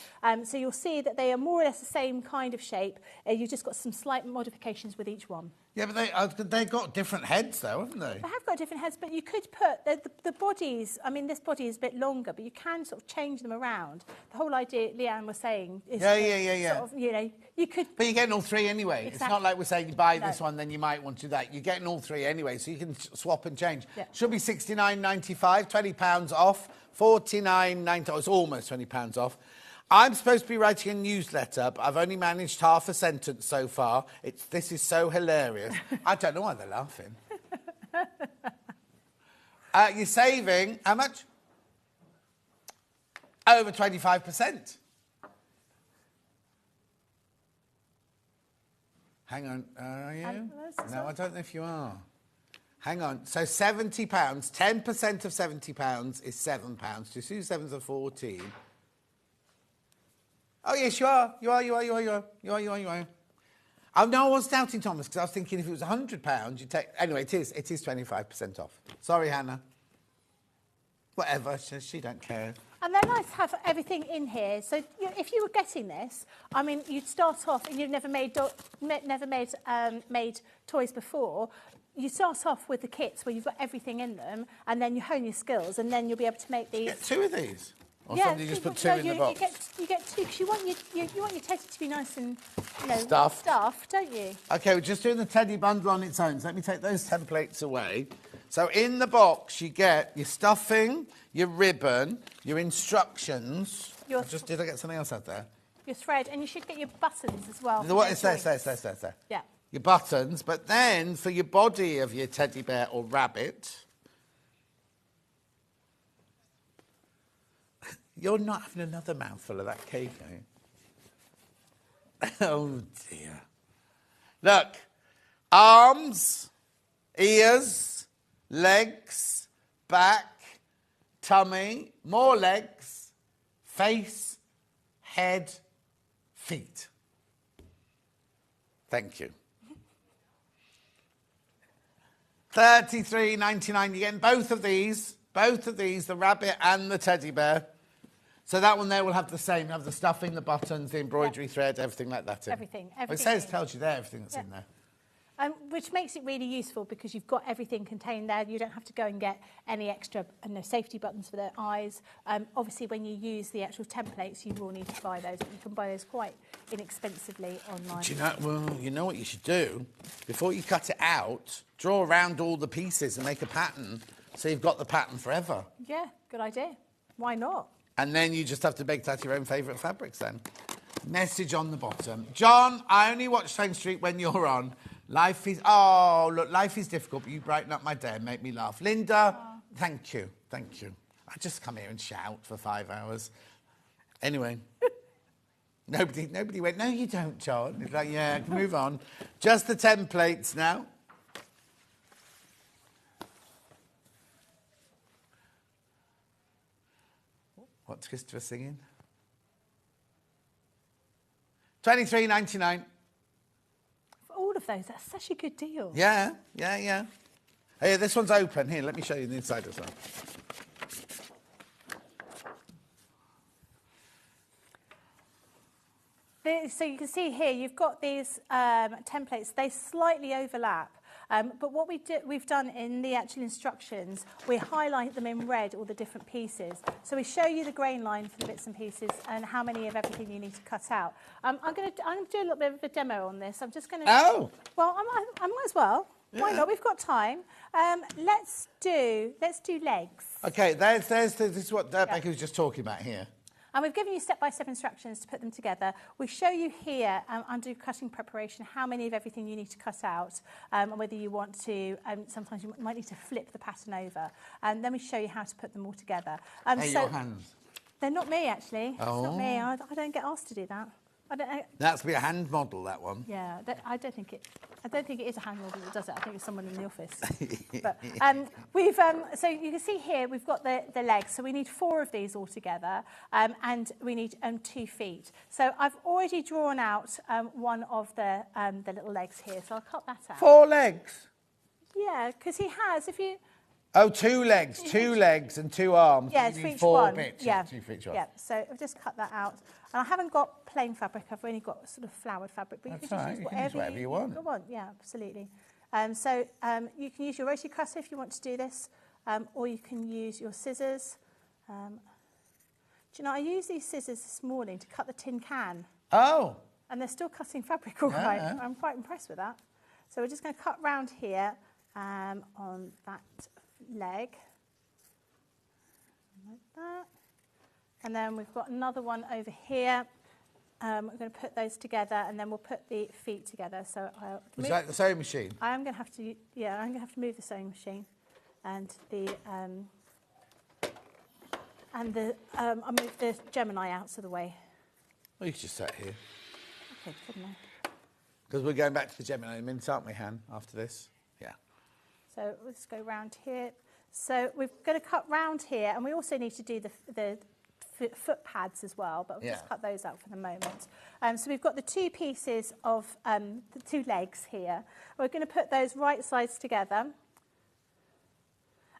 So you'll see that they are more or less the same kind of shape. You've just got some slight modifications with each one. Yeah, but they've got different heads, though, haven't they? They have got different heads, but you could put the bodies. I mean, this body is a bit longer, but you can sort of change them around. The whole idea Leanne was saying is sort of, you could. But you're getting all 3 anyway. Exactly. It's not like we're saying you buy this one, then you might want to do that. You're getting all 3 anyway, so you can swap and change. Yeah. Should be £69.95, £20 off, £49.90. Oh, it's almost £20 off. I'm supposed to be writing a newsletter, but I've only managed half a sentence so far. This is so hilarious. I don't know why they're laughing. You're saving, how much? Over 25%. Hang on, are you? No, I don't know if you are. Hang on, so £70, 10% of £70 is £7. 2 7s are 14. Oh, yes, you are. You are. Oh, no, I was doubting Thomas because I was thinking if it was £100, you'd take... Anyway, it is 25% off. Sorry, Hannah. Whatever, she don't care. And they're nice to have everything in here. So if you were getting this, I mean, you'd start off and you've never made toys before. You start off with the kits where you've got everything in them, and then you hone your skills, and then you'll be able to make these. Get 2 of these. Or somebody just put two in the box? You get two because you want your teddy to be nice and Stuffed, don't you? Okay, we're just doing the teddy bundle on its own. So let me take those templates away. So in the box, you get your stuffing, your ribbon, your instructions. Did I get something else out there? Your thread, and you should get your buttons as well. What is there? Yeah. Your buttons, but then for your body of your teddy bear or rabbit, you're not having another mouthful of that cake, are you? Oh, dear. Look, arms, ears, legs, back, tummy, more legs, face, head, feet. Thank you. $33.99. You're getting both of these, the rabbit and the teddy bear. So that one there will have the same. Have the stuffing, the buttons, the embroidery thread, everything like that in. Everything. It tells you there everything that's in there. Which makes it really useful because you've got everything contained there. You don't have to go and get any extra safety buttons for the eyes. Obviously, when you use the actual templates, you will need to buy those, but you can buy those quite inexpensively online. Do you know, well, you know what you should do? Before you cut it out, draw around all the pieces and make a pattern so you've got the pattern forever. Yeah, good idea. Why not? And then you just have to make that your own favourite fabrics then. Message on the bottom. John, I only watch Swain Street when you're on. Life is difficult, but you brighten up my day and make me laugh. Linda, thank you. I just come here and shout for 5 hours. Anyway, nobody went, no, you don't, John. It's like, yeah, move on. Just the templates now. What's Christopher singing? $23.99. All of those, that's such a good deal. Yeah. Hey, this one's open. Here, let me show you the inside as well. So you can see here, you've got these templates. They slightly overlap. But what we've done in the actual instructions, we highlight them in red, all the different pieces. So we show you the grain line for the bits and pieces and how many of everything you need to cut out. I'm going to do a little bit of a demo on this. I'm just going to... Oh! Well, I might as well. Yeah. Why not? We've got time. Let's do legs. Okay, this is what Becky was just talking about here. And we've given you step-by-step instructions to put them together. We show you here, under cutting preparation, how many of everything you need to cut out, and whether you want to, sometimes you might need to flip the pattern over. And then we show you how to put them all together. Your hands. They're not me, actually. Oh. It's not me. I don't get asked to do that. That's be a hand model, that one. Yeah, I don't think it is a hand model that does it. I think it's someone in the office. But so you can see here we've got the legs. So we need 4 of these all together, and we need 2 feet. So I've already drawn out one of the little legs here. So I'll cut that out. 4 legs. Yeah, because he has. If you. Oh, 2 legs, 2 legs and 2 arms. Yeah, you for need each 4 one. bits. Yeah, 2 for each one. Yeah, so I've just cut that out. And I haven't got plain fabric, I've only got sort of flowered fabric. But That's you can right, just use you can use whatever you want. Yeah, absolutely. So you can use your rotary cutter if you want to do this, or you can use your scissors. Do you know, I used these scissors this morning to cut the tin can. Oh. And they're still cutting fabric all right. I'm quite impressed with that. So we're just going to cut round here on that leg. Like that. And then we've got another one over here. We're going to put those together, and then we'll put the feet together. So Was that the sewing machine? I'm going to have to, I'm going to have to move the sewing machine, and I'll move the Gemini out of the way. Well, you can just sit here. Okay, couldn't I? Because we're going back to the Gemini in a minute, aren't we, Han, after this? Yeah. So let's go round here. So we're going to cut round here, and we also need to do the foot pads as well, but we'll just cut those out for the moment. So we've got the 2 pieces of the 2 legs here. We're going to put those right sides together.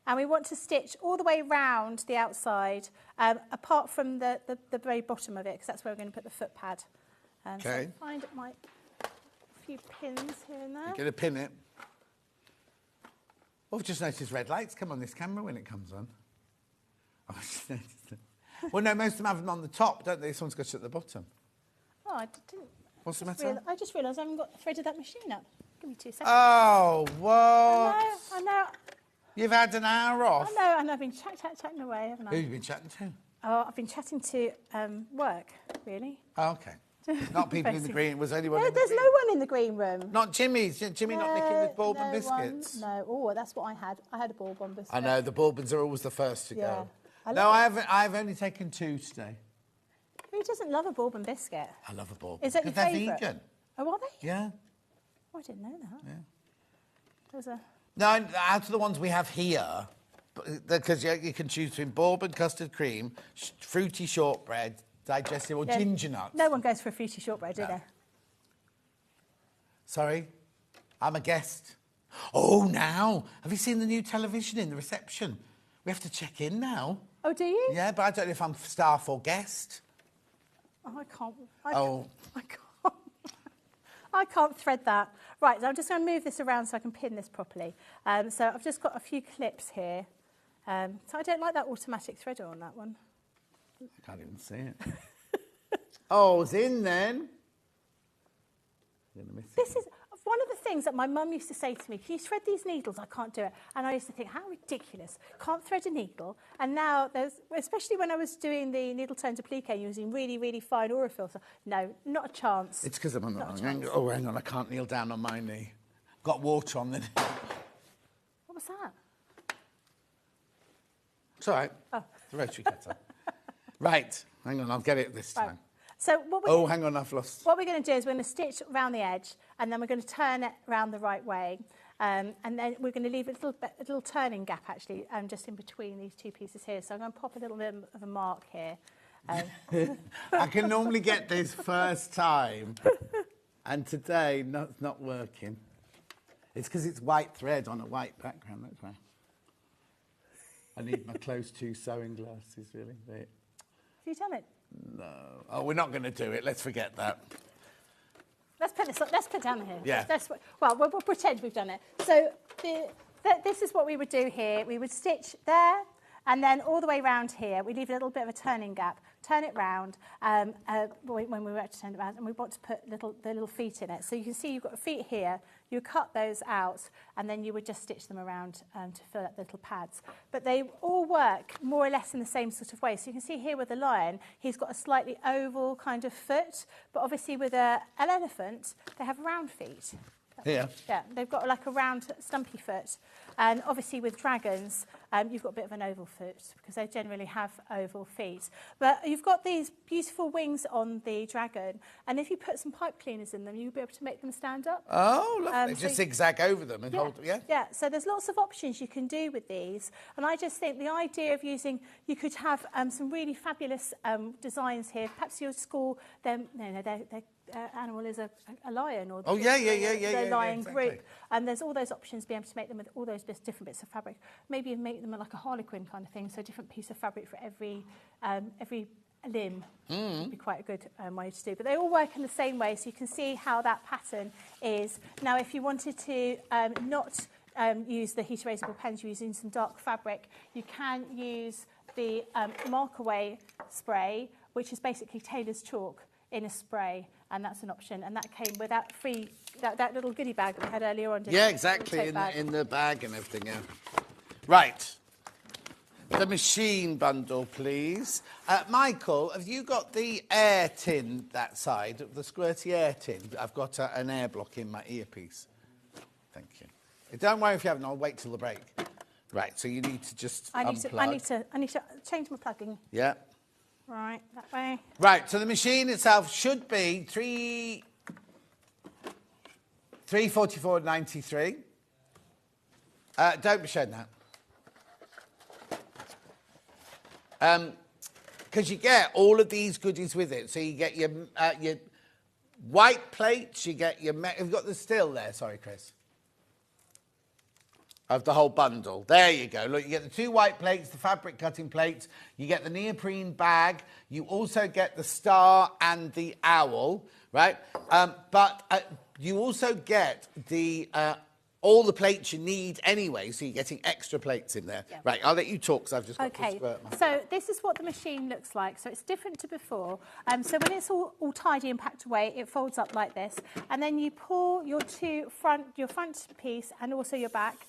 And we want to stitch all the way round the outside, apart from the very bottom of it, because that's where we're going to put the foot pad. Okay. So find a few pins here and there. You're going to pin it. Oh, I've just noticed red lights come on this camera when it comes on. I've just noticed it. Well, no, most of them have them on the top, don't they? This one's got it at the bottom. Oh, I didn't. What's the matter? I just realised I haven't got threaded that machine up. Give me 2 seconds. Oh, what? I know. You've had an hour off. I know, and I've been chatting away, haven't I? Who have you been chatting to? Oh, I've been chatting to work, really. Oh, okay. Not people in the green. Was anyone? No, in the there's green? no one in the green room. Not Jimmy's. Jimmy not nicking with bourbon biscuits. No. Oh, that's what I had. I had a bourbon biscuit. I know the bourbons are always the first to go. I No, I haven't. I've only taken 2 today. Who doesn't love a bourbon biscuit? I love a bourbon. Is that your They're favourite? vegan. Oh, are they? Yeah. Oh, I didn't know that. Yeah. There's a... No, out of the ones we have here, because you can choose between bourbon, custard cream, fruity shortbread, digestive, or ginger nuts. No one goes for a fruity shortbread, do they? Sorry? I'm a guest. Oh, now. Have you seen the new television in the reception? We have to check in now. Oh, do you? Yeah, but I don't know if I'm staff or guest. Oh, I can't. I can't thread that. Right, so I'm just going to move this around so I can pin this properly. So I've just got a few clips here. So I don't like that automatic threader on that one. I can't even see it. Oh, it's in then. This is one of the things that my mum used to say to me, can you thread these needles? I can't do it. And I used to think, how ridiculous. Can't thread a needle. And now, especially when I was doing the needle tone applique using really, really fine aura filter, no, not a chance. It's because I'm on the Oh, hang on, I can't kneel down on my knee. Got water on the knee. What was that? It's all right. Oh. The rotary cutter. Right, hang on, I'll get it this time. So Hang on, I've lost. What we're going to do is we're going to stitch around the edge, and then we're going to turn it around the right way. And then we're going to leave a little turning gap, actually, just in between these 2 pieces here. So I'm going to pop a little bit of a mark here. I can normally get this first time, and today, it's not working. It's because it's white thread on a white background, that's why. I need my close to sewing glasses, really. Have you done it? No. Oh, we're not going to do it. Let's forget that. Let's put it down here. Yeah. We'll pretend we've done it. So this is what we would do here. We would stitch there, and then all the way around here, we leave a little bit of a turning gap, turn it round when we were to turn it around, and we want to put the little feet in it. So you can see you've got feet here. You cut those out, and then you would just stitch them around to fill up the little pads. But they all work more or less in the same sort of way. So you can see here with the lion, he's got a slightly oval kind of foot, but obviously with an elephant, they have round feet. Yeah. Yeah, they've got like a round, stumpy foot. And obviously with dragons, you've got a bit of an oval foot because they generally have oval feet. But you've got these beautiful wings on the dragon. And if you put some pipe cleaners in them, you'll be able to make them stand up. Oh, lovely. Just zigzag over them and hold them, yeah? Yeah, so there's lots of options you can do with these. And I just think the idea of you could have some really fabulous designs here. Perhaps your school, their animal is a lion or the lion group. And there's all those options, be able to make them with all those different bits of fabric. Maybe you make them like a harlequin kind of thing, so a different piece of fabric for every limb would be quite a good way to do. But they all work in the same way, so you can see how that pattern is. Now, if you wanted to not use the heat erasable pens, you're using some dark fabric, you can use the mark away spray, which is basically tailor's chalk in a spray, and that's an option. And that came with that little goodie bag that we had earlier on. Yeah, exactly, in the bag and everything, yeah. Right. The machine bundle, please. Michael, have you got the air tin that side, the squirty air tin? I've got an air block in my earpiece. Thank you. Don't worry if you haven't, I'll wait till the break. Right, so you need to just unplug. I need to change my plugging. Yeah. Right, that way. Right, so the machine itself should be 344.93. Don't be showing that. Because you get all of these goodies with it. So you get your white plates, you get your... You've got the still there, sorry, Chris. Of the whole bundle. There you go. Look, you get the 2 white plates, the fabric cutting plates, you get the neoprene bag, you also get the star and the owl, right? But you also get the all the plates you need anyway, so you're getting extra plates in there. Yeah. Right, I'll let you talk because I've just got Okay, to squirt my... so this is what the machine looks like. So it's different to before. So when it's all tidy and packed away, it folds up like this. And then you pull your front piece and also your back.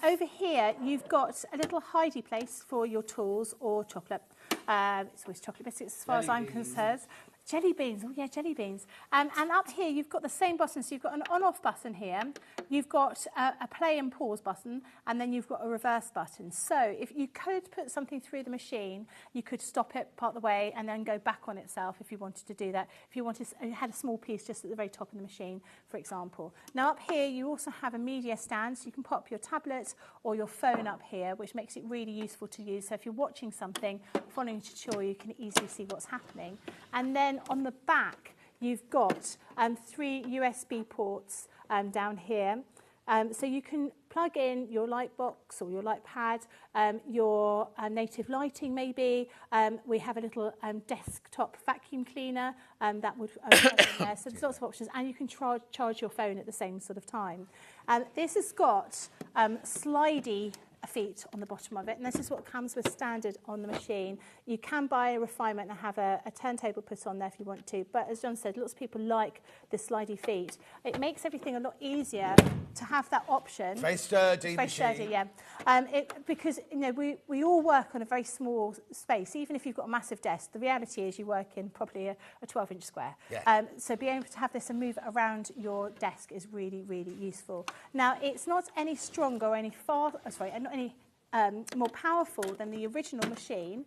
Over here, you've got a little hidey place for your tools or chocolate. It's always chocolate biscuits as far as I'm concerned. Jelly beans, oh yeah, jelly beans. And up here, you've got the same button. So you've got an on-off button here. You've got a play and pause button, and then you've got a reverse button. So if you could put something through the machine, you could stop it part of the way and then go back on itself if you wanted to do that. If you had a small piece just at the very top of the machine, for example. Now up here, you also have a media stand, so you can pop your tablet or your phone up here, which makes it really useful to use. So if you're watching something, following a tutorial, you can easily see what's happening. And then on the back, you've got 3 USB ports down here. So you can plug in your light box or your light pad, your native lighting maybe. We have a little desktop vacuum cleaner that would plug in there. So there's lots of options. And you can charge your phone at the same sort of time. This has got slidey feet on the bottom of it, and this is what comes with standard on the machine. You can buy a refinement and have a turntable put on there if you want to, but as John said, lots of people like the slidey feet. It makes everything a lot easier to have that option. Very sturdy. Very sturdy, yeah. Because you know we all work on a very small space. Even if you've got a massive desk, the reality is you work in probably a 12-inch square. Yeah. So being able to have this and move it around your desk is really, really useful. Now it's not any stronger or any not any more powerful than the original machine,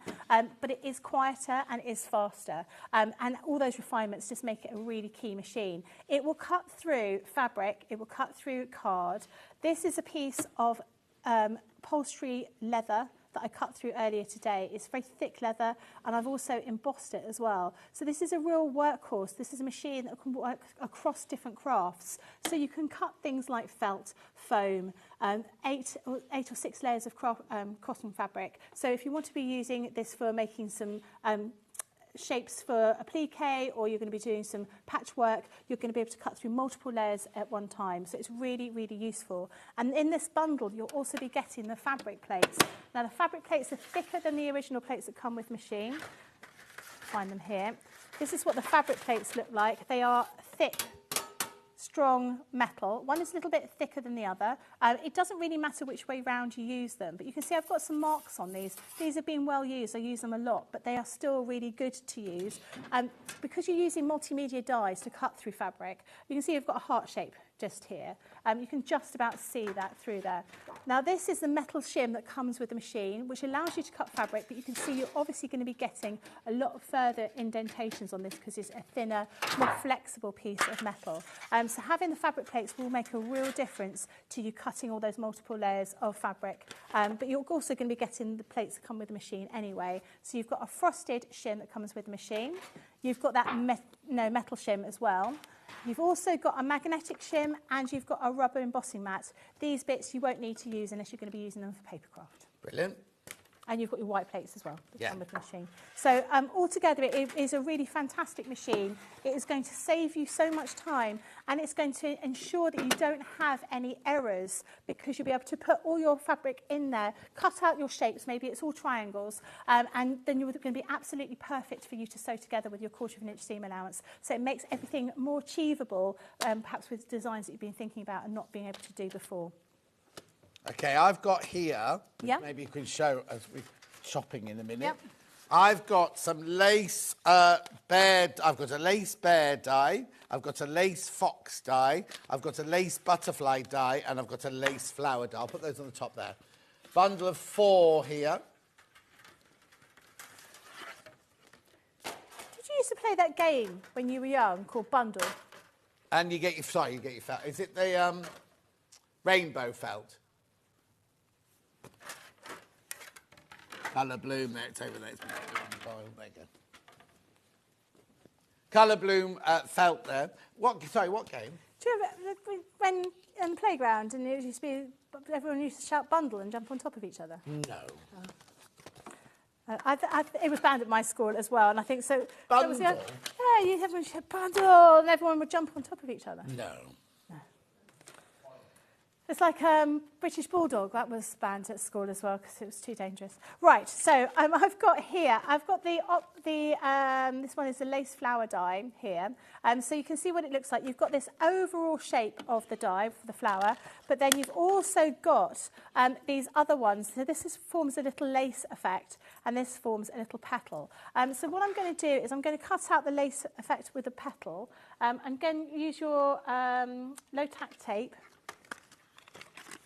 but it is quieter and it is faster. And all those refinements just make it a really key machine. It will cut through fabric, it will cut through card. This is a piece of upholstery leather that I cut through earlier today. It's very thick leather, and I've also embossed it as well. So this is a real workhorse. This is a machine that can work across different crafts. So you can cut things like felt, foam, 8 or 6 layers of cotton fabric. So if you want to be using this for making some shapes for a plique, or you're going to be doing some patchwork, you're going to be able to cut through multiple layers at one time. So it's really, really useful. And in this bundle, you'll also be getting the fabric plates. Now, the fabric plates are thicker than the original plates that come with machine. Find them here. This is what the fabric plates look like. They are thick, strong metal. One is a little bit thicker than the other. It doesn't really matter which way round you use them, but you can see I've got some marks on these. These have been well used. I use them a lot, but they are still really good to use. Because you're using multimedia dies to cut through fabric, you can see I've got a heart shape just here. You can just about see that through there. Now this is the metal shim that comes with the machine, which allows you to cut fabric, but you can see you're obviously going to be getting a lot of further indentations on this because it's a thinner, more flexible piece of metal. So having the fabric plates will make a real difference to you cutting all those multiple layers of fabric. But you're also going to be getting the plates that come with the machine anyway. So you've got a frosted shim that comes with the machine. You've got that metal shim as well. You've also got a magnetic shim and you've got a rubber embossing mat. These bits you won't need to use unless you're going to be using them for papercraft. Brilliant. And you've got your white plates as well that come with the machine. So altogether, it is a really fantastic machine. It is going to save you so much time, and it's going to ensure that you don't have any errors because you'll be able to put all your fabric in there, cut out your shapes, maybe it's all triangles, and then you're going to be absolutely perfect for you to sew together with your 1/4 of an inch seam allowance. So it makes everything more achievable, perhaps with designs that you've been thinking about and not being able to do before. Okay, I've got here, Yeah. maybe you can show as we're shopping in a minute. Yep. I've got some lace I've got a lace bear die, I've got a lace fox die, I've got a lace butterfly die, and I've got a lace flower die. I'll put those on the top there. Bundle of 4 here. Did you used to play that game when you were young called Bundle? And you get your felt. Is it the rainbow felt? Colour bloom, there, it's over there. There you go. Colour bloom felt there. What game? Do you remember when in the playground and it used to be, everyone used to shout bundle and jump on top of each other? No. It was banned at my school as well, and I think so. Bundle? Everyone shout bundle, and everyone would jump on top of each other. No. It's like British Bulldog. That was banned at school as well because it was too dangerous. Right, so I've got this one is the lace flower die here. So you can see what it looks like. You've got this overall shape of the die for the flower, but then you've also got these other ones. So this forms a little lace effect, and this forms a little petal. So what I'm going to do is I'm going to cut out the lace effect with a petal, and again use your low-tack tape.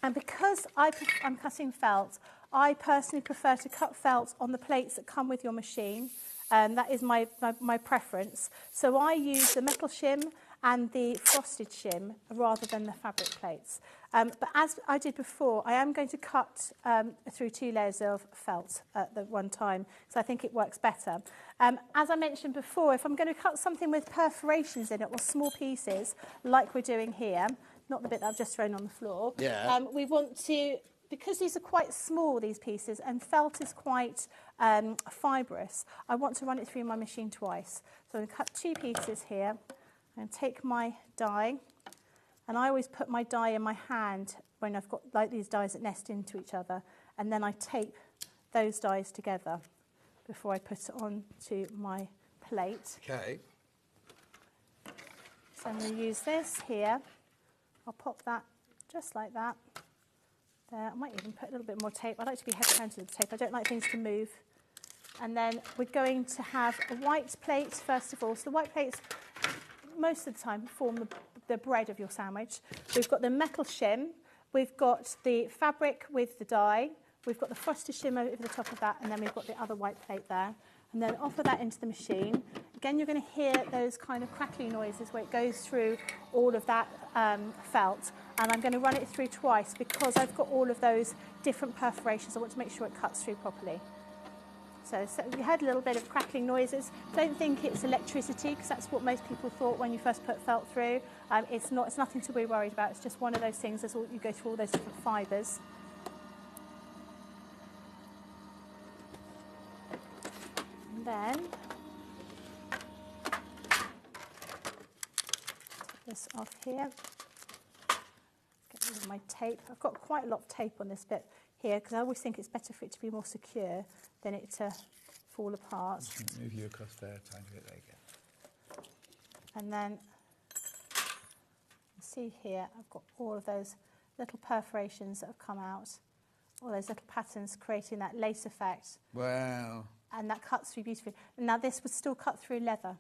And because I'm cutting felt, I personally prefer to cut felt on the plates that come with your machine. That is my preference. So I use the metal shim and the frosted shim rather than the fabric plates. But as I did before, I am going to cut through 2 layers of felt at the one time, so I think it works better. As I mentioned before, if I'm going to cut something with perforations in it or small pieces, like we're doing here, not the bit that I've just thrown on the floor. Yeah. We want to, because these are quite small, these pieces, and felt is quite fibrous, I want to run it through my machine twice. So I'm going to cut 2 pieces here, and take my die, and I always put my die in my hand when I've got like these dies that nest into each other, and then I tape those dies together before I put it on to my plate. Okay. So I'm going to use this here. I'll pop that just like that. There, I might even put a little bit more tape. I like to be heavy-handed with tape. I don't like things to move. And then we're going to have a white plate first of all. So the white plates, most of the time, form the bread of your sandwich. We've got the metal shim. We've got the fabric with the dye. We've got the frosted shim over the top of that. And then we've got the other white plate there. And then offer that into the machine. Again, you're going to hear those kind of crackly noises where it goes through all of that felt. And I'm going to run it through twice because I've got all of those different perforations. I want to make sure it cuts through properly. So you heard a little bit of crackling noises. Don't think it's electricity because that's what most people thought when you first put felt through. It's not. It's nothing to be worried about. It's just one of those things. As you go through all those different fibres. And then take this off here. Get rid of my tape. I've got quite a lot of tape on this bit here because I always think it's better for it to be more secure than it to fall apart. Move you across there a tiny bit, there you go. And then, see here, I've got all of those little perforations that have come out, all those little patterns creating that lace effect. Wow. And that cuts through beautifully. Now this would still cut through leather.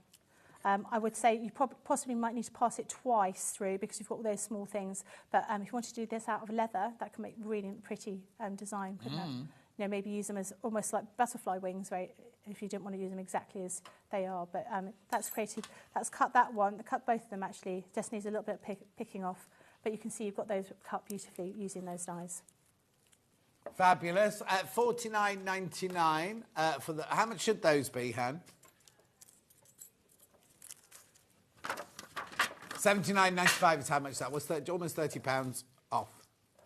I would say you possibly might need to pass it twice through because you've got all those small things. But if you want to do this out of leather, that can make really pretty design, couldn't it? You know, maybe use them as almost like butterfly wings, right? If you didn't want to use them exactly as they are. But that's created, that's cut that one, cut both of them actually. Just needs a little bit of picking off. But you can see you've got those cut beautifully using those dies. Fabulous. At $49.99 for the. How much should those be, Han? $79.95 is how much that was. Almost £30 off.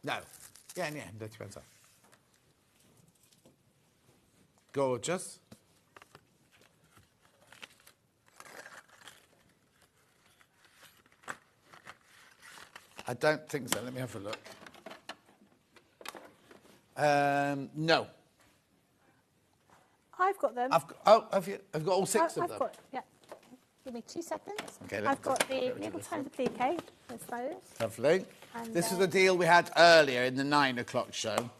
No. Yeah, £30 off. Gorgeous. I don't think so. Let me have a look. No. I've got them. Have you? I've got all 6 of them. I've got, yeah. Give me 2 seconds. Okay, I've got the little tiny applique, I suppose. Lovely. And, this is the deal we had earlier in the 9 o'clock show.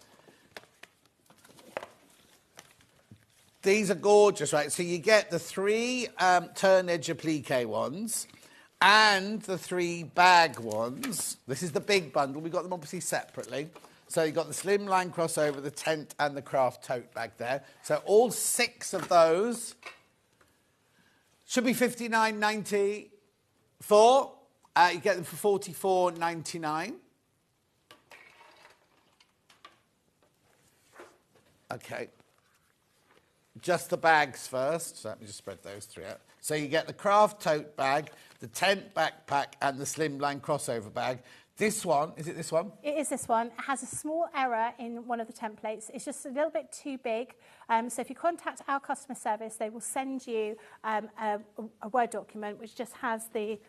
These are gorgeous, right? So you get the 3 turn edge applique ones and the 3 bag ones. This is the big bundle. We got them obviously separately. So you've got the slimline crossover, the tent and the craft tote bag there. So all 6 of those should be $59.94. You get them for $44.99. Okay. Just the bags first. So let me just spread those 3 out. So you get the craft tote bag, the tent backpack, and the slimline crossover bag. This one, is it this one? It is this one. It has a small error in one of the templates. It's just a little bit too big. So if you contact our customer service, they will send you a Word document which just has the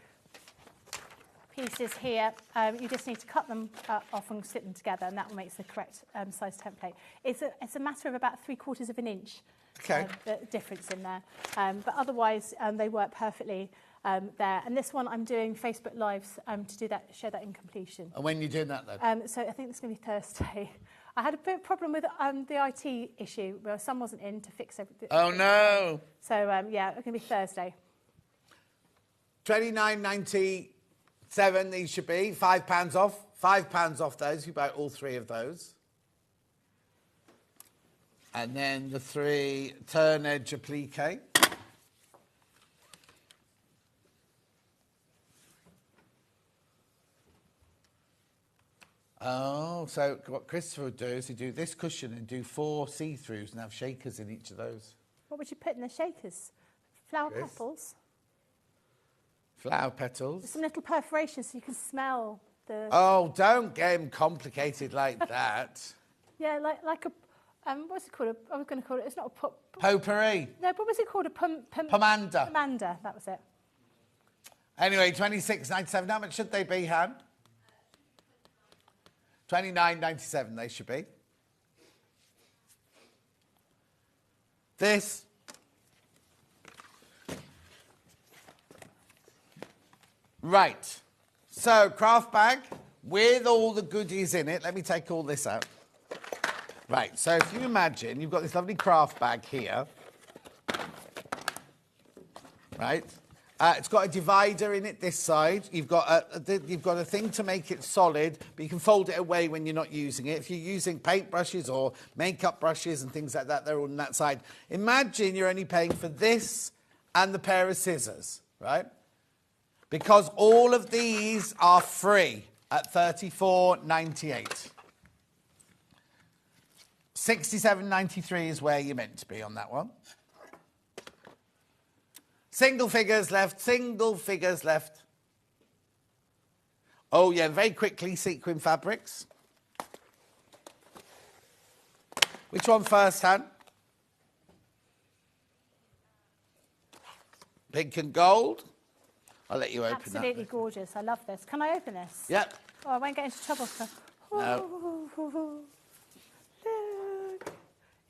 pieces here, you just need to cut them off and sit them together, and that makes the correct size template. It's a matter of about 3/4 of an inch the difference in there. But otherwise, they work perfectly there. And this one, I'm doing Facebook Lives to do that, show that in completion. And when are you doing that, then? So I think it's going to be Thursday. I had a bit of problem with the IT issue where Sun wasn't in to fix everything. Oh, no. So, yeah, it's going to be Thursday. £29.97 these should be. £5 off. £5 off those if you buy all 3 of those. And then the 3 turn edge applique. Oh, so what Christopher would do is he'd do this cushion and do 4 see-throughs and have shakers in each of those. What would you put in the shakers? Flower petals? Flower petals. Some little perforations so you can smell the... Oh, don't get him complicated like that. Yeah, like a... what's it called? I was going to call it... It's not a... Potpourri. No, what was it called? A Pomander. Pomander, that was it. Anyway, £26.97. How much should they be, Han? £29.97 they should be. This. Right. So, craft bag with all the goodies in it. Let me take all this out. Right, so if you imagine, you've got this lovely craft bag here. Right? It's got a divider in it this side. You've got a thing to make it solid, but you can fold it away when you're not using it. If you're using paint brushes or makeup brushes and things like that, they're all on that side. Imagine you're only paying for this and the pair of scissors, right? Because all of these are free at $34.98. $67.93 is where you're meant to be on that one. Single figures left, single figures left. Oh, yeah, very quickly, sequin fabrics. Which one first, Han? Pink and gold. I'll let you open that. Absolutely gorgeous. I love this. Can I open this? Yep. Oh, I won't get into trouble. No. Look.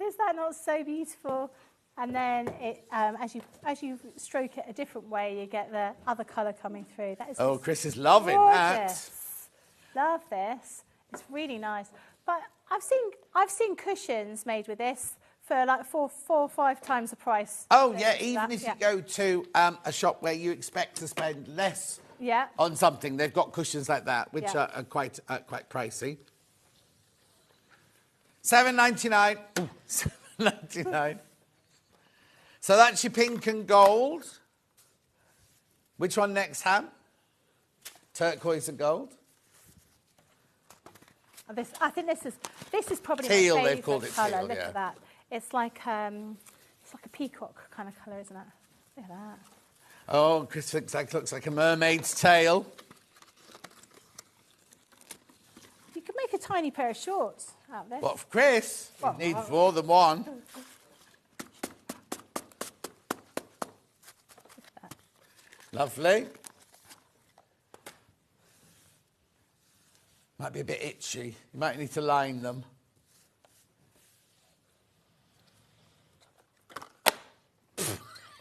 Is that not so beautiful? And then it, as you stroke it a different way, you get the other colour coming through. That is Chris is loving gorgeous. Love this. It's really nice. But I've seen cushions made with this for like four or 5 times the price. Oh yeah, even if you go to a shop where you expect to spend less on something, they've got cushions like that, which are quite pricey. $7.99. Ooh, $7.99. So that's your pink and gold. Which one next, Han? Turquoise and gold. I think this is probably teal. My They've called it colour. teal. Look at that. It's like a peacock kind of colour, isn't it? Look at that. Oh, Chris looks like a mermaid's tail. You could make a tiny pair of shorts out of this. What, for Chris? Well, he needs more than one. Lovely. Might be a bit itchy. You might need to line them.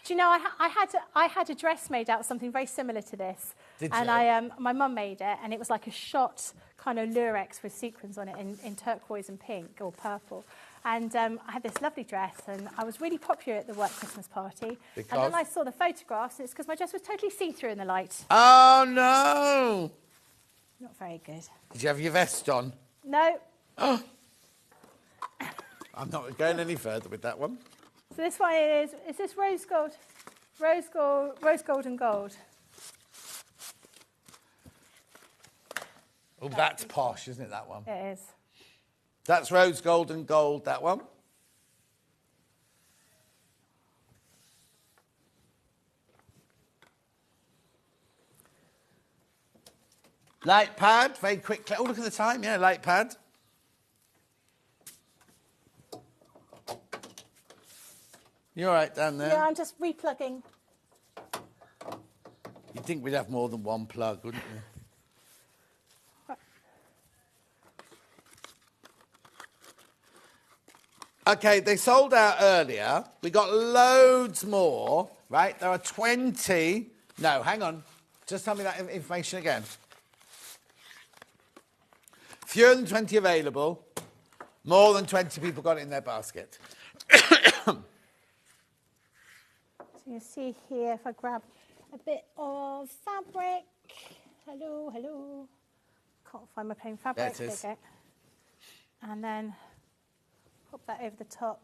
Do you know, I had a dress made out of something very similar to this. Did and you? My mum made it, and it was like a shot kind of lurex with sequins on it in turquoise and pink or purple. And I had this lovely dress, and I was really popular at the work Christmas party. Because? And then I saw the photographs, and it's because my dress was totally see-through in the light. Oh, no. Not very good. Did you have your vest on? No. Oh. I'm not going any further with that one. So this one is this rose gold and gold. Oh, that's posh, isn't it, that one? It is. That's rose gold and gold, that one. Light pad, very quickly. Oh, look at the time. Yeah, light pad. You all right down there? Yeah, I'm just replugging. You'd think we'd have more than one plug, wouldn't you? Okay, they sold out earlier. We got loads more, right? There are 20. No, hang on. Just tell me that information again. Fewer than 20 available. More than 20 people got it in their basket. So you see here, if I grab a bit of fabric. Hello, hello. Can't find my plain fabric. There it is. There you go. And then pop that over the top.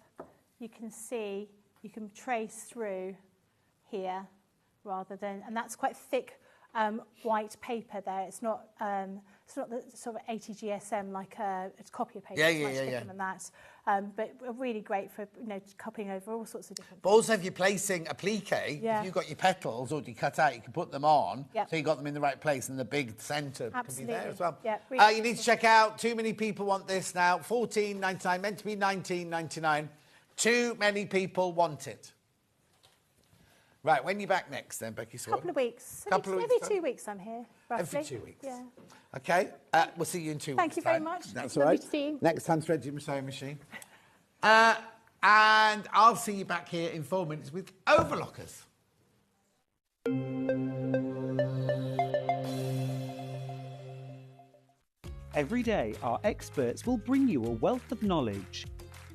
You can see, you can trace through here rather than, and that's quite thick white paper there. It's not the sort of 80 GSM like it's copier paper. Yeah, it's yeah, much yeah, thicker yeah. than that. But really great for copying over all sorts of different. But also, if you're placing a plique, Yeah. if you've got your petals already cut out, you can put them on, Yep. so you've got them in the right place, and the big centre can be Absolutely. there as well. Yeah, really You need to check out. Too many people want this now. $14.99, meant to be $19.99. Too many people want it. Right, when are you back next then, Becky Sword? Couple of weeks. Couple of Every weeks, 2 weeks I'm here, roughly. Every 2 weeks. Yeah. Okay, we'll see you in 2 weeks. Thank you very time. much. That's Lovely all right. to see you. Next time, thread your sewing machine. And I'll see you back here in 4 minutes with overlockers. Every day, our experts will bring you a wealth of knowledge.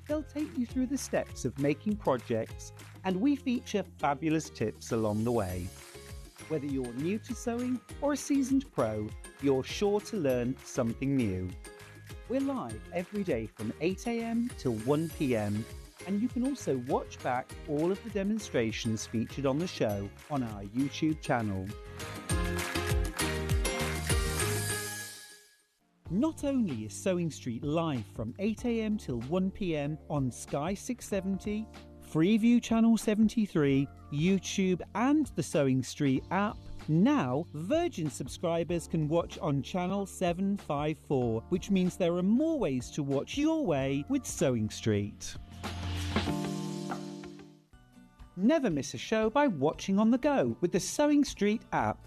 They'll take you through the steps of making projects, and we feature fabulous tips along the way. Whether you're new to sewing or a seasoned pro, you're sure to learn something new. We're live every day from 8 a.m. till 1 p.m, and you can also watch back all of the demonstrations featured on the show on our YouTube channel. Not only is Sewing Street live from 8 a.m. till 1 p.m. on Sky 670, Freeview Channel 73, YouTube and the Sewing Street app, now Virgin subscribers can watch on Channel 754, which means there are more ways to watch your way with Sewing Street. Never miss a show by watching on the go with the Sewing Street app.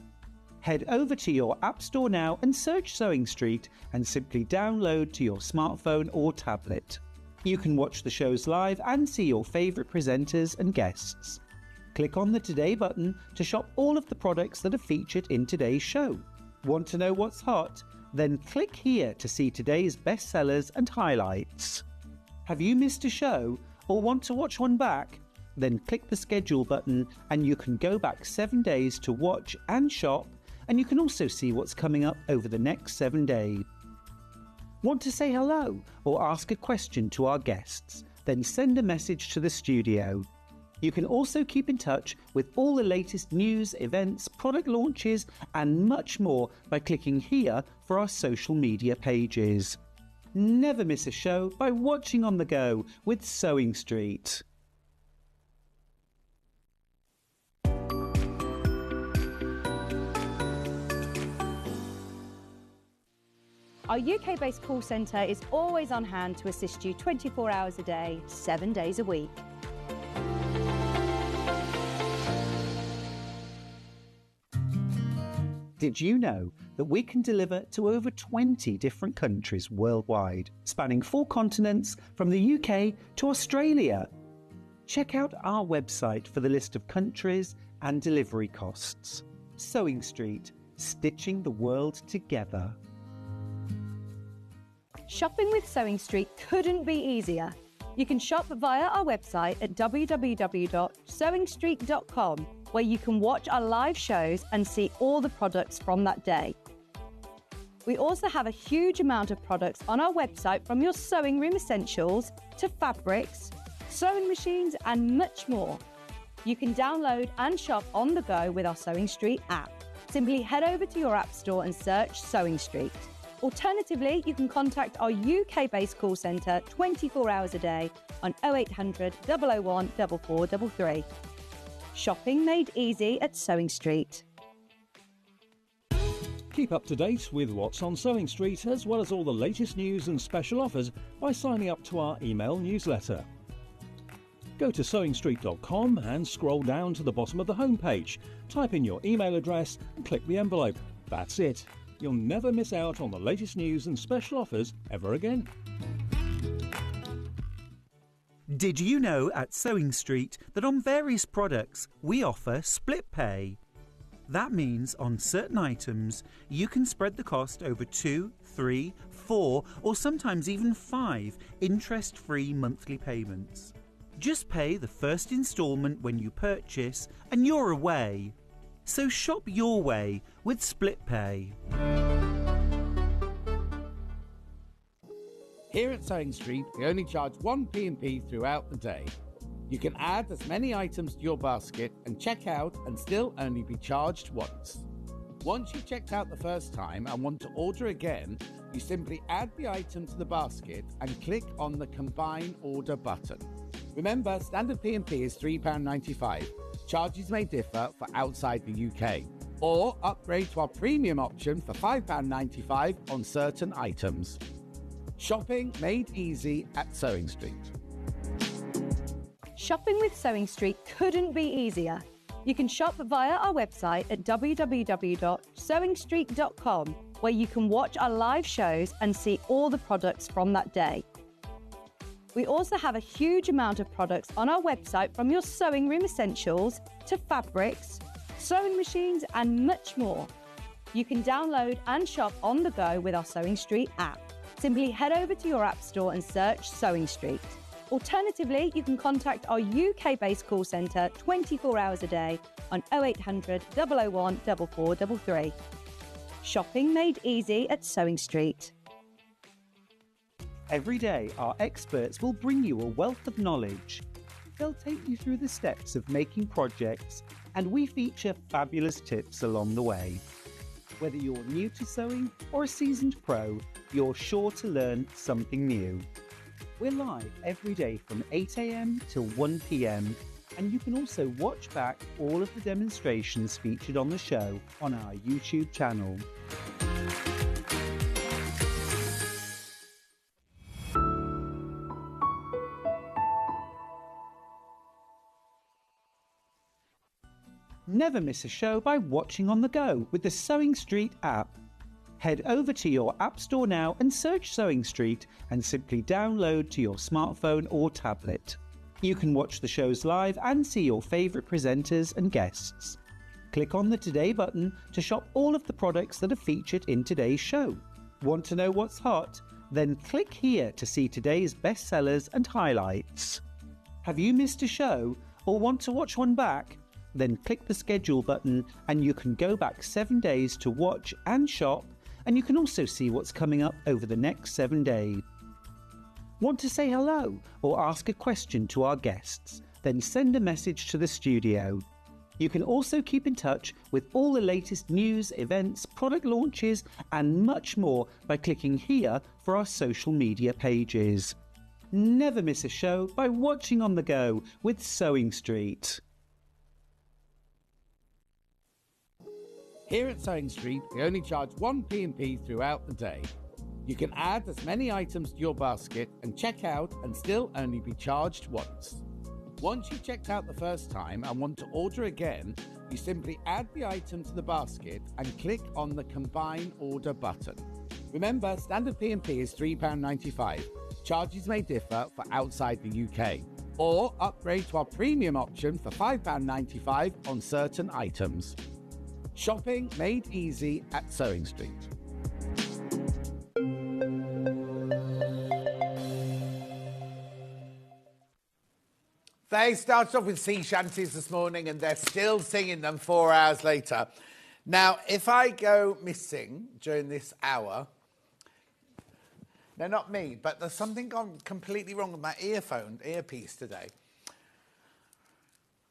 Head over to your App Store now and search Sewing Street and simply download to your smartphone or tablet. You can watch the shows live and see your favourite presenters and guests. Click on the Today button to shop all of the products that are featured in today's show. Want to know what's hot? Then click here to see today's bestsellers and highlights. Have you missed a show or want to watch one back? Then click the schedule button and you can go back 7 days to watch and shop, and you can also see what's coming up over the next 7 days. Want to say hello or ask a question to our guests? Then send a message to the studio. You can also keep in touch with all the latest news, events, product launches and much more by clicking here for our social media pages. Never miss a show by watching on the go with Sewing Street. Our UK-based call centre is always on hand to assist you 24 hours a day, 7 days a week. Did you know that we can deliver to over 20 different countries worldwide, spanning 4 continents from the UK to Australia? Check out our website for the list of countries and delivery costs. Sewing Street, stitching the world together. Shopping with Sewing Street couldn't be easier. You can shop via our website at www.sewingstreet.com, where you can watch our live shows and see all the products from that day. We also have a huge amount of products on our website, from your sewing room essentials to fabrics, sewing machines and much more. You can download and shop on the go with our Sewing Street app. Simply head over to your app store and search Sewing Street. Alternatively, you can contact our UK-based call centre 24 hours a day on 0800 001 4433. Shopping made easy at Sewing Street. Keep up to date with what's on Sewing Street, as well as all the latest news and special offers by signing up to our email newsletter. Go to sewingstreet.com and scroll down to the bottom of the homepage. Type in your email address and click the envelope. That's it. You'll never miss out on the latest news and special offers ever again. Did you know at Sewing Street that on various products we offer split pay? That means on certain items you can spread the cost over 2, 3, 4 or sometimes even 5 interest-free monthly payments. Just pay the first instalment when you purchase and you're away. So shop your way with split pay. Here at Sewing Street, we only charge 1 P&P throughout the day. You can add as many items to your basket and check out and still only be charged once. Once you've checked out the first time and want to order again, you simply add the item to the basket and click on the Combine Order button. Remember, standard P&P is £3.95. Charges may differ for outside the UK. Or upgrade to our premium option for £5.95 on certain items. Shopping made easy at Sewing Street. Shopping with Sewing Street couldn't be easier. You can shop via our website at www.sewingstreet.com, where you can watch our live shows and see all the products from that day. We also have a huge amount of products on our website, from your sewing room essentials to fabrics, sewing machines and much more. You can download and shop on the go with our Sewing Street app. Simply head over to your app store and search Sewing Street. Alternatively, you can contact our UK-based call centre 24 hours a day on 0800 001 4433. Shopping made easy at Sewing Street. Every day, our experts will bring you a wealth of knowledge. They'll take you through the steps of making projects, and we feature fabulous tips along the way. Whether you're new to sewing or a seasoned pro, you're sure to learn something new. We're live every day from 8 AM till 1 PM, and you can also watch back all of the demonstrations featured on the show on our YouTube channel. Never miss a show by watching on the go with the Sewing Street app. Head over to your App Store now and search Sewing Street and simply download to your smartphone or tablet. You can watch the shows live and see your favourite presenters and guests. Click on the Today button to shop all of the products that are featured in today's show. Want to know what's hot? Then click here to see today's bestsellers and highlights. Have you missed a show or want to watch one back? Then click the schedule button and you can go back 7 days to watch and shop, and you can also see what's coming up over the next 7 days. Want to say hello or ask a question to our guests? Then send a message to the studio. You can also keep in touch with all the latest news, events, product launches and much more by clicking here for our social media pages. Never miss a show by watching on the go with Sewing Street. Here at Sewing Street, we only charge 1 P&P throughout the day. You can add as many items to your basket and check out and still only be charged once. Once you've checked out the first time and want to order again, you simply add the item to the basket and click on the Combine Order button. Remember, standard P&P is £3.95. Charges may differ for outside the UK. Or upgrade to our premium option for £5.95 on certain items. Shopping made easy at Sewing Street. They started off with sea shanties this morning and they're still singing them 4 hours later. Now, if I go missing during this hour, no, not me, but there's something gone completely wrong with my earpiece today.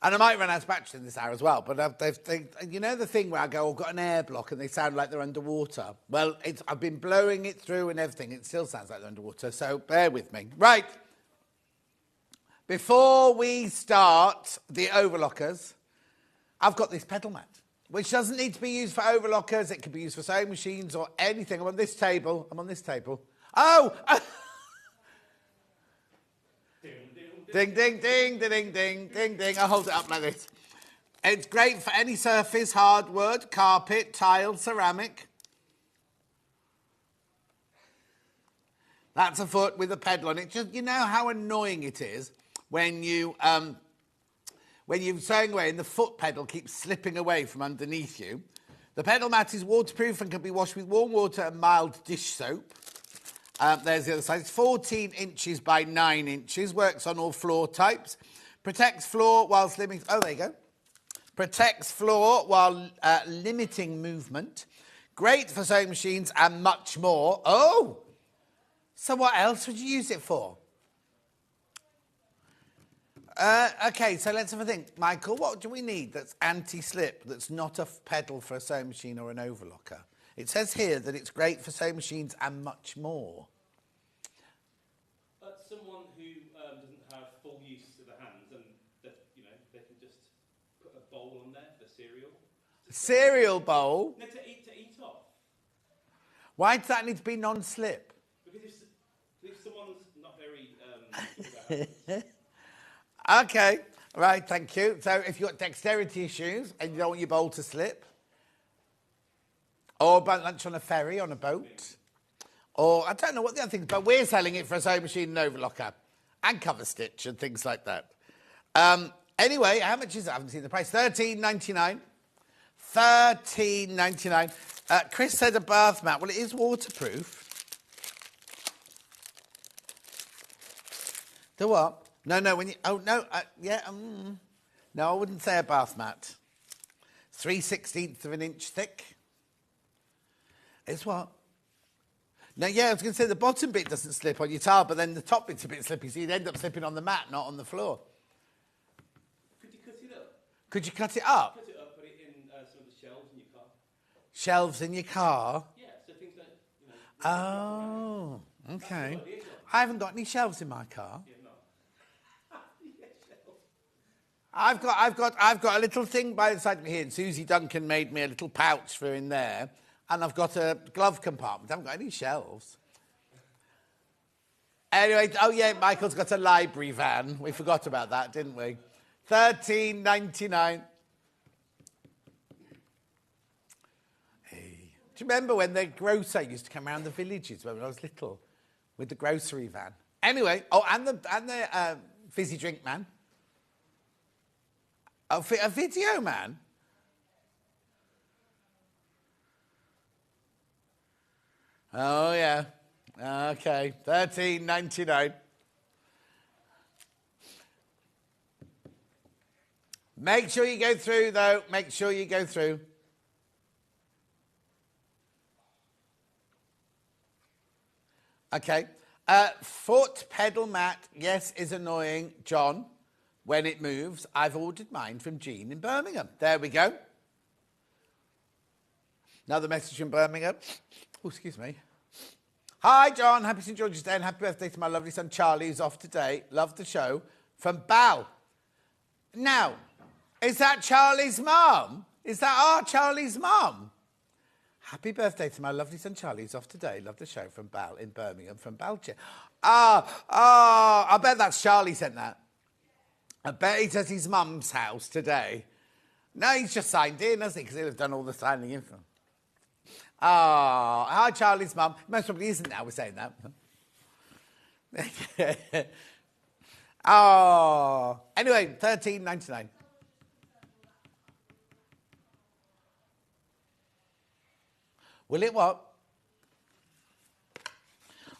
And I might run out of battery in this hour as well, but you know the thing where I go, I've got an air block and they sound like they're underwater? Well, I've been blowing it through and everything. It still sounds like they're underwater, so bear with me. Right. Before we start the overlockers, I've got this pedal mat, which doesn't need to be used for overlockers. It can be used for sewing machines or anything. I'm on this table. Oh! Ding, ding, ding, ding, ding, ding, ding, ding. I hold it up like this. It's great for any surface, hardwood, carpet, tile, ceramic. That's a foot with a pedal on it. Just, you know how annoying it is when you're sewing away and the foot pedal keeps slipping away from underneath you. The pedal mat is waterproof and can be washed with warm water and mild dish soap. There's the other side. It's 14 inches by 9 inches. Works on all floor types. Protects floor whilst limiting... Oh, there you go. Protects floor while limiting movement. Great for sewing machines and much more. Oh! So what else would you use it for? OK, so let's have a think. Michael, what do we need that's anti-slip, that's not a pedal for a sewing machine or an overlocker? It says here that it's great for sewing machines and much more. Someone who doesn't have full use of the hands and they can just put a bowl on there for cereal. Cereal bowl? No, to eat off. Why does that need to be non-slip? Because if someone's not very good about it. OK, right, thank you. So if you've got dexterity issues and you don't want your bowl to slip, or about lunch on a ferry, on a boat, or I don't know what the other things, but we're selling it for a sewing machine and overlocker and cover stitch and things like that. Anyway, how much is it? I haven't seen the price. $13.99. $13.99. Chris said a bath mat. Well, it is waterproof. The what? No, when you... Oh, no, yeah, no, I wouldn't say a bath mat. 3/16 of an inch thick. It's what? No, yeah, I was going to say the bottom bit doesn't slip on your towel, but then the top bit's a bit slippy, so you'd end up slipping on the mat, not on the floor. Could you cut it up? Could you cut it up? Cut it up, put it in some of the shelves in your car. Shelves in your car? Yeah, so things like, Oh, OK. I haven't got any shelves in my car. Yeah, no. I've got a little thing by the side of me here, and Susie Duncan made me a little pouch for in there, and I've got a glove compartment. I haven't got any shelves. Anyway, oh yeah, Michael's got a library van. We forgot about that, didn't we? $13.99. Hey. Do you remember when the grocer used to come around the villages when I was little with the grocery van? Anyway, oh, and the fizzy drink man. A video man? Oh, yeah. OK, $13.99. Make sure you go through, though. Make sure you go through. OK. Foot pedal mat, yes, is annoying, John. When it moves, I've ordered mine from Jean in Birmingham. There we go. Another message from Birmingham. Oh, excuse me. Hi, John. Happy St. George's Day and happy birthday to my lovely son, Charlie, who's off today. Love the show. From Bal. Now, is that Charlie's mum? Is that our Charlie's mum? Happy birthday to my lovely son, Charlie, who's off today. Love the show from Bal in Birmingham, from Balcher. I bet that's Charlie sent that. I bet he's at his mum's house today. No, he's just signed in, hasn't he? Because he'll have done all the signing in for him. Hi, Charlie's mum. Most probably isn't now, we're saying that. Anyway, $13.99. Will it what?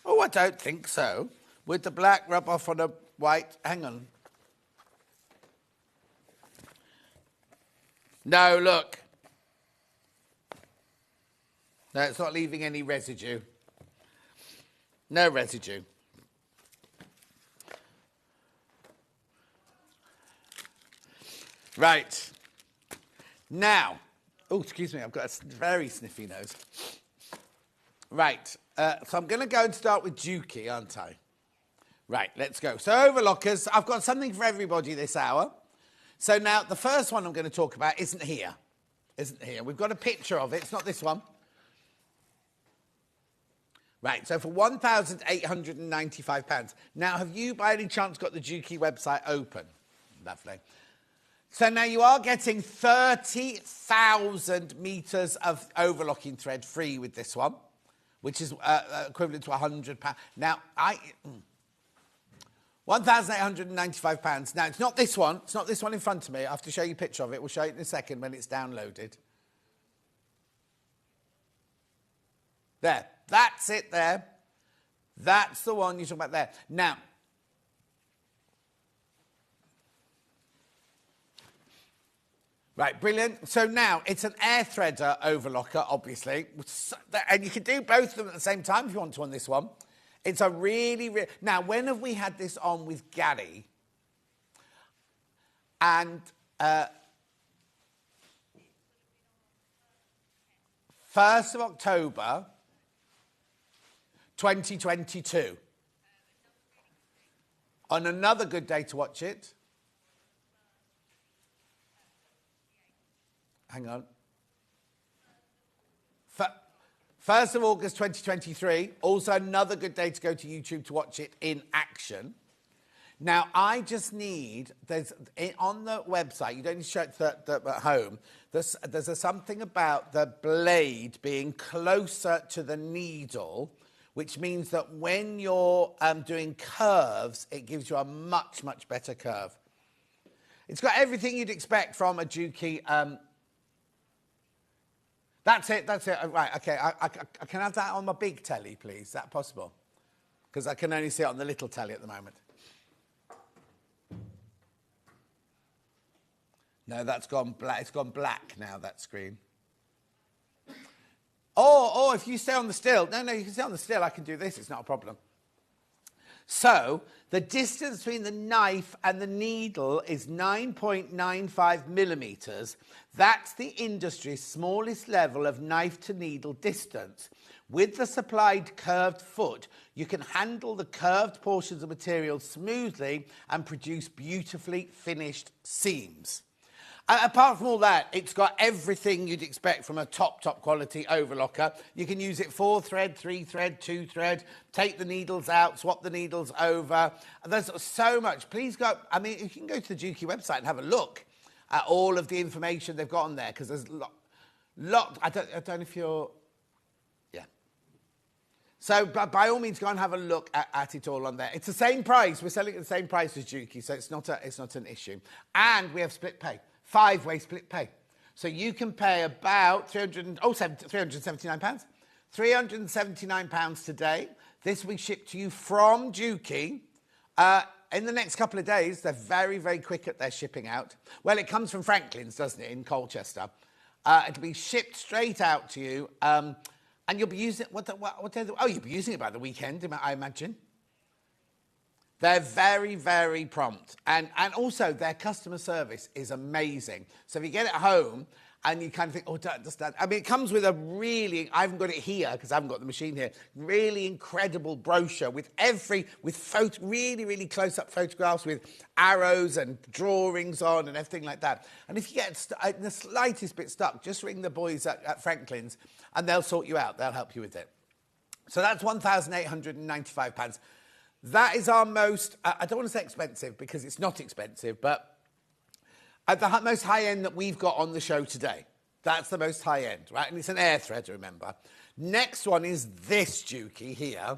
Oh, I don't think so. With the black rub off on a white... Hang on. No, look. No, it's not leaving any residue. No residue. Right. Now. Oh, excuse me, I've got a very sniffy nose. Right. So I'm going to go and start with Dukey, aren't I? Right, let's go. So overlockers, I've got something for everybody this hour. So now, the first one I'm going to talk about isn't here. Isn't here. We've got a picture of it. It's not this one. Right, so for £1,895. Now, have you, by any chance, got the Dukey website open? Lovely. So now you are getting 30,000 metres of overlocking thread free with this one, which is equivalent to £100. Now, £1,895. Now, it's not this one. It's not this one in front of me. I have to show you a picture of it. We'll show you in a second when it's downloaded. There. That's it there. That's the one you're talking about there. Now, right, brilliant. So now it's an air threader overlocker, obviously. And you can do both of them at the same time if you want to on this one. It's a really... Now, when have we had this on with Gary? And 1st of October, 2022. On another good day to watch it. Hang on. 1st of August 2023, also another good day to go to YouTube to watch it in action. Now, I just need, on the website, you don't need to show it at home, there's something about the blade being closer to the needle, which means that when you're doing curves, it gives you a much, much better curve. It's got everything you'd expect from a Juki. That's it. Right, okay, I can have that on my big telly, please. Is that possible? Because I can only see it on the little telly at the moment. No, that's gone black. It's gone black now, that screen. Or if you stay on the still. No, you can stay on the still. I can do this. It's not a problem. So, the distance between the knife and the needle is 9.95 millimetres. That's the industry's smallest level of knife to needle distance. With the supplied curved foot, you can handle the curved portions of material smoothly and produce beautifully finished seams. Apart from all that, it's got everything you'd expect from a top quality overlocker. You can use it 4-thread, 3-thread, 2-thread, take the needles out, swap the needles over. There's so much. Please go, I mean, you can go to the Juki website and have a look at all of the information they've got on there, because there's lot. I don't know if you're, yeah. So by all means, go and have a look at it all on there. It's the same price. We're selling it at the same price as Juki, so it's not an issue. And we have split pay. 5-way split pay. So you can pay about £379. £379 today. This will be shipped to you from Juki. In the next couple of days, they're very, very quick at their shipping out. Well, it comes from Franklin's, doesn't it, in Colchester. It'll be shipped straight out to you. And you'll be using it, what day? Oh, you'll be using it by the weekend, I imagine. They're very, very prompt. And also, their customer service is amazing. So if you get it home and you kind of think, oh, don't understand. I mean, it comes with a really, I haven't got it here because I haven't got the machine here, really incredible brochure with really, really close-up photographs with arrows and drawings on and everything like that. And if you get the slightest bit stuck, just ring the boys at Franklin's and they'll sort you out. They'll help you with it. So that's £1,895. That is our most, I don't want to say expensive because it's not expensive, but at the most high end that we've got on the show today. That's the most high end, right? And it's an air threader, remember. Next one is this Juki here.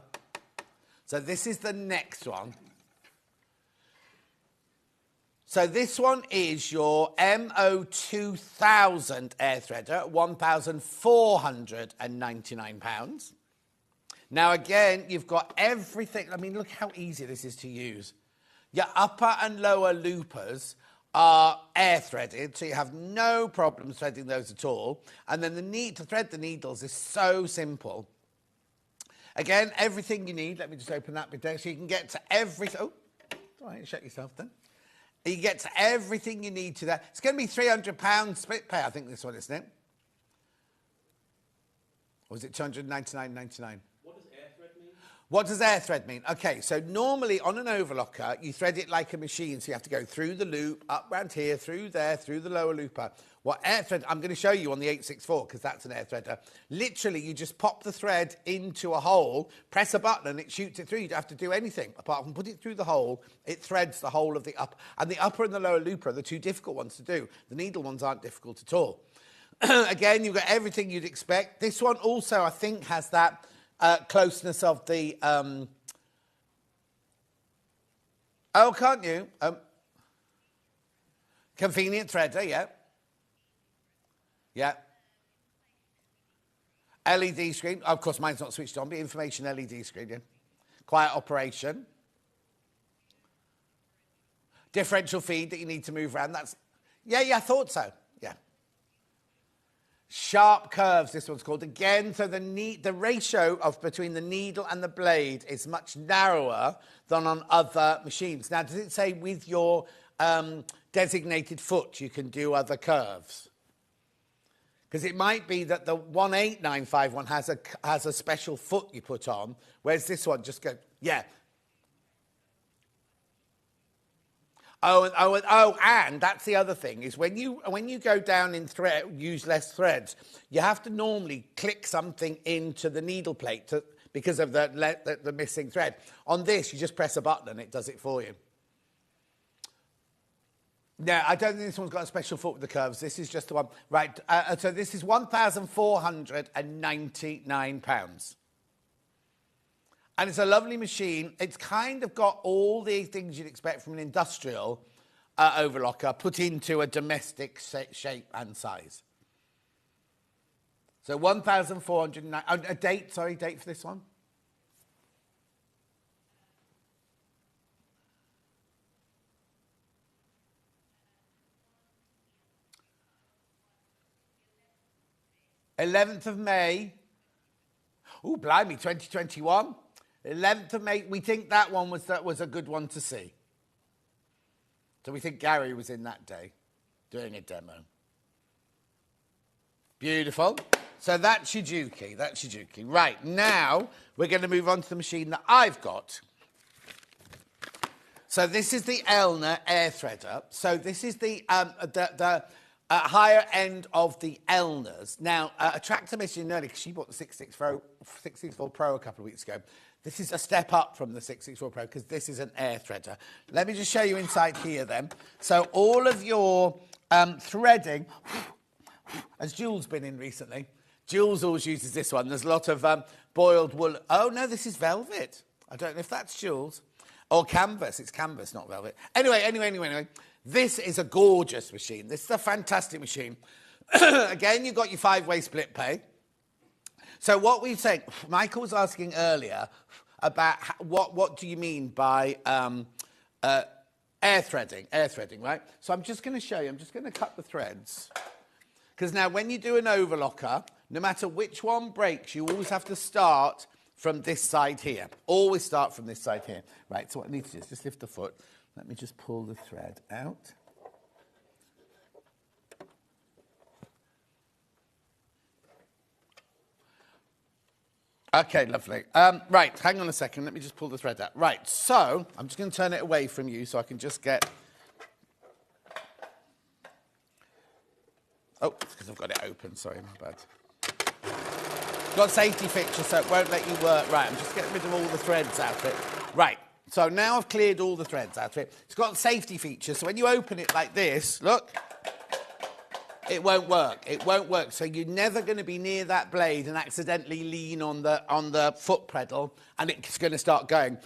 So this is the next one. So this one is your MO2000 air threader, £1,499. Now, again, you've got everything. I mean, look how easy this is to use. Your upper and lower loopers are air threaded, so you have no problem threading those at all. And then the need to thread the needles is so simple. Again, everything you need. Let me just open that bit there so you can get to everything. Oh, all right, shut yourself then. You get to everything you need to that. It's going to be £300 split pay, I think, this one, isn't it? Or was it £299.99? What does air thread mean? Okay, so normally on an overlocker, you thread it like a machine, so you have to go through the loop, up round here, through there, through the lower looper. What air thread, I'm going to show you on the 864, because that's an air threader. Literally, you just pop the thread into a hole, press a button, and it shoots it through. You don't have to do anything, apart from put it through the hole. It threads the whole of the upper. And the upper and the lower looper are the two difficult ones to do. The needle ones aren't difficult at all. Again, you've got everything you'd expect. This one also, I think, has that closeness of the Oh, can't you? Convenient threader, yeah. Yeah. LED screen. Of course, mine's not switched on, but information LED screen, yeah. Quiet operation. Differential feed that you need to move around. That's, yeah, I thought so. Yeah. Sharp curves, this one's called. Again, so the ratio of between the needle and the blade is much narrower than on other machines. Now, does it say with your designated foot you can do other curves? Because it might be that the 18951 has a special foot you put on, whereas this one just goes, yeah. And that's the other thing, is when you go down in thread, use less threads, you have to normally click something into the needle plate because of the missing thread. On this, you just press a button and it does it for you. No, I don't think this one's got a special foot with the curves. This is just the one. Right, so this is £1,499. And it's a lovely machine. It's kind of got all the things you'd expect from an industrial overlocker put into a domestic shape and size. So 1,409. A date for this one? '11th of May. Oh, blimey, 2021. 11th of May. We think that one was a good one to see. So we think Gary was in that day doing a demo. Beautiful. So that's your Juki. Right, now we're going to move on to the machine that I've got. So this is the Elna air threader. So this is the higher end of the Elnas. Now, a tractor machine earlier, because she bought the 664 Pro a couple of weeks ago. This is a step up from the 664 Pro because this is an air threader. Let me just show you inside here then. So all of your threading, has Jules been in recently? Jules always uses this one. There's a lot of boiled wool. Oh, no, this is velvet. I don't know if that's Jules. Or canvas. It's canvas, not velvet. Anyway. This is a gorgeous machine. This is a fantastic machine. Again, you've got your 5-way split pay. So what we're saying, Michael was asking earlier about what do you mean by air threading, right? So I'm just going to show you. I'm just going to cut the threads. Because now when you do an overlocker, no matter which one breaks, you always have to start from this side here. Always start from this side here. Right, so what I need to do is just lift the foot. Let me just pull the thread out. Okay, lovely. Right, hang on a second. Let me just pull the thread out. Right, so I'm just going to turn it away from you so I can just get... Oh, it's because I've got it open. Sorry, my bad. Got a safety fixture, so it won't let you work. Right, I'm just getting rid of all the threads out of it. Right. So now I've cleared all the threads out of it. It's got a safety feature, so when you open it like this, look, it won't work. It won't work. So you're never going to be near that blade and accidentally lean on the foot pedal, and it's going to start going.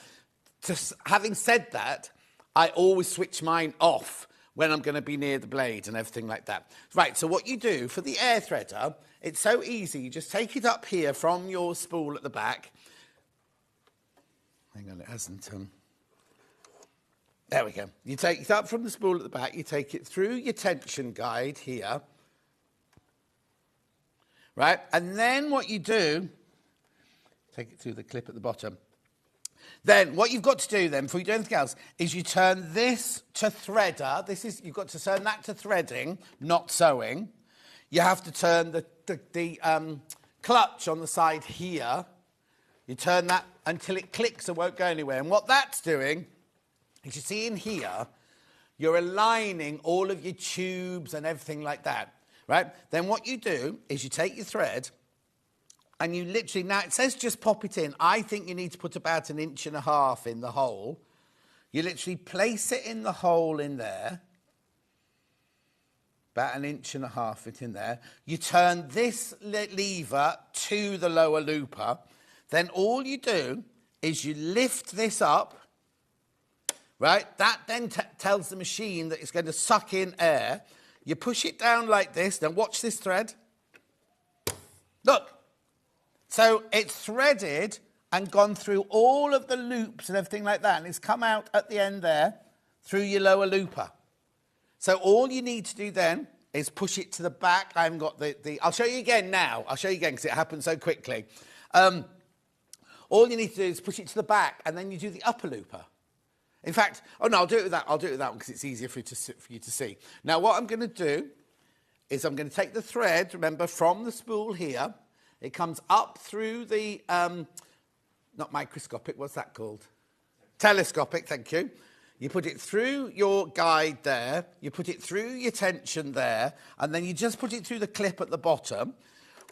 Having said that, I always switch mine off when I'm going to be near the blade and everything like that. Right, so what you do for the air threader, it's so easy. You just take it up here from your spool at the back. Hang on, it hasn't... There we go. You take it up from the spool at the back, you take it through your tension guide here, right? And then what you do, take it through the clip at the bottom. Then what you've got to do then, before you do anything else, is you turn this to threader. You've got to turn that to threading, not sewing. You have to turn the clutch on the side here. You turn that until it clicks and won't go anywhere. And what that's doing, as you see in here, you're aligning all of your tubes and everything like that, right? Then what you do is you take your thread and you literally, now it says just pop it in. I think you need to put about 1.5 inches in the hole. You literally place it in the hole in there, about 1.5 inches it in there. You turn this lever to the lower looper. Then all you do is you lift this up, right? That then tells the machine that it's going to suck in air. You push it down like this. Now watch this thread. Look. So it's threaded and gone through all of the loops and everything like that, and it's come out at the end there through your lower looper. So all you need to do then is push it to the back. I haven't got the I'll show you again now. I'll show you again because it happened so quickly. All you need to do is push it to the back, and then you do the upper looper. In fact, oh no, I'll do it with that. I'll do it with that one because it's easier for you to see. Now what I'm going to do is I'm going to take the thread, remember, from the spool here. It comes up through the, not microscopic, what's that called? Telescopic, thank you. You put it through your guide there, you put it through your tension there, and then you just put it through the clip at the bottom.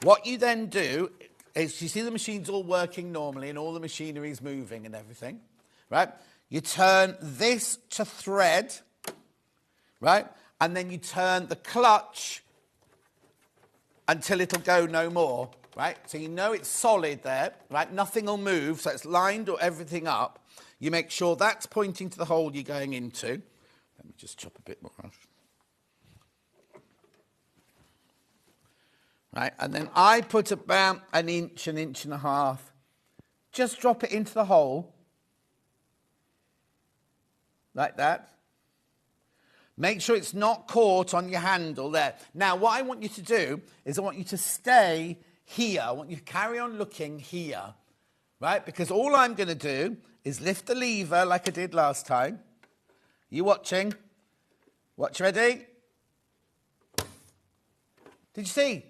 What you then do is, you see the machine's all working normally and all the machinery's moving and everything, right? You turn this to thread, right? And then you turn the clutch until it'll go no more, right? So you know it's solid there, right? Nothing will move, so it's lined everything up. You make sure that's pointing to the hole you're going into. Let me just chop a bit more off. Right, and then I put about an inch and a half. Just drop it into the hole. Like that. Make sure it's not caught on your handle there. Now, what I want you to do is I want you to stay here. I want you to carry on looking here. Right? Because all I'm going to do is lift the lever like I did last time. You watching? Watch, ready? Did you see?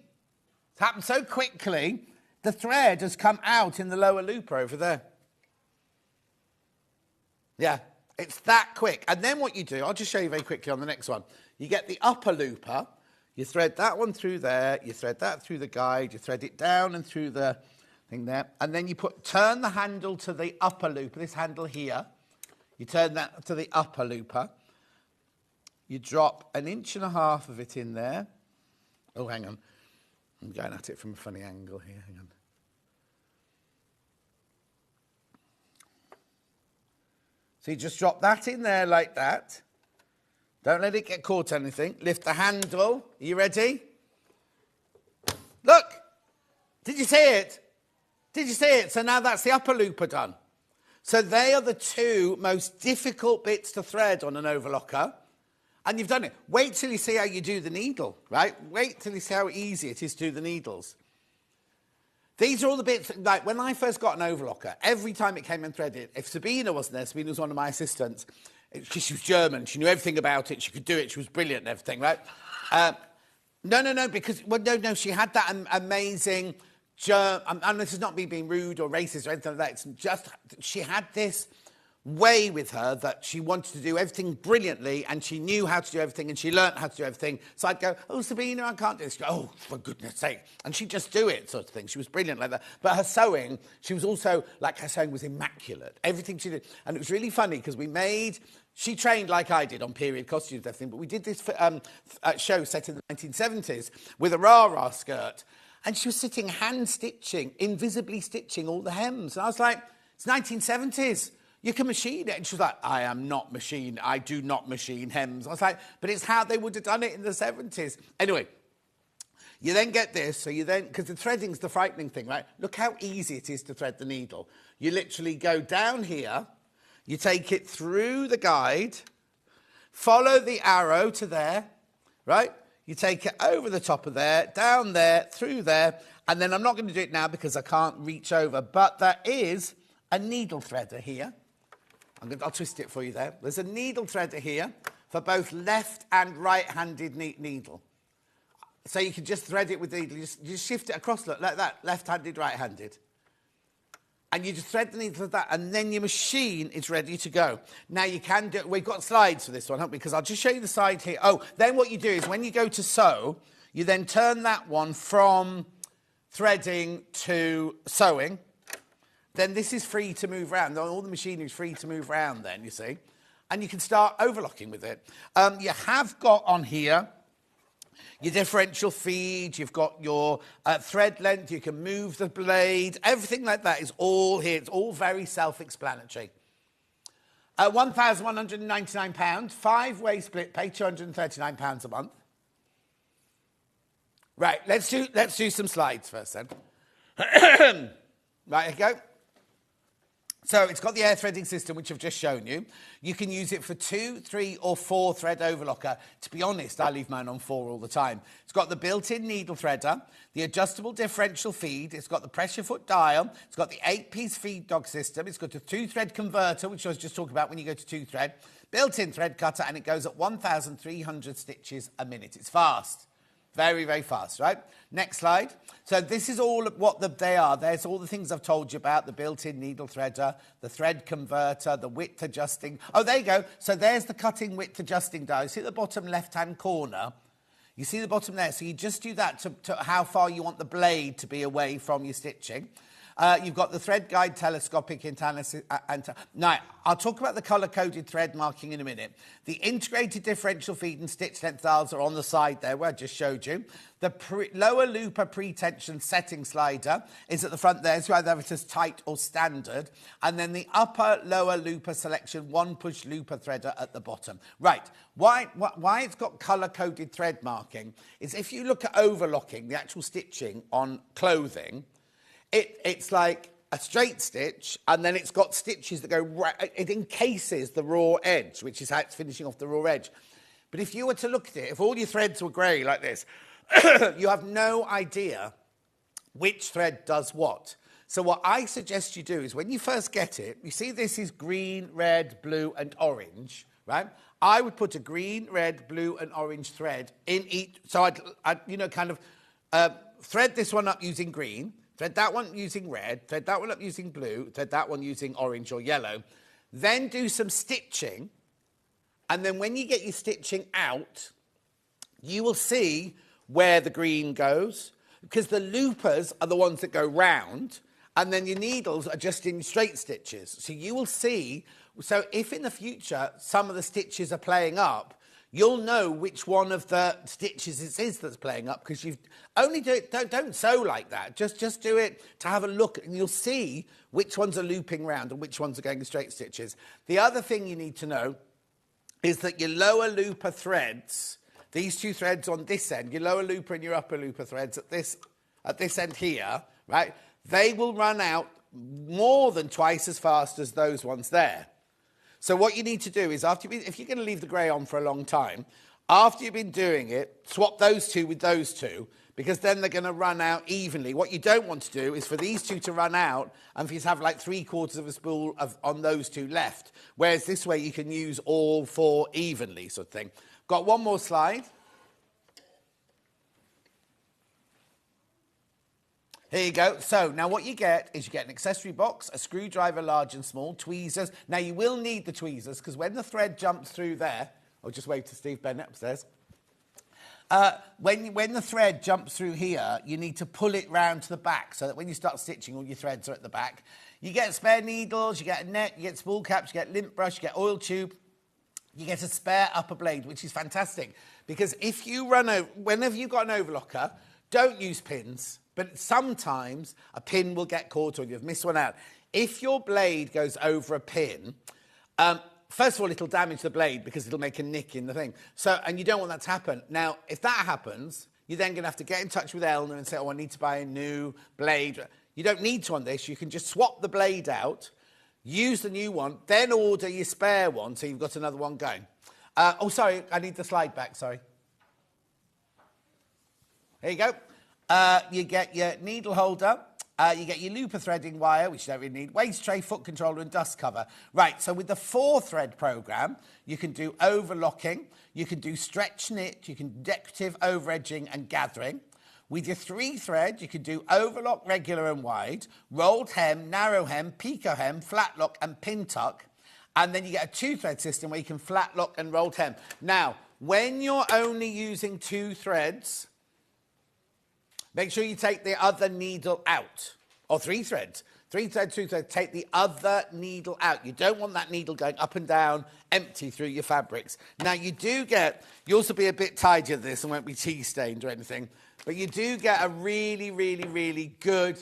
It's happened so quickly, the thread has come out in the lower looper over there. Yeah, it's that quick. And then what you do, I'll just show you very quickly on the next one. You get the upper looper, you thread that one through there, you thread that through the guide, you thread it down and through the thing there, and then you turn the handle to the upper looper, this handle here, you turn that to the upper looper, you drop an inch and a half of it in there. Oh, hang on. I'm going at it from a funny angle here. Hang on. So you just drop that in there like that. Don't let it get caught anything. Lift the handle. Are you ready? Look! Did you see it? Did you see it? So now that's the upper looper done. So they are the two most difficult bits to thread on an overlocker. And you've done it. Wait till you see how you do the needle, right? Wait till you see how easy it is to do the needles. These are all the bits, like when I first got an overlocker, every time it came and threaded, if Sabina wasn't there, Sabina was one of my assistants, she was German, she knew everything about it, she could do it, she was brilliant and everything, right? No, she had that amazing, and this is not me being rude or racist or anything like that, it's just, she had this way with her that she wanted to do everything brilliantly and she knew how to do everything and she learnt how to do everything. So I'd go, oh, Sabina, I can't do this. She'd go, oh, for goodness sake. And she'd just do it, sort of thing. She was brilliant like that. But her sewing, she was also, like, her sewing was immaculate. Everything she did. And it was really funny because she trained like I did on period costumes and everything, but we did this show set in the 1970s with a rah-rah skirt. And she was sitting hand-stitching, invisibly stitching all the hems. And I was like, it's 1970s. You can machine it. And she was like, I do not machine hems. I was like, but it's how they would have done it in the 70s. Anyway, you then get this. So you then, because the threading's the frightening thing, right? Look how easy it is to thread the needle. You literally go down here, you take it through the guide, follow the arrow to there, right? You take it over the top of there, down there, through there, and then I'm not going to do it now because I can't reach over, but there is a needle threader here. I'll twist it for you there. There's a needle threader here for both left and right-handed needle. So you can just thread it with the needle. You just shift it across like that, left-handed, right-handed. And you just thread the needle like that, and then your machine is ready to go. Now you can do, we've got slides for this one, haven't we? Because I'll just show you the side here. Oh, then what you do is when you go to sew, you then turn that one from threading to sewing. Then this is free to move around. All the machinery is free to move around then, you see. And you can start overlocking with it. You have got on here your differential feed, you've got your thread length, you can move the blade, everything like that is all here. It's all very self-explanatory. £1,199, 5-way split pay, £239 a month. Right, let's do some slides first then. Right, here you go. So it's got the air threading system, which I've just shown you. You can use it for 2, 3 or 4 thread overlocker. To be honest, I leave mine on 4 all the time. It's got the built-in needle threader, the adjustable differential feed, it's got the pressure foot dial, it's got the 8-piece feed dog system, it's got a 2-thread converter, which I was just talking about when you go to 2-thread, built-in thread cutter, and it goes at 1,300 stitches a minute. It's fast. Very, very fast, right? Next slide. So this is all of what they are. There's all the things I've told you about, the built-in needle threader, the thread converter, the width adjusting. Oh, there you go. So there's the cutting width adjusting dial. You see the bottom left-hand corner? You see the bottom there? So you just do that to how far you want the blade to be away from your stitching. You've got the thread guide telescopic analysis. Now, I'll talk about the colour-coded thread marking in a minute. The integrated differential feed and stitch length dials are on the side there, where I just showed you. The lower looper pre-tension setting slider is at the front there, so either have it as tight or standard. And then the upper lower looper selection, 1-push looper threader at the bottom. Right, why it's got colour-coded thread marking is if you look at overlocking, the actual stitching on clothing, it's like a straight stitch, and then it's got stitches that go right. It encases the raw edge, which is how it's finishing off the raw edge. But if you were to look at it, if all your threads were grey like this, you have no idea which thread does what. So what I suggest you do is when you first get it, you see this is green, red, blue, and orange, right? I would put a green, red, blue, and orange thread in each. So I'd kind of thread this one up using green, thread that one using red, thread that one up using blue, thread that one using orange or yellow. Then do some stitching. And then when you get your stitching out, you will see where the green goes, because the loopers are the ones that go round, and then your needles are just in straight stitches. So you will see, so if in the future some of the stitches are playing up, you'll know which one of the stitches it is that's playing up, because you've only do it, don't sew like that. Just do it to have a look, and you'll see which ones are looping round and which ones are going in straight stitches. The other thing you need to know is that your lower looper threads, these two threads on this end, your lower looper and your upper looper threads at this end here, right, they will run out more than twice as fast as those ones there. So what you need to do is, if you're going to leave the grey on for a long time, after you've been doing it, swap those two with those two, because then they're going to run out evenly. What you don't want to do is for these two to run out and for you to have like 3/4 of a spool on those two left, whereas this way you can use all 4 evenly, sort of thing. Got one more slide. Here you go. So now what you get is you get an accessory box, a screwdriver large and small, tweezers. Now you will need the tweezers because when the thread jumps through there, I'll just wave to Steve Bennett upstairs. When the thread jumps through here, you need to pull it round to the back so that when you start stitching, all your threads are at the back. You get spare needles, you get a net, you get spool caps, you get lint brush, you get oil tube. You get a spare upper blade, which is fantastic. Because if you whenever you've got an overlocker, don't use pins. But sometimes a pin will get caught or you've missed one out. If your blade goes over a pin, first of all, it'll damage the blade because it'll make a nick in the thing. And you don't want that to happen. Now, if that happens, you're then going to have to get in touch with Eleanor and say, oh, I need to buy a new blade. You don't need to on this. You can just swap the blade out, use the new one, then order your spare one so you've got another one going. Oh, sorry, I need the slide back, sorry. Here you go. You get your needle holder, you get your looper threading wire, which you don't really need, waist tray, foot controller and dust cover. Right, so with the 4-thread programme, you can do overlocking, you can do stretch knit, you can do decorative over-edging and gathering. With your 3-thread, you can do overlock, regular and wide, rolled hem, narrow hem, picot hem, flat lock and pin tuck. And then you get a 2-thread system where you can flat lock and rolled hem. Now, when you're only using 2 threads, make sure you take the other needle out. Or 3 threads. 3 threads, 2 threads. Take the other needle out. You don't want that needle going up and down empty through your fabrics. Now, you also be a bit tidy of this and won't be tea stained or anything. But you do get a really, really, really good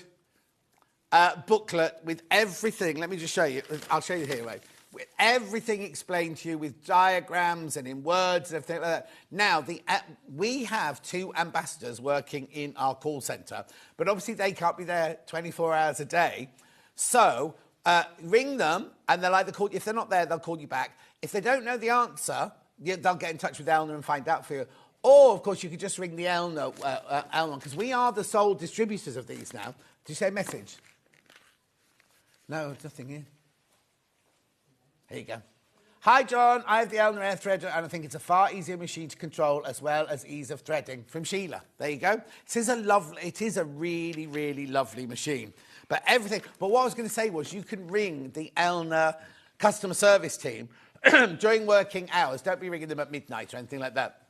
booklet with everything. Let me just show you. I'll show you here, wait. with everything explained to you with diagrams and in words and everything like that. Now, we have 2 ambassadors working in our call centre, but obviously they can't be there 24 hours a day. So ring them, and they'll either call you. If they're not there, they'll call you back. If they don't know the answer, they'll get in touch with Eleanor and find out for you. Or, of course, you could just ring the Eleanor, because we are the sole distributors of these now. Did you say message? No, nothing here. Here you go. Hi, John. I have the Eleanor Air Threader, and I think it's a far easier machine to control as well as ease of threading. From Sheila. There you go. It is a really, really lovely machine. But what I was going to say was you can ring the Eleanor customer service team during working hours. Don't be ringing them at midnight or anything like that.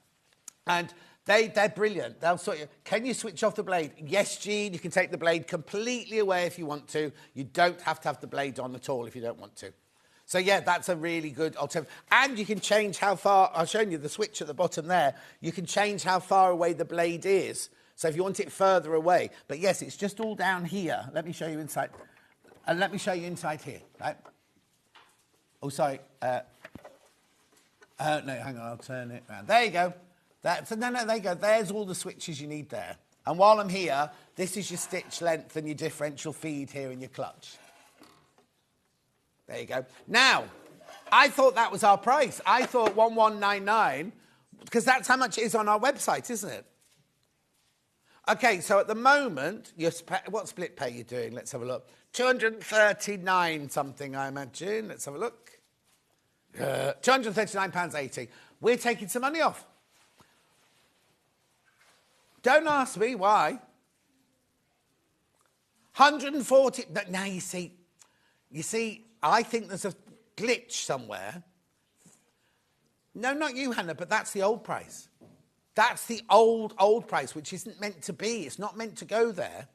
And they're brilliant. They'll sort you. Can you switch off the blade? Yes, Jean. You can take the blade completely away if you want to. You don't have to have the blade on at all if you don't want to. So, yeah, that's a really good alternative. And you can change how far... I've shown you the switch at the bottom there. You can change how far away the blade is. So if you want it further away. But, yes, it's just all down here. Let me show you inside. And let me show you inside here, right? Oh, sorry. No, hang on. I'll turn it around. There you go. No, there you go. There's all the switches you need there. And while I'm here, this is your stitch length and your differential feed here in your clutch. There you go. Now, I thought that was our price. I thought 1199, because that's how much it is on our website, isn't it? Okay, so at the moment, what split pay are you doing? Let's have a look. 239 something, I imagine. Let's have a look. £239.80. We're taking some money off. Don't ask me why. 140. Now you see, I think there's a glitch somewhere. No, not you, Hannah, but that's the old price. That's the old price, which isn't meant to be. It's not meant to go there.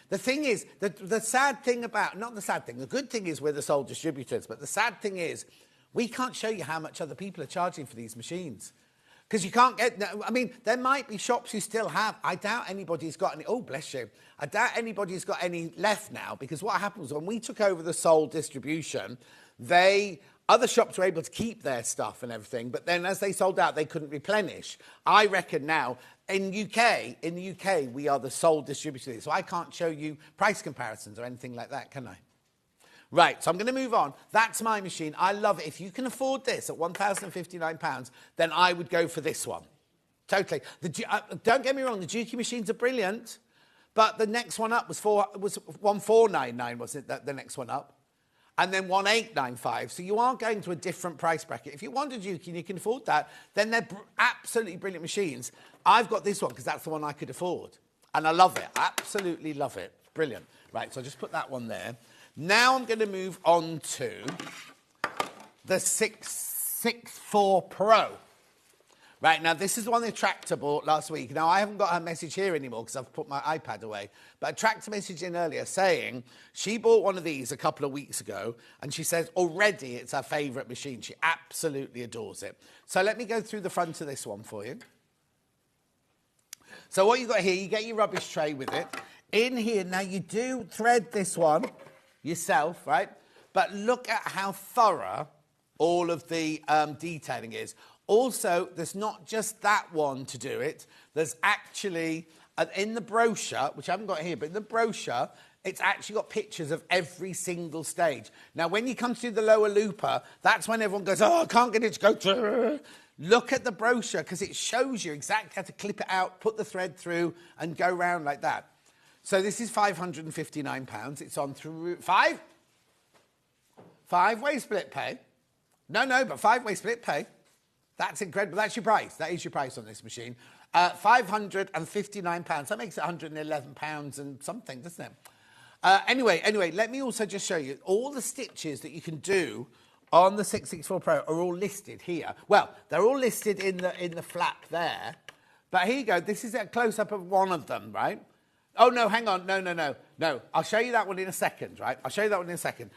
The thing is, the sad thing about, not the sad thing, the good thing is we're the sole distributors, but the sad thing is we can't show you how much other people are charging for these machines. Because you can't get... I mean, there might be shops who still have... I doubt anybody's got any... Oh, bless you. I doubt anybody's got any left now, because what happens when we took over the sole distribution, other shops were able to keep their stuff and everything, but then as they sold out, they couldn't replenish. I reckon now, in the UK, we are the sole distributor, so I can't show you price comparisons or anything like that, can I? Right, so I'm going to move on. That's my machine. I love it. If you can afford this at £1,059, then I would go for this one. Totally. Don't get me wrong, the Juki machines are brilliant, but the next one up was 1499, wasn't it, the next one up? And then 1895. So you are going to a different price bracket. If you want a Juki and you can afford that, then they're absolutely brilliant machines. I've got this one because that's the one I could afford. And I love it. Absolutely love it. Brilliant. Right, so I'll just put that one there. Now I'm going to move on to the 664 Pro. Right, now this is the one that Attractor bought last week. Now, I haven't got her message here anymore because I've put my iPad away. But Attractor messaged in earlier saying she bought one of these a couple of weeks ago and she says already it's her favourite machine. She absolutely adores it. So let me go through the front of this one for you. So what you've got here, you get your rubbish tray with it. In here, now you do thread this one yourself, right? But look at how thorough all of the detailing is. Also, there's not just that one to do it. There's actually, in the brochure, which I haven't got here, but in the brochure, it's actually got pictures of every single stage. Now, when you come to the lower looper, that's when everyone goes, oh, I can't get it to go through. Look at the brochure, because it shows you exactly how to clip it out, put the thread through, and go round like that. So this is £559. It's on through... Five-way split pay. No, but five-way split pay. That's incredible. That's your price. That is your price on this machine. £559. That makes it £111 and something, doesn't it? Anyway, let me also just show you all the stitches that you can do on the 664 Pro are all listed here. Well, they're all listed in the flap there. But here you go. This is a close-up of one of them, right? Oh, no, hang on. No. I'll show you that one in a second, right? I'll show you that one in a second.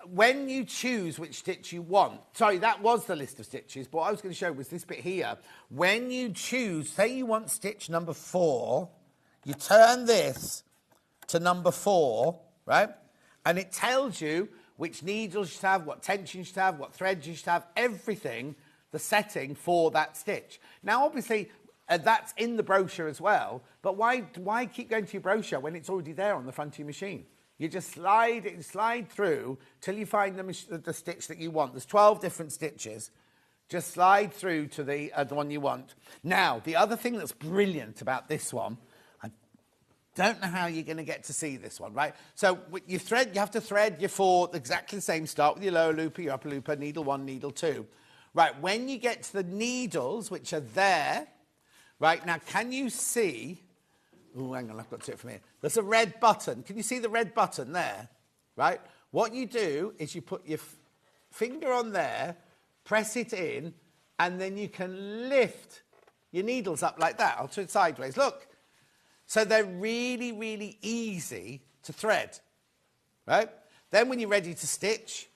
When you choose which stitch you want, sorry, that was the list of stitches, but what I was going to show was this bit here. When you choose, say you want stitch number 4, you turn this to number 4, right? And it tells you which needles you should have, what tension you should have, what threads you should have, everything, the setting for that stitch. Now, obviously, that's in the brochure as well, but why keep going to your brochure when it's already there on the front of your machine? You just slide through till you find the stitch that you want. There's 12 different stitches. Just slide through to the one you want. Now, the other thing that's brilliant about this one, I don't know how you're going to get to see this one, right? So you have to thread your 4 exactly the same. Start with your lower looper, your upper looper, needle 1, needle 2. Right, when you get to the needles, which are there, right, now can you see... Oh, hang on, I've got to see it from here. There's a red button. Can you see the red button there? Right? What you do is you put your finger on there, press it in, and then you can lift your needles up like that. I'll turn it sideways. Look. So they're really, really easy to thread. Right? Then when you're ready to stitch,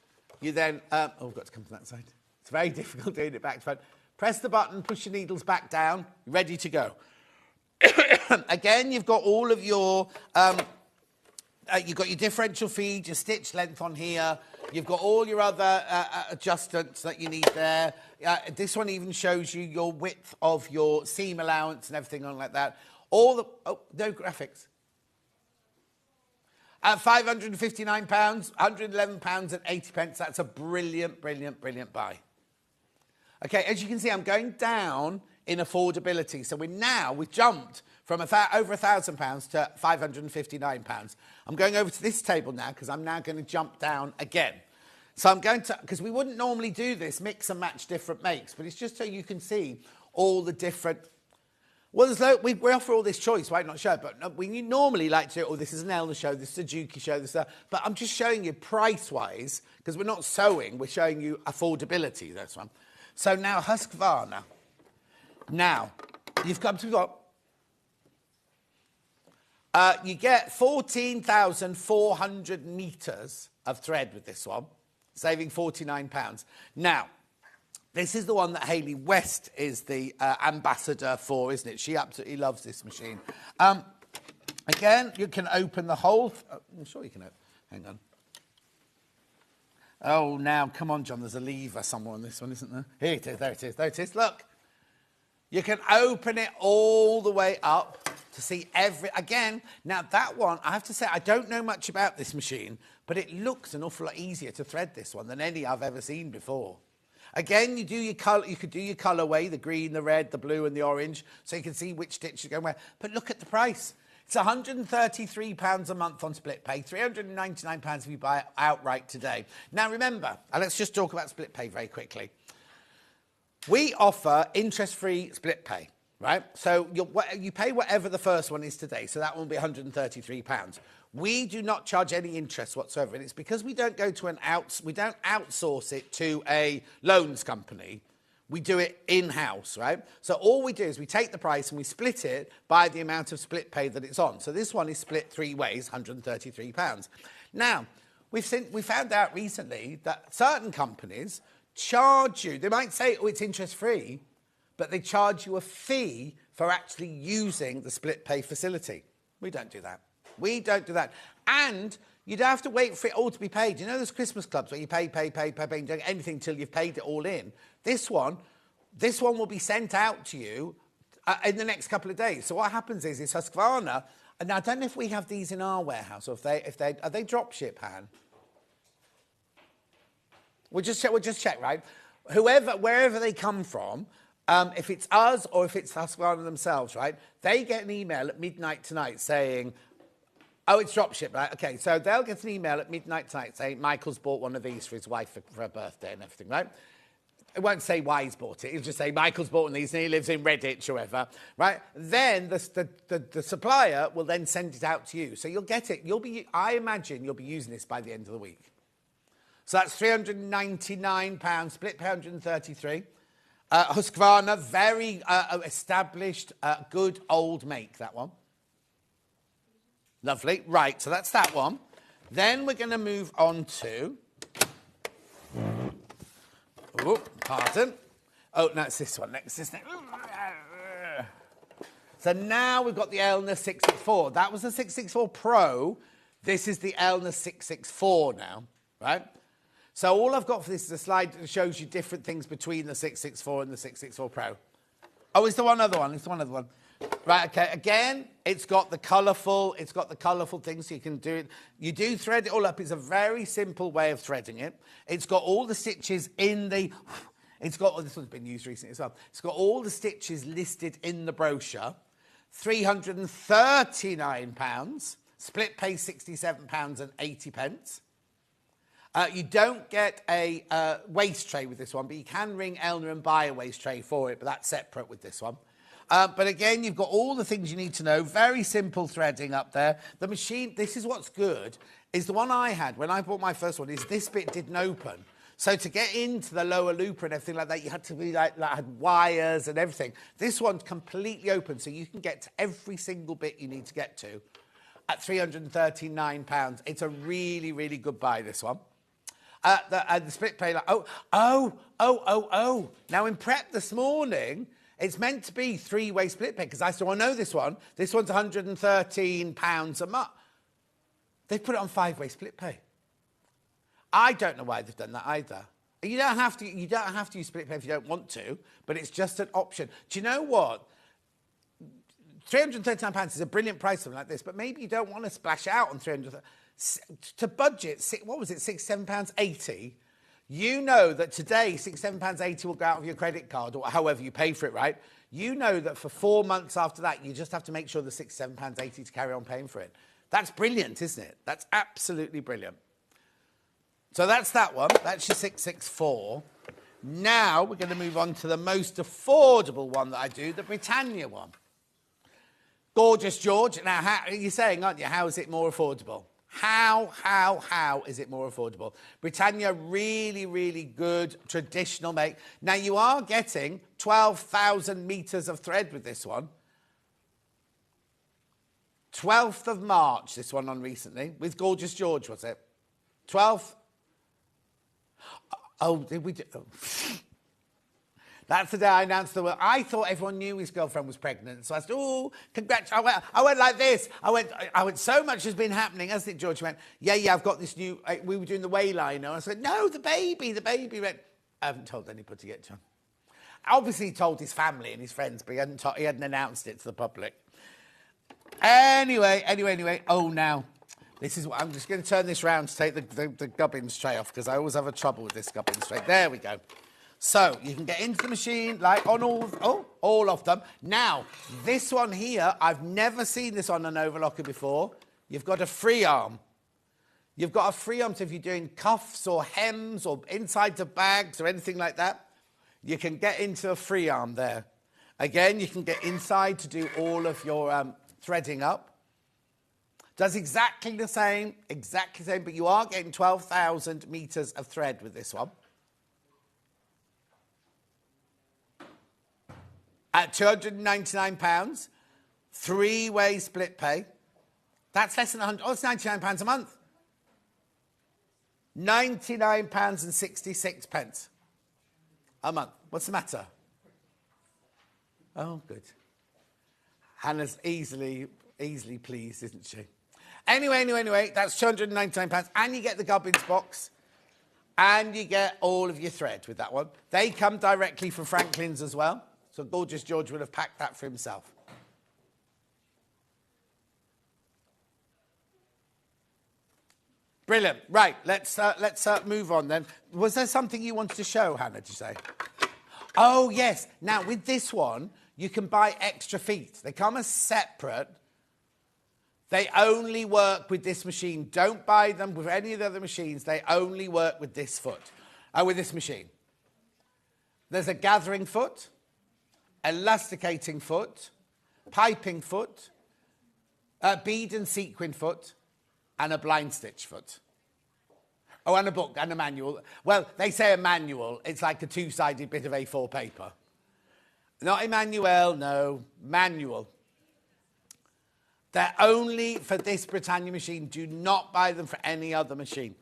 you then... oh, I've got to come from that side. It's very difficult doing it back to front. Press the button, push your needles back down, ready to go. Again, you've got all of your, you've got your differential feed, your stitch length on here. You've got all your other adjustments that you need there. This one even shows you your width of your seam allowance and everything on like that. All the, oh, no graphics. At £559, £111.80. That's a brilliant, brilliant, brilliant buy. Okay, as you can see, I'm going down in affordability. So we've jumped from over £1,000 to £559. I'm going over to this table now because I'm now going to jump down again. So I'm going to, because we wouldn't normally do this, mix and match different makes, but it's just so you can see all the different... Well, we offer all this choice, why not show it? But we normally like to, oh, this is an Elna show, this is a Juki show, this is a... But I'm just showing you price-wise, because we're not sewing, we're showing you affordability, this one. So now Husqvarna. Now, you've come to what? You get 14,400 metres of thread with this one, saving £49. Now, this is the one that Hayley West is the ambassador for, isn't it? She absolutely loves this machine. Again, you can open the whole... I'm sure you can open... Hang on. Oh, now, come on, John, there's a lever somewhere on this one, isn't there? Here it is, there it is, there it is, look. You can open it all the way up to see again, now that one, I have to say, I don't know much about this machine, but it looks an awful lot easier to thread this one than any I've ever seen before. Again, you could do your colourway, the green, the red, the blue and the orange, so you can see which stitch you're going where. But look at the price. It's £133 a month on split pay, £399 if you buy it outright today. Now, remember, and let's just talk about split pay very quickly. We offer interest-free split pay, right? So you pay whatever the first one is today, so that will be £133. We do not charge any interest whatsoever, and it's because we don't go to we don't outsource it to a loans company. We do it in-house, right? So all we do is we take the price and we split it by the amount of split pay that it's on. So this one is split 3 ways, £133. Now, we found out recently that certain companies charge you, they might say, oh, it's interest-free, but they charge you a fee for actually using the split pay facility. We don't do that. We don't do that. And you don't have to wait for it all to be paid. You know those Christmas clubs where you pay, and you don't get anything till you've paid it all in? This one will be sent out to you in the next couple of days. So what happens is Husqvarna, and I don't know if we have these in our warehouse, or are they drop ship, Han? We'll just check, right? Wherever they come from, if it's us or if it's Husqvarna themselves, right, they get an email at midnight tonight saying, oh, it's dropship, right? Okay, so they'll get an email at midnight tonight saying Michael's bought one of these for his wife for her birthday and everything, right? It won't say why he's bought it. It'll just say Michael's bought one of these and he lives in Redditch or whatever, right? Then the supplier will then send it out to you. So you'll get it. I imagine you'll be using this by the end of the week. So that's £399, split pay £133. Husqvarna, very established, good old make, that one. Lovely. Right, so that's that one. Then we're going to move on to... Oh, pardon. Oh, no, it's this one. Next. So now we've got the Elna 664. That was the 664 Pro. This is the Elna 664 now, right? So all I've got for this is a slide that shows you different things between the 664 and the 664 Pro. Oh, it's the one other one. It's the one other one. Right, okay. Again, it's got the colourful things, so you can do it. You do thread it all up. It's a very simple way of threading it. It's got all the stitches in the... It's got... this one's been used recently as well. It's got all the stitches listed in the brochure. £339. Split pay £67.80. You don't get a waist tray with this one, but you can ring Elna and buy a waist tray for it, but that's separate with this one. But again, you've got all the things you need to know. Very simple threading up there. The machine, this is what's good, is the one I had when I bought my first one, is this bit didn't open. So to get into the lower looper and everything like that, you had to be like had wires and everything. This one's completely open, so you can get to every single bit you need to get to at £339. It's a really, really good buy, this one. The split pay, like, Now in prep this morning, it's meant to be three-way split pay, because I said, I know this one. This one's £113 a month. They've put it on five-way split pay. I don't know why they've done that either. You don't have to use split pay if you don't want to, but it's just an option. Do you know what? £339 is a brilliant price for something like this, but maybe you don't want to splash out on £300. To budget, what was it, £67.80? You know that today £67.80 will go out of your credit card, or however you pay for it, right? You know that for 4 months after that, you just have to make sure the £67.80 to carry on paying for it. That's brilliant, isn't it? That's absolutely brilliant. So that's that one. That's your 664. Now we're going to move on to the most affordable one that I do, the Britannia one. Gorgeous George. Now, how, you're saying, aren't you, how is it more affordable? How is it more affordable? Britannia, really, really good traditional make. Now, you are getting 12,000 metres of thread with this one. 12th of March, this one on recently, with Gorgeous George, was it? 12th? Oh, did we do... Oh. That's the day I announced the world. I thought everyone knew his girlfriend was pregnant. So I said, oh, congrats. I went like this. I went, so much has been happening, hasn't it, George? He went, yeah, I've got this new... we were doing the wayliner. I said, no, the baby. He went, I haven't told anybody yet, John. Obviously, he told his family and his friends, but he hadn't announced it to the public. Anyway. Oh, now, this is what... I'm just going to turn this round to take the gubbins tray off, because I always have a trouble with this gubbins tray. There we go. So, you can get into the machine, like on all of them. Now, this one here, I've never seen this on an overlocker before. You've got a free arm. You've got a free arm, so if you're doing cuffs or hems or insides of bags or anything like that, you can get into a free arm there. Again, you can get inside to do all of your threading up. Does exactly the same, but you are getting 12,000 metres of thread with this one. At £299, three-way split pay. That's less than £100. Oh, it's £99 a month. £99.66 a month. What's the matter? Oh, good. Hannah's easily pleased, isn't she? Anyway, that's £299. And you get the gubbins box. And you get all of your thread with that one. They come directly from Franklin's as well. So Gorgeous George would have packed that for himself. Brilliant. Right, let's move on then. Was there something you wanted to show, Hannah, did you say? Oh, yes. Now, with this one, you can buy extra feet. They come as separate. They only work with this machine. Don't buy them with any of the other machines. They only work with this with this machine. There's a gathering foot, elasticating foot, piping foot, a bead and sequin foot, and a blind stitch foot. Oh, and a book and a manual. Well, they say a manual. It's like a two-sided bit of A4 paper. Not Emmanuel, no, manual. They're only for this Britannia machine. Do not buy them for any other machine.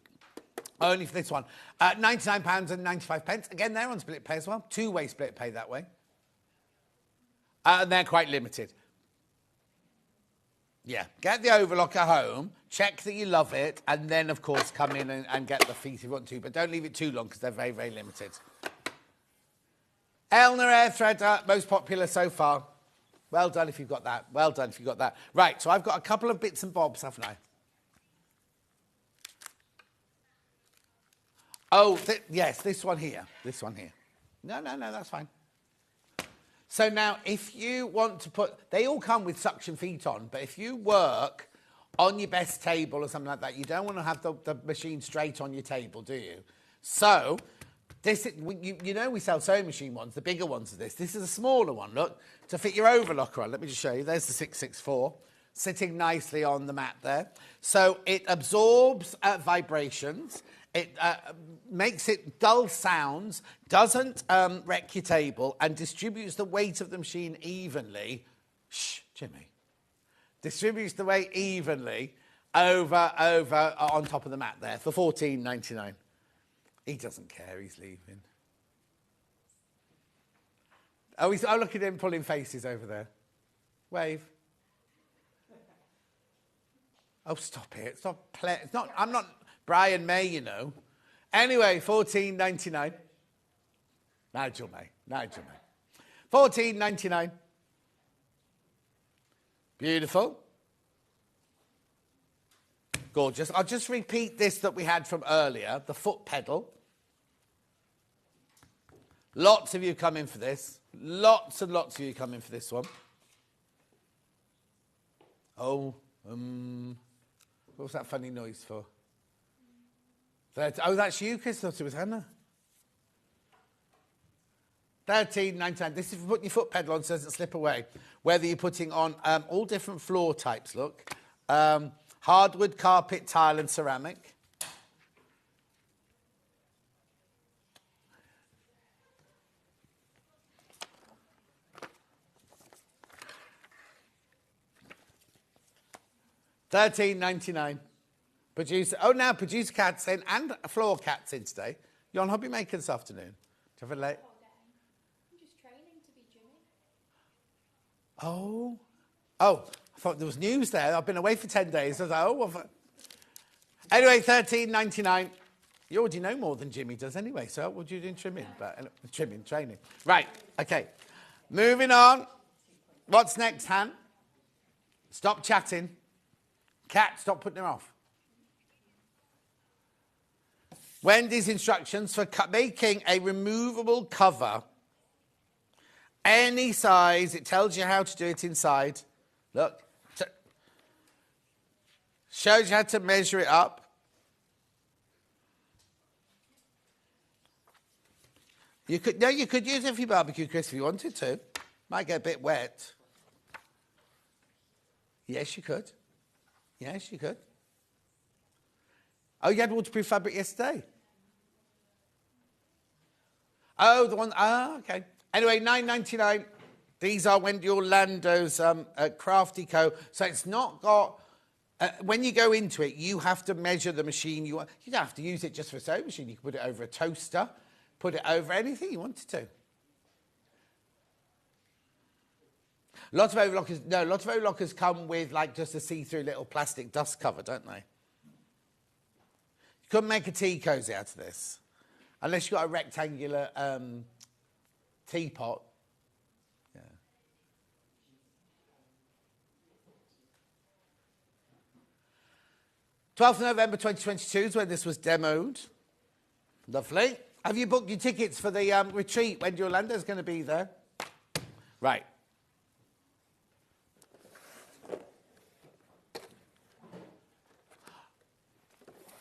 Only for this one. £99.95. Again, they're on split pay as well. Two-way split pay that way. And they're quite limited. Yeah, get the overlocker home, check that you love it, and then, of course, come in and get the feet if you want to, but don't leave it too long because they're very, very limited. Elner Air Threader, most popular so far. Well done if you've got that. Well done if you've got that. Right, so I've got a couple of bits and bobs, haven't I? Oh, yes, this one here. This one here. No, that's fine. So now, if you want to put... They all come with suction feet on, but if you work on your best table or something like that, you don't want to have the machine straight on your table, do you? So, this you know we sell sewing machine ones, the bigger ones of this. This is a smaller one, look, to fit your overlocker on. Let me just show you. There's the 664, sitting nicely on the mat there. So, it absorbs vibrations. It makes it dull sounds, doesn't wreck your table, and distributes the weight of the machine evenly. Shh, Jimmy. Distributes the weight evenly over on top of the mat there for $14.99. He doesn't care, he's leaving. Oh, look at him pulling faces over there. Wave. Oh, stop it. Stop playing. It's not, I'm not... Brian May, you know. Anyway, $14.99. Nigel May. $14.99. Beautiful. Gorgeous. I'll just repeat this that we had from earlier, the foot pedal. Lots of you come in for this. Lots and lots of you come in for this one. Oh, what was that funny noise for? Oh, that's you, Chris. I thought it was Hannah. $13.99. This is for putting your foot pedal on so it doesn't slip away. Whether you're putting on all different floor types, look. Hardwood, carpet, tile and ceramic. $13.99. Producer Cat's in and Floor Cat's in today. You're on Hobby Maker this afternoon. Do you have a late? I'm just training to be Jimmy. Oh, I thought there was news there. I've been away for 10 days. I was like, oh. Anyway, $13.99. You already know more than Jimmy does anyway, so what do you do in trimming? Training. Right, okay. Moving on. What's next, Han? Stop chatting. Cat, stop putting her off. Wendy's instructions for making a removable cover. Any size. It tells you how to do it inside. Look. Shows you how to measure it up. You could use it for your barbecue, Chris, if you wanted to. Might get a bit wet. Yes, you could. Yes, you could. Oh, you had waterproof fabric yesterday? Oh, the one... Ah, okay. Anyway, $9.99. These are Wendy Orlando's Crafty Co. So it's not got... when you go into it, you have to measure the machine. You don't have to use it just for a sewing machine. You can put it over a toaster, put it over anything you wanted to. Lots of overlockers come with like just a see-through little plastic dust cover, don't they? You couldn't make a tea cosy out of this. Unless you've got a rectangular teapot. Yeah. 12th November 2022 is when this was demoed. Lovely. Have you booked your tickets for the retreat? Wendy Orlando's going to be there. Right.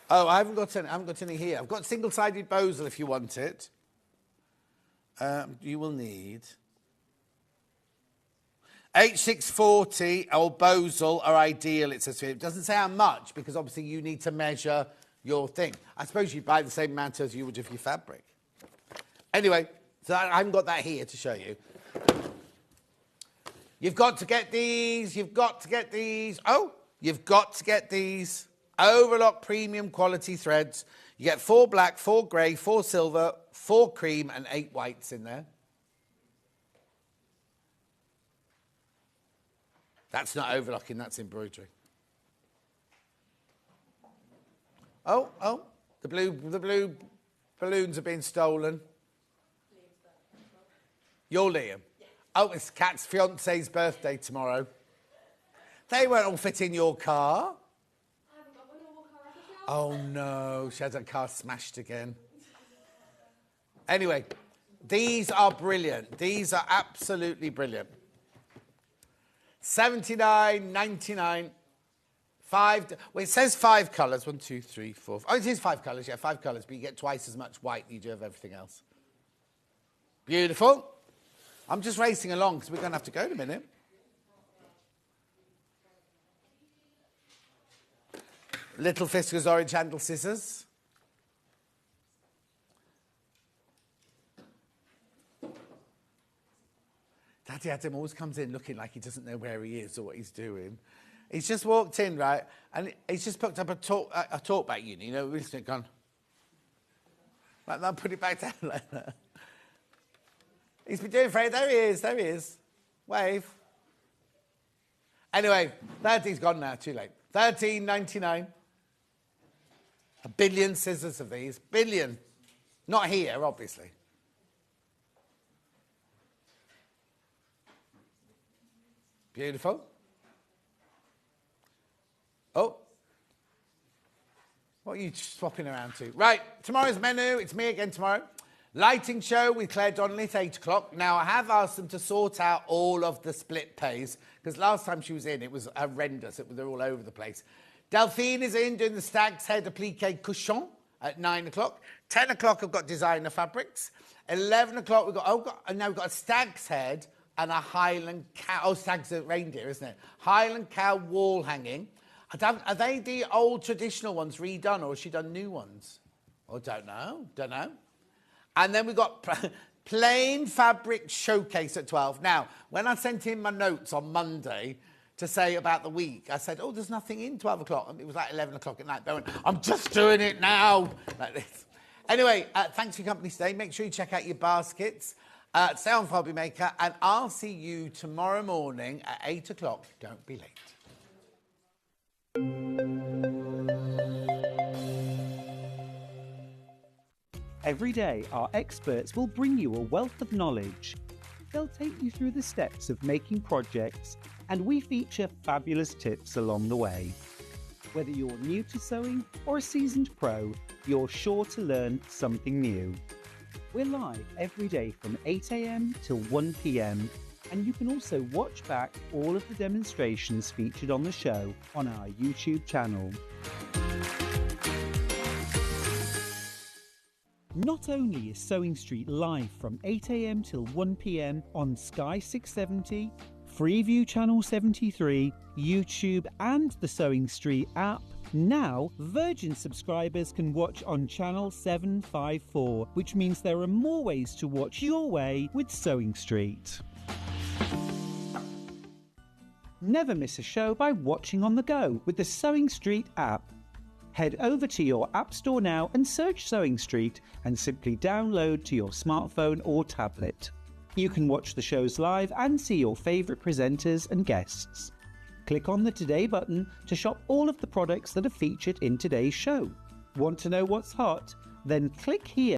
Oh, I haven't got any here. I've got single-sided bosal if you want it. You will need... H640 or bosal are ideal, it says. It doesn't say how much, because obviously you need to measure your thing. I suppose you buy the same amount as you would of your fabric. Anyway, so I haven't got that here to show you. You've got to get these. You've got to get these. Oh, you've got to get these. Overlock premium quality threads. You get 4 black, 4 grey, 4 silver, 4 cream and 8 whites in there. That's not overlocking, that's embroidery. Oh, the blue balloons are being stolen. You're Liam? Yeah. Oh, it's Kat's fiance's birthday tomorrow. They won't all fit in your car. I haven't got my normal car. Oh, no. She had her car smashed again. Anyway, these are brilliant. These are absolutely brilliant. $79.99. Well, it says 5 colours. 1, 2, 3, 4. Oh, it is 5 colours. Yeah, 5 colours, but you get twice as much white you do of everything else. Beautiful. I'm just racing along because we're going to have to go in a minute. Little Fisker's orange handle scissors. Daddy Adam always comes in looking like he doesn't know where he is or what he's doing. He's just walked in, right, and he's just picked up a talkback unit, you know, really gone, like that, put it back down like that. He's been doing it. There he is. Wave. Anyway, he's gone now, too late. $13.99. 1 billion scissors of these. Billion. Not here, obviously. Beautiful. Oh. What are you swapping around to? Right, tomorrow's menu. It's me again tomorrow. Lighting show with Claire Donnelly at 8 o'clock. Now, I have asked them to sort out all of the split pays, because last time she was in, it was horrendous. They're all over the place. Delphine is in doing the Stag's Head appliqué cushion at 9 o'clock. 10 o'clock, I've got designer fabrics. 11 o'clock, we've got a Stag's Head and a Highland cow. Oh, Stag's a reindeer, isn't it? Highland cow wall hanging. Are they the old traditional ones redone, or has she done new ones? Oh, don't know. And then we've got plain fabric showcase at 12. Now, when I sent in my notes on Monday to say about the week, I said, oh, there's nothing in 12 o'clock. And it was like 11 o'clock at night. They went, I'm just doing it now. Like this. Anyway, thanks for your company today. Make sure you check out your baskets. Stay on Hobby Maker. And I'll see you tomorrow morning at 8 o'clock. Don't be late. Every day, our experts will bring you a wealth of knowledge. They'll take you through the steps of making projects, and we feature fabulous tips along the way. Whether you're new to sewing or a seasoned pro, you're sure to learn something new. We're live every day from 8 a.m. till 1 p.m, and you can also watch back all of the demonstrations featured on the show on our YouTube channel. Not only is Sewing Street live from 8 a.m. till 1 p.m. on Sky 670, Freeview Channel 73, YouTube and the Sewing Street app, now Virgin subscribers can watch on Channel 754, which means there are more ways to watch your way with Sewing Street. Never miss a show by watching on the go with the Sewing Street app. Head over to your App Store now and search Sewing Street and simply download to your smartphone or tablet. You can watch the shows live and see your favourite presenters and guests. Click on the Today button to shop all of the products that are featured in today's show. Want to know what's hot? Then click here